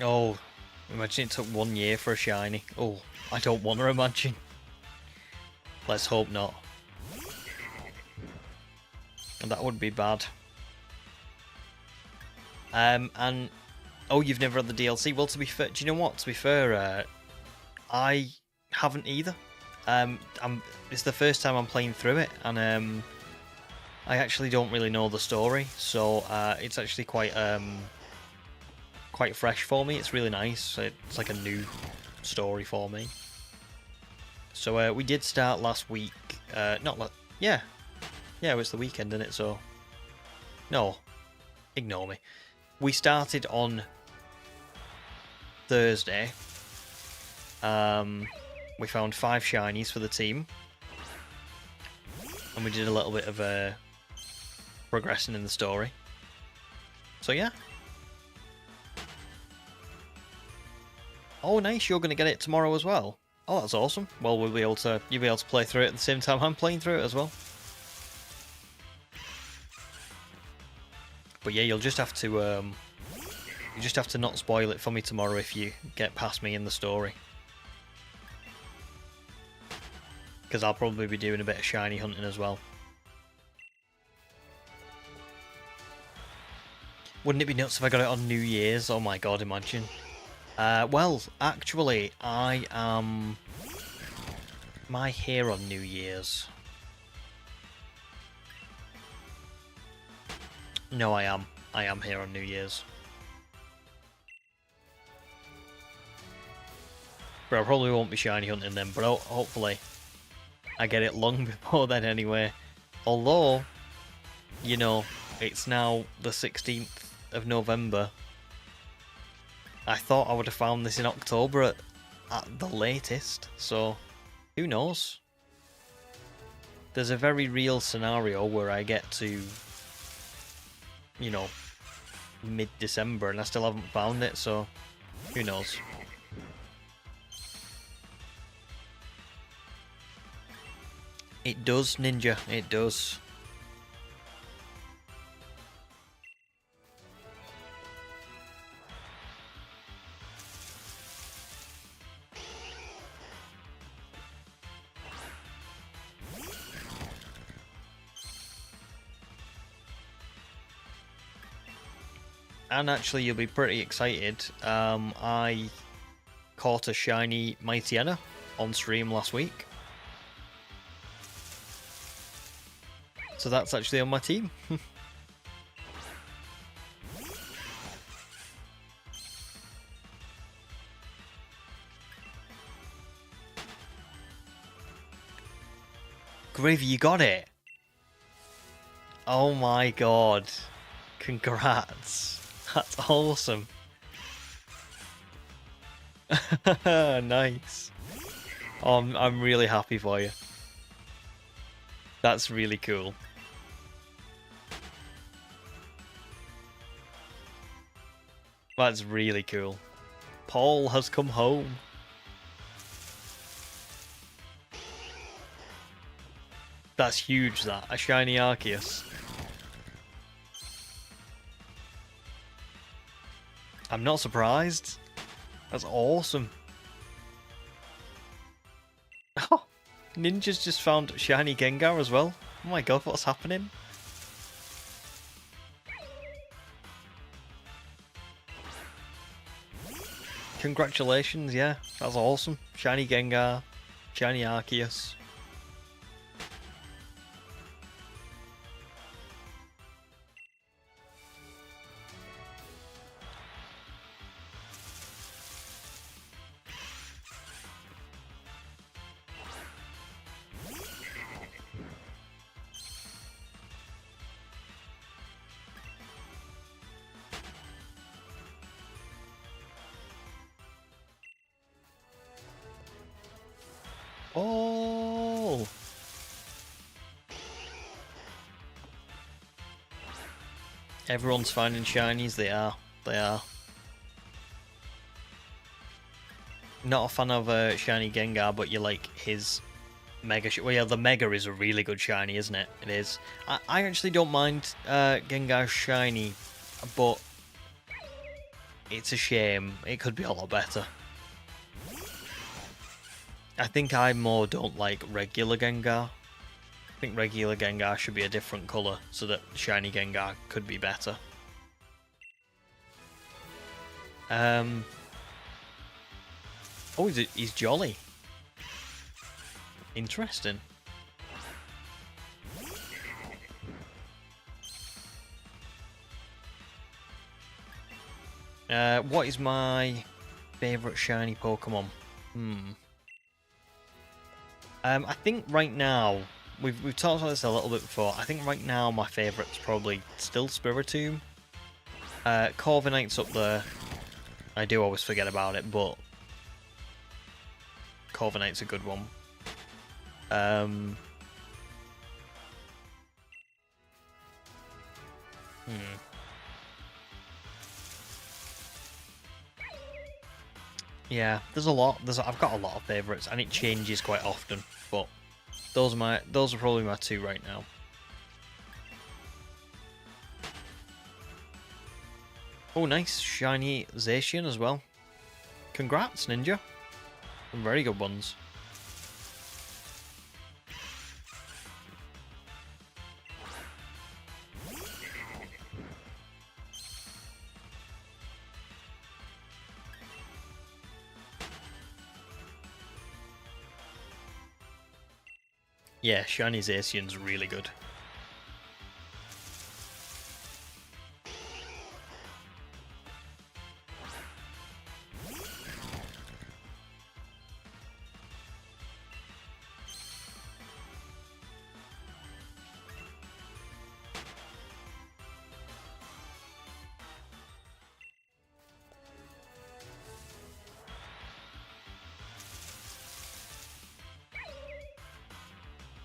Speaker 1: Oh, imagine it took 1 year for a shiny. Oh, I don't want to imagine. Let's hope not. That would be bad. And oh, you've never had the DLC? Well, to be fair, do you know what? To be fair, I haven't either. It's the first time I'm playing through it, and I actually don't really know the story, so it's actually quite fresh for me. It's really nice. It's like a new story for me. So we did start last week. Yeah, it was the weekend, isn't it? So no, ignore me. We started on Thursday. We found 5 shinies for the team, and we did a little bit of progressing in the story. So yeah. Oh, nice! You're going to get it tomorrow as well. Oh, that's awesome. Well, you'll be able to play through it at the same time I'm playing through it as well. But yeah, you'll just have to not spoil it for me tomorrow if you get past me in the story. Because I'll probably be doing a bit of shiny hunting as well. Wouldn't it be nuts if I got it on New Year's? Oh my god, imagine. Well, actually, I am... Am I here on New Year's? No, I am. I am here on New Year's. But I probably won't be shiny hunting then, but hopefully I get it long before then anyway. Although, you know, it's now the 16th of November. I thought I would have found this in October at the latest, so who knows? There's a very real scenario where I get to, you know, mid-December and I still haven't found it, so who knows? It does, Ninja, it does. And actually, you'll be pretty excited. I caught a shiny Mightyena on stream last week. So that's actually on my team. Gravy, you got it! Oh my god. Congrats. That's awesome. Nice. Oh, I'm really happy for you. That's really cool. That's really cool. Paul has come home. That's huge, that. A shiny Arceus. I'm not surprised. That's awesome. Oh, Ninja's just found shiny Gengar as well. Oh my god, what's happening? Congratulations, yeah, that's awesome. Shiny Gengar, shiny Arceus. Oh! Everyone's finding shinies. They are. They are. Not a fan of shiny Gengar, but you like his Mega. Well, yeah, the Mega is a really good shiny, isn't it? It is. I actually don't mind Gengar's shiny, but it's a shame. It could be a lot better. I think I more don't like regular Gengar. I think regular Gengar should be a different colour so that shiny Gengar could be better. Oh, he's jolly. Interesting. What is my favourite shiny Pokemon? I think right now, we've talked about this a little bit before, I think right now my favourite's probably still Spiritomb. Corviknight's up there. I do always forget about it, but Corviknight's a good one. Yeah, there's a lot. I've got a lot of favourites, and it changes quite often. But those are probably my two right now. Oh, nice shiny Zacian as well. Congrats, Ninja. Some very good ones. Yeah, shiny Zacian's really good.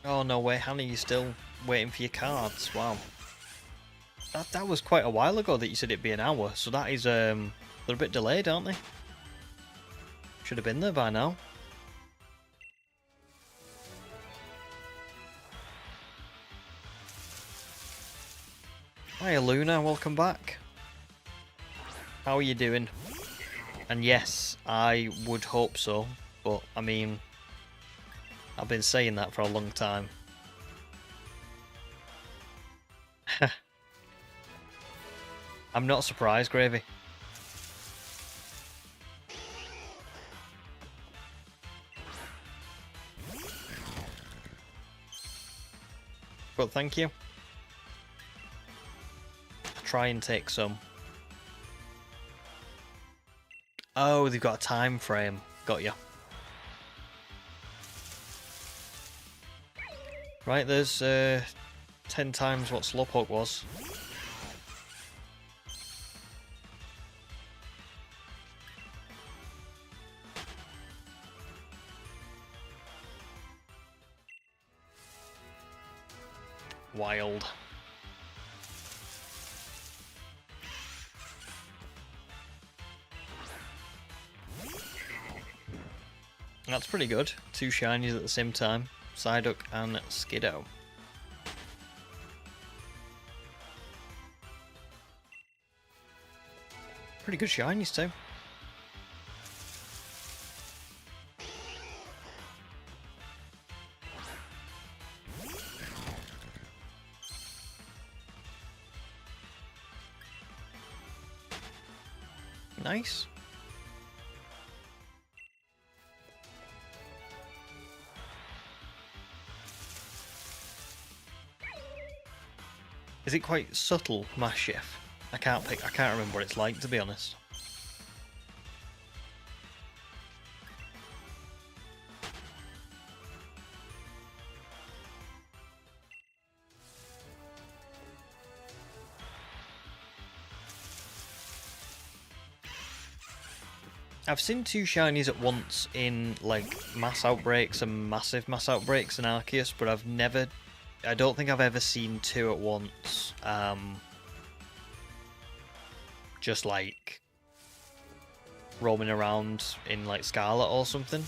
Speaker 1: Oh no way, Hannah, you're still waiting for your cards. Wow. That was quite a while ago that you said it'd be an hour, so that is they're a bit delayed, aren't they? Should have been there by now. Hiya Luna, welcome back. How are you doing? And yes, I would hope so, but I mean, I've been saying that for a long time. I'm not surprised, Gravy. But thank you. I'll try and take some. Oh, they've got a time frame. Got you. Right, there's 10 times what Slowpoke was. Wild. That's pretty good. Two shinies at the same time. Psyduck and Skiddo. Pretty good shinies too. Nice. Is it quite subtle, Mass Shift? I can't remember what it's like, to be honest. I've seen two shinies at once in like mass outbreaks and massive mass outbreaks in Arceus, but I don't think I've ever seen two at once just like roaming around in like Scarlet or something.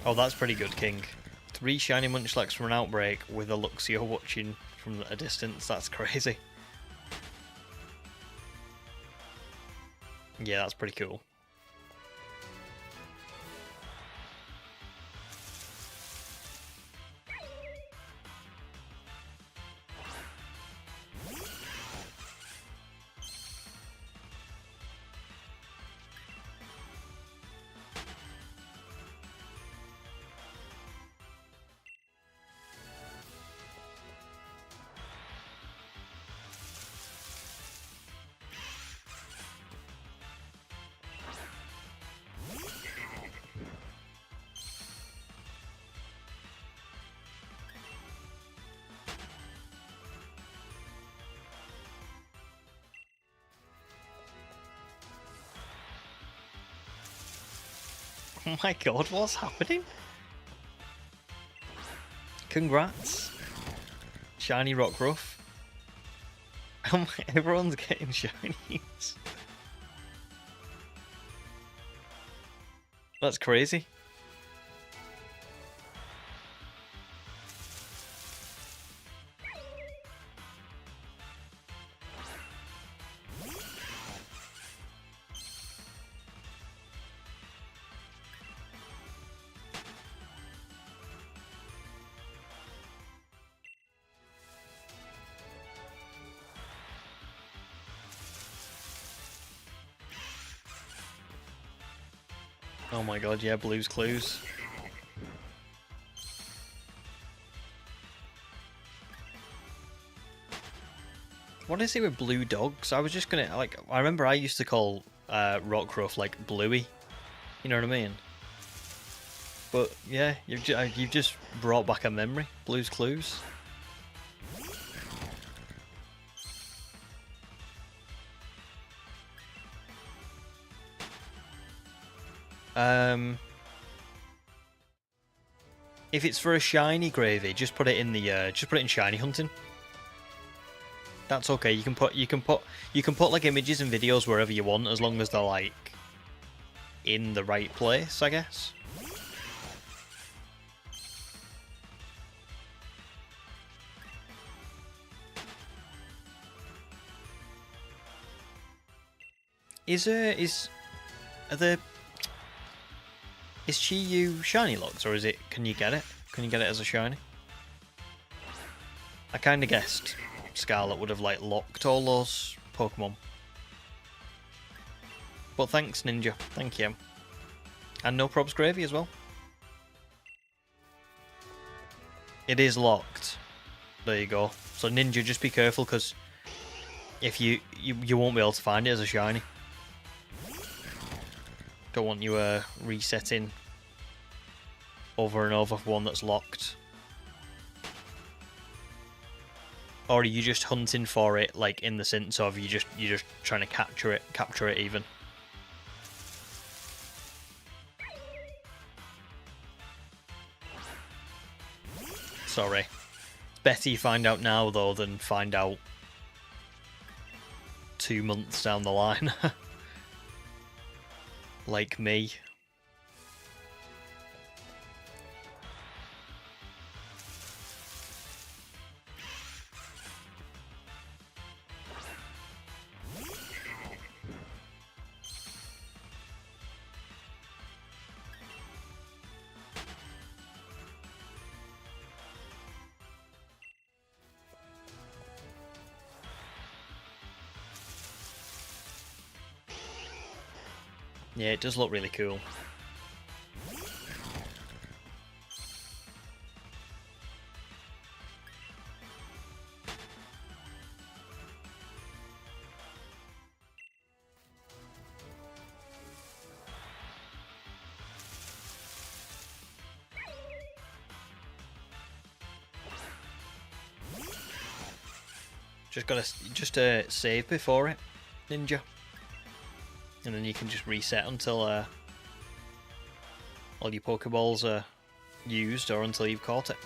Speaker 1: Oh, that's pretty good, King. 3 shiny Munchlax from an outbreak with a Luxio watching from a distance. That's crazy. Yeah, that's pretty cool. Oh my god, what's happening? Congrats. Shiny Rockruff. Everyone's getting shinies. That's crazy. Oh my god, yeah, Blue's Clues. What is it with blue dogs? I was just gonna, like, I remember I used to call Rockruff, like, Bluey. You know what I mean? But, yeah, you've just brought back a memory. Blue's Clues. If it's for a shiny Gravy, just put it in the just put it in shiny hunting. That's okay. You can put like images and videos wherever you want, as long as they're like in the right place, I guess. Is Chi-Yu shiny locked, or is it? Can you get it? Can you get it as a shiny? I kind of guessed Scarlet would have like locked all those Pokemon. But thanks, Ninja. Thank you. And no probs Gravy as well. It is locked. There you go. So Ninja, just be careful, because if you won't be able to find it as a shiny. Don't want you resetting over and over for one that's locked. Or are you just hunting for it, like in the sense of you're just trying to capture it even? Sorry. It's better you find out now though than find out 2 months down the line. Like me. Yeah, it does look really cool. Just save before it, Ninja. And then you can just reset until all your Pokeballs are used, or until you've caught it.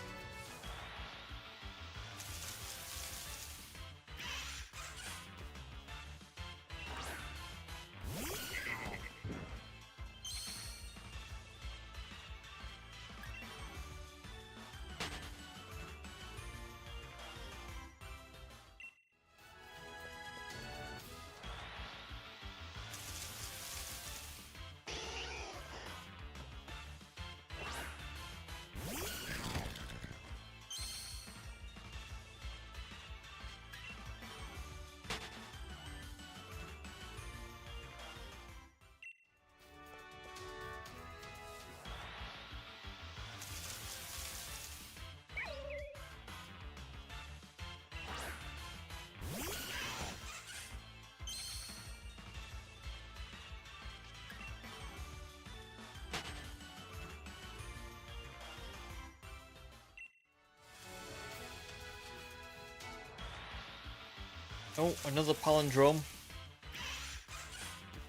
Speaker 1: Oh, another palindrome.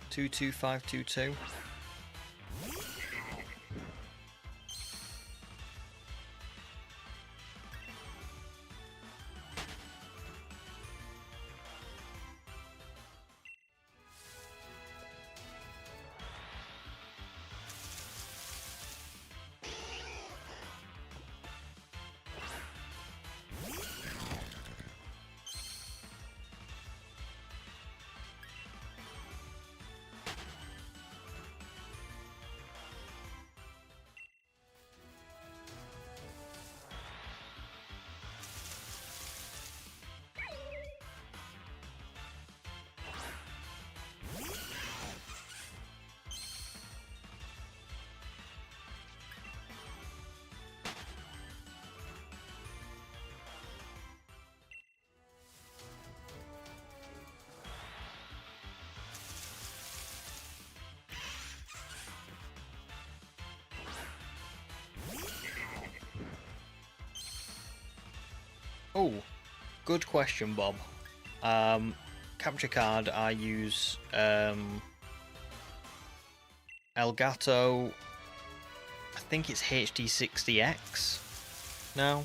Speaker 1: 22522. Oh, good question, Bob. Capture card, I use Elgato. I think it's HD60X now.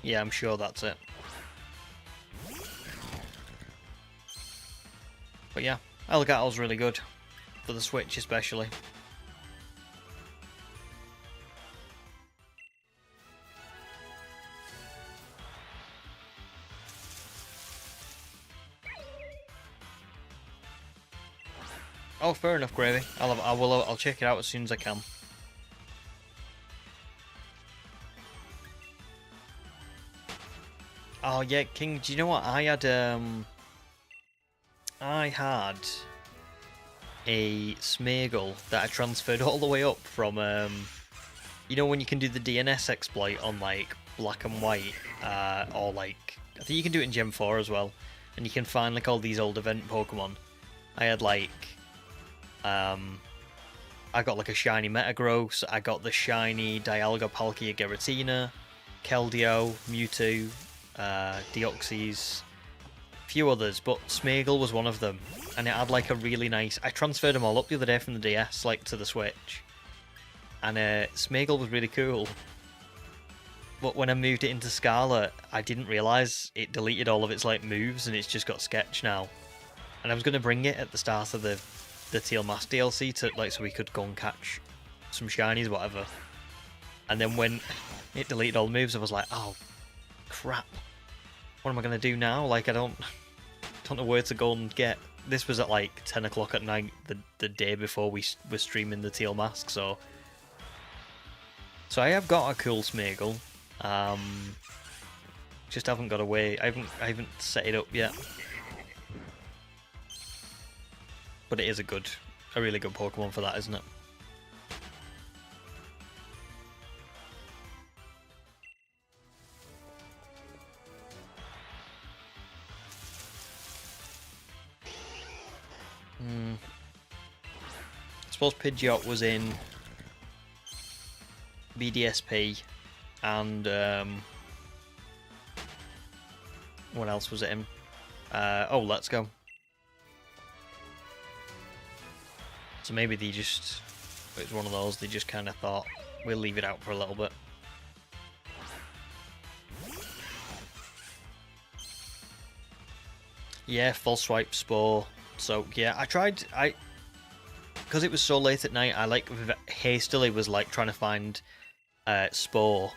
Speaker 1: Yeah, I'm sure that's it. But yeah, Elgato's really good for the Switch, especially. Oh, fair enough, Gravy. I'll check it out as soon as I can. Oh yeah, King. Do you know what I had? I had a Smeagol that I transferred all the way up from. You know when you can do the DNS exploit on like black and white, or like I think you can do it in Gen 4 as well, and you can find like all these old event Pokemon. I had like. I got like a shiny Metagross, I got the shiny Dialga Palkia Giratina, Keldeo, Mewtwo, Deoxys, a few others, but Smeagol was one of them, and it had like a really nice... I transferred them all up the other day from the DS, like, to the Switch, and Smeagol was really cool, but when I moved it into Scarlet, I didn't realise it deleted all of its, like, moves, and it's just got Sketch now, and I was going to bring it at the start of the Teal Mask DLC to like so we could go and catch some shinies, whatever. And then when it deleted all the moves, I was like, oh crap, what am I gonna do now? Like I don't know where to go and get. This was at like 10 o'clock at night the day before we were streaming the Teal Mask, so I have got a cool Smeagol. Just haven't got a way. I haven't set it up yet. But it is a really good Pokemon for that, isn't it? I suppose Pidgeot was in BDSP and what else was it in? Oh, Let's Go. So maybe it was one of those, they just kind of thought, we'll leave it out for a little bit. Yeah, Full Swipe, Spore, Soak, yeah, because it was so late at night, I like hastily was like trying to find Spore,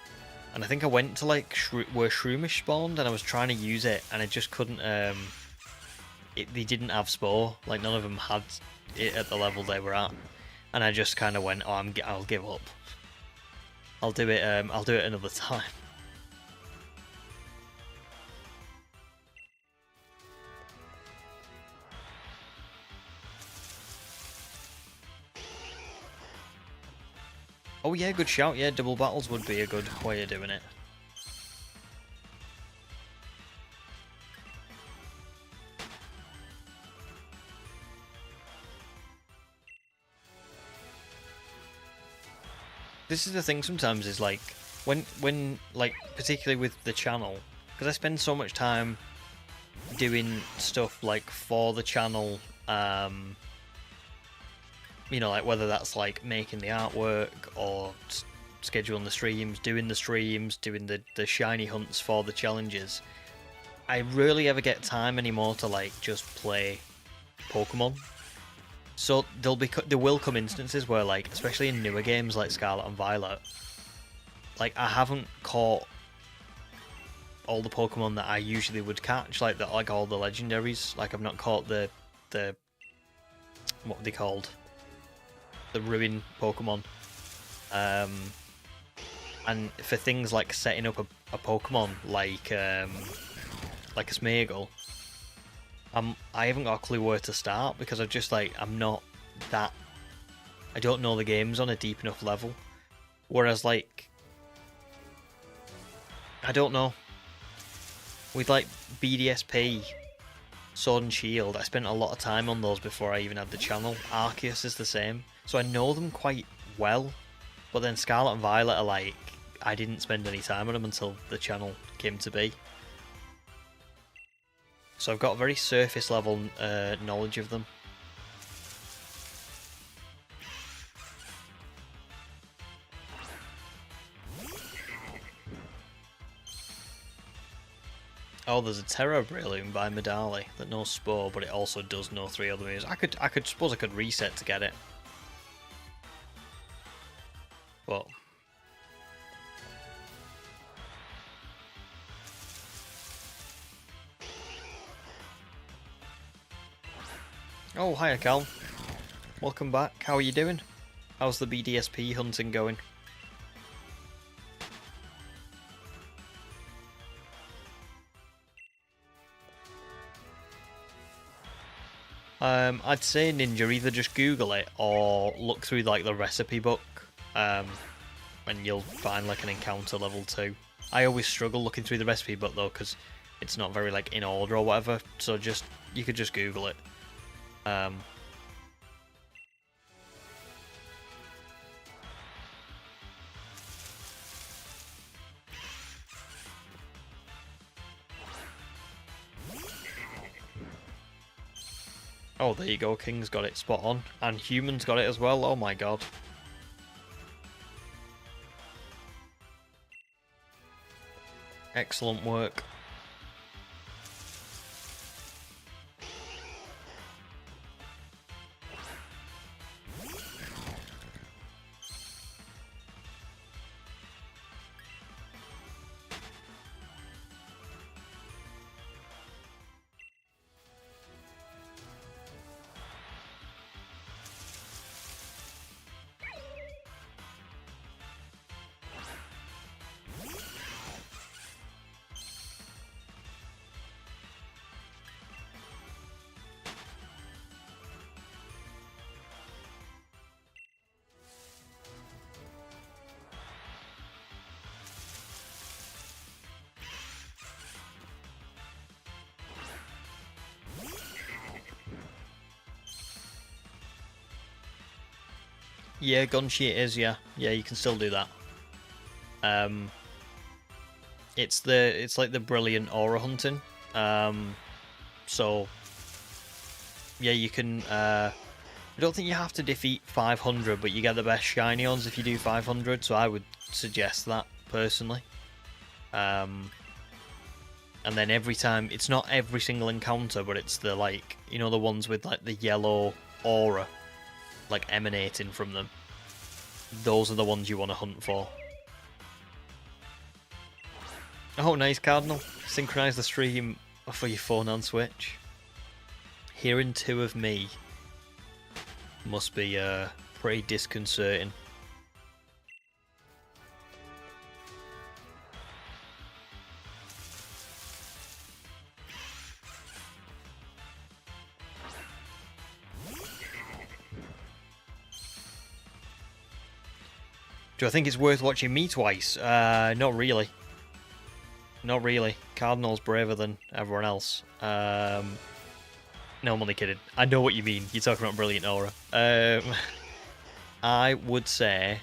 Speaker 1: and I think I went to like where Shroomish spawned, and I was trying to use it, and I just couldn't, they didn't have Spore, like none of them had it at the level they were at, and I just kind of went, oh, I'll give up. I'll do it another time. Oh yeah, good shout. Yeah, double battles would be a good way of doing it. This is the thing sometimes, is like when like particularly with the channel, because I spend so much time doing stuff like for the channel, you know, like whether that's like making the artwork or scheduling the streams, doing the shiny hunts for the challenges, I rarely ever get time anymore to like just play Pokemon. So there will come instances where, like, especially in newer games like Scarlet and Violet, like I haven't caught all the Pokemon that I usually would catch, like all the legendaries. Like I've not caught the what are they called? The Ruin Pokemon. And for things like setting up a Pokemon like a Smeargle, I haven't got a clue where to start, because I don't know the games on a deep enough level. Whereas like, I don't know, with like BDSP, Sword and Shield, I spent a lot of time on those before I even had the channel. Arceus is the same, so I know them quite well. But then Scarlet and Violet are like, I didn't spend any time on them until the channel came to be. So I've got a very surface level knowledge of them. Oh, there's a Terra Breloom by Medali that knows Spore, but it also does know 3 other moves. I suppose I could reset to get it. But oh, hiya Cal. Welcome back. How are you doing? How's the BDSP hunting going? I'd say, Ninja, either just Google it or look through like the recipe book, and you'll find like an encounter level 2. I always struggle looking through the recipe book though, because it's not very like in order or whatever. So you could just Google it. Oh, there you go. King's got it spot on, and Human's got it as well. Oh my god. Excellent work. Yeah, Gunshi it is, yeah. Yeah, you can still do that. It's like the brilliant aura hunting. So yeah, you can I don't think you have to defeat 500, but you get the best shiny ones if you do 500, so I would suggest that personally. And then every time, it's not every single encounter, but it's the, like, you know, the ones with like the yellow aura like emanating from them. Those are the ones you want to hunt for. Oh, nice, Cardinal. Synchronize the stream for your phone and Switch. Hearing 2 of me must be pretty disconcerting. Do I think it's worth watching me twice? Not really. Not really. Cardinal's braver than everyone else. No, I'm only kidding. I know what you mean. You're talking about Brilliant Aura. I would say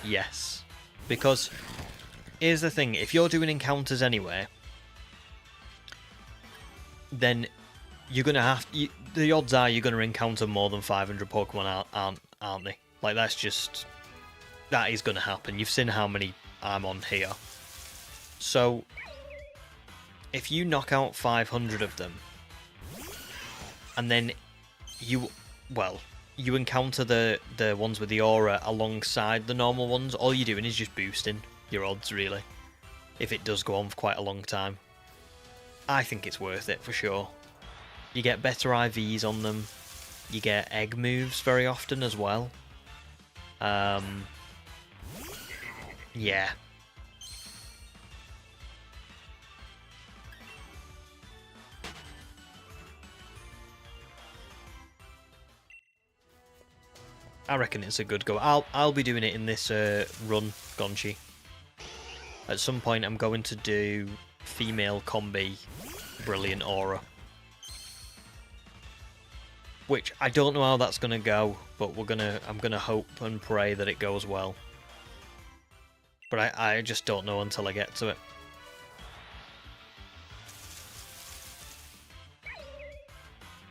Speaker 1: yes. Because here's the thing. If you're doing encounters anyway, then you're gonna have the odds are you're gonna encounter more than 500 Pokemon, aren't they? Like that is gonna happen. You've seen how many I'm on here. So if you knock out 500 of them, and then you encounter the ones with the aura alongside the normal ones, all you're doing is just boosting your odds, really. If it does go on for quite a long time, I think it's worth it for sure. You get better IVs on them. You get egg moves very often as well. Yeah. I reckon it's a good go. I'll be doing it in this run, Gonchi. At some point, I'm going to do female combi Brilliant Aura, which I don't know how that's gonna go, but I'm gonna hope and pray that it goes well. But I just don't know until I get to it.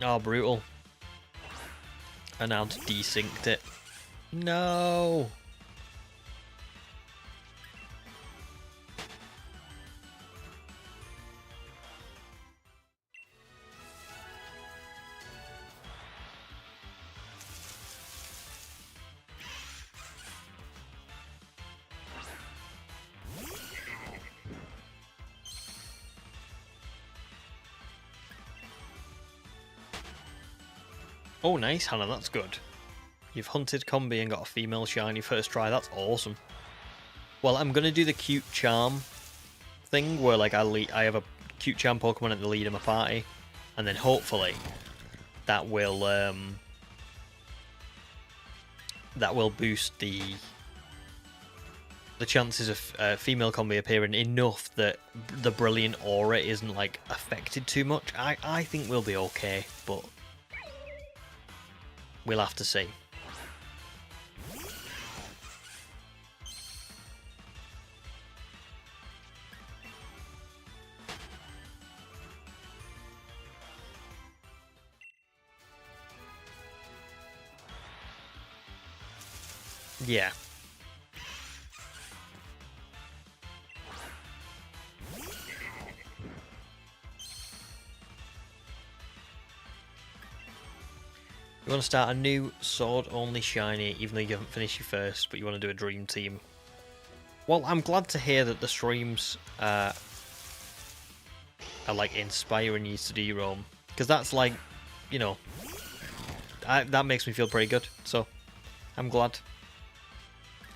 Speaker 1: Oh, brutal. And now desynced it. No! Oh, nice, Hannah, that's good. You've hunted Combi and got a female shiny first try, that's awesome. Well, I'm going to do the cute charm thing, where like I have a cute charm Pokemon at the lead of my party, and then hopefully that will boost the chances of female Combi appearing enough that the Brilliant Aura isn't like affected too much. I think we'll be okay, but we'll have to see. Yeah. You want to start a new sword-only shiny, even though you haven't finished your first, but you want to do a dream team. Well, I'm glad to hear that the streams are like inspiring you to do your own, because that's like, you know, that makes me feel pretty good. So, I'm glad,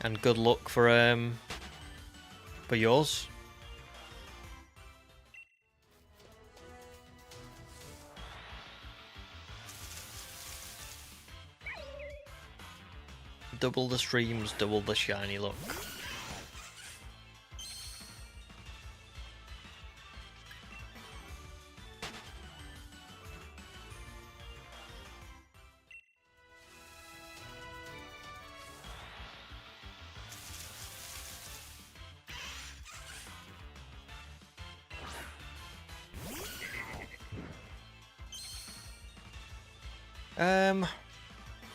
Speaker 1: and good luck for yours. Double the streams, double the shiny luck.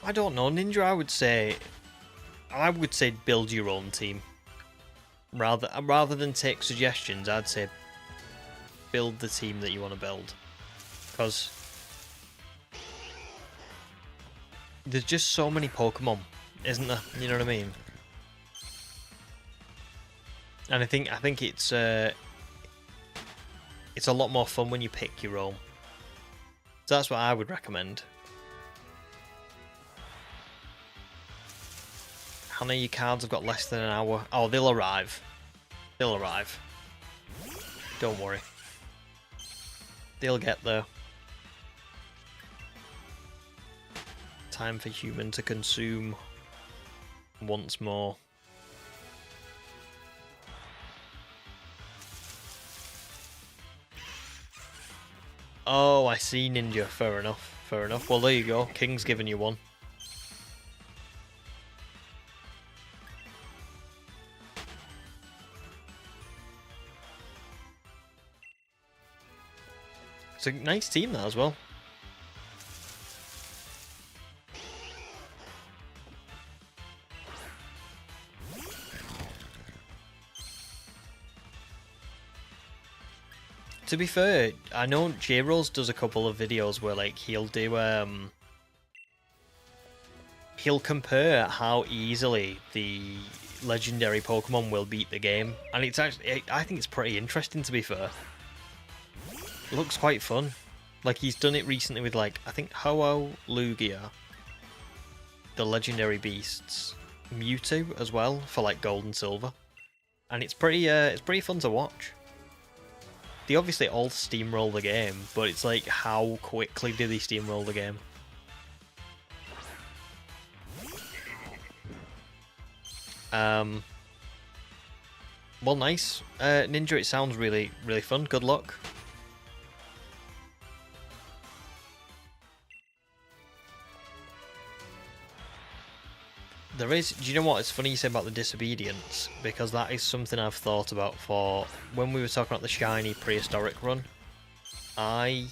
Speaker 1: I don't know, Ninja. I would say build your own team. Rather than take suggestions, I'd say build the team that you want to build, because there's just so many Pokemon, isn't there? You know what I mean? And I think it's a lot more fun when you pick your own. So that's what I would recommend. How many of your cards have got less than an hour? Oh, they'll arrive. They'll arrive. Don't worry. They'll get there. Time for human to consume once more. Oh, I see, Ninja. Fair enough. Fair enough. Well, there you go. King's giving you one. It's a nice team that as well. To be fair, I know J-Rose does a couple of videos where like he'll do he'll compare how easily the legendary Pokemon will beat the game, and it's actually, I think it's pretty interesting, to be fair. It looks quite fun. Like, he's done it recently with, like, I think Ho-Oh, Lugia, the legendary beasts, Mewtwo as well for like Gold and Silver, and it's pretty fun to watch. They obviously all steamroll the game, but it's like, how quickly do they steamroll the game? Well, nice. Ninja, it sounds really fun. Good luck. There is, do you know what, it's funny you say about the disobedience, because that is something I've thought about for when we were talking about the shiny prehistoric run. I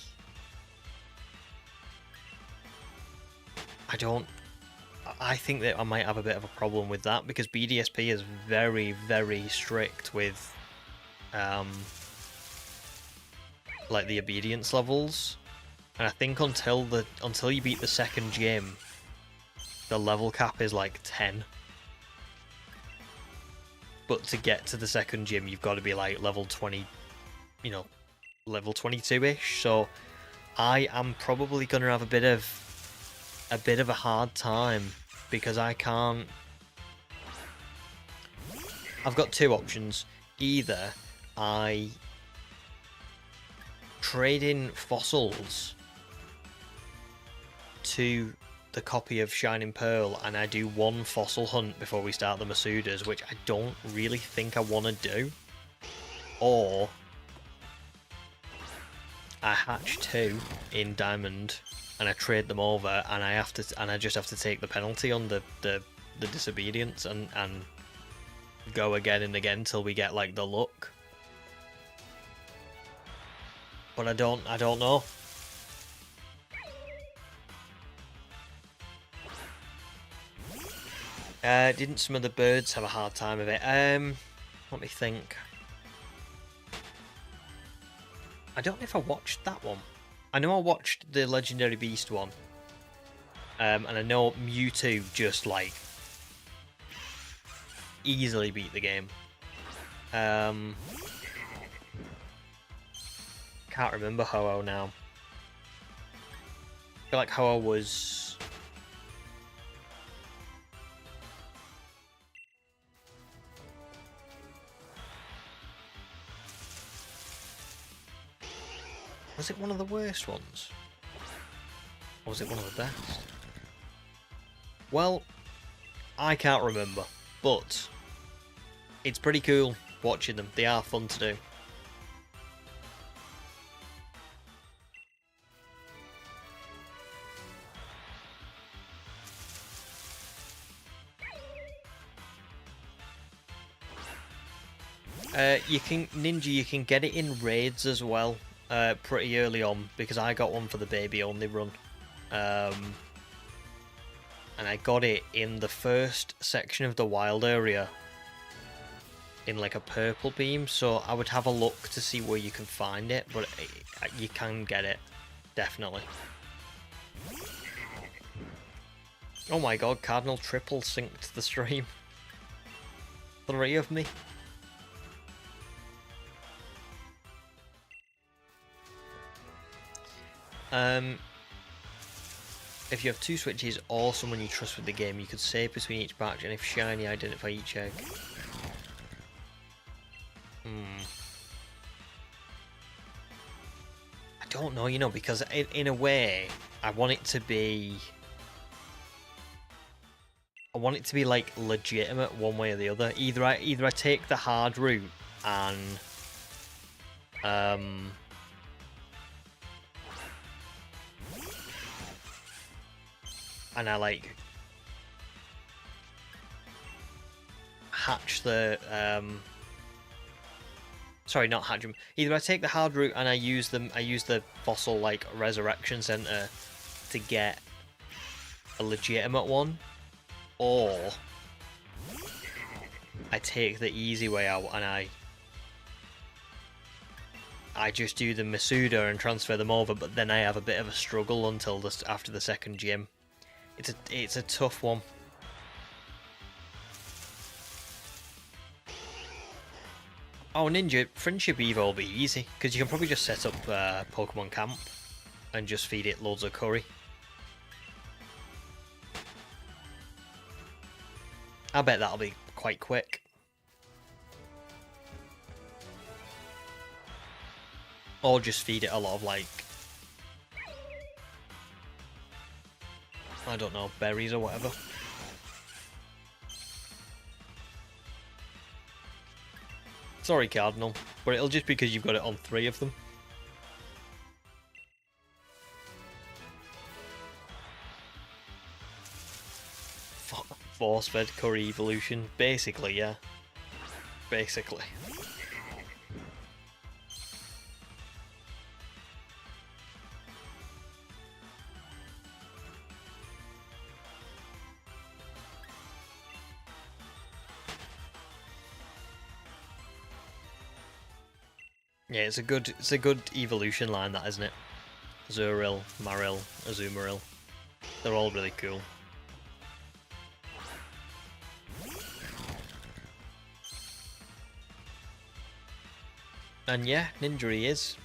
Speaker 1: think that I might have a bit of a problem with that, because BDSP is very strict with like the obedience levels, and I think until you beat the second gym, the level cap is like 10. But to get to the second gym, you've got to be like level 20, you know, level 22-ish. So I am probably going to have a bit of a hard time, because I can't. I've got two options. Either I trade in fossils to the copy of Shining Pearl, and I do one fossil hunt before we start the Masudas, which I don't really think I want to do. Or I hatch two in Diamond and I trade them over, and I just have to take the penalty on the disobedience and go again and again till we get like the luck. But I don't know. Didn't some of the birds have a hard time of it? Let me think. I don't know if I watched that one. I know I watched the Legendary Beast one. And I know Mewtwo just, like, easily beat the game. Can't remember Ho-Oh now. I feel like Ho-Oh was... Was it one of the worst ones? Or was it one of the best? Well, I can't remember, but it's pretty cool watching them. They are fun to do. You can get it in raids as well, pretty early on, because I got one for the baby only run. And I got it in the first section of the wild area in like a purple beam, so I would have a look to see where you can find it, but you can get it, definitely. Oh my god, Cardinal triple synced the stream. 3 of me. If you have 2 switches or someone you trust with the game, you could save between each batch, and if shiny, identify each egg. I don't know, you know, because in a way, I want it to be like legitimate one way or the other. Either I take the hard route and I like hatch the Sorry, not Hadron. Either I take the hard route and I use the fossil like resurrection center to get a legitimate one, or I take the easy way out and I just do the Masuda and transfer them over, but then I have a bit of a struggle until after the second gym. It's a tough one. Oh, Ninja, Friendship Evo will be easy, because you can probably just set up Pokemon Camp and just feed it loads of curry. I bet that'll be quite quick. Or just feed it a lot of, like, I don't know, berries or whatever. Sorry, Cardinal, but it'll just be because you've got it on 3 of them. Force-fed curry evolution. Basically, yeah. Basically. Yeah, it's a good evolution line, that, isn't it? Zuril, Maril, Azumarill. They're all really cool. And yeah, Ninja he is.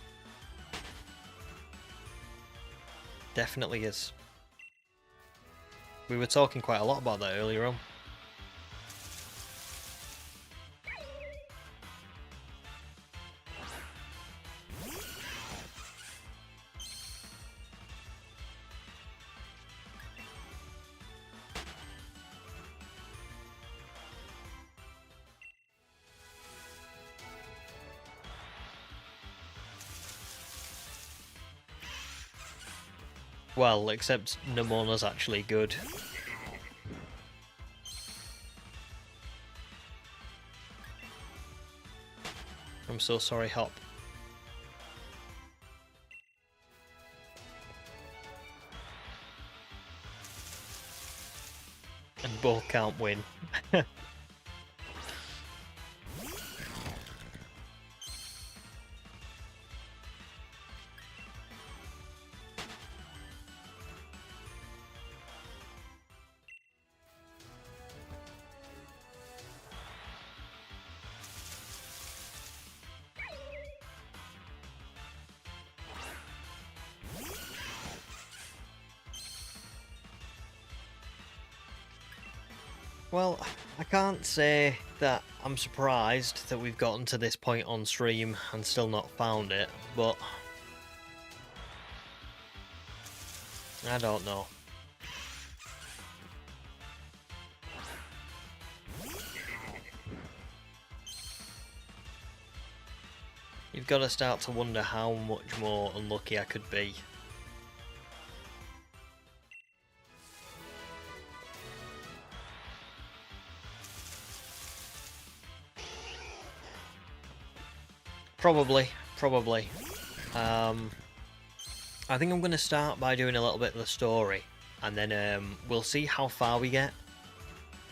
Speaker 1: Definitely is. We were talking quite a lot about that earlier on. Well, except Nemona's actually good. I'm so sorry, Hop. And both can't win. Well, I can't say that I'm surprised that we've gotten to this point on stream and still not found it, but I don't know. You've got to start to wonder how much more unlucky I could be. Probably. I think I'm going to start by doing a little bit of the story, and then we'll see how far we get,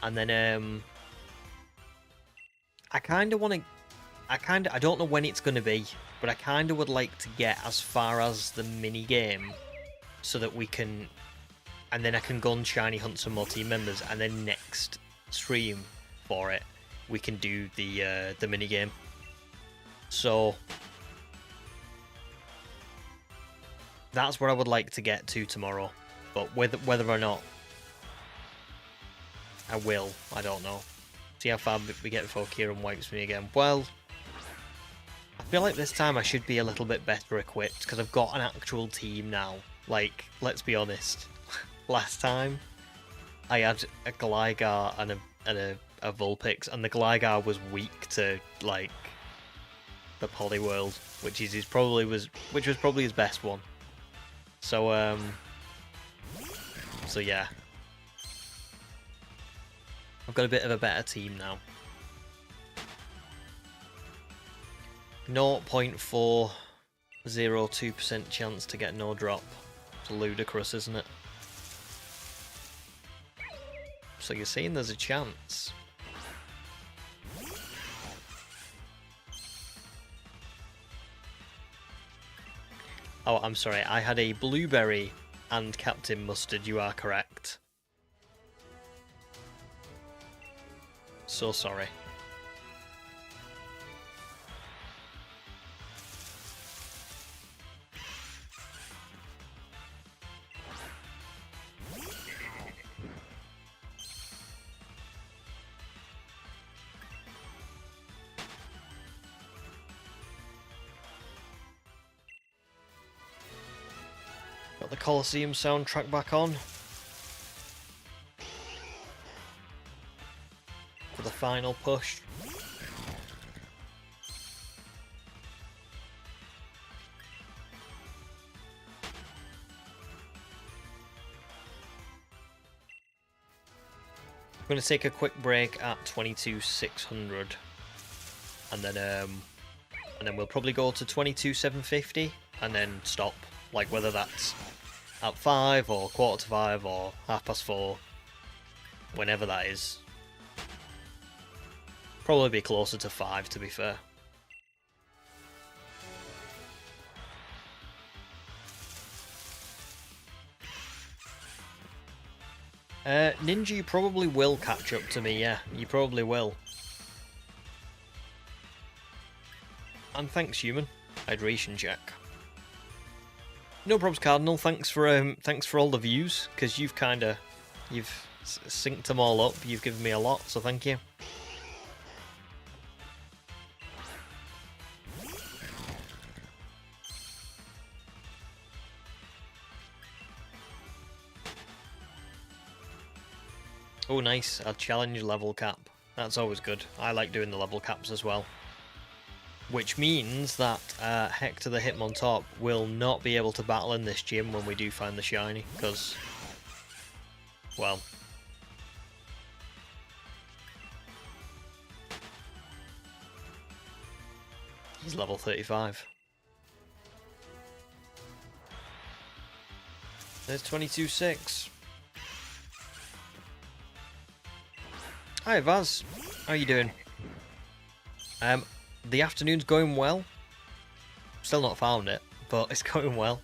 Speaker 1: and then I kind of want to, I don't know when it's going to be, but I kind of would like to get as far as the mini game, so that we can, and then I can go and shiny hunt some more team members, and then next stream for it, we can do the mini game. So that's what I would like to get to tomorrow, but whether or not I will, I don't know. See how far we get before Kieran wipes me again. Well, I feel like this time I should be a little bit better equipped, because I've got an actual team now. Like, let's be honest. Last time, I had a Gligar and a Vulpix, and the Gligar was weak to, like, the Poliwhirl, which was probably his best one. So yeah, I've got a bit of a better team now. 0.402% chance to get no drop. It's ludicrous, isn't it? So you're saying there's a chance. Oh, I'm sorry. I had a blueberry and Captain Mustard. You are correct. So sorry. Got the Colosseum soundtrack back on for the final push. I'm going to take a quick break at 22,600, and then we'll probably go to 22,750 and then stop. Like whether that's at 5 or 4:45 or 4:30, whenever that is. Probably be closer to 5, to be fair. Ninja, you probably will catch up to me, yeah. You probably will. And thanks, human. Hydration check. No probs, Cardinal. Thanks for all the views, because you've synced them all up. You've given me a lot, so thank you. Oh, nice. A challenge level cap. That's always good. I like doing the level caps as well. Which means that Hector the Hitmontop will not be able to battle in this gym when we do find the shiny, because, well, he's level 35. There's 22.6. Hi Vaz, how are you doing? The afternoon's going well. Still not found it, but it's going well.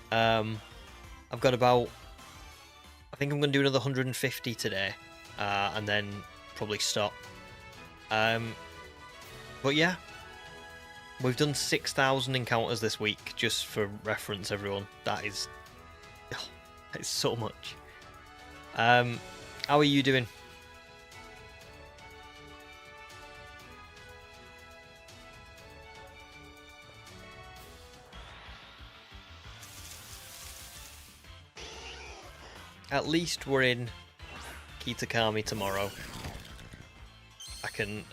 Speaker 1: I've got about, I think I'm going to do another 150 today, and then probably stop. But yeah, we've done 6,000 encounters this week, just for reference, everyone. That is so much. How are you doing? At least we're in Kitakami tomorrow.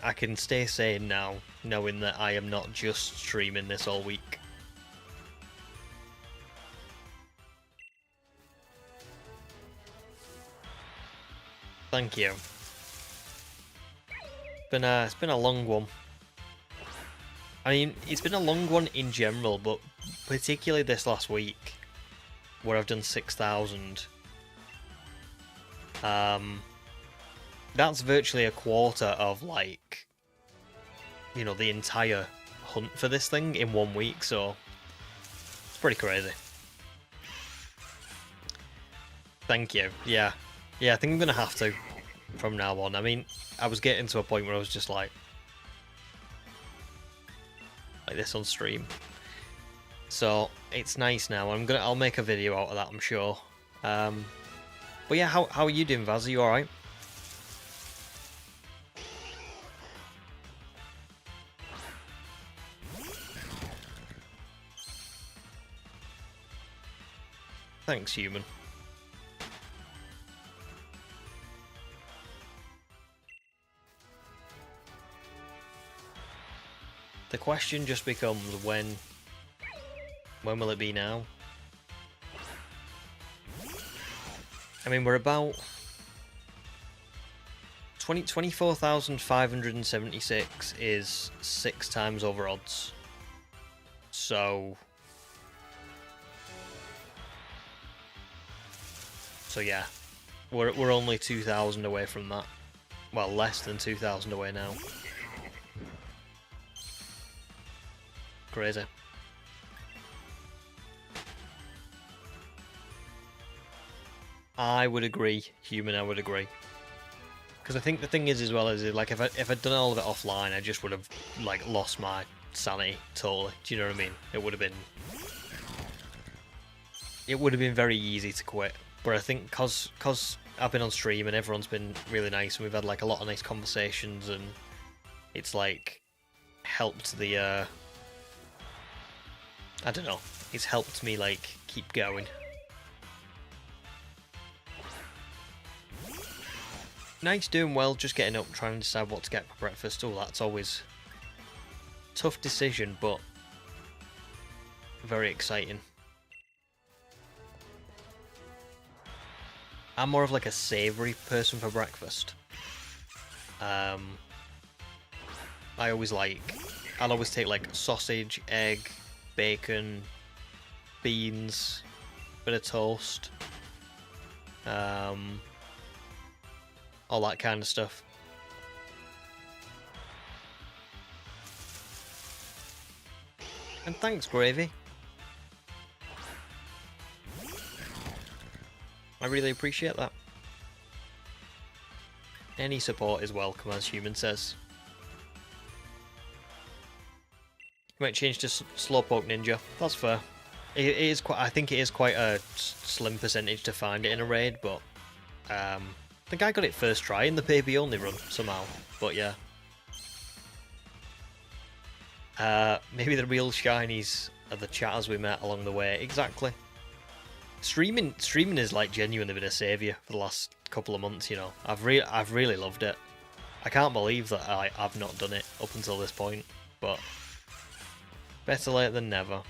Speaker 1: I can stay sane now, knowing that I am not just streaming this all week. Thank you. It's been a long one. I mean, it's been a long one in general, but particularly this last week, where I've done 6,000. That's virtually a quarter of, like, you know, the entire hunt for this thing in 1 week, so it's pretty crazy. Thank you. Yeah, I think I'm gonna have to from now on. I mean, I was getting to a point where I was just like this on stream, so it's nice now. I'll make a video out of that, I'm sure. But yeah, how are you doing, Vaz? Are you alright? Thanks, human. The question just becomes when will it be now? I mean, we're about 24,576 is 6 times over odds. So yeah, we're only 2,000 away from that. Well, less than 2,000 away now. Crazy. I would agree, human. I would agree. Because I think the thing is, as well, is like if I'd done all of it offline, I just would have like lost my sanity totally. Do you know what I mean? It would have been very easy to quit. But I think cause I've been on stream and everyone's been really nice and we've had like a lot of nice conversations and it's like helped the I don't know. It's helped me like keep going. Nice, doing well, just getting up, trying to decide what to get for breakfast. Oh, that's always a tough decision, but very exciting. I'm more of like a savoury person for breakfast. I'll always take like sausage, egg, bacon, beans, bit of toast, all that kind of stuff. And thanks, Gravy. I really appreciate that. Any support is welcome, as Human says. You might change to Slowpoke Ninja. That's fair. It is quite. I think it is quite a slim percentage to find it in a raid, but I think I got it first try in the baby only run somehow. But yeah. Maybe the real shinies are the chatters we met along the way. Exactly. Streaming is like genuinely been a saviour for the last couple of months, you know. I've really loved it. I can't believe that I've not done it up until this point, but better late than never.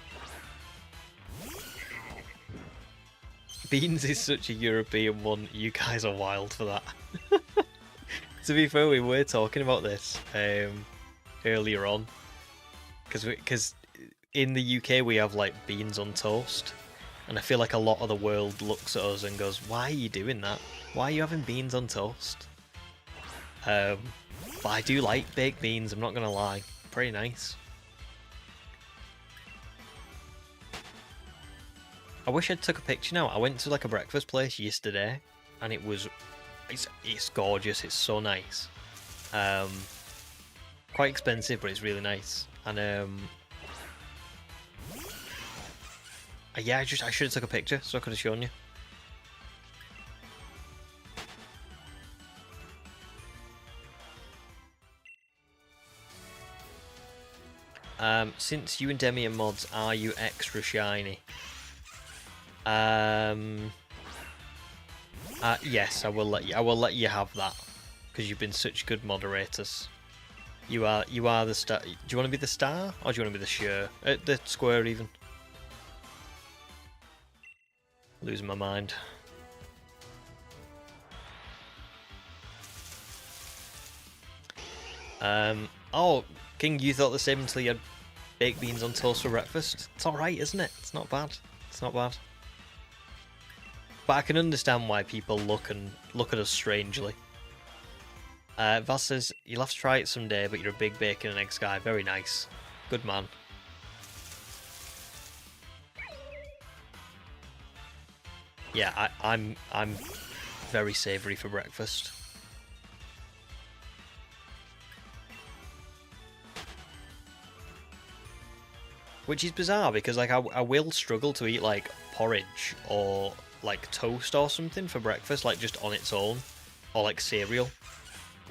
Speaker 1: Beans is such a European one. You guys are wild for that. To be fair, we were talking about this earlier on, because in the UK we have like beans on toast. And I feel like a lot of the world looks at us and goes, why are you doing that? Why are you having beans on toast? But I do like baked beans, I'm not going to lie. Pretty nice. I wish I'd took a picture now. I went to like a breakfast place yesterday and it's gorgeous, it's so nice. Quite expensive, but it's really nice. And yeah, I should have took a picture so I could have shown you. Since you and Demi are mods, are you extra shiny? Yes, I will let you have that because you've been such good moderators. You are the star. Do you want to be the star or do you want to be the the square even? Losing my mind. Oh, King, you thought the same until you had baked beans on toast for breakfast? It's alright, isn't it? It's not bad. It's not bad. But I can understand why people look at us strangely. Vaz says, you'll have to try it someday, but you're a big bacon and eggs guy. Very nice. Good man. Yeah, I'm very savoury for breakfast. Which is bizarre because like I will struggle to eat like porridge or like toast or something for breakfast, like just on its own, or like cereal.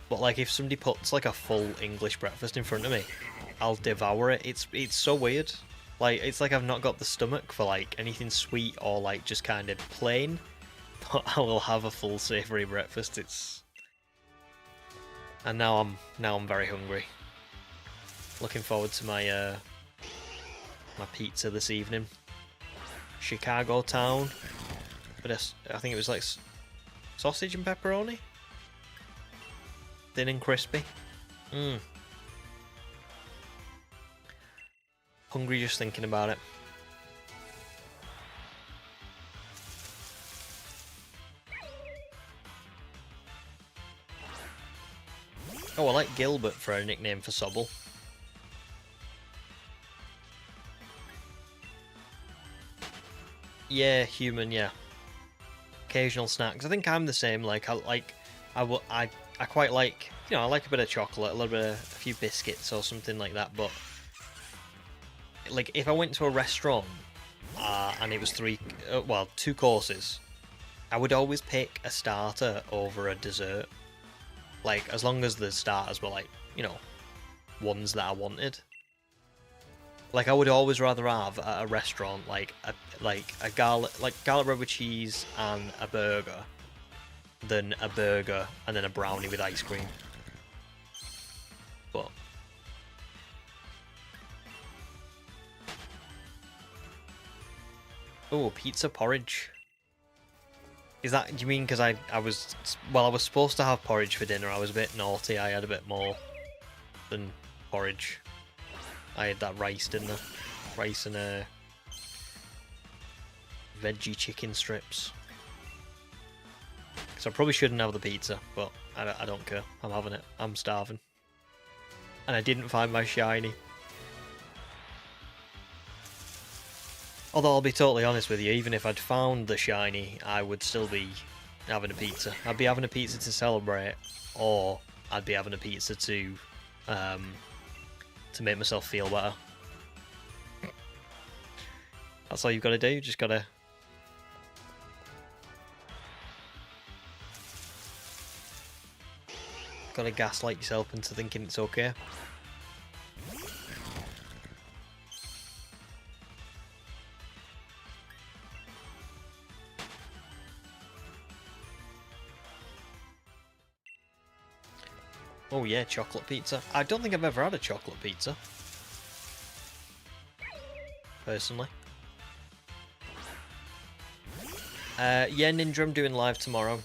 Speaker 1: But like if somebody puts like a full English breakfast in front of me, I'll devour it. It's so weird. Like, it's like I've not got the stomach for, like, anything sweet or, like, just kind of plain. But I will have a full savoury breakfast. It's... And now I'm very hungry. Looking forward to my, my pizza this evening. Chicago town. But I think it was, like, sausage and pepperoni? Thin and crispy. Hungry just thinking about it. Oh, I like Gilbert for a nickname for Sobble. Yeah, human, yeah. Occasional snacks. I think I'm the same. Like, I quite like, you know, I like a bit of chocolate, a few biscuits or something like that. But like, if I went to a restaurant and it was two courses, I would always pick a starter over a dessert. Like, as long as the starters were, like, you know, ones that I wanted. Like, I would always rather have at a restaurant, like a garlic bread with cheese and a burger, than a burger and then a brownie with ice cream. But oh, pizza porridge. Is that, do you mean because I was supposed to have porridge for dinner. I was a bit naughty. I had a bit more than porridge. I had that rice, didn't I? Rice and veggie chicken strips. So I probably shouldn't have the pizza, but I don't care. I'm having it. I'm starving. And I didn't find my shiny. Although I'll be totally honest with you, even if I'd found the shiny, I would still be having a pizza. I'd be having a pizza to celebrate, or I'd be having a pizza to make myself feel better. That's all you've got to do. You just gotta gaslight yourself into thinking it's okay. Oh yeah, chocolate pizza. I don't think I've ever had a chocolate pizza. Personally. Yeah, Ninja, I'm doing live tomorrow.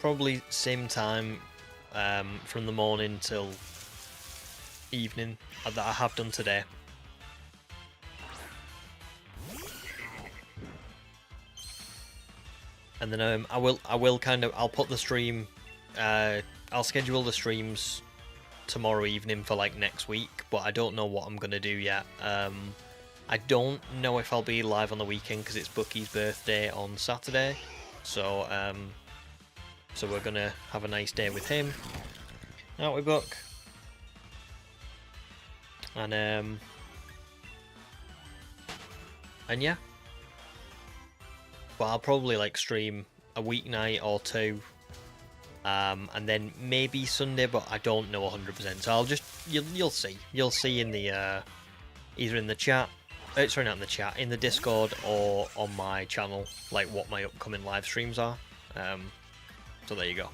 Speaker 1: Probably same time from the morning till evening that I have done today. And then I'll put the stream, I'll schedule the streams tomorrow evening for like next week, but I don't know what I'm gonna do yet. I don't know if I'll be live on the weekend because it's Bucky's birthday on Saturday, so we're gonna have a nice day with him. Aren't we, Buck? And yeah. But I'll probably like stream a weeknight or two, and then maybe Sunday, but I don't know 100%. So you'll see in the either in the chat, sorry, not in the chat, in the Discord or on my channel, like what my upcoming live streams are. So there you go.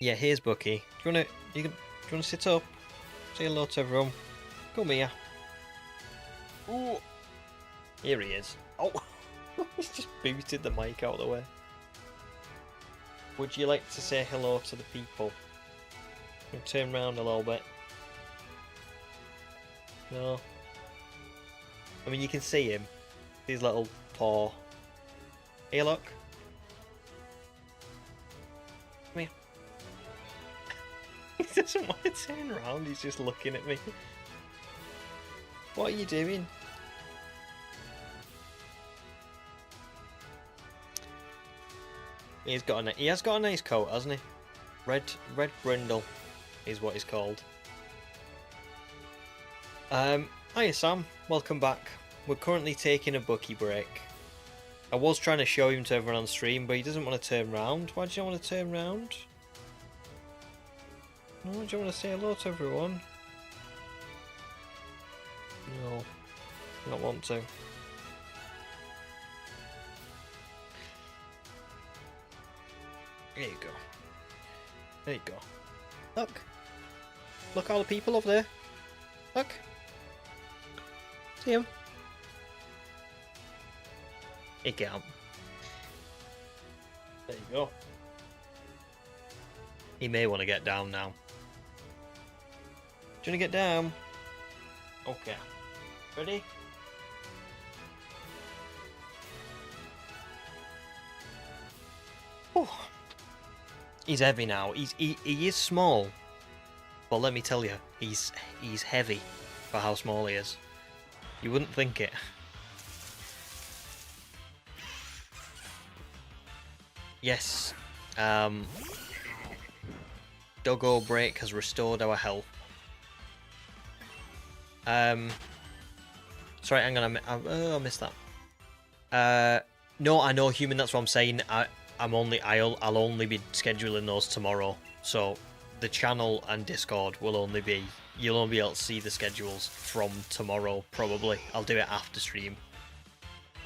Speaker 1: Yeah, here's Bucky. Do you wanna sit up? Say hello to everyone. Come here. Ooh. Here he is. Oh, he's just booted the mic out of the way. Would you like to say hello to the people? Turn around a little bit. No. I mean, you can see him. His little paw. Here, look. Come here. He doesn't want to turn around. He's just looking at me. What are you doing? He has got a nice coat, hasn't he? Red brindle is what he's called. Hiya Sam, welcome back. We're currently taking a Bucky break. I was trying to show him to everyone on stream, but he doesn't want to turn round. Why do you want to turn round? No, do you want to say hello to everyone? No, not want to. There you go. There you go. Look. Look at all the people over there. Look. See him? He can't. There you go. He may want to get down now. Do you want to get down? Okay. Ready? Whew. He's heavy now. He is small, but let me tell you, he's heavy for how small he is. You wouldn't think it. Yes. Doggo break has restored our health. Sorry, hang on. I missed that. No, I know human. That's what I'm saying. I'll only be scheduling those tomorrow. So the channel and Discord will only be. You'll only be able to see the schedules from tomorrow. Probably. I'll do it after stream.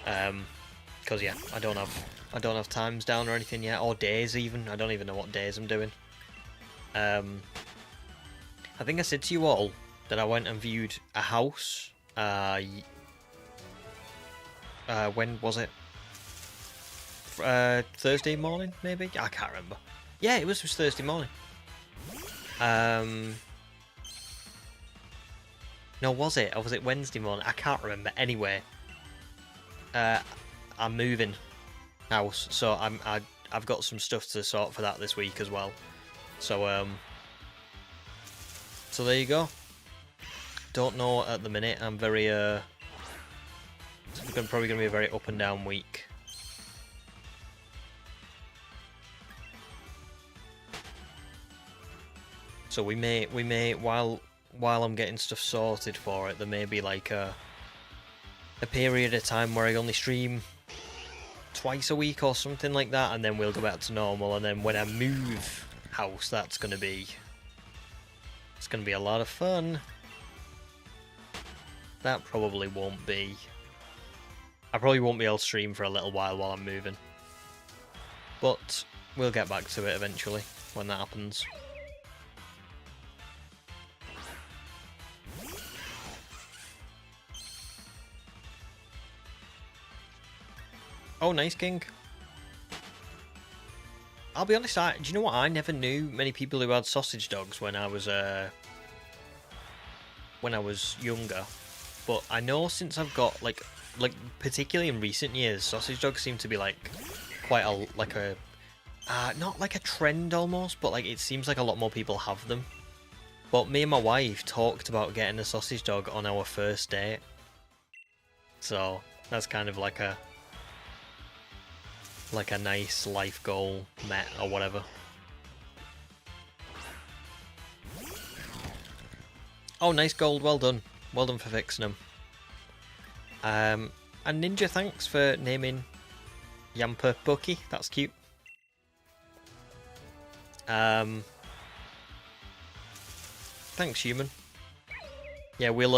Speaker 1: Because yeah, I don't have times down or anything yet, or days even. I don't even know what days I'm doing. I think I said to you all that I went and viewed a house. When was it? Thursday morning, maybe? I can't remember. Yeah, it was Thursday morning. No, was it? Or was it Wednesday morning? I can't remember. Anyway, I'm moving house, so I've got some stuff to sort for that this week as well. So so there you go. Don't know at the minute. I'm very it's probably gonna be a very up and down week. So we may while I'm getting stuff sorted for it, there may be like a period of time where I only stream twice a week or something like that, and then we'll go back to normal. And then when I move house, it's gonna be a lot of fun. That probably won't be. I probably won't be able to stream for a little while I'm moving, but we'll get back to it eventually when that happens. Oh, nice, King. I'll be honest, do you know what? I never knew many people who had sausage dogs when I was younger. But I know since I've got like particularly in recent years, sausage dogs seem to be like quite a not like a trend almost, but like it seems like a lot more people have them. But me and my wife talked about getting a sausage dog on our first date, so that's kind of like a nice life goal met or whatever. Oh, nice gold, well done. Well done for fixing them. And Ninja, thanks for naming Yamper Bucky. That's cute. Thanks, human. Yeah, we'll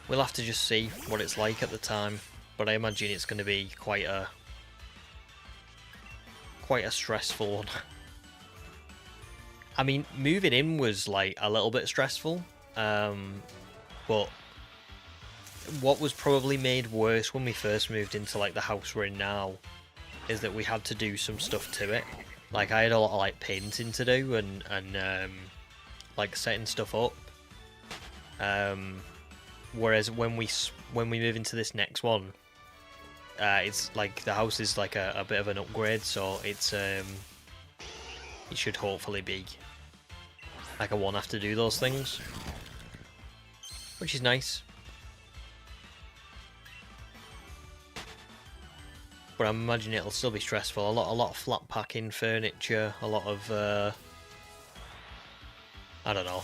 Speaker 1: have to just see what it's like at the time, but I imagine it's going to be quite a stressful one. I mean, moving in was like a little bit stressful, but what was probably made worse when we first moved into like the house we're in now is that we had to do some stuff to it. Like I had a lot of like painting to do and like setting stuff up. Whereas when we move into this next one, it's like the house is like a bit of an upgrade, so it's it should hopefully be like I won't have to do those things, which is nice. But I'm imagining it'll still be stressful. A lot of flat packing furniture, a lot of I don't know,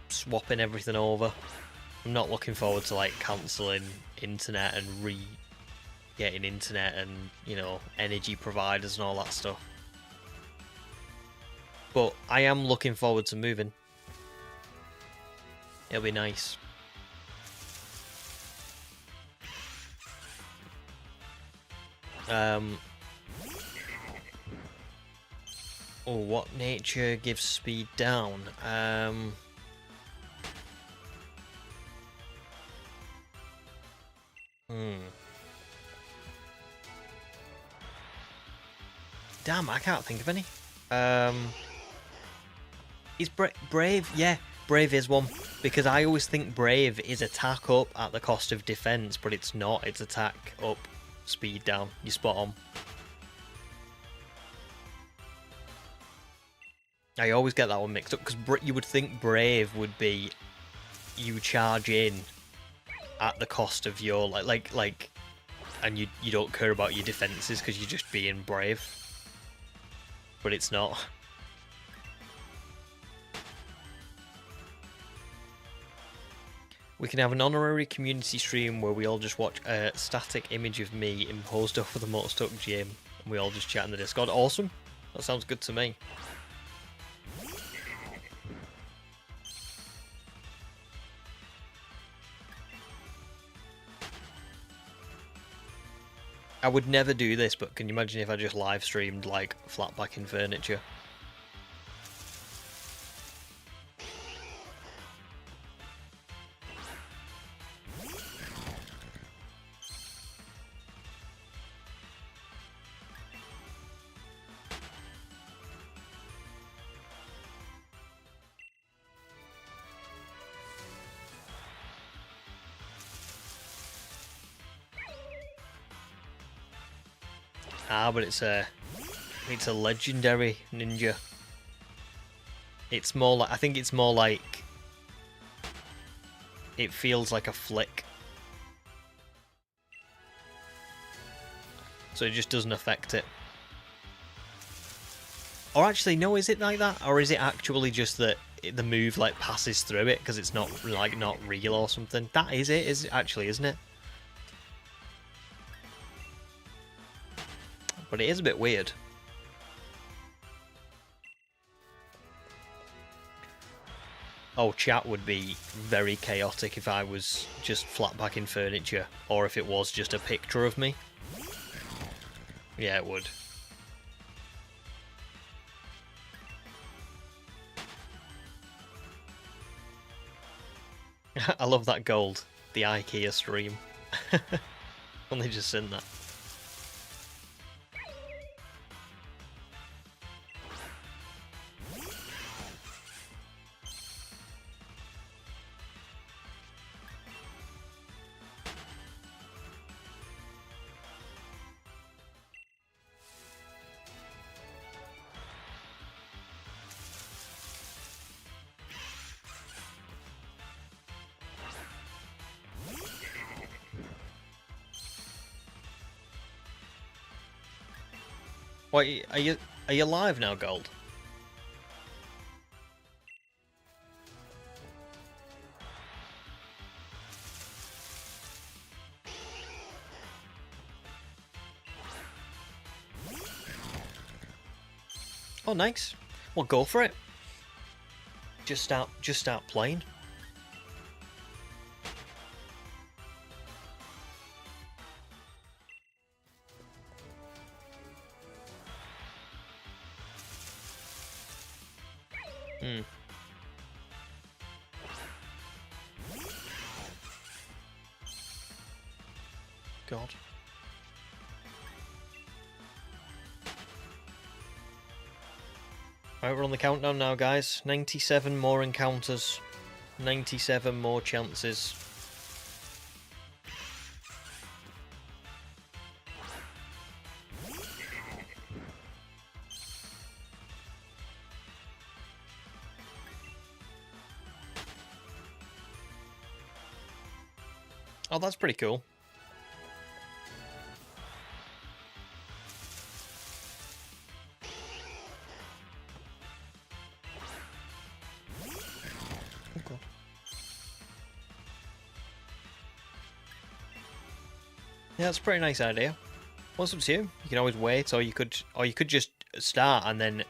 Speaker 1: swapping everything over. I'm not looking forward to like cancelling internet and getting internet and, you know, energy providers and all that stuff. But I am looking forward to moving. It'll be nice. Oh, what nature gives speed down? Damn, I can't think of any. Is Brave? Yeah, Brave is one. Because I always think Brave is attack up at the cost of defense, but it's not. It's attack up, speed down. You're spot on. I always get that one mixed up, because you would think Brave would be you charge in at the cost of your, like, and you don't care about your defenses because you're just being brave. But it's not. We can have an honorary community stream where we all just watch a static image of me imposed over the Motostoke Gym, and we all just chat in the Discord. Awesome. That sounds good to me. I would never do this, but can you imagine if I just live streamed like flat packing furniture? Ah, but it's a legendary ninja. It's more like, I think it's more like, it feels like a flick. So it just doesn't affect it. Or actually, no, is it like that? Or is it actually just that the move like passes through it because it's not like not real or something? That is it, is actually, isn't it? But it is a bit weird. Oh, chat would be very chaotic if I was just flat packing furniture, or if it was just a picture of me. Yeah, it would. I love that gold. The IKEA stream. Only just seen that. Wait, are you live now, Gold? Oh, nice. Well, go for it. Just start playing. God. Right, we're on the countdown now, guys. 97 more encounters. 97 more chances. Oh, that's pretty cool. Yeah, that's a pretty nice idea. What's up to you? You can always wait, or you could just start and then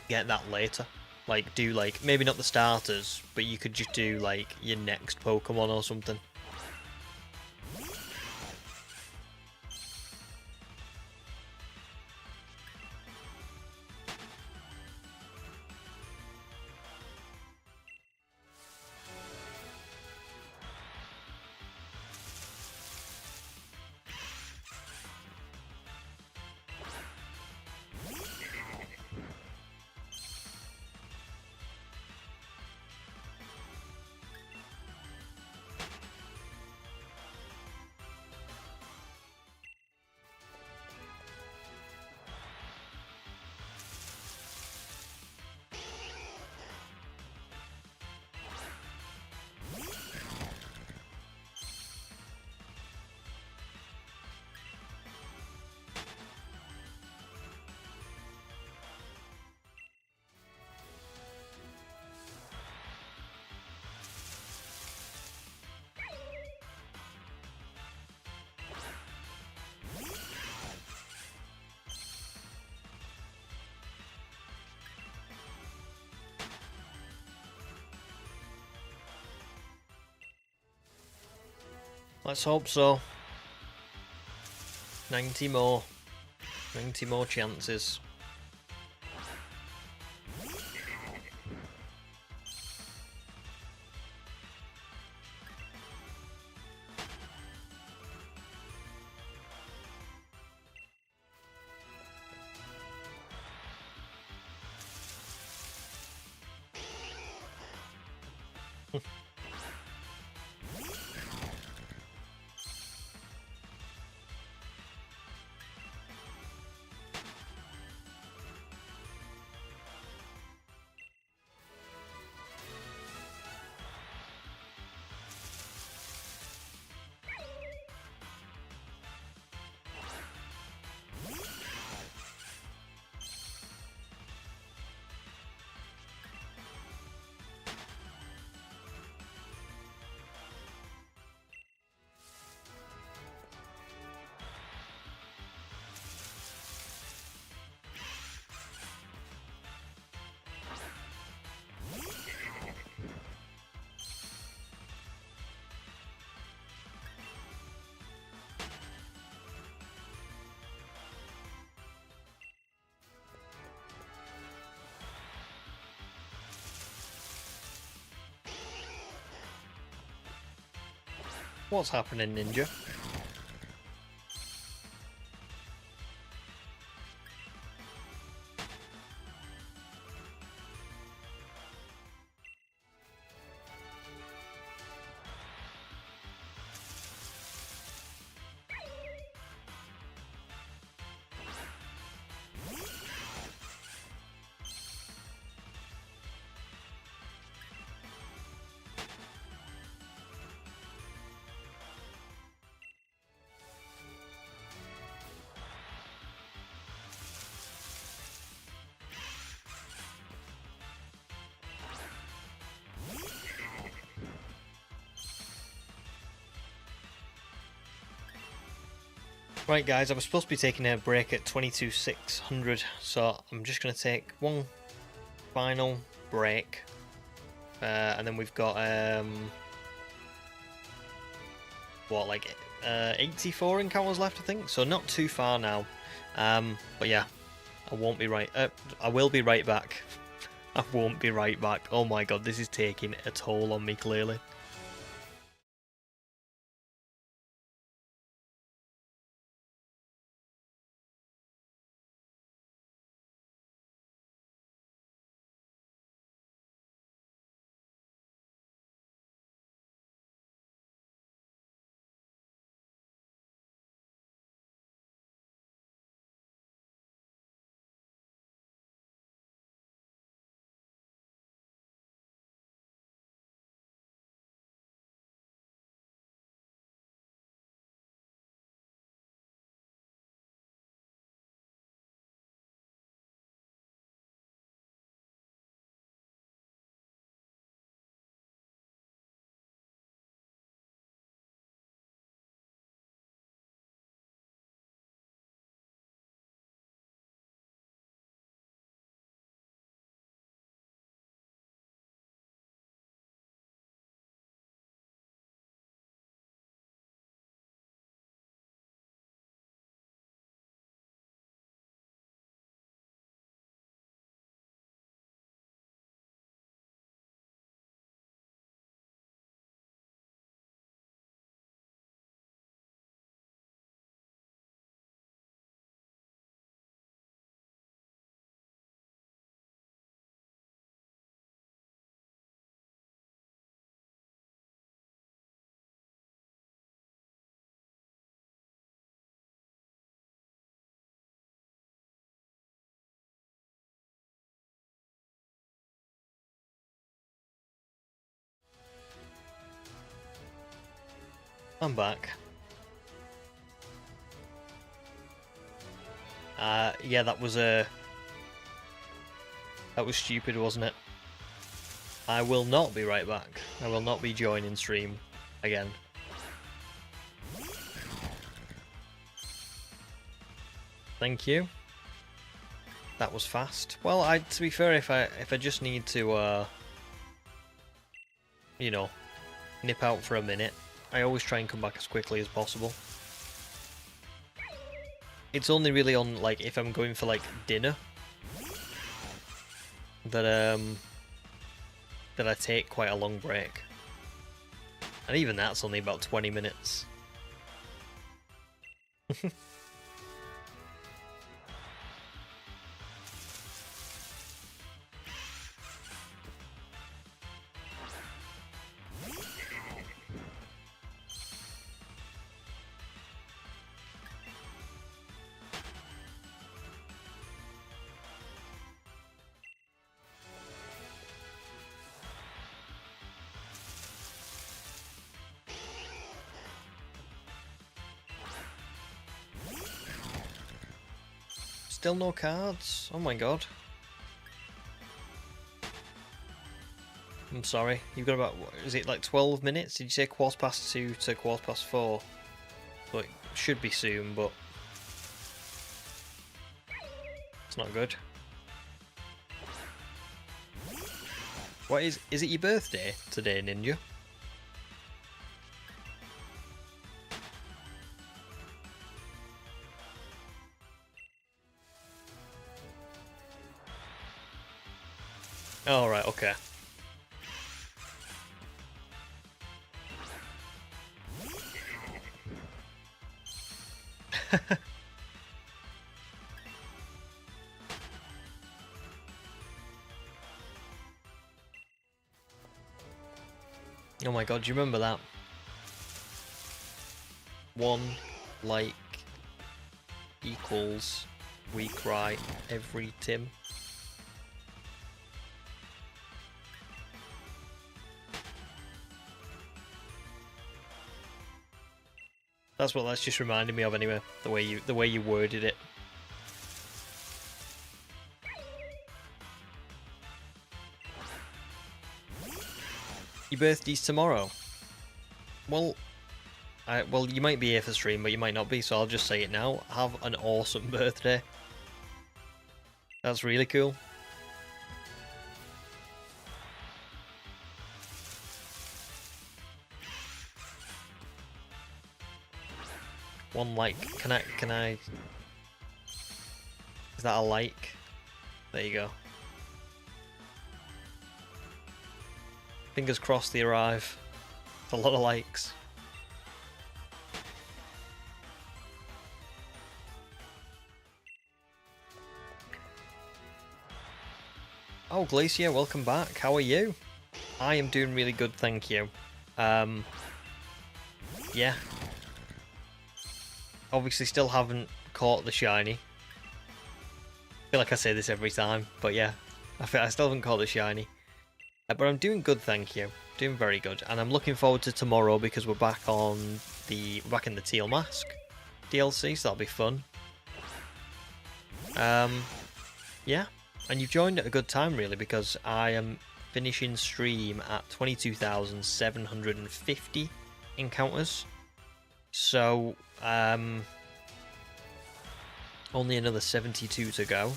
Speaker 1: get that later. Like do like maybe not the starters, but you could just do like your next Pokemon or something. Let's hope so. 90 more. 90 more chances. What's happening, Ninja? Right guys, I was supposed to be taking a break at 22,600, so I'm just going to take one final break, and then we've got what, like 84 encounters left, I think, so not too far now. But yeah, I won't be right. I will be right back. I won't be right back. Oh my god, this is taking a toll on me clearly. I'm back. Yeah, that was stupid, wasn't it? I will not be right back. I will not be joining stream again. Thank you. That was fast. Well, to be fair, if I just need to, you know, nip out for a minute, I always try and come back as quickly as possible. It's only really on, like, if I'm going for, like, dinner that I take quite a long break. And even that's only about 20 minutes. Still no cards? Oh my god. I'm sorry. You've got about, what, is it like 12 minutes? Did you say 2:15 to 4:15? So it should be soon, but it's not good. What is it your birthday today, Ninja? Oh, right, okay. Oh my god, do you remember that? 1 like equals we cry every Tim. That's what that's just reminded me of anyway, the way you worded it. Your birthday's tomorrow. Well, you might be here for stream, but you might not be, so I'll just say it now. Have an awesome birthday. That's really cool. One like. Can I? Is that a like? There you go. Fingers crossed they arrive. A lot of likes. Oh, Glacier, welcome back. How are you? I am doing really good, thank you. Yeah. Obviously still haven't caught the shiny. I feel like I say this every time, but yeah. I still haven't caught the shiny. But I'm doing good, thank you. Doing very good. And I'm looking forward to tomorrow because we're back in the Teal Mask DLC, so that'll be fun. Yeah. And you've joined at a good time, really, because I am finishing stream at 22,750 encounters. So, only another 72 to go.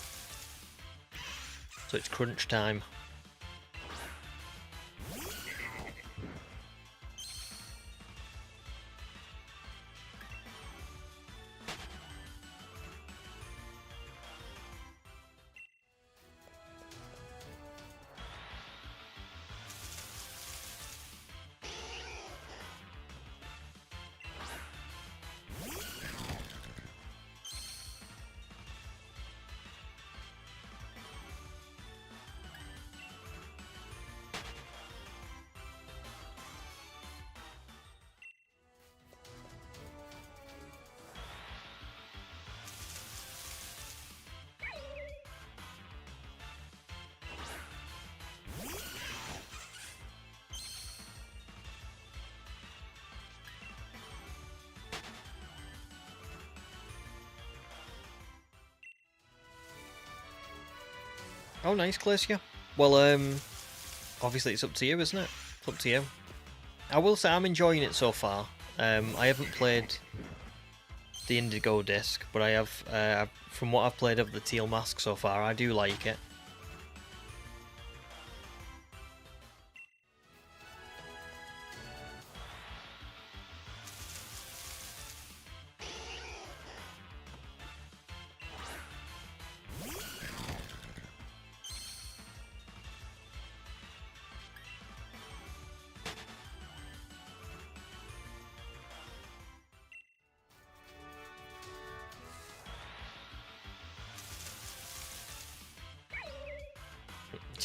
Speaker 1: So it's crunch time. Oh, nice, Glacier. Well, obviously it's up to you, isn't it? It's up to you. I will say I'm enjoying it so far. I haven't played the Indigo disc, but I have, from what I've played of the Teal Mask so far, I do like it.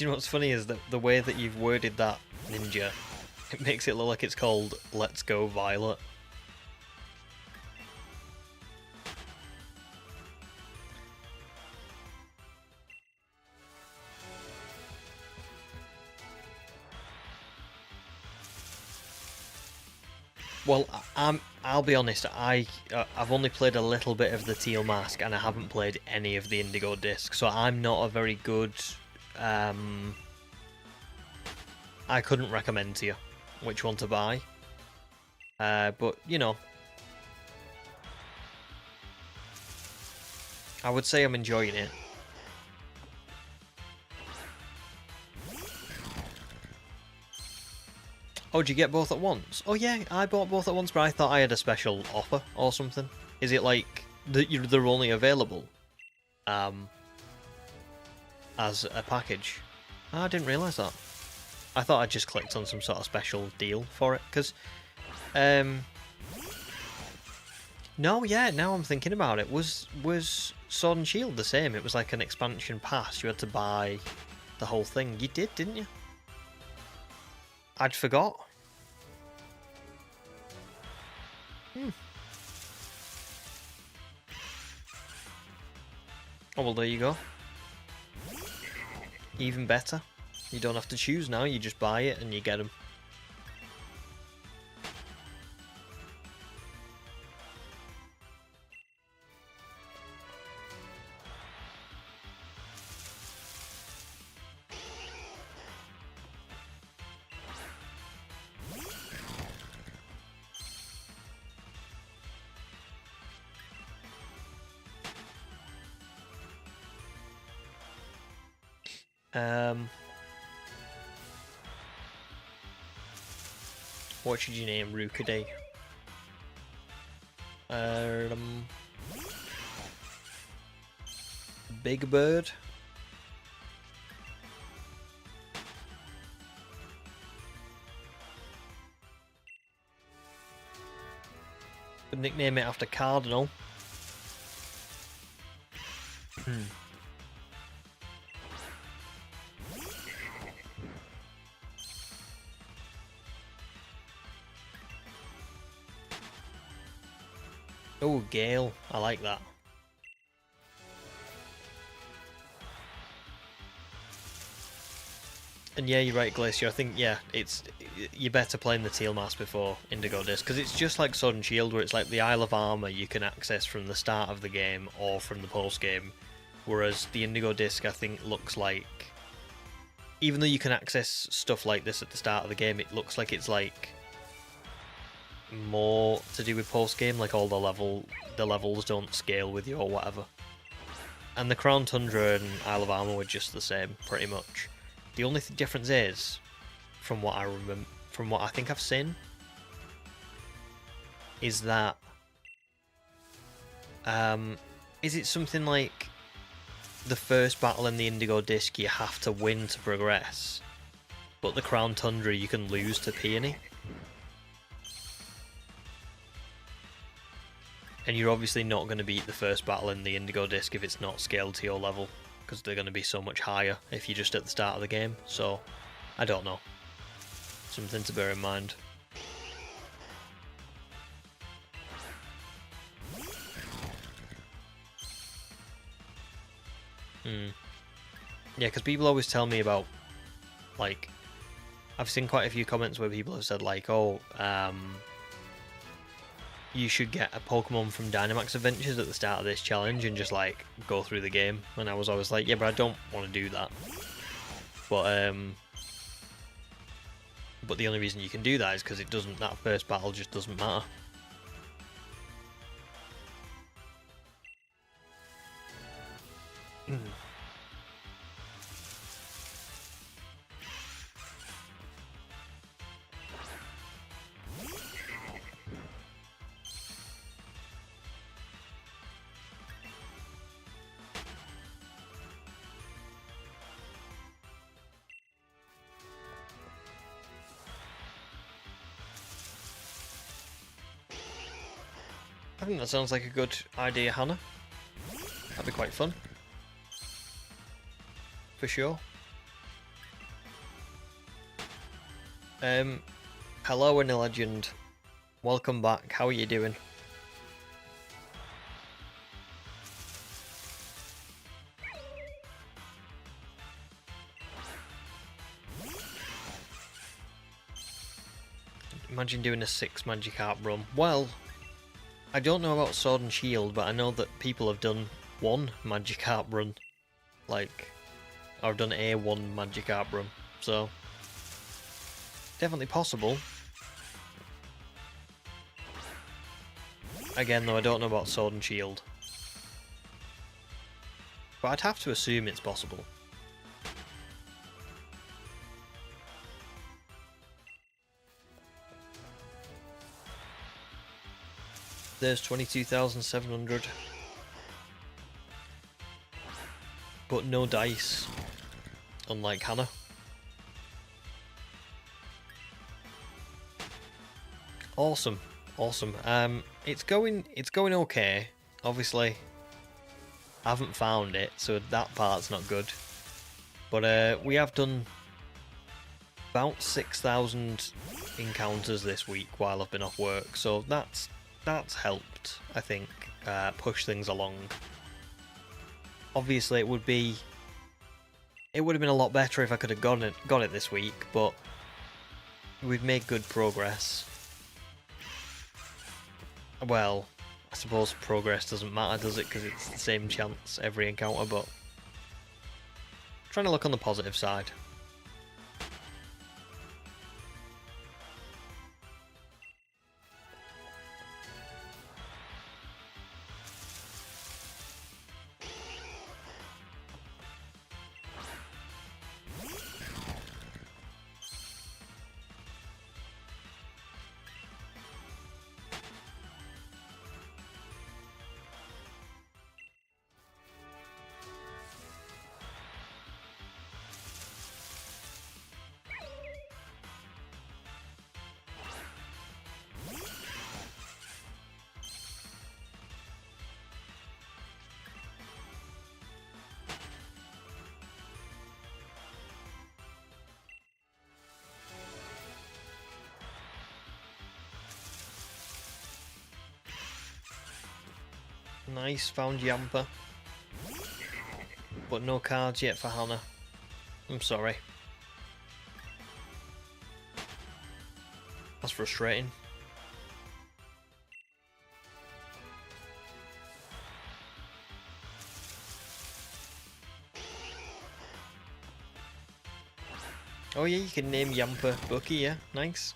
Speaker 1: you know what's funny is that the way that you've worded that, Ninja, it makes it look like it's called Let's Go Violet. Well, I'll be honest. I've only played a little bit of the Teal Mask, and I haven't played any of the Indigo Disc, so I'm not a very good. I couldn't recommend to you which one to buy. But you know, I would say I'm enjoying it. Oh, did you get both at once? Oh yeah, I bought both at once, but I thought I had a special offer or something. Is it like they're only available as a package? I didn't realise that. I thought I just clicked on some sort of special deal for it, because no, yeah, now I'm thinking about it. Was Sword and Shield the same? It was like an expansion pass. You had to buy the whole thing. You did, didn't you? I'd forgot. Oh, well, there you go. Even better. You don't have to choose now, you just buy it and you get them. What should you name Rookaday? Big Bird? Could nickname it after Cardinal. Oh, Gale. I like that. And yeah, you're right, Glacier. I think, yeah, you're better playing the Teal Mask before Indigo Disc, because it's just like Sword and Shield, where it's like the Isle of Armor you can access from the start of the game or from the post-game, whereas the Indigo Disc, I think, looks like, even though you can access stuff like this at the start of the game, it looks like it's like more to do with post-game, like all the levels don't scale with you or whatever. And the Crown Tundra and Isle of Armor were just the same, pretty much. The only difference is, from what I remember, from what I think I've seen, is that is it something like the first battle in the Indigo Disc you have to win to progress, but the Crown Tundra you can lose to Peony? And you're obviously not going to beat the first battle in the Indigo Disc if it's not scaled to your level, because they're going to be so much higher if you're just at the start of the game. So, I don't know. Something to bear in mind. Yeah, because people always tell me about, like, I've seen quite a few comments where people have said, like, oh, you should get a Pokemon from Dynamax Adventures at the start of this challenge and just, like, go through the game. And I was always like, yeah, but I don't want to do that. But the only reason you can do that is because that first battle just doesn't matter. I think that sounds like a good idea, Hannah. That'd be quite fun. For sure. Hello, Inner Legend. Welcome back. How are you doing? Imagine doing a 6 Magikarp run. Well, I don't know about Sword and Shield, but I know that people have done 1 Magikarp run. Like, I've done a 1 Magikarp run. So, definitely possible. Again, though, I don't know about Sword and Shield. But I'd have to assume it's possible. There's 22,700. But no dice. Unlike Hannah. Awesome. Awesome. It's going okay. Obviously, I haven't found it, so that part's not good. But we have done about 6,000 encounters this week while I've been off work, so that's helped, I think, push things along. Obviously, it would have been a lot better if I could have got it this week, but we've made good progress. Well, I suppose progress doesn't matter, does it? Because it's the same chance every encounter, but trying to look on the positive side. Nice, found Yamper. But no cards yet for Hannah. I'm sorry. That's frustrating. Oh yeah, you can name Yamper Bucky, yeah, nice.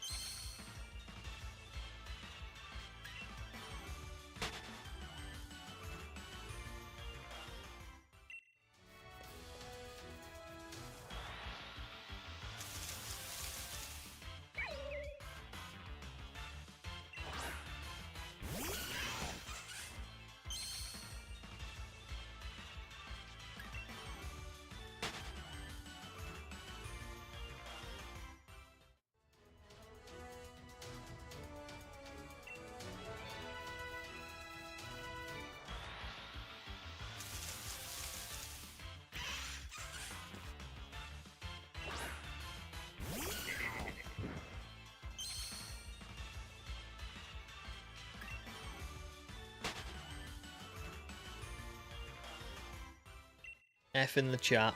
Speaker 1: F in the chat.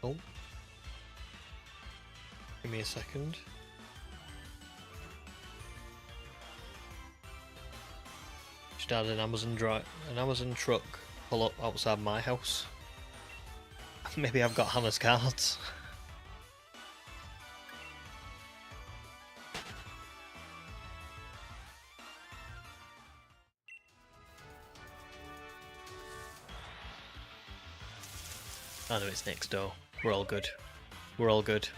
Speaker 1: Oh. Give me a second. Just had an Amazon truck pull up outside my house. Maybe I've got Hannah's cards. I know it's next door. We're all good. We're all good.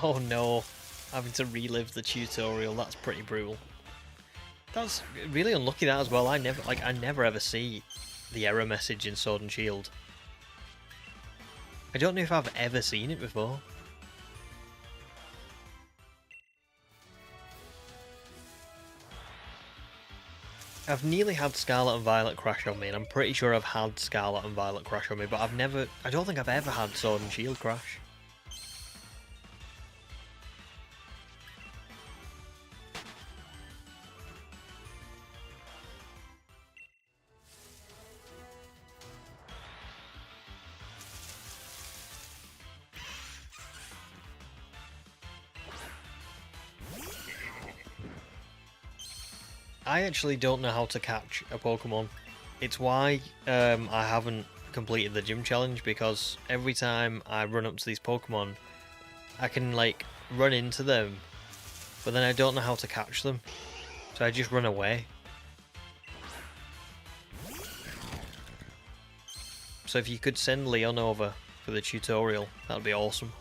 Speaker 1: Oh no, having to relive the tutorial, that's pretty brutal. That's really unlucky that as well. I never ever see the error message in Sword and Shield. I don't know if I've ever seen it before. I've nearly had Scarlet and Violet crash on me, and I'm pretty sure I've had Scarlet and Violet crash on me, but I don't think I've ever had Sword and Shield crash. I actually don't know how to catch a Pokemon. It's why I haven't completed the gym challenge, because every time I run up to these Pokemon, I can like run into them, but then I don't know how to catch them, so I just run away. So if you could send Leon over for the tutorial, that'd be awesome.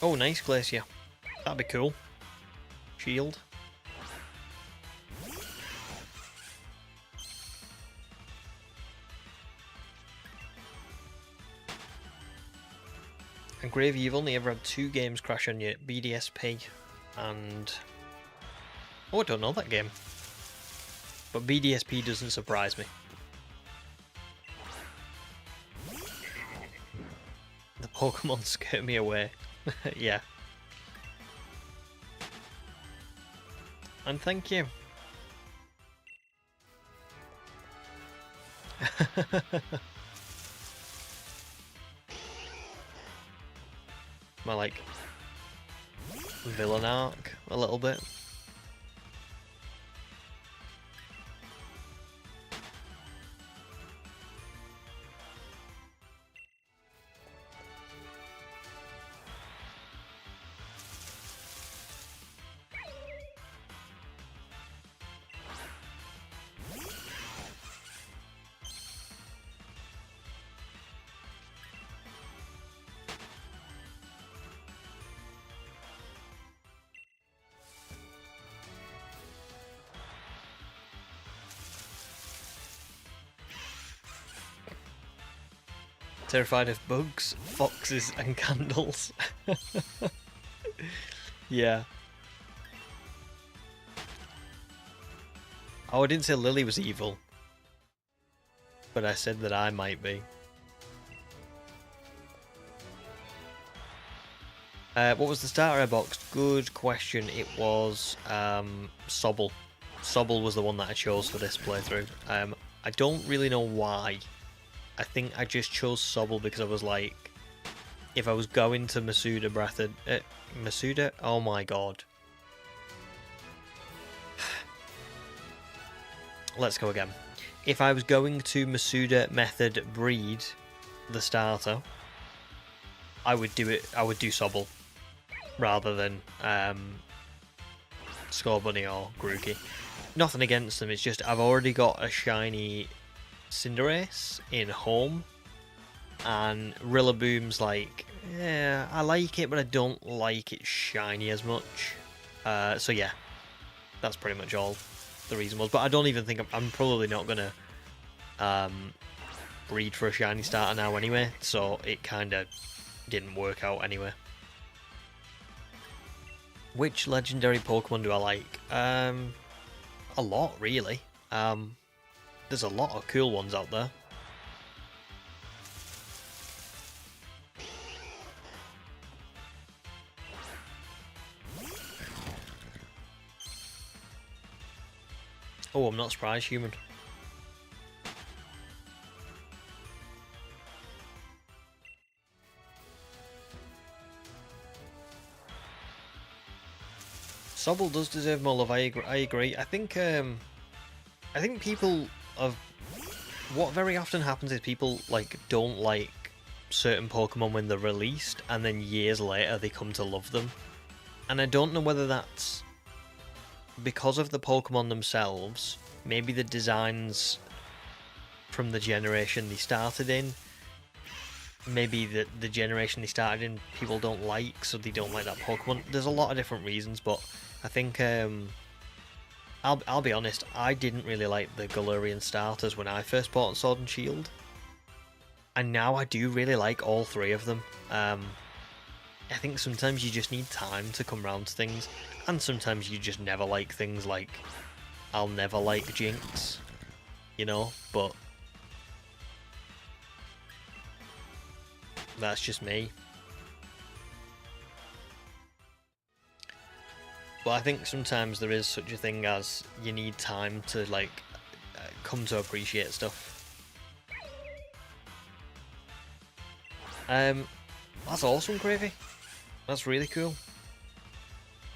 Speaker 1: Oh, nice Glacier. That'd be cool. Shield. And Gravy, you've only ever had 2 games crash on you, BDSP and... Oh, I don't know that game. But BDSP doesn't surprise me. The Pokemon scare me away. Yeah. And thank you. My like villain arc a little bit. Terrified of bugs, foxes and candles. Yeah. Oh, I didn't say Lily was evil, but I said that I might be. What was the starter box? Good question. It was Sobble. Sobble was the one that I chose for this playthrough. I don't really know why. I think I just chose Sobble because I was like, if I was going to Masuda Masuda? Oh my god. Let's go again. If I was going to Masuda Method breed the starter, I would do Sobble rather than Scorbunny or Grookey. Nothing against them, it's just I've already got a shiny Cinderace in home, and Rillaboom's like, yeah, I like it, but I don't like it shiny as much. So yeah, that's pretty much all the reason was. But I don't even think I'm probably not gonna breed for a shiny starter now anyway, so it kind of didn't work out anyway. Which legendary Pokemon do I like? A lot, really. There's a lot of cool ones out there. Oh, I'm not surprised, human. Sobble does deserve more love. I agree. I think people of what very often happens is people like don't like certain Pokemon when they're released, and then years later they come to love them. And I don't know whether that's because of the Pokemon themselves, maybe the designs from the generation they started in, maybe the generation they started in people don't like, so they don't like that Pokemon. There's a lot of different reasons, but I think I'll be honest, I didn't really like the Galarian starters when I first bought on Sword and Shield, and now I do really like all three of them. I think sometimes you just need time to come around to things, and sometimes you just never like things. Like, I'll never like Jinx, you know, but that's just me. But I think sometimes there is such a thing as you need time to, like, come to appreciate stuff. That's awesome, Gravy. That's really cool.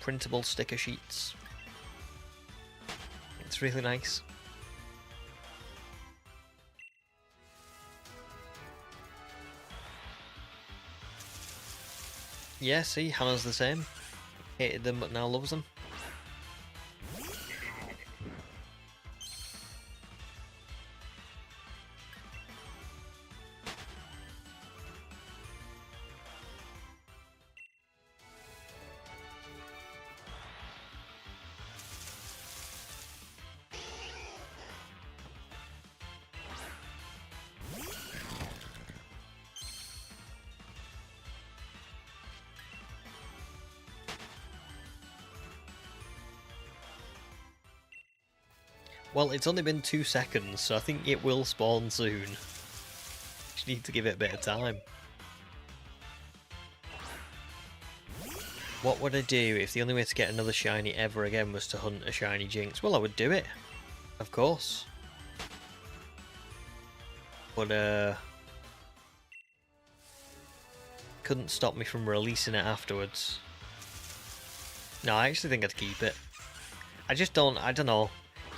Speaker 1: Printable sticker sheets. It's really nice. Yeah, see, Hannah's the same. Hated them but now loves them. Well, it's only been 2 seconds, so I think it will spawn soon. Just need to give it a bit of time. What would I do if the only way to get another shiny ever again was to hunt a shiny Jinx? Well, I would do it. Of course. But, couldn't stop me from releasing it afterwards. No, I actually think I'd keep it. I don't know.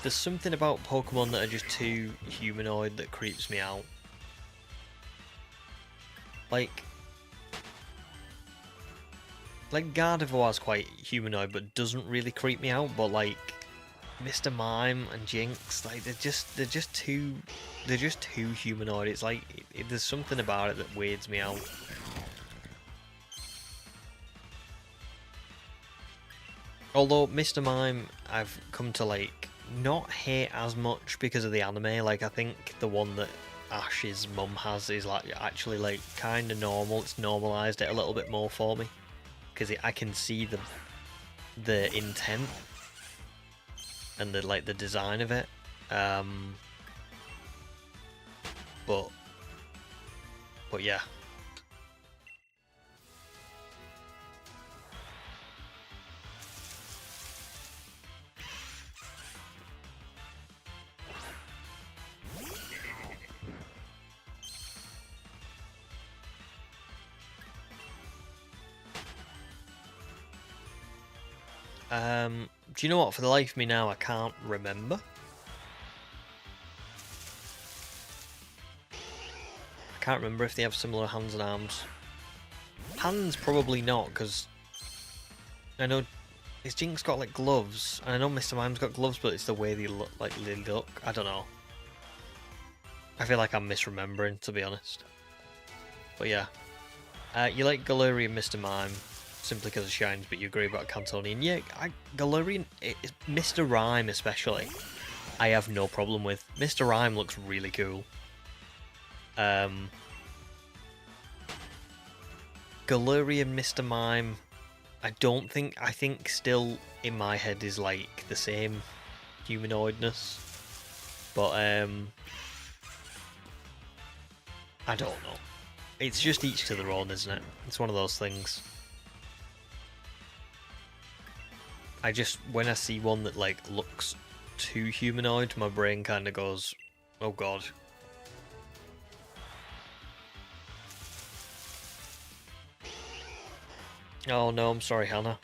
Speaker 1: There's something about Pokemon that are just too humanoid that creeps me out. Like Gardevoir's quite humanoid but doesn't really creep me out, but like Mr. Mime and Jinx, like they're just too humanoid. It's like there's something about it that weirds me out. Although Mr. Mime I've come to like not hate as much because of the anime. Like, I think the one that Ash's mum has is like actually like kind of normal. It's normalized it a little bit more for me because I can see the intent and the design of it. But yeah. Do you know what? For the life of me now, I can't remember. I can't remember if they have similar hands and arms. Hands, probably not, because I know his Jinx got like gloves, and I know Mr. Mime's got gloves, but it's the way they look. I don't know. I feel like I'm misremembering, to be honest. But yeah, you like Galarian, Mr. Mime, simply because of shines, but you agree about Cantonian. Yeah, Galarian, Mr. Rhyme especially, I have no problem with. Mr. Rhyme looks really cool. Galarian, Mr. Mime, I think still in my head is like the same humanoidness, but I don't know. It's just each to their own, isn't it? It's one of those things. When I see one that like looks too humanoid, my brain kind of goes, oh god. Oh no, I'm sorry, Hannah.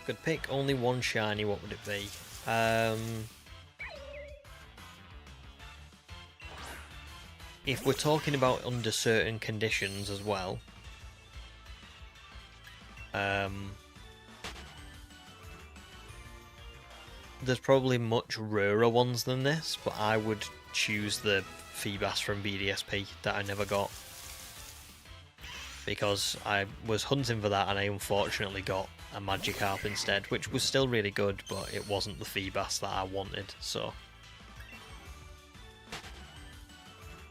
Speaker 1: Could pick only one shiny, what would it be? if we're talking about under certain conditions as well, there's probably much rarer ones than this, but I would choose the Feebas from BDSP that I never got, because I was hunting for that and I unfortunately got a Magikarp instead, which was still really good, but it wasn't the Feebas that I wanted, so.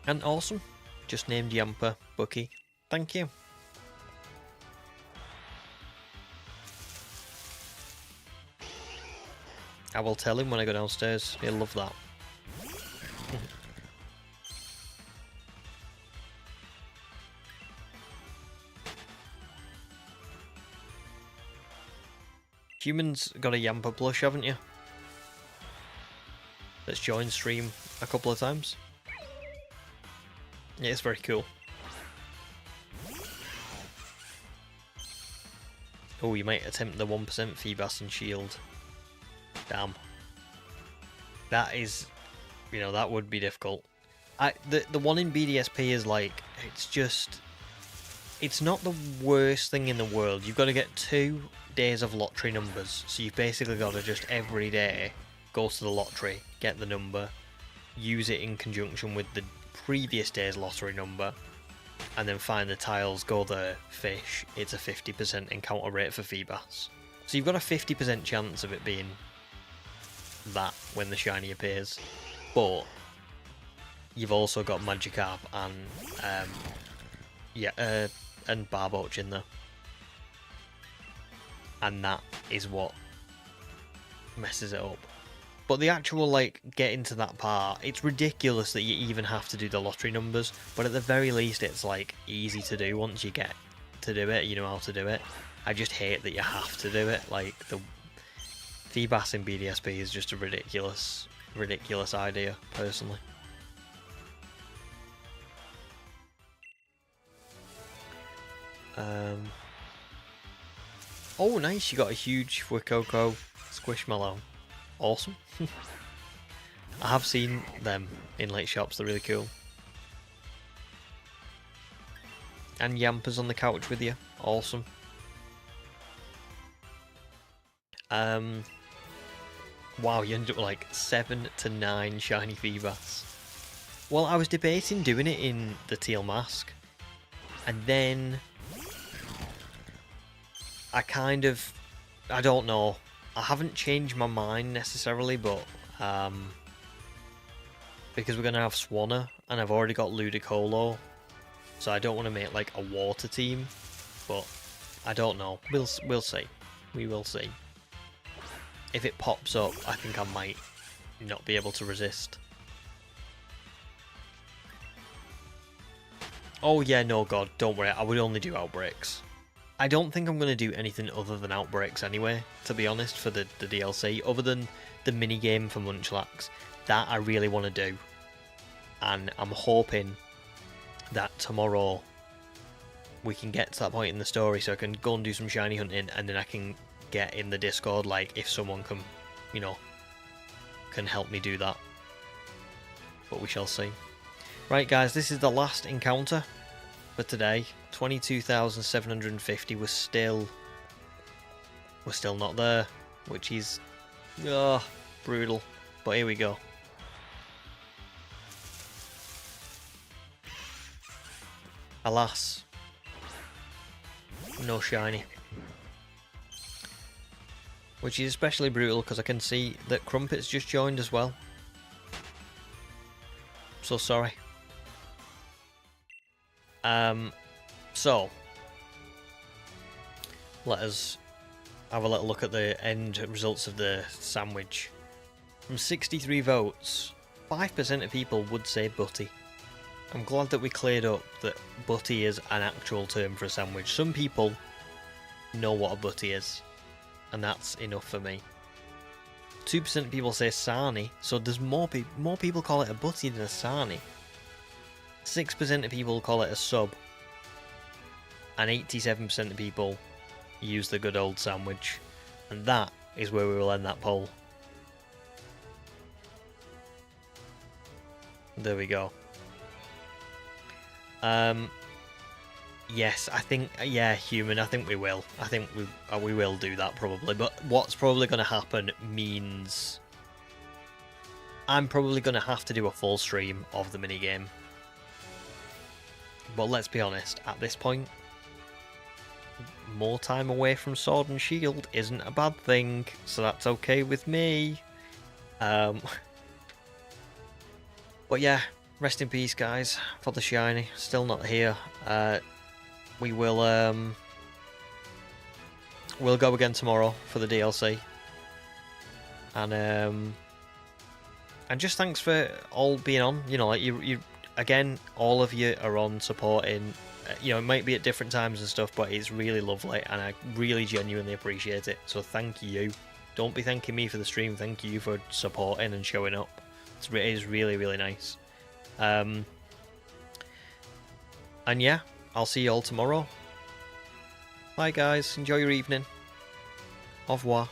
Speaker 1: And awesome, just named Yamper Bucky, thank you. I will tell him when I go downstairs, he'll love that. Humans got a Yamper plush, haven't you? That's joined stream a couple of times. Yeah, it's very cool. Oh, you might attempt the 1% Feebas and Shield. Damn. That is, you know, that would be difficult. The one in BDSP is like, it's just, it's not the worst thing in the world. You've got to get 2 days of lottery numbers, so you've basically got to just every day go to the lottery, get the number, use it in conjunction with the previous day's lottery number, and then find the tiles, go there, fish. It's a 50% encounter rate for Feebas. So you've got a 50% chance of it being that when the shiny appears, but you've also got Magikarp and Barboach in there, and that is what messes it up. But the actual, like, getting to that part, it's ridiculous that you even have to do the lottery numbers, but at the very least it's like easy to do once you get to do it, you know how to do it. I just hate that you have to do it. Like, the Feebas in BDSP is just a ridiculous idea, personally. Oh, nice, you got a huge Fuecoco Squishmallow. Awesome. I have seen them in late shops, they're really cool. And Yamper's on the couch with you. Awesome. Wow, you ended up with like 7 to 9 shiny Feebas. Well, I was debating doing it in the teal mask, and then I don't know. I haven't changed my mind necessarily, but because we're gonna have Swanna, and I've already got Ludicolo, so I don't want to make like a water team. But I don't know. We'll see. We will see. If it pops up, I think I might not be able to resist. Oh yeah, no god, don't worry. I would only do outbreaks. I don't think I'm going to do anything other than outbreaks anyway, to be honest, for the DLC, other than the minigame for Munchlax. That I really want to do. And I'm hoping that tomorrow we can get to that point in the story so I can go and do some shiny hunting, and then I can get in the Discord, like, if someone can, you know, can help me do that. But we shall see. Right guys, this is the last encounter for today. 22,750 was still not there, which is brutal. But here we go. Alas, no shiny, which is especially brutal because I can see that Crumpet's just joined as well. So sorry. So, let us have a little look at the end results of the sandwich. From 63 votes, 5% of people would say butty. I'm glad that we cleared up that butty is an actual term for a sandwich. Some people know what a butty is, and that's enough for me. 2% of people say sarnie, so there's more people call it a butty than a sarnie. 6% of people call it a sub. And 87% of people use the good old sandwich. And that is where we will end that poll. There we go. Yes, I think, yeah, human, I think we will. I think we will do that probably, but what's probably going to happen means I'm probably going to have to do a full stream of the minigame. But let's be honest, at this point, more time away from Sword and Shield isn't a bad thing, so that's okay with me. But yeah, rest in peace, guys, for the shiny. Still not here. We will we'll go again tomorrow for the DLC, and just thanks for all being on. You know, like you again, all of you are on supporting. You know, it might be at different times and stuff, but it's really lovely, and I really genuinely appreciate it. So thank you. Don't be thanking me for the stream. Thank you for supporting and showing up. It is really, really nice. And yeah, I'll see you all tomorrow. Bye guys, enjoy your evening. Au revoir.